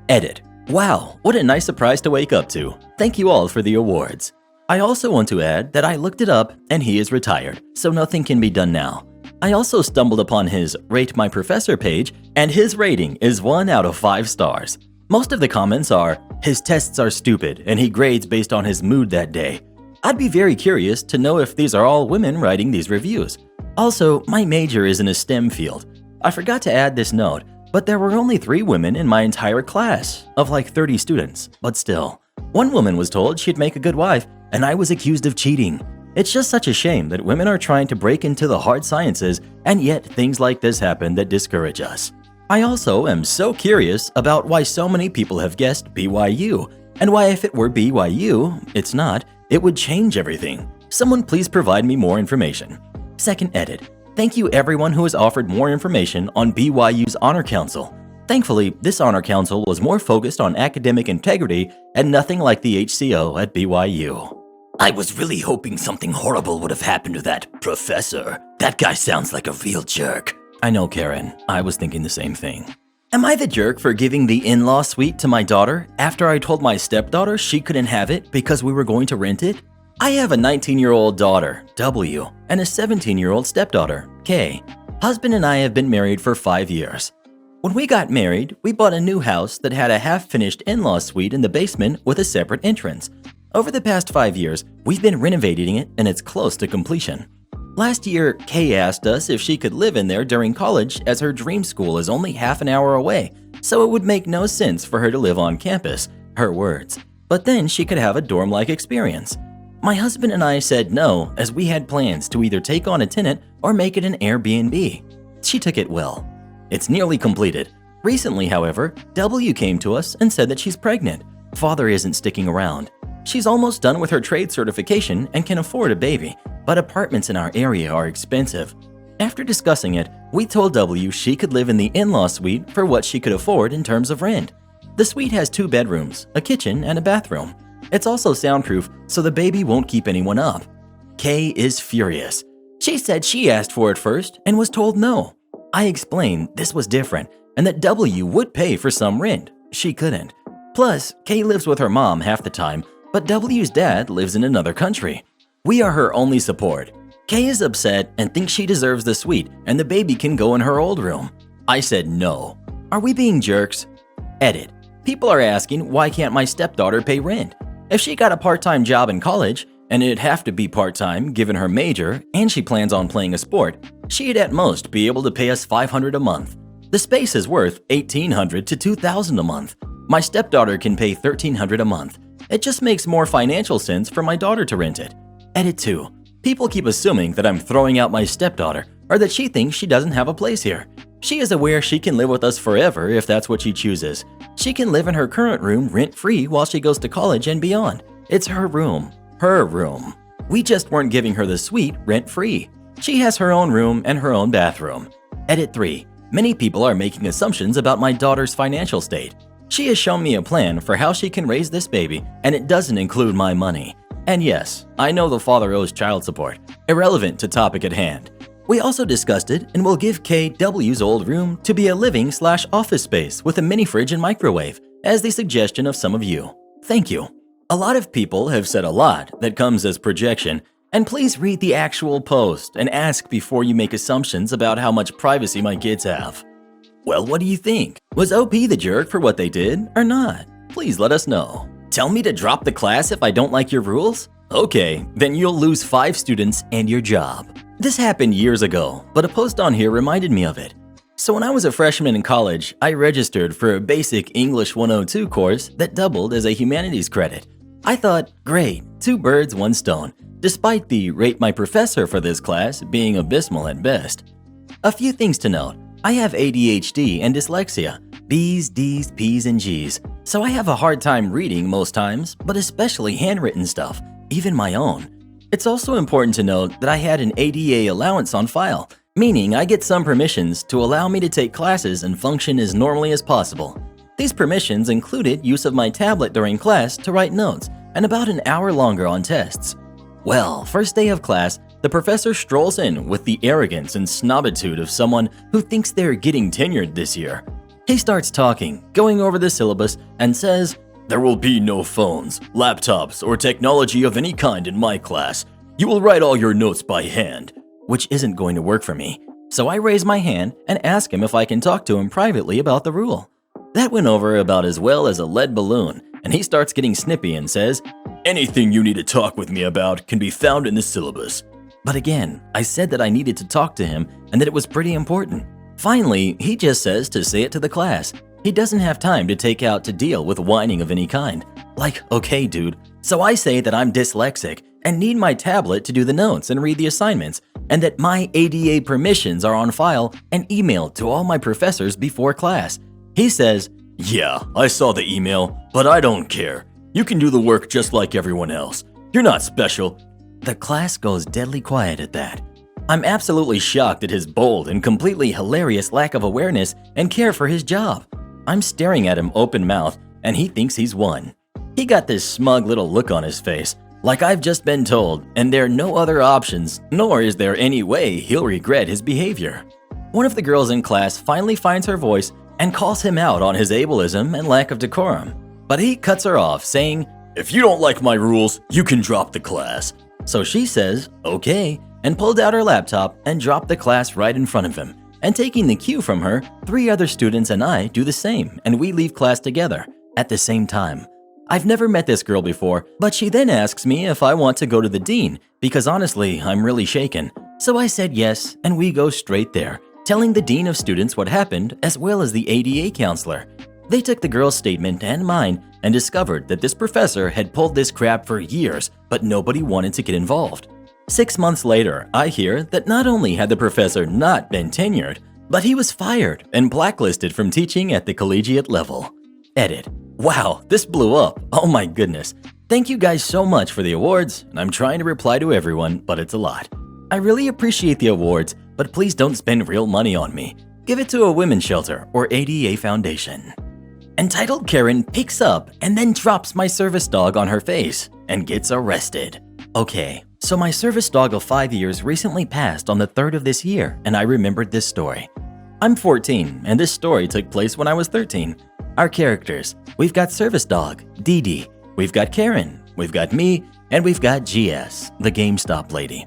A: Edit. Wow, what a nice surprise to wake up to. Thank you all for the awards. I also want to add that I looked it up and he is retired, so nothing can be done now. I also stumbled upon his Rate My Professor page, and his rating is 1 out of 5 stars. Most of the comments are, his tests are stupid and he grades based on his mood that day. I'd be very curious to know if these are all women writing these reviews. Also, my major is in a STEM field. I forgot to add this note, but there were only 3 women in my entire class, of like 30 students, but still. One woman was told she'd make a good wife, and I was accused of cheating. It's just such a shame that women are trying to break into the hard sciences, and yet things like this happen that discourage us. I also am so curious about why so many people have guessed BYU, and why if it were BYU, it's not, it would change everything. Someone please provide me more information. Second edit. Thank you everyone who has offered more information on BYU's Honor Council. Thankfully, this Honor Council was more focused on academic integrity and nothing like the HCO at BYU.
B: I was really hoping something horrible would have happened to that professor. That guy sounds like a real jerk.
A: I know, Karen. I was thinking the same thing. Am I the jerk for giving the in-law suite to my daughter after I told my stepdaughter she couldn't have it because we were going to rent it? I have a 19-year-old daughter, W, and a 17-year-old stepdaughter, K. Husband and I have been married for 5 years. When we got married, we bought a new house that had a half-finished in-law suite in the basement with a separate entrance. Over the past 5 years, we've been renovating it and it's close to completion. Last year, Kay asked us if she could live in there during college as her dream school is only half an hour away, so it would make no sense for her to live on campus, her words. But then she could have a dorm-like experience. My husband and I said no as we had plans to either take on a tenant or make it an Airbnb. She took it well. It's nearly completed. Recently, however, W came to us and said that she's pregnant. Father isn't sticking around. She's almost done with her trade certification and can afford a baby, but apartments in our area are expensive. After discussing it, we told W she could live in the in-law suite for what she could afford in terms of rent. The suite has 2 bedrooms, a kitchen, and a bathroom. It's also soundproof, so the baby won't keep anyone up. Kay is furious. She said she asked for it first and was told no. I explained this was different and that W would pay for some rent. She couldn't. Plus, Kay lives with her mom half the time, but W's dad lives in another country. We are her only support. Kay is upset and thinks she deserves the suite and the baby can go in her old room. I said no. Are we being jerks? Edit. People are asking why can't my stepdaughter pay rent? If she got a part-time job in college, and it'd have to be part-time given her major and she plans on playing a sport, she'd at most be able to pay us $500 a month. The space is worth $1,800 to $2,000 a month. My stepdaughter can pay $1,300 a month. It just makes more financial sense for my daughter to rent it. Edit 2. People keep assuming that I'm throwing out my stepdaughter or that she thinks she doesn't have a place here. She is aware she can live with us forever if that's what she chooses. She can live in her current room rent-free while she goes to college and beyond. It's her room. Her room. We just weren't giving her the suite rent-free. She has her own room and her own bathroom. Edit 3. Many people are making assumptions about my daughter's financial state. She has shown me a plan for how she can raise this baby, and it doesn't include my money. And yes, I know the father owes child support, irrelevant to topic at hand. We also discussed it and will give Kay W's old room to be a living/office space with a mini fridge and microwave, as the suggestion of some of you. Thank you. A lot of people have said a lot that comes as projection, And please read the actual post and ask before you make assumptions about how much privacy my kids have. Well, what do you think? Was OP the jerk for what they did or not? Please let us know. Tell me to drop the class if I don't like your rules? Okay, then you'll lose 5 students and your job. This happened years ago, but a post on here reminded me of it. So when I was a freshman in college, I registered for a basic English 102 course that doubled as a humanities credit. I thought, great, 2 birds, 1 stone, despite the rate my professor for this class being abysmal at best. A few things to note. I have ADHD and dyslexia, B's, D's, P's, and G's, so I have a hard time reading most times, but especially handwritten stuff, even my own. It's also important to note that I had an ADA allowance on file, meaning I get some permissions to allow me to take classes and function as normally as possible. These permissions included use of my tablet during class to write notes and about an hour longer on tests. Well, first day of class, the professor strolls in with the arrogance and snobitude of someone who thinks they're getting tenured this year. He starts talking, going over the syllabus, and says, "There will be no phones, laptops, or technology of any kind in my class. You will write all your notes by hand," which isn't going to work for me. So I raise my hand and ask him if I can talk to him privately about the rule. That went over about as well as a lead balloon, and he starts getting snippy and says, "Anything you need to talk with me about can be found in the syllabus." But again, I said that I needed to talk to him and that it was pretty important. Finally, he just says to say it to the class. He doesn't have time to take out to deal with whining of any kind. Like, okay, dude. So I say that I'm dyslexic and need my tablet to do the notes and read the assignments, and that my ADA permissions are on file and emailed to all my professors before class. He says, "Yeah, I saw the email, but I don't care. You can do the work just like everyone else. You're not special." The class goes deadly quiet at that. I'm absolutely shocked at his bold and completely hilarious lack of awareness and care for his job. I'm staring at him open-mouthed, and he thinks he's won. He got this smug little look on his face, like I've just been told, and there are no other options, nor is there any way he'll regret his behavior. One of the girls in class finally finds her voice and calls him out on his ableism and lack of decorum. But he cuts her off, saying, "If you don't like my rules, you can drop the class." So she says, okay, and pulled out her laptop and dropped the class right in front of him. And taking the cue from her, 3 other students and I do the same, and we leave class together at the same time. I've never met this girl before, but she then asks me if I want to go to the dean, because honestly, I'm really shaken. So I said yes, and we go straight there, telling the dean of students what happened, as well as the ADA counselor. They took the girl's statement and mine and discovered that this professor had pulled this crap for years, but nobody wanted to get involved. 6 months later, I hear that not only had the professor not been tenured, but he was fired and blacklisted from teaching at the collegiate level. Edit. Wow, this blew up. Oh my goodness. Thank you guys so much for the awards, and I'm trying to reply to everyone, but it's a lot. I really appreciate the awards, but please don't spend real money on me. Give it to a women's shelter or ADA foundation. Entitled Karen picks up and then drops my service dog on her face and gets arrested. Okay, so my service dog of 5 years recently passed on the 3rd of this year, and I remembered this story. I'm 14, and this story took place when I was 13. Our characters, we've got service dog, Dee Dee, we've got Karen, we've got me, and we've got GS, the GameStop lady.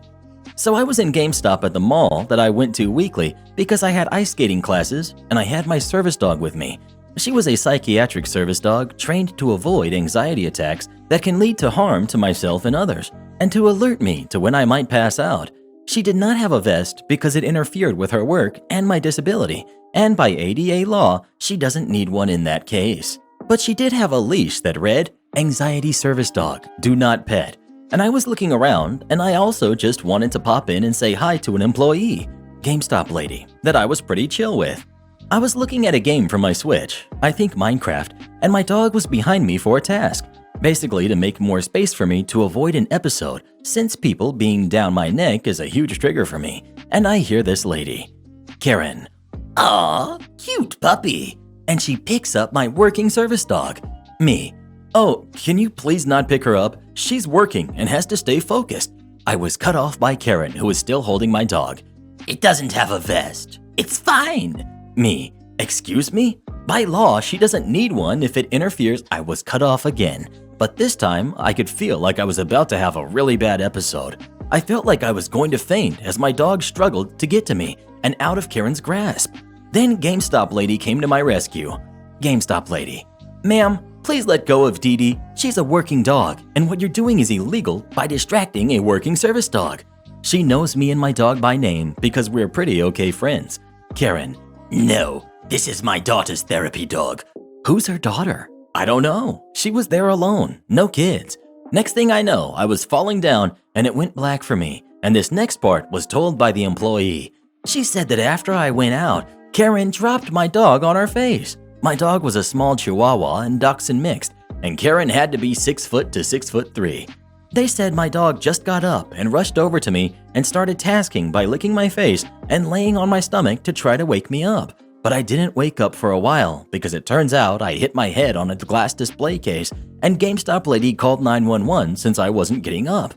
A: So I was in GameStop at the mall that I went to weekly because I had ice skating classes, and I had my service dog with me. She was a psychiatric service dog trained to avoid anxiety attacks that can lead to harm to myself and others, and to alert me to when I might pass out. She did not have a vest because it interfered with her work and my disability, and by ADA law, she doesn't need one in that case. But she did have a leash that read, "Anxiety Service Dog, Do Not Pet." And I was looking around, and I also just wanted to pop in and say hi to an employee, GameStop lady, that I was pretty chill with. I was looking at a game from my Switch, I think Minecraft, and my dog was behind me for a task, basically to make more space for me to avoid an episode, since people being down my neck is a huge trigger for me, and I hear this lady, Karen, "Aw, cute puppy," and she picks up my working service dog, me. "Oh, can you please not pick her up? She's working and has to stay focused." I was cut off by Karen, who was still holding my dog. "It doesn't have a vest. It's fine." Me, "Excuse me? By law, she doesn't need one if it interferes." I was cut off again, but this time I could feel like I was about to have a really bad episode. I felt like I was going to faint as my dog struggled to get to me and out of Karen's grasp. Then GameStop lady came to my rescue. GameStop lady: "Ma'am, please let go of Dee Dee. She's a working dog, and what you're doing is illegal by distracting a working service dog." She knows me and my dog by name because we're pretty okay friends. Karen:
B: "No, this is my daughter's therapy dog."
A: "Who's her daughter?" "I don't know. She was there alone, no kids." Next thing I know, I was falling down and it went black for me, and this next part was told by the employee. She said that after I went out, Karen dropped my dog on her face. My dog was a small Chihuahua and Dachshund mixed, and Karen had to be 6 foot to 6'3". They said my dog just got up and rushed over to me and started tasking by licking my face and laying on my stomach to try to wake me up. But I didn't wake up for a while because it turns out I hit my head on a glass display case and GameStop lady called 911 since I wasn't getting up.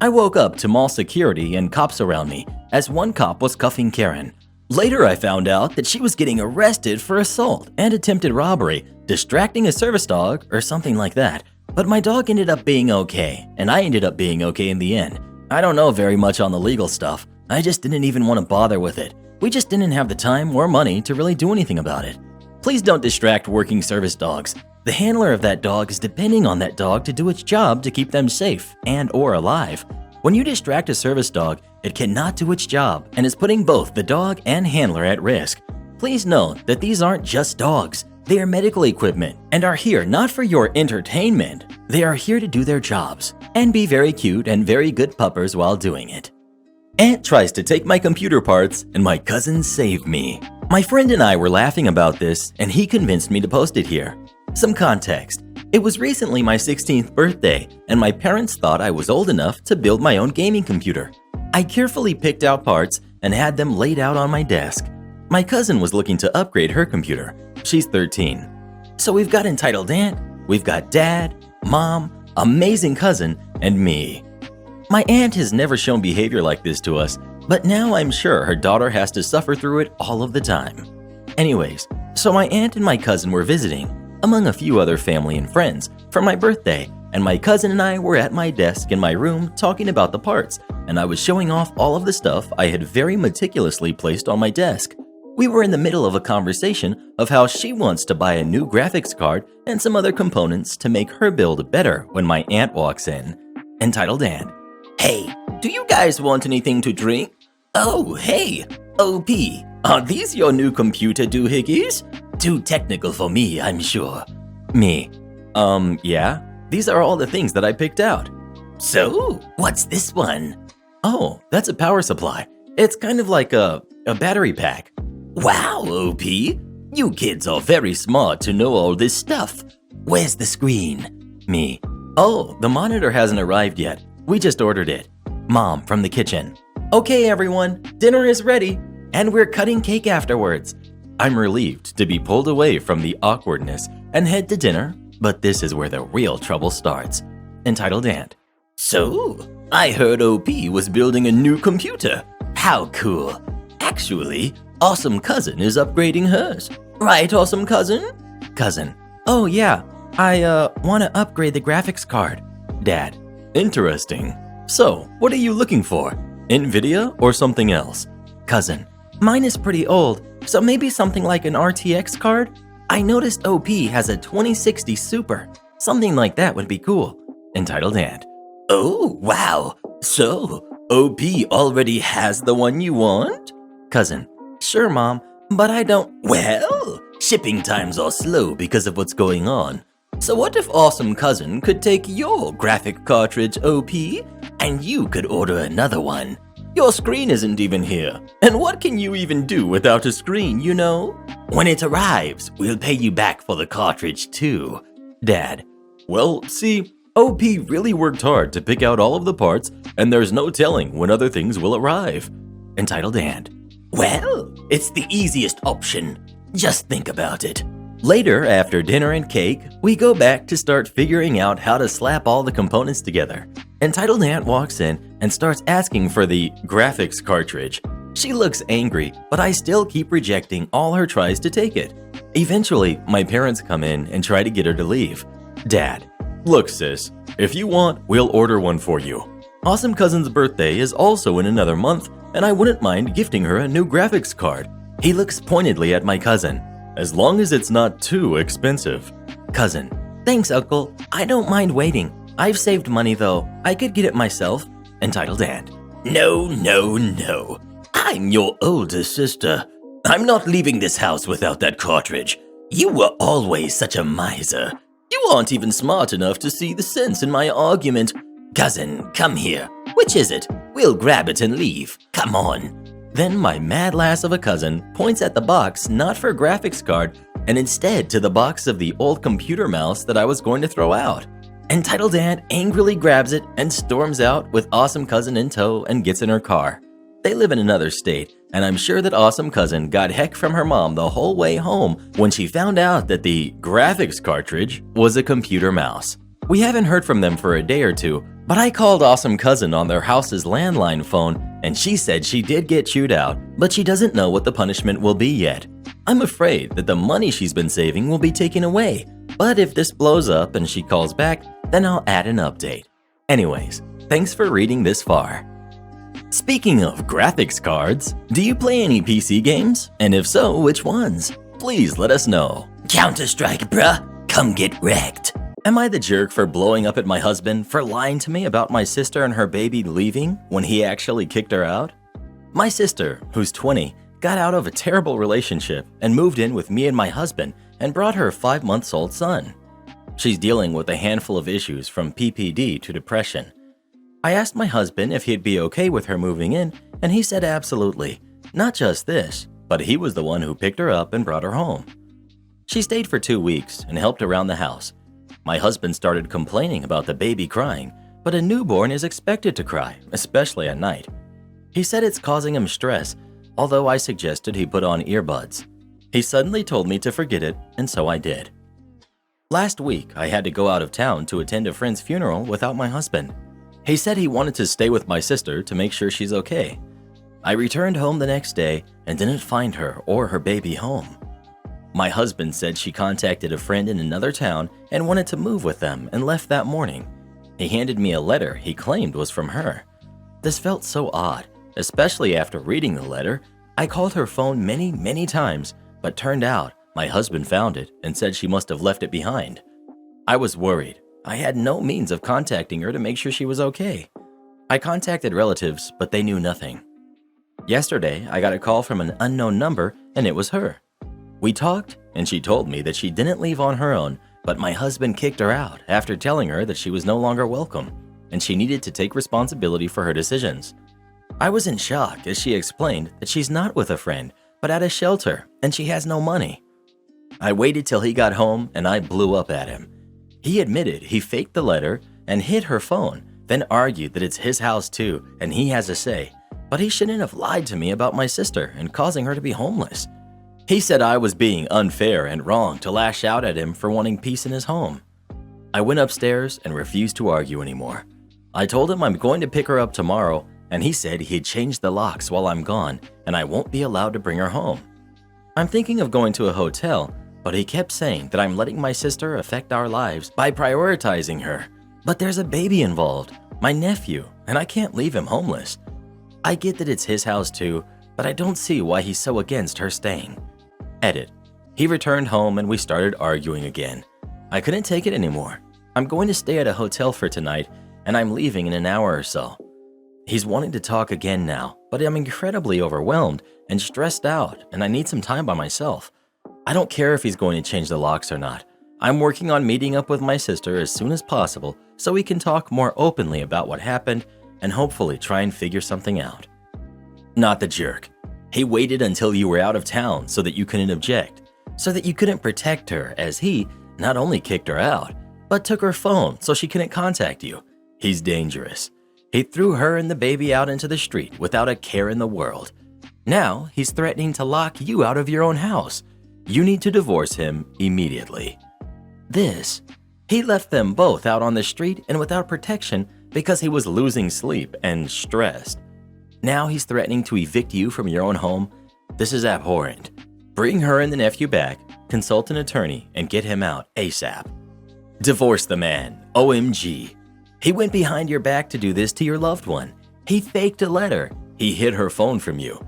A: I woke up to mall security and cops around me as one cop was cuffing Karen. Later I found out that she was getting arrested for assault and attempted robbery, distracting a service dog or something like that. But my dog ended up being okay, and I ended up being okay in the end. I don't know very much on the legal stuff. I just didn't even want to bother with it. We just didn't have the time or money to really do anything about it. Please don't distract working service dogs. The handler of that dog is depending on that dog to do its job to keep them safe and or alive. When you distract a service dog, it cannot do its job and is putting both the dog and handler at risk. Please note that these aren't just dogs. They are medical equipment and are here not for your entertainment. They are here to do their jobs and be very cute and very good puppers while doing it. Aunt tries to take my computer parts and my cousin saved me. My friend and I were laughing about this and he convinced me to post it here. Some context. It was recently my 16th birthday and my parents thought I was old enough to build my own gaming computer. I carefully picked out parts and had them laid out on my desk. My cousin was looking to upgrade her computer. She's 13. So we've got entitled aunt, we've got dad, mom, amazing cousin, and me. My aunt has never shown behavior like this to us, but now I'm sure her daughter has to suffer through it all of the time. Anyways, so my aunt and my cousin were visiting, among a few other family and friends, for my birthday, and my cousin and I were at my desk in my room talking about the parts, and I was showing off all of the stuff I had very meticulously placed on my desk. We were in the middle of a conversation of how she wants to buy a new graphics card and some other components to make her build better when my aunt walks in. Entitled Aunt:
B: "Hey, do you guys want anything to drink? Oh, hey, OP, are these your new computer doohickeys? Too technical for me, I'm sure."
A: Me: yeah, these are all the things that I picked out.
B: "So, what's this one?"
A: Oh, that's a power supply. It's kind of like a battery pack.
B: "Wow, OP, you kids are very smart to know all this stuff. Where's the screen?"
A: Me: oh, the monitor hasn't arrived yet. We just ordered it. Mom from the kitchen: okay everyone, dinner is ready, and we're cutting cake afterwards. I'm relieved to be pulled away from the awkwardness and head to dinner, but this is where the real trouble starts. Entitled Aunt:
B: "So, I heard OP was building a new computer. How cool. Actually, Awesome Cousin is upgrading hers. Right, Awesome Cousin?"
A: Cousin: oh yeah, I want to upgrade the graphics card. Dad: interesting. So, what are you looking for? NVIDIA or something else? Cousin: mine is pretty old, so maybe something like an RTX card? I noticed OP has a 2060 Super. Something like that would be cool. Entitled Aunt:
B: "Oh, wow. So, OP already has the one you want?"
A: Cousin: sure mom, but I don't.
B: Well, shipping times are slow because of what's going on. So what if Awesome Cousin could take your graphic cartridge, OP, and you could order another one? Your screen isn't even here. And what can you even do without a screen, you know? When it arrives, we'll pay you back for the cartridge too."
A: Dad: well, see, OP really worked hard to pick out all of the parts, and there's no telling when other things will arrive. Entitled Aunt:
B: Well, it's the easiest option. Just think about it.
A: Later, after dinner and cake, we go back to start figuring out how to slap all the components together. Entitled Aunt walks in and starts asking for the graphics cartridge. She looks angry, but I still keep rejecting all her tries to take it. Eventually, my parents come in and try to get her to leave. Dad: look sis, if you want, we'll order one for you. Awesome Cousin's birthday is also in another month, and I wouldn't mind gifting her a new graphics card. He looks pointedly at my cousin. As long as it's not too expensive. Cousin: Thanks, Uncle. I don't mind waiting. I've saved money though. I could get it myself. Entitled Aunt:
B: No, no, no. I'm your older sister. I'm not leaving this house without that cartridge. You were always such a miser. You aren't even smart enough to see the sense in my argument. Cousin, come here. Which is it? We'll grab it and leave. Come on.
A: Then my mad lass of a cousin points at the box not for graphics card and instead to the box of the old computer mouse that I was going to throw out. Entitled Aunt angrily grabs it and storms out with Awesome Cousin in tow and gets in her car. They live in another state, and I'm sure that Awesome Cousin got heck from her mom the whole way home when she found out that the graphics cartridge was a computer mouse. We haven't heard from them for a day or two, but I called Awesome Cousin on their house's landline phone, and she said she did get chewed out, but she doesn't know what the punishment will be yet. I'm afraid that the money she's been saving will be taken away, but if this blows up and she calls back, then I'll add an update. Anyways, thanks for reading this far. Speaking of graphics cards, do you play any PC games? And if so, which ones? Please let us know.
B: Counter-Strike, bruh. Come get wrecked.
A: Am I the jerk for blowing up at my husband for lying to me about my sister and her baby leaving when he actually kicked her out? My sister, who's 20, got out of a terrible relationship and moved in with me and my husband and brought her 5-month-old son. She's dealing with a handful of issues from PPD to depression. I asked my husband if he'd be okay with her moving in, and he said absolutely. Not just this, but he was the one who picked her up and brought her home. She stayed for 2 weeks and helped around the house. My husband started complaining about the baby crying, but a newborn is expected to cry, especially at night. He said it's causing him stress, although I suggested he put on earbuds. He suddenly told me to forget it, and so I did. Last week, I had to go out of town to attend a friend's funeral without my husband. He said he wanted to stay with my sister to make sure she's okay. I returned home the next day and didn't find her or her baby home. My husband said she contacted a friend in another town and wanted to move with them and left that morning. He handed me a letter he claimed was from her. This felt so odd, especially after reading the letter. I called her phone many times, but turned out my husband found it and said she must have left it behind. I was worried. I had no means of contacting her to make sure she was okay. I contacted relatives, but they knew nothing. Yesterday, I got a call from an unknown number, and it was her. We talked, and she told me that she didn't leave on her own, but my husband kicked her out after telling her that she was no longer welcome, and she needed to take responsibility for her decisions. I was in shock as she explained that she's not with a friend, but at a shelter, and she has no money. I waited till he got home, and I blew up at him. He admitted he faked the letter and hid her phone, then argued that it's his house too, and he has a say, but he shouldn't have lied to me about my sister and causing her to be homeless. He said I was being unfair and wrong to lash out at him for wanting peace in his home. I went upstairs and refused to argue anymore. I told him I'm going to pick her up tomorrow, and he said he'd change the locks while I'm gone and I won't be allowed to bring her home. I'm thinking of going to a hotel, but he kept saying that I'm letting my sister affect our lives by prioritizing her. But there's a baby involved, my nephew, and I can't leave him homeless. I get that it's his house too, but I don't see why he's so against her staying. Edit. He returned home and we started arguing again. I couldn't take it anymore. I'm going to stay at a hotel for tonight, and I'm leaving in an hour or so. He's wanting to talk again now, but I'm incredibly overwhelmed and stressed out, and I need some time by myself. I don't care if he's going to change the locks or not. I'm working on meeting up with my sister as soon as possible so we can talk more openly about what happened and hopefully try and figure something out. Not the jerk. He waited until you were out of town so that you couldn't object, so that you couldn't protect her, as he not only kicked her out, but took her phone so she couldn't contact you. He's dangerous. He threw her and the baby out into the street without a care in the world. Now he's threatening to lock you out of your own house. You need to divorce him immediately. He left them both out on the street and without protection because he was losing sleep and stressed. Now he's threatening to evict you from your own home. This is abhorrent. Bring her and the nephew back, consult an attorney, and get him out ASAP. Divorce the man. OMG. He went behind your back to do this to your loved one. He faked a letter. He hid her phone from you.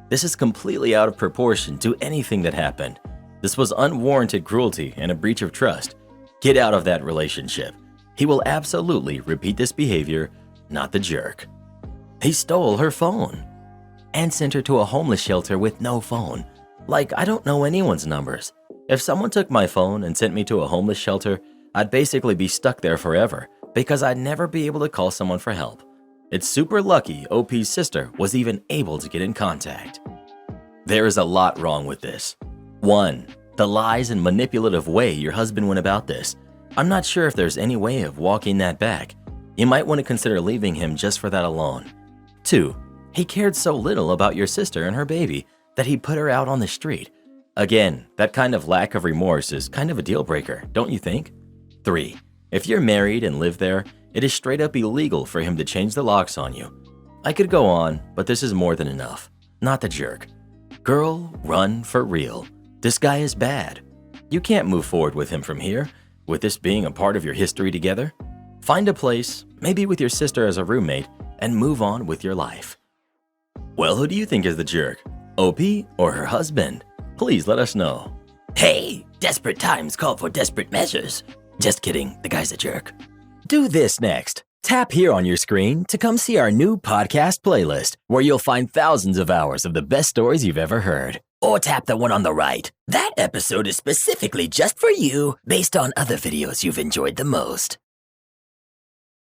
A: This is completely out of proportion to anything that happened. This was unwarranted cruelty and a breach of trust. Get out of that relationship. He will absolutely repeat this behavior, not the jerk. He stole her phone and sent her to a homeless shelter with no phone. Like, I don't know anyone's numbers. If someone took my phone and sent me to a homeless shelter, I'd basically be stuck there forever because I'd never be able to call someone for help. It's super lucky OP's sister was even able to get in contact. There is a lot wrong with this. 1. The lies and manipulative way your husband went about this. I'm not sure if there's any way of walking that back. You might want to consider leaving him just for that alone. 2. He cared so little about your sister and her baby that he put her out on the street. Again, that kind of lack of remorse is kind of a deal breaker, don't you think? 3. If you're married and live there, it is straight up illegal for him to change the locks on you. I could go on, but this is more than enough. Not the jerk. Girl, run for real. This guy is bad. You can't move forward with him from here, with this being a part of your history together. Find a place, maybe with your sister as a roommate, and move on with your life. Well, who do you think is the jerk? OP or her husband? Please let us know.
B: Hey, desperate times call for desperate measures. Just kidding, the guy's a jerk.
A: Do this next. Tap here on your screen to come see our new podcast playlist, where you'll find thousands of hours of the best stories you've ever heard.
B: Or tap the one on the right. That episode is specifically just for you, based on other videos you've enjoyed the most.